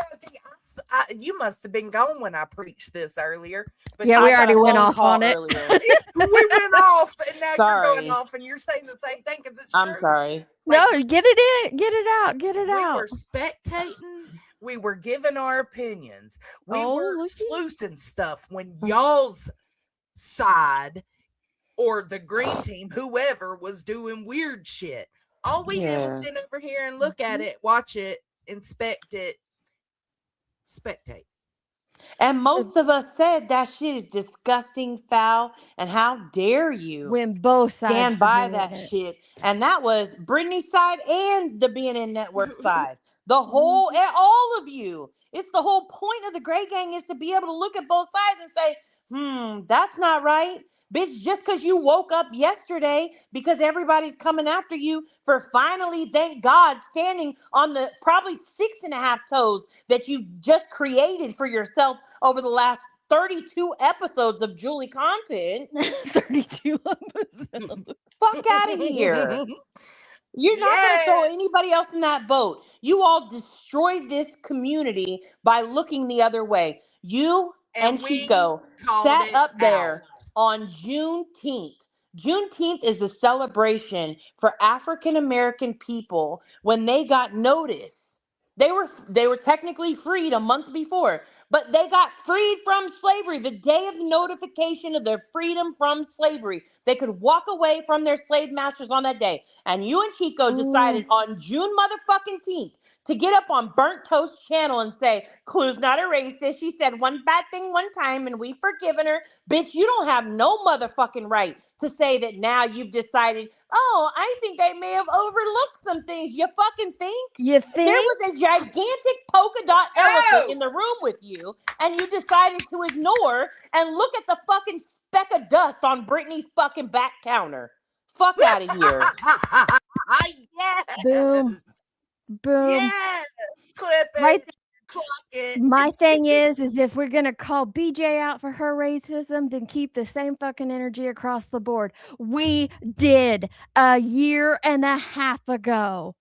you must have been gone when I preached this earlier. But yeah, we already went off on it. We went off, and now you're going off, and you're saying the same thing because it's true. I'm sorry. No, get it in, get it out, get it out. We were spectating. We were giving our opinions. We were sleuthing stuff when y'all's side or the green team, whoever, was doing weird shit. All we did was stand over here and look at it, watch it, inspect it, spectate. And most of us said that shit is disgusting, foul, and how dare you when both sides stand by that shit. And that was Brittany's side and the BNN network side. The whole, and all of you. It's the whole point of the Gray Gang is to be able to look at both sides and say, That's not right. Bitch, just because you woke up yesterday because everybody's coming after you for finally, thank God, standing on the probably 6.5 toes that you just created for yourself over the last 32 episodes of Julie content. 32 episodes. Fuck out of here. You're not going to throw Yeah. anybody else in that boat. You all destroyed this community by looking the other way. You and And we Chico called sat it up out. there on Juneteenth. Juneteenth is the celebration for African American people when they got notice. They were technically freed a month before, but they got freed from slavery the day of the notification of their freedom from slavery. They could walk away from their slave masters on that day. And you and Chico decided on June motherfucking 10th to get up on Burnt Toast Channel and say, Clue's not a racist. She said one bad thing one time and we've forgiven her. Bitch, you don't have no motherfucking right to say that now you've decided, oh, I think they may have overlooked some things. You fucking think? You There think? was a gigantic polka dot elephant Oh. in the room with you, and you decided to ignore and look at the fucking speck of dust on Brittany's fucking back counter. Fuck out of here. Yes. Boom. Boom. Yes. Clip it. My Clock it. my thing is if we're gonna call BJ out for her racism, then keep the same fucking energy across the board. We did a year and a half ago.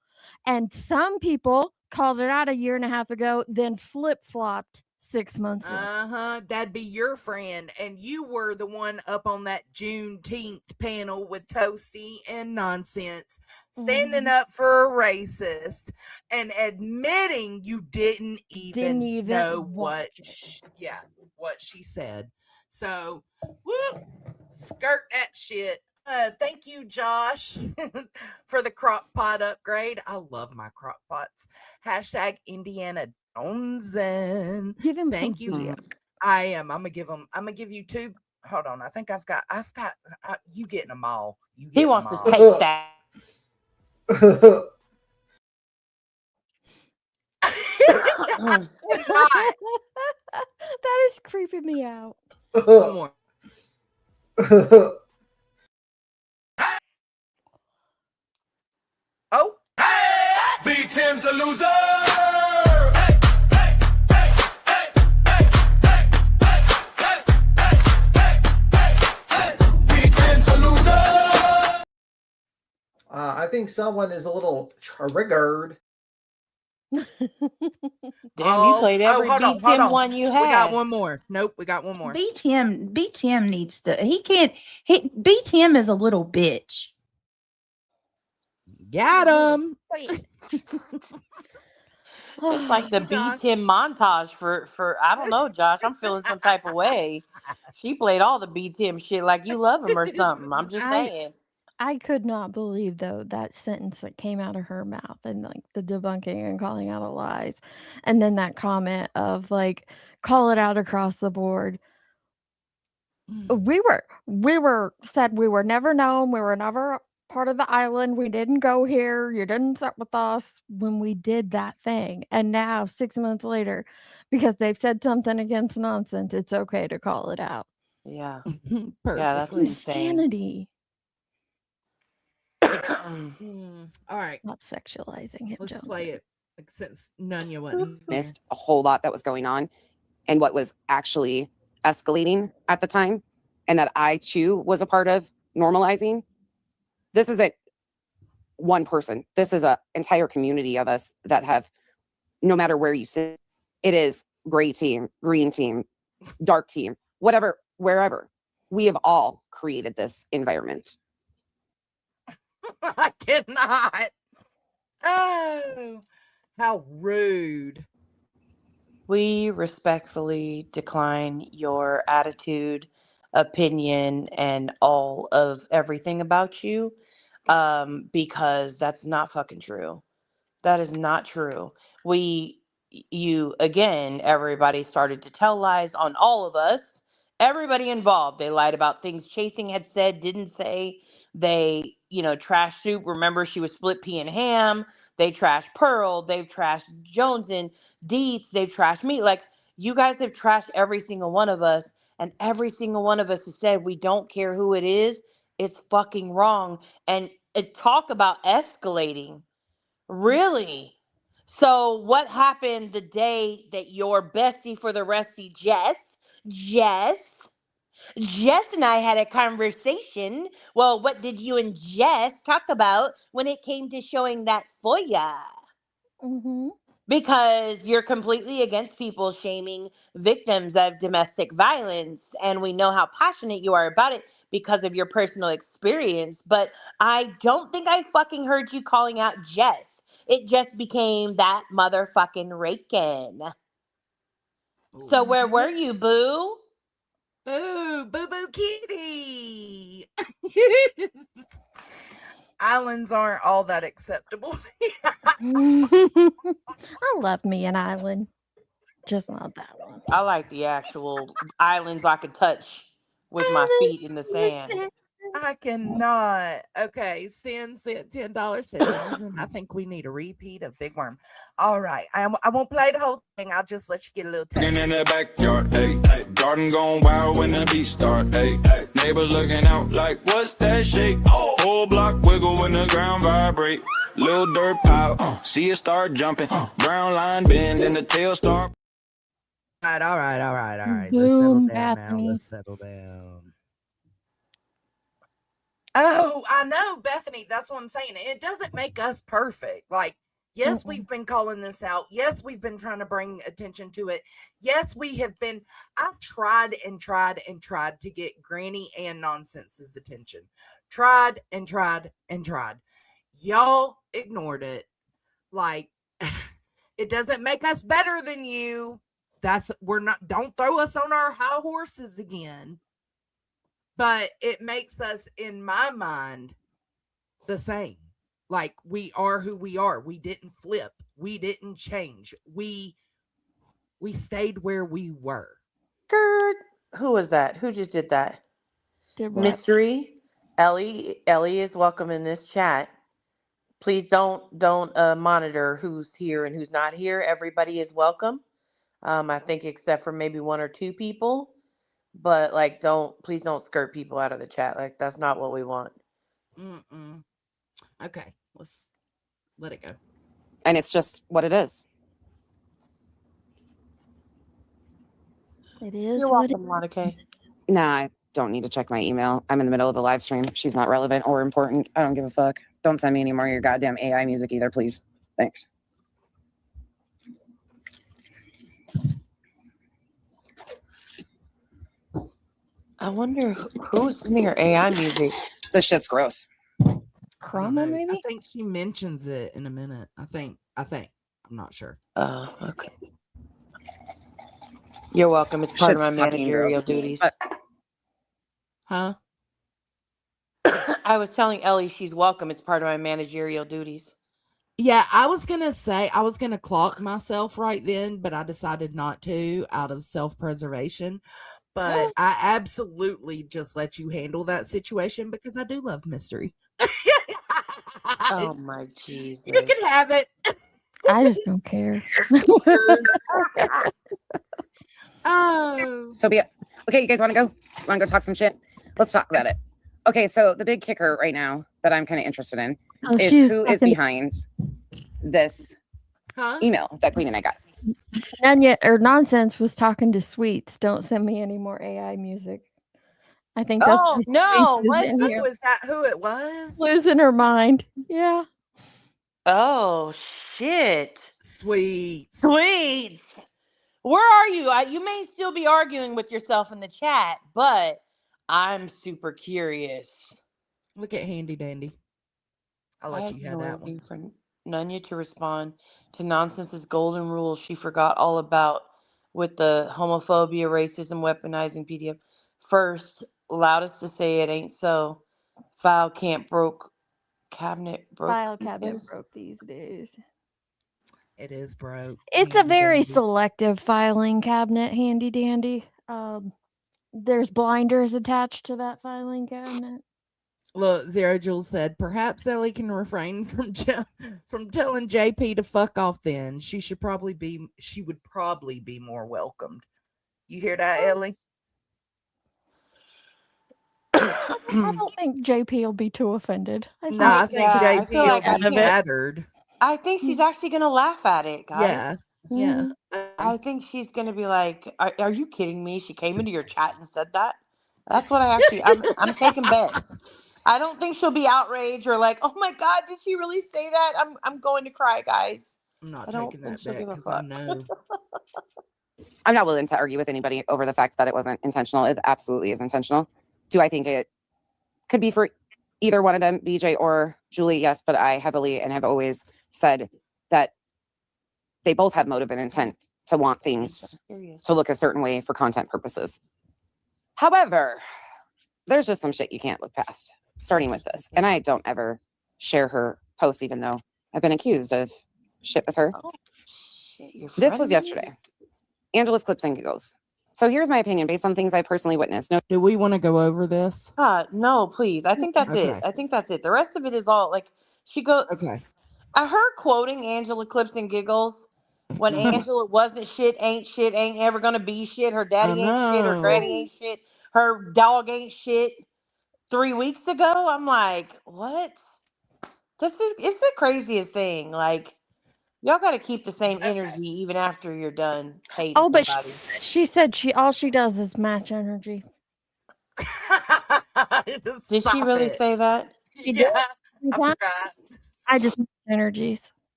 And some people called it out a year and a half ago, then flip-flopped 6 months later. That'd be your friend. And you were the one up on that Juneteenth panel with Toasty and Nonsense, standing up for a racist and admitting you didn't even know what what she said. So, woo, skirt that shit. Thank you, Josh, for the crock pot upgrade. I love my crock pots. Hashtag Indiana Jonesin. Give him Thank some you. back. I am. I'm gonna give you two. Hold on. I think I've got. You getting them all. You He getting wants them to all. take that. That is creeping me out. One more. Oh. B-Tim's a loser. I think someone is a little triggered. Damn, you played every hold on, B-Tim one you had. We got one more. Nope, we got one more. B-Tim needs to. B-Tim is a little bitch. Got him. It's like the B-Tim montage for I don't know, Josh. I'm feeling some type of way. She played all the B-Tim shit like you love him or something. I'm just saying. I could not believe though that sentence that came out of her mouth and like the debunking and calling out of lies. And then that comment of like call it out across the board. We were said we were never known, we were never part of the island, we didn't go here, you didn't sit with us when we did that thing. And now 6 months later, because they've said something against nonsense, it's okay to call it out. Yeah. Perfect. Yeah, that's insane. Insanity. All right. Stop sexualizing him. Let's Jones. play it. Like, since Nunya wasn't there. Missed a whole lot that was going on and what was actually escalating at the time, and that I too was a part of normalizing. This isn't one person. This is an entire community of us that have, no matter where you sit, it is gray team, green team, dark team, whatever, wherever. We have all created this environment. I cannot. Oh, how rude. We respectfully decline your attitude, opinion, and all of everything about you, because that's not fucking true. That is not true. Everybody started to tell lies on all of us. Everybody involved. They lied about things Chasing had said, didn't say. They, trashed Soup. Remember, she was split pea and ham. They trashed Pearl. They've trashed Jones and Deets. They've trashed me. Like, you guys have trashed every single one of us. And every single one of us has said we don't care who it is. It's fucking wrong. And talk about escalating. Really? So what happened the day that your bestie for the rusty Jess and I had a conversation? Well, what did you and Jess talk about when it came to showing that for ya? Mm-hmm. Because you're completely against people shaming victims of domestic violence, and we know how passionate you are about it because of your personal experience. But I don't think I fucking heard you calling out Jess. It just became that motherfucking rakin'. So where were you, boo? Boo kitty. Islands aren't all that acceptable. I love me an island, just not that one. I like the actual islands I could touch with my feet in the sand. I cannot. Okay, Sin sent $10 sends, and I think we need a repeat of Big Worm. All right, I won't play the whole thing. I'll just let you get a little taste. In the backyard, hey, garden gone wild when the beat start, hey, neighbors looking out like, what's that shake? Whole block wiggle when the ground vibrate. Little dirt pile, see it start jumping. Brown line bend and the tail start. All right. Boom, Let's settle down Bethany. now. Let's settle down. Oh, I know, Bethany. That's what I'm saying. It doesn't make us perfect. Like, yes, we've been calling this out. Yes, we've been trying to bring attention to it. Yes, we have been. I've tried to get Granny and Nonsense's attention. Tried. Y'all ignored it. Like, it doesn't make us better than you. Don't throw us on our high horses again. But it makes us, in my mind, the same. Like, we are who we are. We didn't flip. We didn't change. We stayed where we were. Skirt. Who was that? Who just did that? Did what? Mystery. Ellie is welcome in this chat. Please don't monitor who's here and who's not here. Everybody is welcome. I think except for maybe one or two people. But like, please don't skirt people out of the chat. Like, that's not what we want. Okay, let's let it go. And it's just what it is. It is. You're what welcome, Monica. Nah, I don't need to check my email. I'm in the middle of a live stream. She's not relevant or important. I don't give a fuck. Don't send me any more of your goddamn AI music either, please. Thanks. I wonder who's sending her AI music. This shit's gross. Chroma, maybe? I think she mentions it in a minute. I think. I'm not sure. Oh, okay. You're welcome. It's part of my managerial duties. Huh? I was telling Ellie she's welcome. It's part of my managerial duties. Yeah, I was going to clock myself right then, but I decided not to out of self-preservation. But I absolutely just let you handle that situation because I do love Mystery. Oh my Jesus. You can have it. I just don't care. Oh. So okay, you guys want to go? Want to go talk some shit? Let's talk about it. Okay, so the big kicker right now that I'm kind of interested in is who is behind this email that Queen and I got. Nonsense was talking to Sweets. Don't send me any more AI music. I think that's no. Was that who it was? Losing her mind. Yeah. Oh shit. Sweets. Where are you? You may still be arguing with yourself in the chat, but I'm super curious. Look at Handy Dandy. I'll let you have that one. For Nunya to respond to Nonsense's golden rule she forgot all about with the homophobia, racism, weaponizing PDF. First, loudest to say it ain't so. File cabinet broke these days. It is broke. It's a very selective filing cabinet, Handy Dandy. There's blinders attached to that filing cabinet. Look, Zero Jules said, perhaps Ellie can refrain from telling JP to fuck off then. She would probably be more welcomed. You hear that, Ellie? don't think JP will be too offended. No, I think yeah, I JP feel will like I be can't. flattered. I think she's actually gonna laugh at it, guys. Yeah, yeah. I think she's gonna be like, "Are you kidding me? She came into your chat and said that." That's what I actually. I'm taking bets. I don't think she'll be outraged or like, "Oh my God, did she really say that?" I'm going to cry, guys. I'm not I don't taking think that she'll back give a because I fuck. know. I'm not willing to argue with anybody over the fact that it wasn't intentional. It absolutely is intentional. Do I think it could be for either one of them, BJ or Julie? Yes, but I heavily and have always said that they both have motive and intent to want things to look a certain way for content purposes. However, there's just some shit you can't look past, starting with this. And I don't ever share her posts, even though I've been accused of shit with her. Oh, shit, you're This was friends? yesterday. Angela's clips and giggles. So here's my opinion based on things I personally witnessed. No, Do we want to go over this? No, please. I think that's it. Okay. I think that's it. The rest of it is all like she goes. Okay. Her quoting Angela clips and giggles when Angela wasn't shit, ain't ever gonna be shit. Her daddy ain't shit, her granny ain't shit, her dog ain't shit. 3 weeks ago, I'm like, what? It's the craziest thing. Like, y'all got to keep the same energy even after you're done hating Oh, but somebody. she said all she does is match energy. Did she really say that? She did. Yeah, I What? forgot. I just match energies.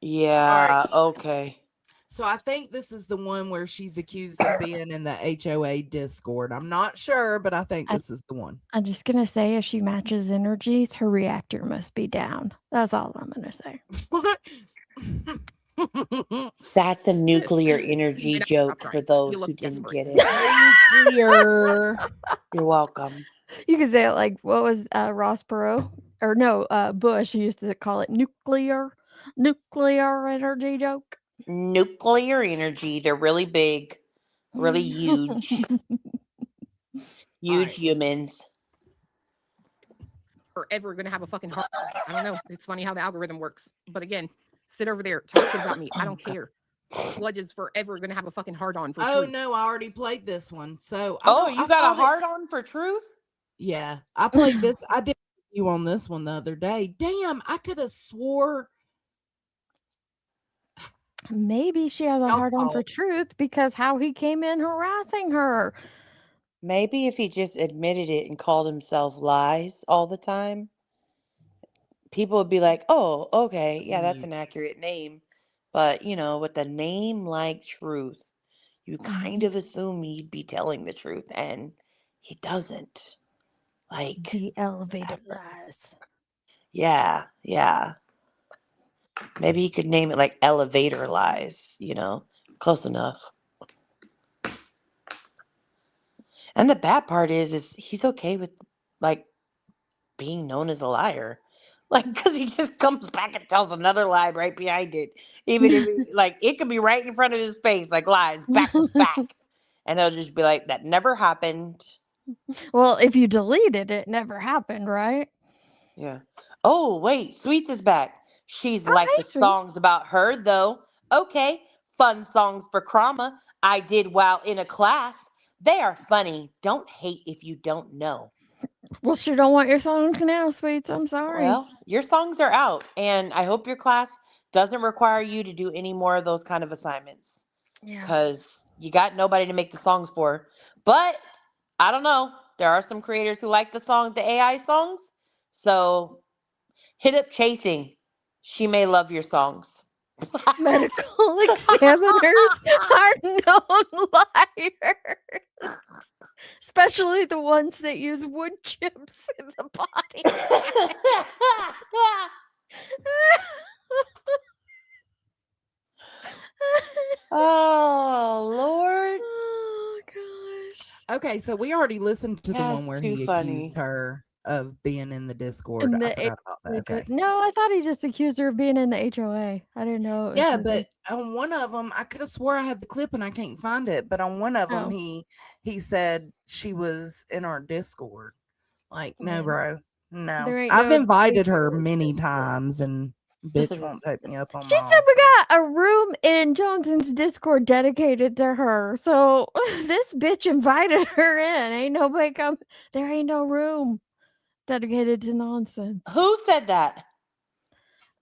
Yeah. Okay. So I think this is the one where she's accused of being in the HOA Discord. I'm not sure, but I think this is the one. I'm just gonna say if she matches energies, her reactor must be down. That's all I'm gonna say. That's a nuclear energy joke for those who didn't get it. Nuclear. You're welcome. You could say it like what was Ross Perot or no Bush used to call it nuclear energy joke. Nuclear energy. They're really big, really huge, huge humans. Forever going to have a fucking heart. I don't know. It's funny how the algorithm works. But again, sit over there, talk shit about me. I don't care. Sludge is forever going to have a fucking hard on for truth. No, I already played this one. So you got a hard on for truth? Yeah, I played this. I did you on this one the other day. Damn, I could have swore. Maybe she has a hard on for truth because how he came in harassing her. Maybe if he just admitted it and called himself lies all the time, people would be like, oh, okay, yeah, that's an accurate name. But, with a name like Truth, you kind of assume he'd be telling the truth, and he doesn't. Like the elevated lies. Yeah. Maybe he could name it like Elevator Lies, close enough. And the bad part is he's okay with like being known as a liar. Like, because he just comes back and tells another lie right behind it. Even if it could be right in front of his face, like lies back to back. And they'll just be like, that never happened. Well, if you deleted it, never happened, right? Yeah. Oh, wait, Sweets is back. She's like the songs about her, though. Okay, fun songs for Krama. I did while in a class. They are funny. Don't hate if you don't know. Well, sure don't want your songs now, Sweets. I'm sorry. Well, your songs are out, and I hope your class doesn't require you to do any more of those kind of assignments. Yeah. Because you got nobody to make the songs for. But, I don't know. There are some creators who like the AI songs. So, hit up Chasing. She may love your songs. Medical examiners are known liars. Especially the ones that use wood chips in the body. Oh, Lord. Oh, gosh. Okay, so we already listened to the That's one where too he funny. accused her of being in the Discord. In I the forgot about that. Okay. No, I thought he just accused her of being in the HOA. I didn't know. It was Yeah, something. but on one of them, I could have swore I had the clip and I can't find it. But on one of them, he said she was in our Discord. Like, no, bro, no. There ain't I've no invited her Discord. many times, and Bitch won't take me up on She my said we offer. got a room in Jones's Discord dedicated to her. So this bitch invited her in. Ain't nobody come. There ain't no room dedicated to nonsense. Who said that?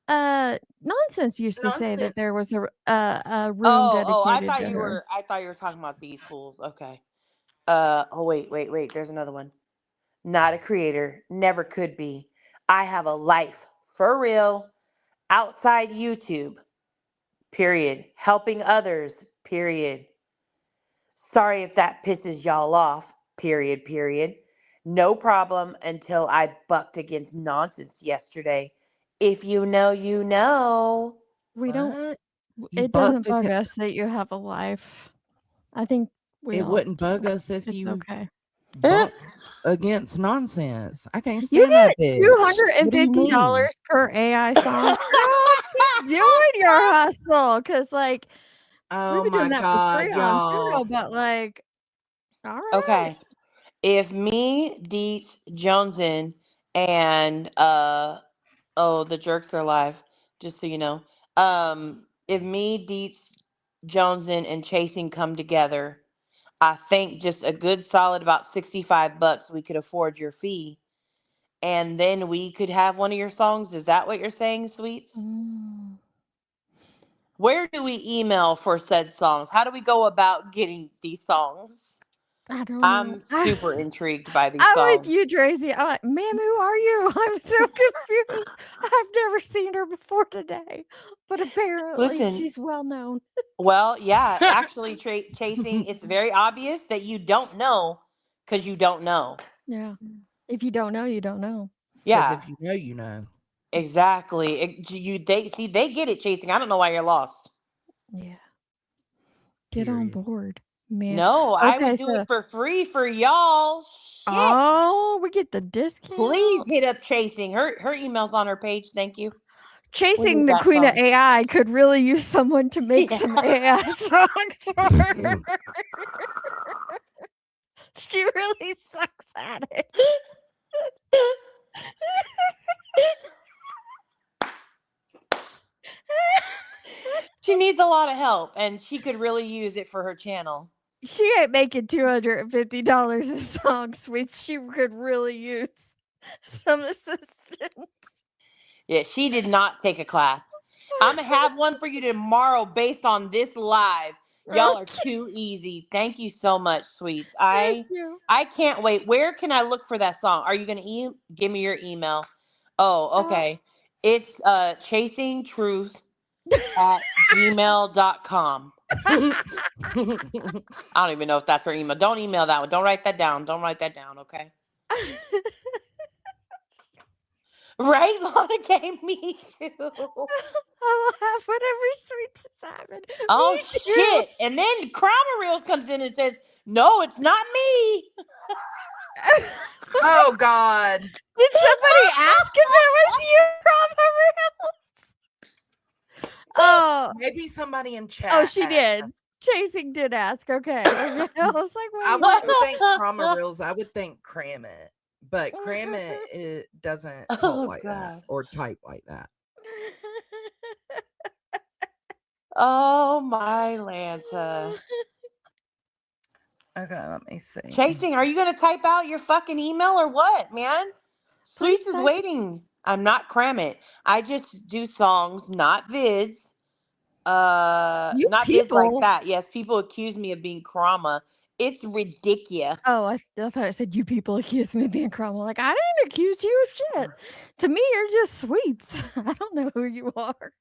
Nonsense used to say that there was a room Oh, I dedicated thought to you her. were talking about these fools. Okay. Oh wait, there's another one. Not a creator, never could be. I have a life for real outside YouTube. Period. Helping others. Period. Sorry if that pisses y'all off. Period. No problem until I bucked against nonsense yesterday. If you know, you know. We don't. What? You It doesn't bucked bug against. us that you have a life. I think we It all. wouldn't bug us if It's you okay. bumped against nonsense. I can't You stand that get bitch. What do you mean? $250 per AI song. Girl, keep doing your hustle. Cause like we've Oh been doing my that for God, free on Turo, y'all. but like, all right. Okay. If me, Deets, Jonesin, and the jerks are live, just so you know. If me, Deets, Jonesin, and Chasing come together, I think just a good solid about $65 we could afford your fee. And then we could have one of your songs. Is that what you're saying, Sweets? Mm, Where do we email for said songs? How do we go about getting these songs? I don't know. I'm super intrigued by these I'm with songs. you, Tracy. I'm like, ma'am, who are you? I'm so confused. I've never seen her before today, but apparently Listen, she's well known. well, yeah, actually, Chasing, it's very obvious that you don't know because you don't know. Yeah. If you don't know, you don't know. Because Yeah, if you know, you know. exactly. They get it, Chasing. I don't know why you're lost. Yeah. Get on Period. board, man. No, I would Okay, do it so for free for y'all. Shit. we get the discount. Please hit up Chasing. Her email's on her page. Thank you. We Chasing need the that queen of song. AI could really use someone to make Yeah. some AI songs for her. She really sucks at it. She needs a lot of help, and she could really use it for her channel. She ain't making $250 a song, sweet. She could really use some assistance. Yeah, she did not take a class. I'm gonna have one for you tomorrow based on this live. Y'all are Okay, too easy. Thank you so much, sweets. thank you. I can't wait. Where can I look for that song? Are you gonna give me your email? Oh, okay. It's chasingtruth@gmail.com. I don't even know if that's her email. Don't email that one. Don't write that down. Don't write that down, okay? Right? Lana gave me too. I'll have whatever sweets is having. Oh Me too. shit. And then Crowmer Reels comes in and says, "No, it's not me." Oh God. Did somebody ask if it was you, Reels? Oh, Maybe somebody in chat. oh, she did. asked. Chasing did ask. Okay. I was like, I wait. wouldn't think Crommer Reels. I would think Cram It. But Cram It doesn't talk Oh like that god. or type like that. Oh my Lanta. Okay, let me see. Chasing, are you gonna type out your fucking email or what, man? Please Sweets is type. waiting. I'm not Cram It. I just do songs, not vids. You Not vids like people. that. Yes, people accuse me of being Krama. It's ridiculous. Oh, I thought I said you people accused me of being Cromwell. Like, I didn't accuse you of shit. To me, you're just sweets. I don't know who you are.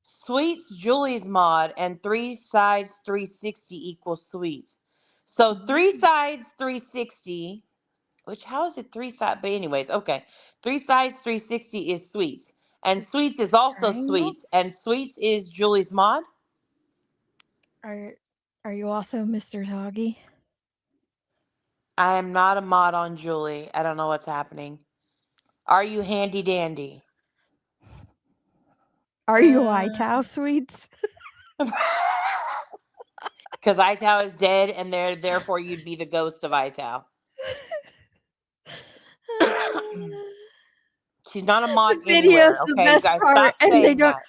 Sweets, Julie's mod, and 3 sides 360 equals sweets. So 3 sides 360, which how is it 3 sides? But anyways, okay. 3 sides 360 is sweets. And sweets is also Triangle? sweets. And sweets is Julie's mod. Are you also Mr. Doggy? I am not a mod on Julie. I don't know what's happening. Are you handy dandy? Are you Itao sweets? Because Itao is dead, and therefore you'd be the ghost of Itao. She's not a mod The video's anywhere. the Okay, you best guys part, stop and they saying don't. that.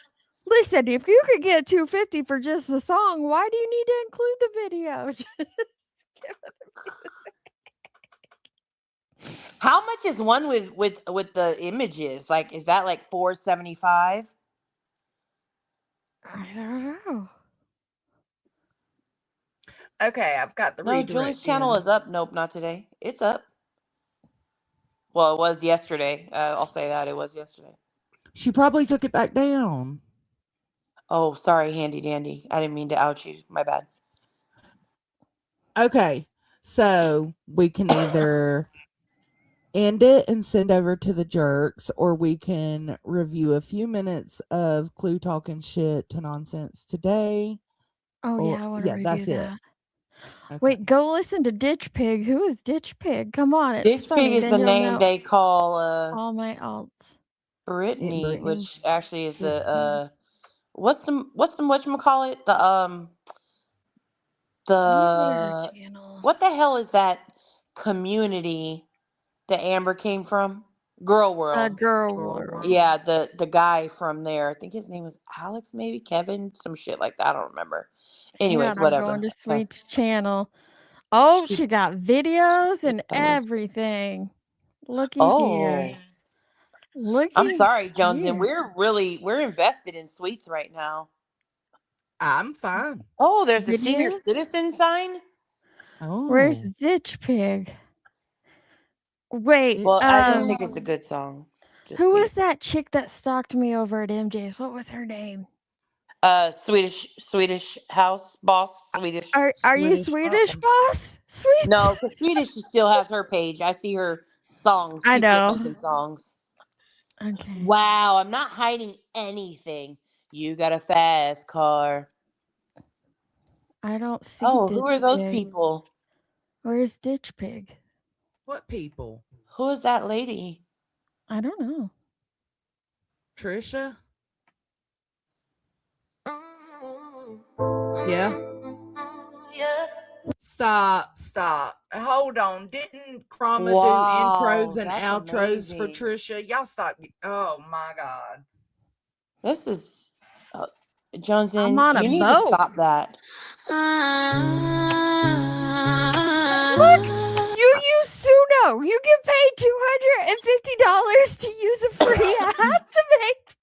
Listen, if you could get $250 for just the song, why do you need to include the video? Just give it the music. How much is one with the images? Like, is that like $4.75? I don't know. Okay, I've got the No, redirect Julie's channel in. is up. Nope, not today. It's up. Well, it was yesterday. I'll say that it was yesterday. She probably took it back down. Oh, sorry, handy dandy. I didn't mean to out you. My bad. Okay, so we can either end it and send over to the jerks, or we can review a few minutes of Clue talking shit to nonsense today. Oh Or, yeah, I want to review that's that. it. Okay. Wait, go listen to Ditch Pig. Who is Ditch Pig? Come on, it's Ditch funny. Pig is Then the you'll name know they call all my alts. Brittany, Brittany. which actually is Ditch the what's the whatchamacallit? Let me go to her The channel. what the hell is that community that Amber came from? Girl World. Girl Girl World. World. Yeah, the guy from there. I think his name was Alex, maybe Kevin, some shit like that. I don't remember. Hang Anyways, on, I'm whatever. going to Okay. Sweet's channel. Oh, She she got videos and does. everything. Looky Oh, here. Looky I'm sorry, Jones, and here. we're invested in Sweets right now. I'm fine. Oh, there's a senior Videos? citizen sign. Where's Oh. Ditch Pig? Wait, Ditch Well, I don't Pig. think it's a good song. Just who so was that chick that stalked me over at MJ's? What was her name? Swedish house boss. Swedish. Are you Swedish Swedish, something. boss? Sweets? No, because Swedish still has her page. I see her songs. I She's still know. making songs. Okay. Wow, I'm not hiding anything. You got a fast car. I don't see Oh, Ditch who are those Pig. people? Where's Ditch Pig? What people? Who is that lady? I don't know. Trisha? Yeah. Stop. Hold on. Didn't Chroma do intros and that's outros for amazing. Trisha? Y'all stop. Oh my God. This is Johnson. I'm on a You need to boat. stop that. Look, you use Suno. You get paid $250 to use a free app to make.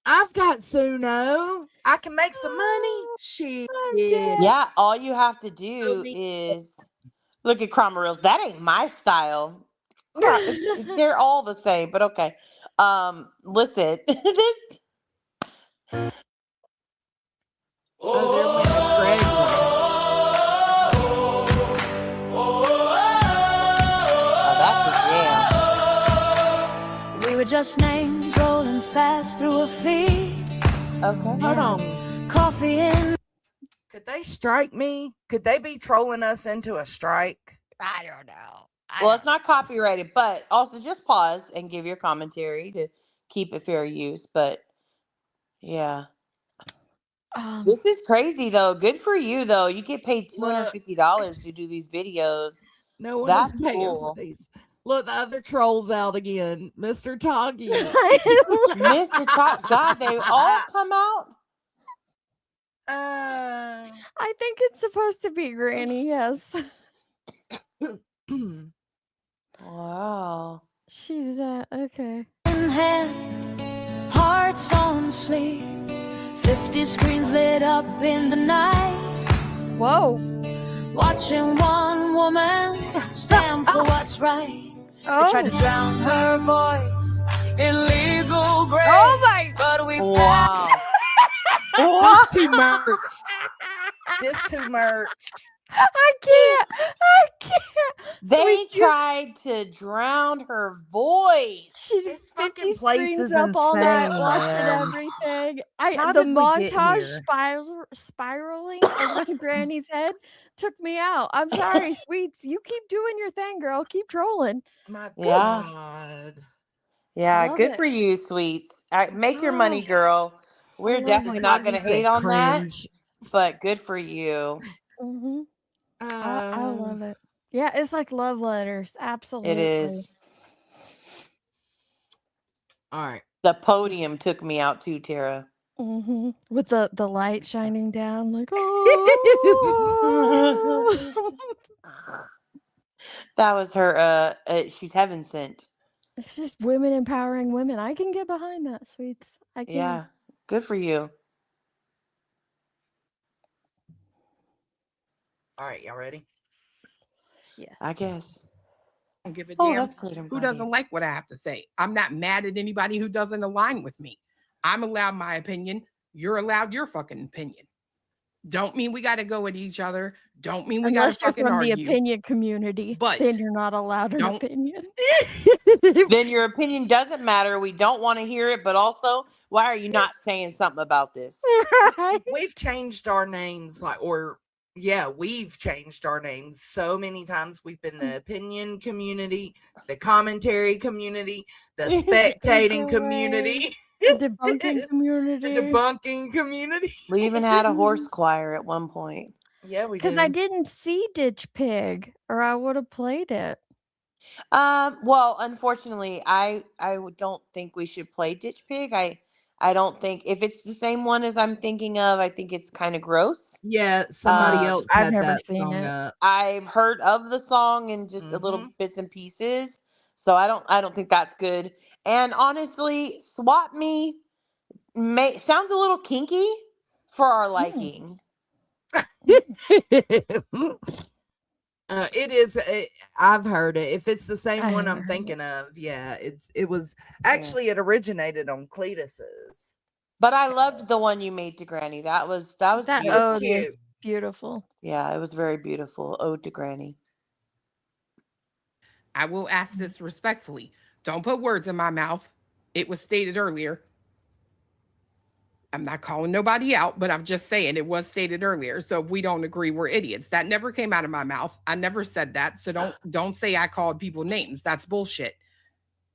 I've got Suno. I can make some money. Shit. I'm dead. Yeah, all you have to do is look at Cromarills. That ain't my style. They're all the same, but okay. Listen. Oh, there went a Craig Oh, that's a jam. We were just names rolling fast through a feed. Okay. Hold on. Coffee in. Could they strike me? Could they be trolling us into a strike? I don't know. Well, it's not copyrighted, but also just pause and give your commentary to keep it fair use. But yeah. This is crazy though. Good for you though. You get paid $250 to do these videos. No one That's is paying cool. for these. Look, the other trolls out again. Mr. Toggy. Mr. Top God, they all come out. I think it's supposed to be Granny, yes. Wow. She's okay. In hand, hearts on sleeve, 50 screens lit up in the night. Whoa. Watching one woman stand for what's right. They tried to drown her voice in legal grace. Oh my! But we Wow. This too much. This too much. I can't. They Sweet, tried to drown her voice. She's This 50 fucking place screens is up all night insane, watching man. everything. How The did we get montage here? spiraling around Granny's head took me out. I'm sorry, Sweets. You keep doing your thing, girl. Keep trolling. My Yeah. God. Yeah, Love good it. for you, Sweets. Make your money, girl. We're love definitely it. not going to hate on that, Cringe. but good for you. Mm-hmm. I love it. Yeah, it's like love letters. Absolutely. It is. All right. The podium took me out too, Tara. With the light shining down, like oh. That was her. She's heaven sent. It's just women empowering women. I can get behind that, sweets. I can. Yeah, good for you. All right, y'all ready? Yeah. I guess. I don't give a Oh, damn that's great. I'm who glad doesn't you- like what I have to say. I'm not mad at anybody who doesn't align with me. I'm allowed my opinion. You're allowed your fucking opinion. Don't mean we got to go at each other. Don't mean we got to Unless you're fucking from argue. the opinion community, But then you're not allowed an opinion. Then your opinion doesn't matter. We don't want to hear it, but also, why are you not saying something about this? We've changed our names, we've changed our names so many times. We've been the opinion community, the commentary community, the spectating community, the debunking community, the debunking community. We even had a horse choir at one point. Yeah, we did. Because I didn't see Ditch Pig, or I would have played it. Well, unfortunately, I don't think we should play Ditch Pig. I don't think if it's the same one as I'm thinking of, I think it's kind of gross. Yeah, somebody else I've had never that seen song it. up. I've heard of the song and just a little bits and pieces, so I don't think that's good. And honestly, Swap Me sounds a little kinky for our liking. It is. I've heard it. If it's the same I one haven't I'm heard thinking of, yeah, it was actually it originated on Cletus's. But I loved the one you made to Granny. That was That beautiful. ode was beautiful. Yeah, it was very beautiful. Ode to Granny. I will ask this respectfully. Don't put words in my mouth. It was stated earlier. I'm not calling nobody out, but I'm just saying it was stated earlier. So if we don't agree, we're idiots. That never came out of my mouth. I never said that. So don't say I called people names. That's bullshit.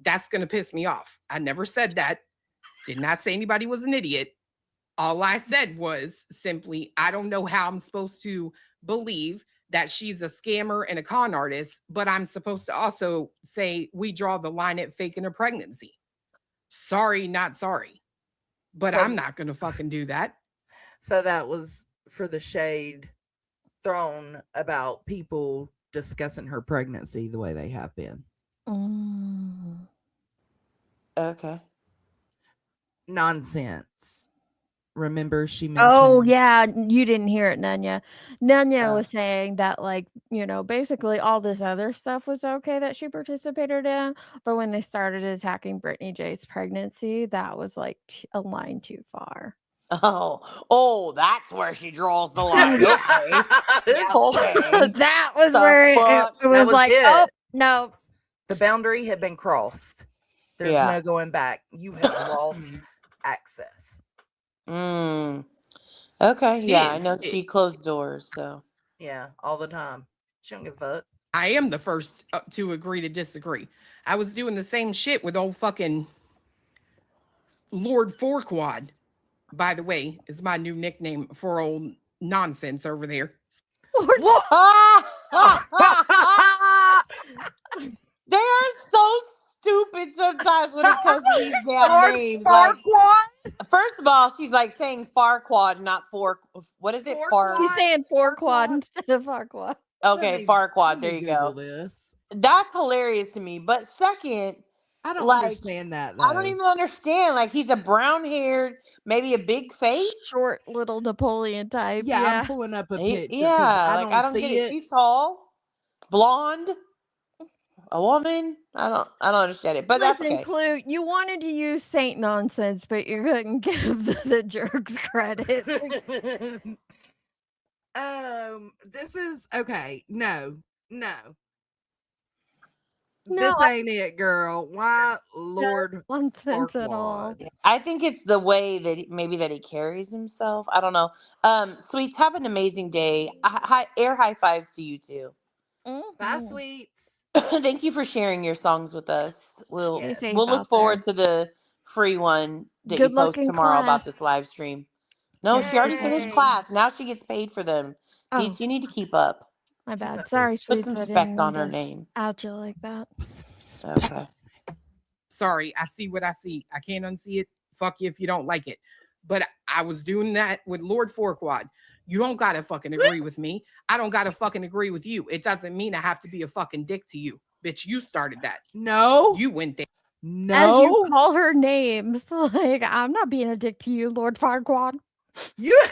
That's gonna piss me off. I never said that. Did not say anybody was an idiot. All I said was simply, I don't know how I'm supposed to believe that she's a scammer and a con artist, but I'm supposed to also say we draw the line at faking a pregnancy. Sorry, not sorry. But So- I'm not going to fucking do that. So that was for the shade thrown about people discussing her pregnancy the way they have been. Okay. Nonsense. Remember she mentioned Oh yeah, you didn't hear it, Nunya. Nunya was saying that, like, basically all this other stuff was okay that she participated in, but when they started attacking Brittany J's pregnancy, that was like a line too far. Oh, that's where she draws the line. Okay. Okay. That was The where it fuck? was like, oh no, the boundary had been crossed. There's Yeah. no going back. You have lost access. Okay. Yeah, I is. know she closed doors, so. Yeah, all the time. She don't give a fuck. I am the first to agree to disagree. I was doing the same shit with old fucking Lord Fourquad, by the way, is my new nickname for old nonsense over there. They are so stupid sometimes when it comes to these damn Lord names. Farquaad? First of all, she's like saying Farquad, not Four. What is it? She's saying Fourquad instead of Farquad. Okay, Farquad. There you go. This. That's hilarious to me. But second, I don't understand that. Though. I don't even understand. Like, he's a brown-haired, maybe a big face, short little Napoleon type. Yeah, Yeah, I'm pulling up a picture. Yeah, I don't get see it. She's tall, blonde, a woman. I don't understand it. But that's listen, okay. Clue, you wanted to use Saint Nonsense, but you couldn't give the jerks credit. This is okay. No. No, This ain't it, girl. Why, Lord nonsense at all. Farquaad? I think it's the way that he carries himself. I don't know. Sweets, have an amazing day. Air high fives to you too. Bye, Sweets. Thank you for sharing your songs with us. We'll Yes. we'll look forward to the free one that Good you luck post in tomorrow about class. this live stream. No, she already finished Yay. class. Now she gets paid for them. Oh. You need to keep up. My bad. Sorry, Put Sweets. some I respect didn't on mean her to name. out you like that. Okay. Sorry, I see what I see. I can't unsee it. Fuck you if you don't like it. But I was doing that with Lord Fourquad. You don't gotta fucking agree with me. I don't gotta fucking agree with you. It doesn't mean I have to be a fucking dick to you. Bitch, you started that. No. You went there. As you No. call her names, like, I'm not being a dick to you, Lord Farquaad. You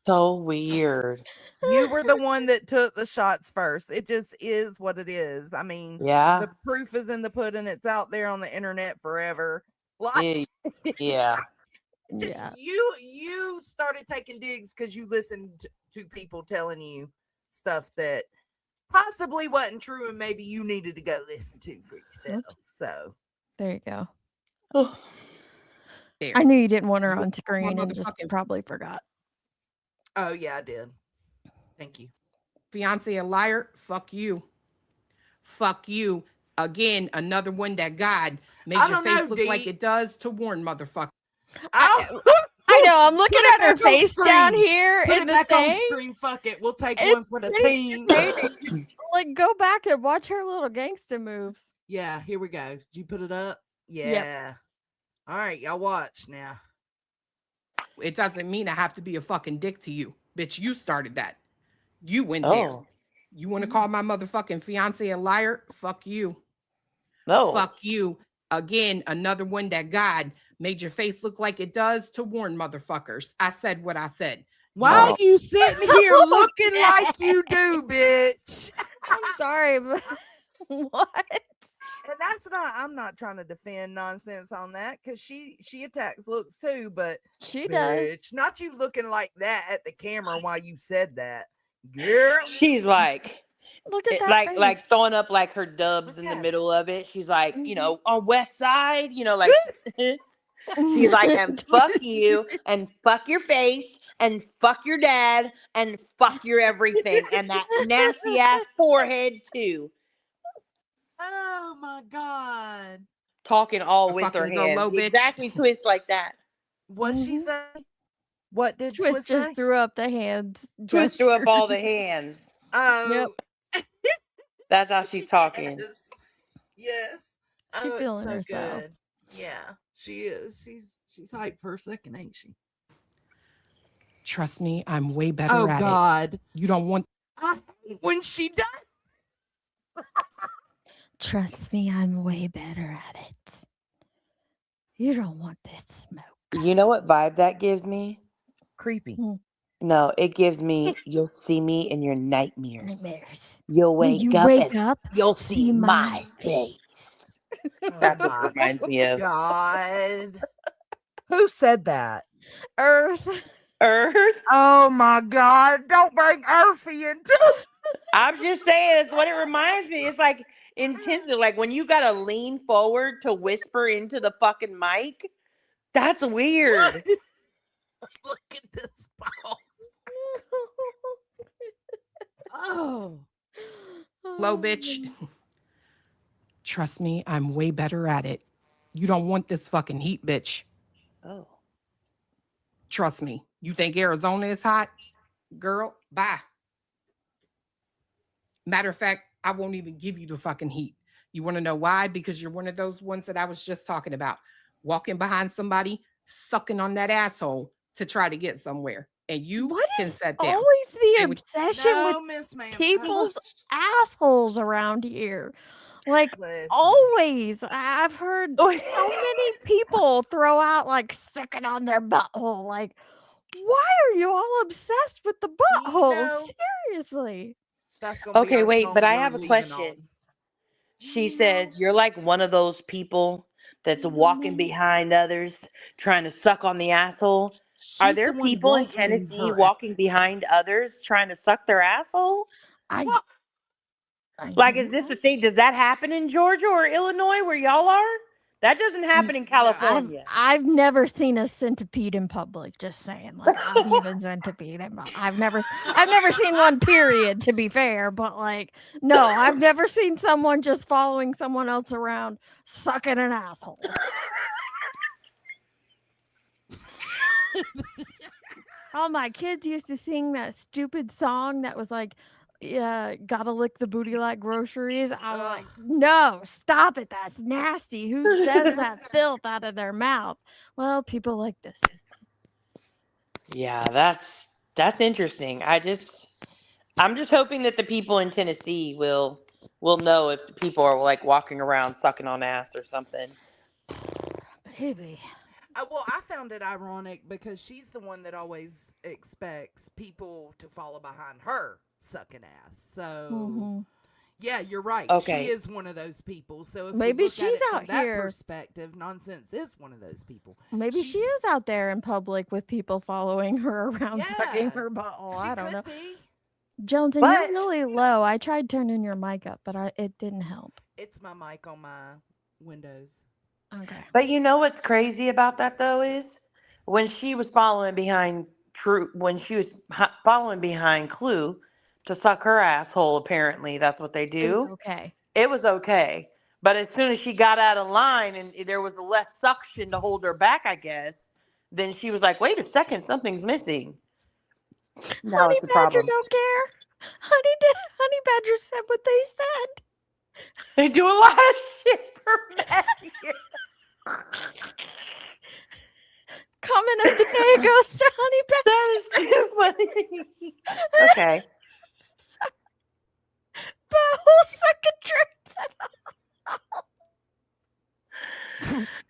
So weird. you were the one that took the shots first. It just is what it is. I mean, Yeah. the proof is in the pudding. It's out there on the internet forever. Like, Yeah. Yeah. you started taking digs because you listened to people telling you stuff that possibly wasn't true, and maybe you needed to go listen to for yourself. So There you go. Oh. There. I knew you didn't want her You on screen and just motherfucking- probably forgot. Oh yeah, I did. Thank you. Fiance a liar? Fuck you. Fuck you. Again, another one that God made I your don't face know, look like Dee. it does to warn motherfucker. I know. I'm looking Put it at her back on face down screen. here Put in it the back on thing. screen. Fuck it. We'll take It's one for the pretty team. entertaining. Like, go back and watch her little gangster moves. Yeah, here we go. Did you put it up? Yeah. Yep. All right, y'all watch now. It doesn't mean I have to be a fucking dick to you. Bitch, you started that. You went there. You want to call my motherfucking fiance a liar? Fuck you. No. Fuck you. Again, another one that God made your face look like it does to warn motherfuckers. I said what I said. Why are you sitting here looking like you do, bitch? I'm sorry, but what? And that's not, I'm not trying to defend nonsense on that, because she attacks looks too, but she does. Not you looking like that at the camera while you said that. Girl. She's like, look at that like throwing up like her dubs in the middle of it. She's like, you know, on West Side, you know, like she's like, and fuck you, and fuck your face, and fuck your dad, and fuck your everything, and that nasty ass forehead too. Oh my God. Talking all A with her fucking go hands. low, bitch. Exactly, twist like that. What's she say? What did Twist Twist just say? threw up the hands. Twist threw up all the hands. Oh. Yep. That's how she's talking. Yes. She's Oh, feeling it's so herself. good. Yeah, she is. She's hyped for a second, ain't she? Trust me, I'm way better Oh at God. it. You don't want I hate when she does. Trust me, I'm way better at it. You don't want this smoke. You know what vibe that gives me? Creepy. No, it gives me, you'll see me in your nightmares. You'll When wake you up wake and up, you'll see my face. That's what it reminds me of. God. Who said that? Earth. Earth? Oh my God. Don't bring Earthy into I'm just saying, it's what it reminds me. It's like intensity. Like when you gotta lean forward to whisper into the fucking mic. That's weird. Look at this ball. Oh. low, bitch. Trust me, I'm way better at it. You don't want this fucking heat, bitch. Oh. Trust me. You think Arizona is hot? Girl, bye. Matter of fact, I won't even give you the fucking heat. You want to know why? Because you're one of those ones that I was just talking about. Walking behind somebody, sucking on that asshole to try to get somewhere. And you can sit down. Always the Say what- obsession No, with Miss Ma'am. people's assholes around here. Like, Listen. always. I've heard so many people throw out, like, sucking on their butthole. Like, why are you all obsessed with the butthole? know- Seriously. That's gonna be Okay, our wait, song but I we're have a leaving question. on. She says, you're like one of those people that's walking behind others, trying to suck on the asshole. Are She's there the one people in wanting Tennessee her walking behind others trying to suck their asshole? What? Like, is this a thing? Does that happen in Georgia or Illinois where y'all are? That doesn't happen in California. I've never seen a centipede in public. Just saying, like, an even centipede. I've never seen one. Period. To be fair, but like, no, I've never seen someone just following someone else around sucking an asshole. Oh, my kids used to sing that stupid song that was like, yeah, gotta lick the booty like groceries. I'm like, no, stop it. That's nasty. Who says that filth out of their mouth? Well, people like this. Yeah, that's interesting. I'm just hoping that the people in Tennessee will know if the people are like walking around sucking on ass or something. Maybe. Well, I found it ironic because she's the one that always expects people to follow behind her sucking ass. So, yeah, you're right. Okay. She is one of those people. So if Maybe we look she's at it from out that here. perspective, Nonsense is one of those people. Maybe she is out there in public with people following her around sucking Yeah, her butthole. she I don't could know. be. Jones, and But- you're really low. I tried turning your mic up, but it didn't help. It's my mic on my Windows. Okay. But you know what's crazy about that though is when she was following behind following behind Clue to suck her asshole, apparently that's what they do. Okay. It was okay. But as soon as she got out of line and there was less suction to hold her back, I guess, then she was like, wait a second, something's missing. Now Honey it's a Badger problem. don't care. Honey Badger said what they said. They do a lot of shit for men. Comment of the day goes to Honey Badger. That is too funny. Okay. Butthole sucking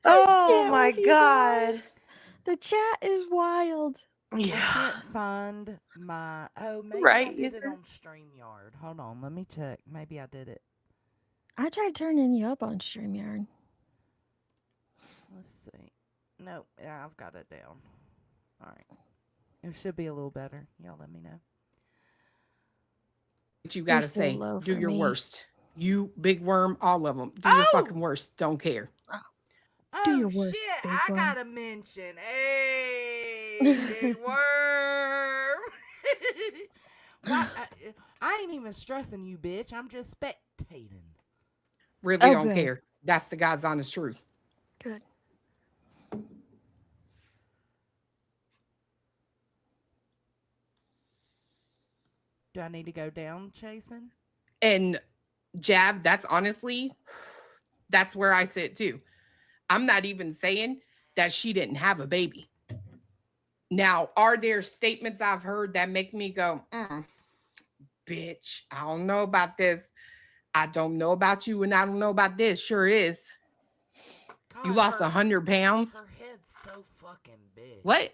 Oh Yeah, my what he God. The chat is wild. I Yeah. can't find my. Oh, maybe I Right, did yes, it sir. on StreamYard. Hold on, let me check. Maybe I did it. I tried turning you up on StreamYard. Let's see. No, yeah, I've got it down. All right. It should be a little better. Y'all let me know. What you gotta still say, low do for your me. worst. You, Big Worm, all of them. Do your fucking worst. Don't care. Oh, your worst, shit. Big I Worm. got to mention. Hey, Big Worm. Why, I ain't even stressing you, bitch. I'm just spectating. Really Oh, don't good. care. That's the God's honest truth. Good. Do I need to go down chasing? And Jab, that's honestly, that's where I sit too. I'm not even saying that she didn't have a baby. Now, are there statements I've heard that make me go, bitch, I don't know about this. I don't know about you, and I don't know about this. Sure is. God, You lost 100 pounds? Her head's so fucking big. What?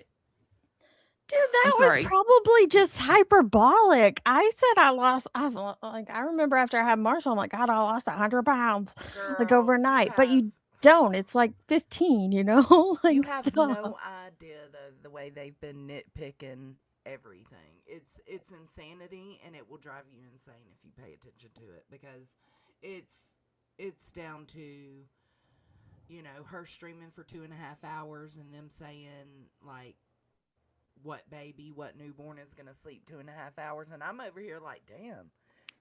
Dude, that I'm was sorry. probably just hyperbolic. I said I remember after I had Marshall, I'm like, God, I lost 100 pounds like Girl, overnight. But you don't. It's like 15, you know? You like have stop. no idea the way they've been nitpicking everything. It's insanity, and it will drive you insane if you pay attention to it, because it's down to, you know, her streaming for 2.5 hours and them saying like, what baby, what newborn is gonna sleep 2.5 hours, and I'm over here like, damn,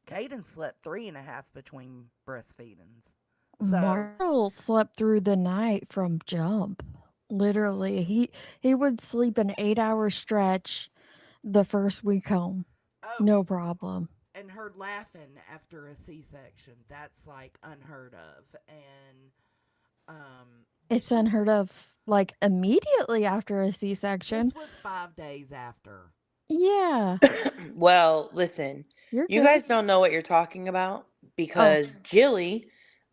Caden slept 3.5 between breastfeedings. So Marshall slept through the night from jump. Literally, he would sleep an 8-hour stretch the first week home. No problem. and her laughing after a C-section, that's like unheard of. And It's unheard of, like immediately after a C-section. this was 5 days after. Yeah. Well, listen, You're you good. guys don't know what you're talking about because Jilly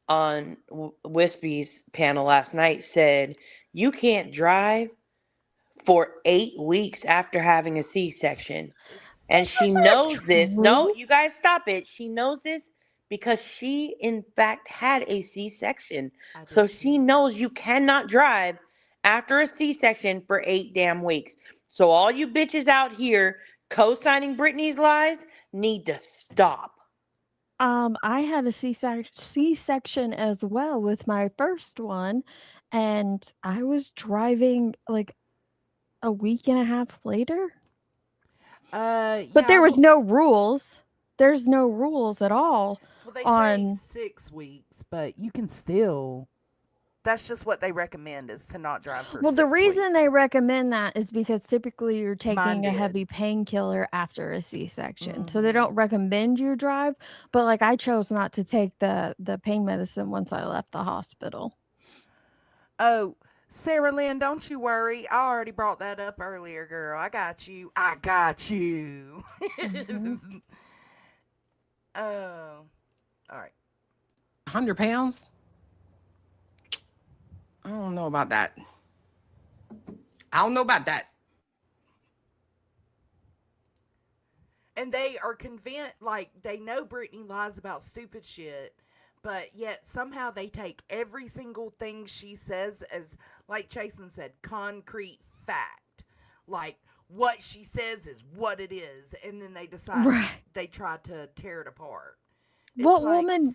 on Wispy's panel last night said you can't drive for 8 weeks after having a C-section. And she knows this. No, true? you guys stop it. She knows this because she, in fact, had a C-section. So she knows you cannot drive after a C-section for 8 damn weeks. So all you bitches out here co-signing Brittany's lies need to stop. I had a C-section as well with my first one, and I was driving like a week and a half later. But there was no rules. There's no rules at all. Well, they on say 6 weeks, but you can still That's just what they recommend, is to not drive for Well, the 6 reason weeks. they recommend that is because typically you're Mine taking a did. heavy painkiller after a C-section. So they Mhm. don't recommend you drive, but like I chose not to take the pain medicine once I left the hospital. Oh, Sarah Lynn, don't you worry. I already brought that up earlier, girl. I got you. I got you. Mhm. Oh, all right. 100 pounds? I don't know about that. I don't know about that. And they are convinced, like, they know Brittany lies about stupid shit, but yet somehow they take every single thing she says as, like Jason said, concrete fact. Like, what she says is what it is, and then they decide Right. they try to tear it apart. What like, woman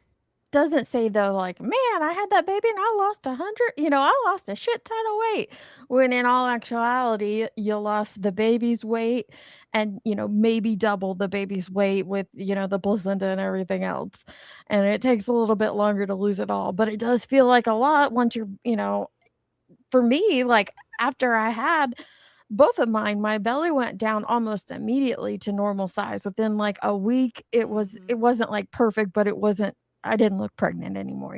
doesn't say though, like, man, I had that baby and I lost 100, I lost a shit ton of weight. When in all actuality, you lost the baby's weight and, maybe double the baby's weight with, the placenta and everything else. And it takes a little bit longer to lose it all, but it does feel like a lot once for me, like after I had both of mine, my belly went down almost immediately to normal size. Within like a week, it wasn't like perfect, but I didn't look pregnant anymore.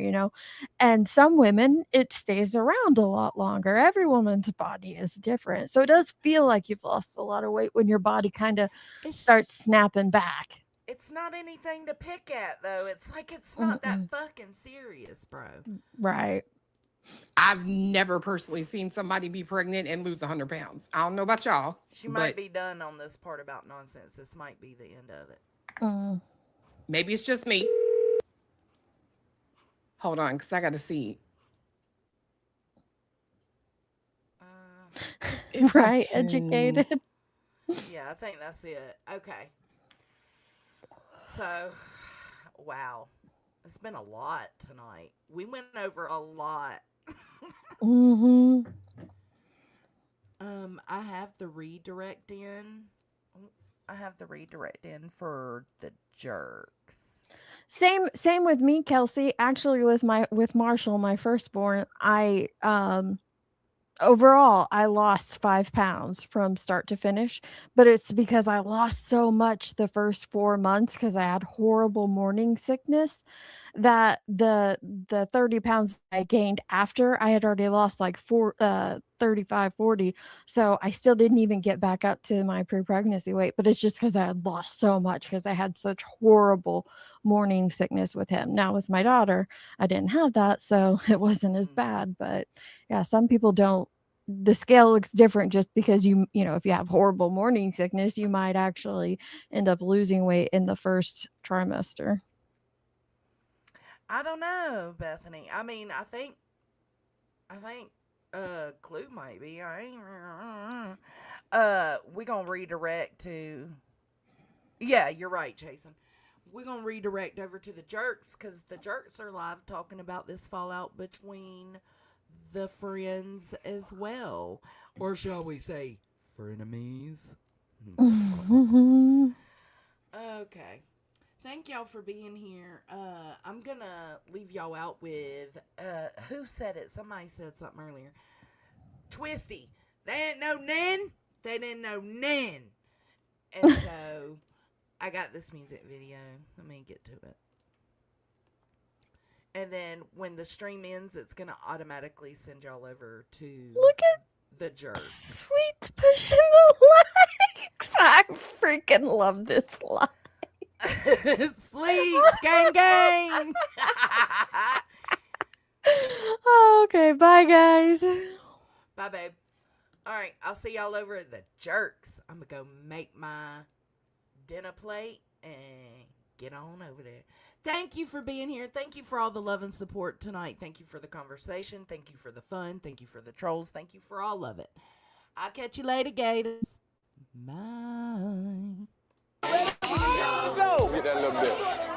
And some women, it stays around a lot longer. Every woman's body is different. So it does feel like you've lost a lot of weight when your body kind of starts snapping back. It's not anything to pick at, though. It's like it's not that fucking serious, bro. Right. I've never personally seen somebody be pregnant and lose 100 pounds. I don't know about y'all. She might be done on this part about nonsense. This might be the end of it. Maybe it's just me. Hold on, because I got to see. Right, educated. Yeah, I think that's it. Okay. So, wow. It's been a lot tonight. We went over a lot. I have the redirect in. I have the redirect in for the jerks. Same with me, Kelsey. Actually, with Marshall, my firstborn, overall, I lost 5 pounds from start to finish, but it's because I lost so much the first 4 months because I had horrible morning sickness that the 30 pounds I gained after I had already lost like 35, 40. So I still didn't even get back up to my pre-pregnancy weight, but it's just because I had lost so much because I had such horrible morning sickness with him. Now with my daughter, I didn't have that, so it wasn't as bad. But yeah, some people don't. The scale looks different just because if you have horrible morning sickness, you might actually end up losing weight in the first trimester. I don't know, Bethany. I mean, I think Clue might be. We gonna redirect to. Yeah, you're right, Jason. We're gonna redirect over to the jerks because the jerks are live talking about this fallout between the friends as well, or shall we say, frenemies? Okay. Thank y'all for being here. I'm gonna leave y'all out with who said it? Somebody said something earlier. Twisty. They ain't no nan. They didn't know nan. And so I got this music video. Let me get to it. And then when the stream ends, it's gonna automatically send y'all over to Look at the jerks. Sweet's pushing the likes. I freaking love this live. Sweets, gang, gang. Okay, bye guys. Bye, babe. All right, I'll see y'all over at the jerks. I'm gonna go make my dinner plate and get on over there. Thank you for being here. Thank you for all the love and support tonight. Thank you for the conversation. Thank you for the fun. Thank you for the trolls. Thank you for all of it. I'll catch you later, Gators. Bye. Go! Get that little bit.